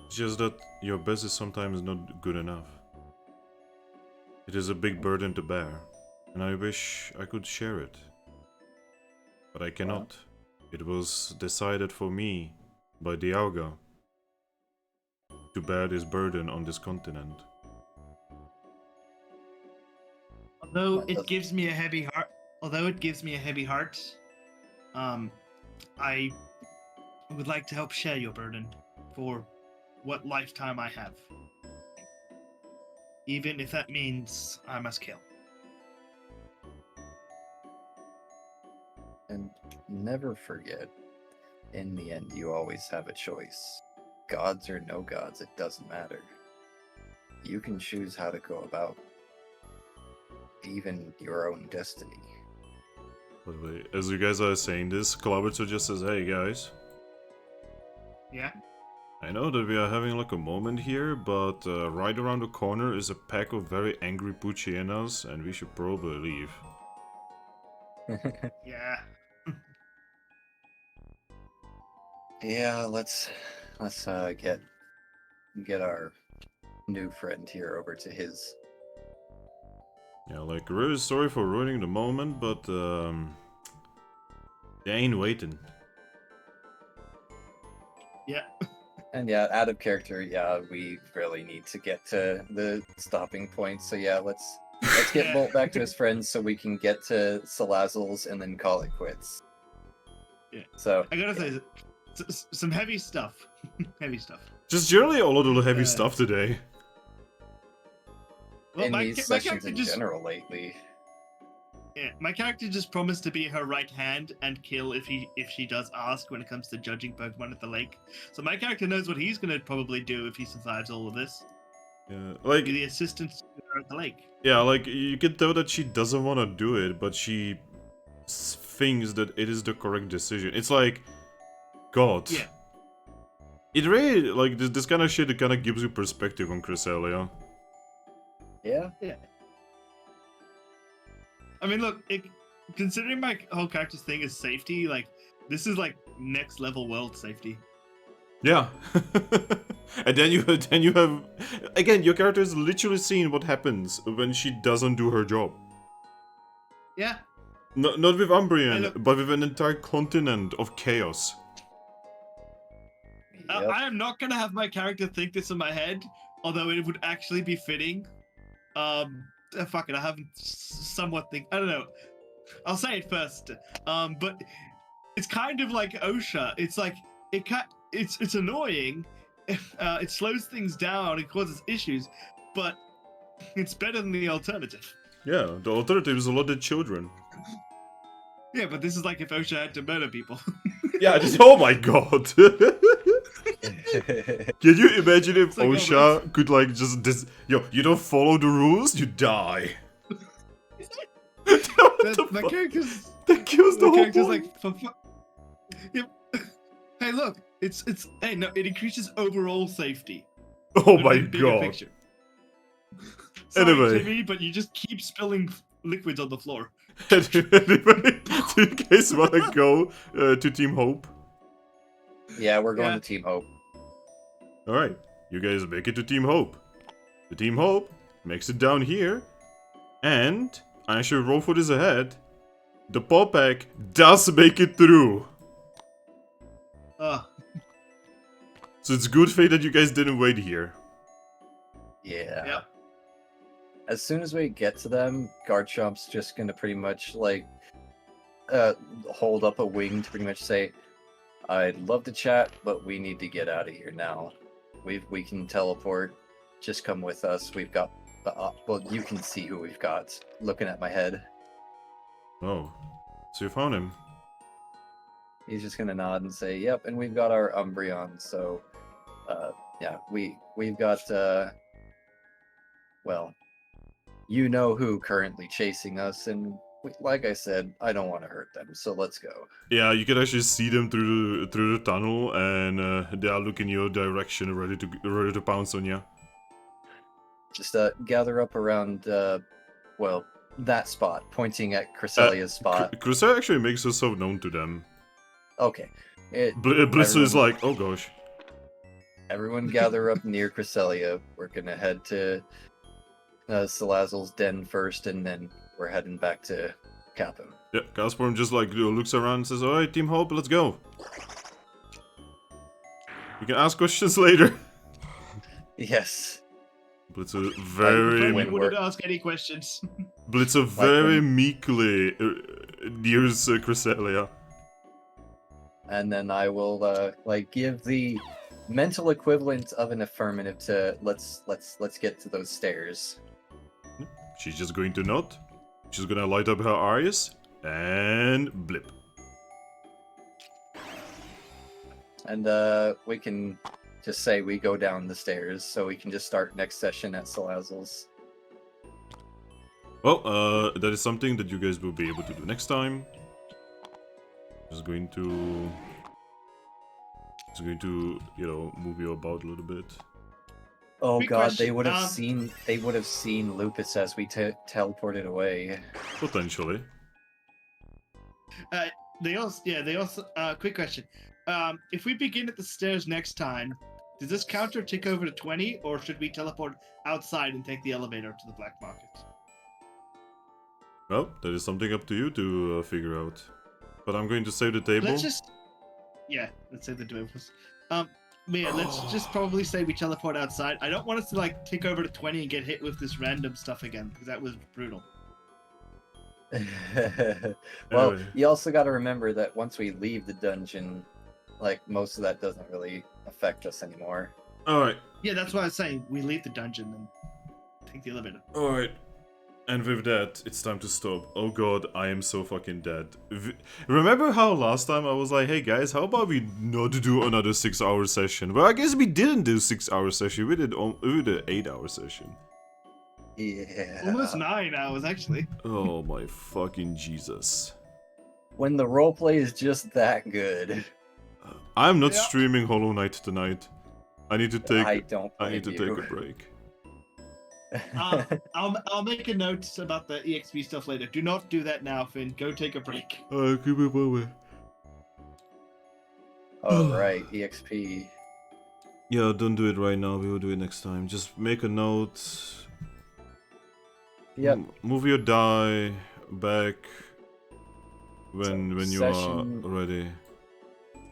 It's just that your best is sometimes not good enough. It is a big burden to bear, and I wish I could share it. But I cannot. It was decided for me by Dialga to bear this burden on this continent. Although That it doesn't- gives me a heavy heart, I would like to help share your burden for what lifetime I have. Even if that means I must kill. And never forget, in the end, you always have a choice. Gods or no gods, it doesn't matter. You can choose how to go about even your own destiny. By the way, as you guys are saying this, Clobbitzer just says, "Hey guys, Yeah? I know that we are having like a moment here, but right around the corner is a pack of very angry Puccienas, and we should probably leave." Yeah. Yeah, let's get our new friend here over to his. Yeah, like, really sorry for ruining the moment, but they ain't waiting. Yeah. And yeah, out of character, yeah, we really need to get to the stopping point. So yeah, let's get Yeah. Bolt back to his friends so we can get to Salazzle's and then call it quits. Yeah. So I gotta say, some heavy stuff. Heavy stuff. Just generally a lot of heavy Yeah. stuff today. Well, in these my sessions character in just general lately. Yeah, my character just promised to be her right hand and kill if she does ask when it comes to judging Pokemon at the lake. So my character knows what he's gonna probably do if he survives all of this. Yeah, like, Be the assistant to her at the lake. yeah, like, you can tell that she doesn't want to do it, but she thinks that it is the correct decision. It's like, God. Yeah. It really, like, this kind of shit, it kind of gives you perspective on Cresselia. Yeah. I mean, look, considering my whole character's thing is safety, like this is like next level world safety. Yeah. And then you have, again, your character is literally seeing what happens when she doesn't do her job. Yeah. Not with I Umbreon, know. but with an entire continent of chaos. Yep. I am not gonna have my character think this in my head, although it would actually be fitting. Fuck it, I haven't somewhat think. I don't know. I'll say it first. But it's kind of like OSHA. It's like it's annoying it slows things down and causes issues, but it's better than the alternative. Yeah, the alternative is a lot of children. Yeah, but this is like if OSHA had to murder people. Yeah, just, oh my god. Can you imagine if like, OSHA could like just yo, you don't follow the rules, you die. The characters. That kills the whole characters point. like. Yep. Hey, look! It's hey no! It increases overall safety. Oh in my the bigger god. picture. Sorry, Anyway. Jimmy, but you just keep spilling liquids on the floor. Anyway, do you guys wanna go to Team Hope? Yeah, we're going Yeah. to Team Hope. Alright, you guys make it to Team Hope. The Team Hope makes it down here, and I should roll for this ahead. The paw pack does make it through. So it's good fate that you guys didn't wait here. Yeah. Yep. As soon as we get to them, Garchomp's just gonna pretty much like hold up a wing to pretty much say, "I'd love to chat, but we need to get out of here now. We can teleport. Just come with us. We've got well, you can see who we've got. Looking at my head, Oh, so you found him. he's just gonna nod and say, "Yep." And we've got our Umbreon. So, yeah, we've got well, you know who currently chasing us, and like I said, I don't want to hurt them, so let's go. Yeah, you can actually see them through the tunnel, and they are looking your direction, ready to pounce on you. Just gather up around, well, that spot, pointing at Cresselia's spot. Crusader actually makes herself known to them. Okay. Blister is everyone- like, oh gosh. Everyone gather up near Cresselia. We're gonna head to Salazzle's den first, and then we're heading back to Capum. Yeah, Casperm just like looks around and says, alright, Team Hope, let's go. You can ask questions later. Yes. Blitzer You very... when wouldn't we're- ask any questions. Blitzer very when- meekly nears Cresselia. And then I will like give the mental equivalent of an affirmative to let's get to those stairs. She's just going to nod. She's gonna light up her eyes. And blip. And we can just say we go down the stairs, so we can just start next session at Salazzle's. Well, that is something that you guys will be able to do next time. Just going to, you know, move you about a little bit. Oh Quick god, they question, would have seen Lupus as we teleported away. Potentially. They also. Quick question. If we begin at the stairs next time, does this counter tick over to 20, or should we teleport outside and take the elevator to the black market? Well, that is something up to you to figure out. But I'm going to save the table. Let's just. Yeah, let's say the tables. Yeah, let's just probably say we teleport outside. I don't want us to like tick over to 20 and get hit with this random stuff again, because that was brutal. Well, Anyway. you also got to remember that once we leave the dungeon, like most of that doesn't really affect us anymore. Alright, Yeah, that's why I was saying we leave the dungeon and take the elevator. alright. And with that, it's time to stop. Oh god, I am so fucking dead. Remember how last time I was like, hey guys, how about we not do another 6-hour session? Well, I guess we didn't do 6-hour session, we did an 8-hour session. Yeah. Almost 9 hours, actually. Oh my fucking Jesus. When the roleplay is just that good. I'm not Yeah. streaming Hollow Knight tonight. I need to take I don't I need to blame take a you. break. I'll make a note about the EXP stuff later. Do not do that now, Finn. Go take a break. Keep it away. Oh right, EXP. Yeah, don't do it right now, we will do it next time. Just make a note. Yep. Move your die back when you are Session- ready.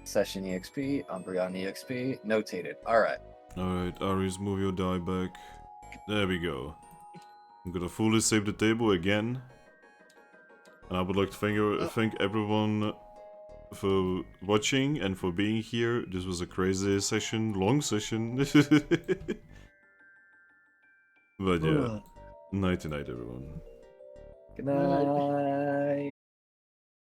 Session EXP, Umbreon EXP, notated. Alright. Alright, Aries, move your die back. There we go. I'm gonna fully save the table again. And I would like to thank everyone for watching and for being here. This was a crazy session, long session. But yeah, night to night, everyone. Good night.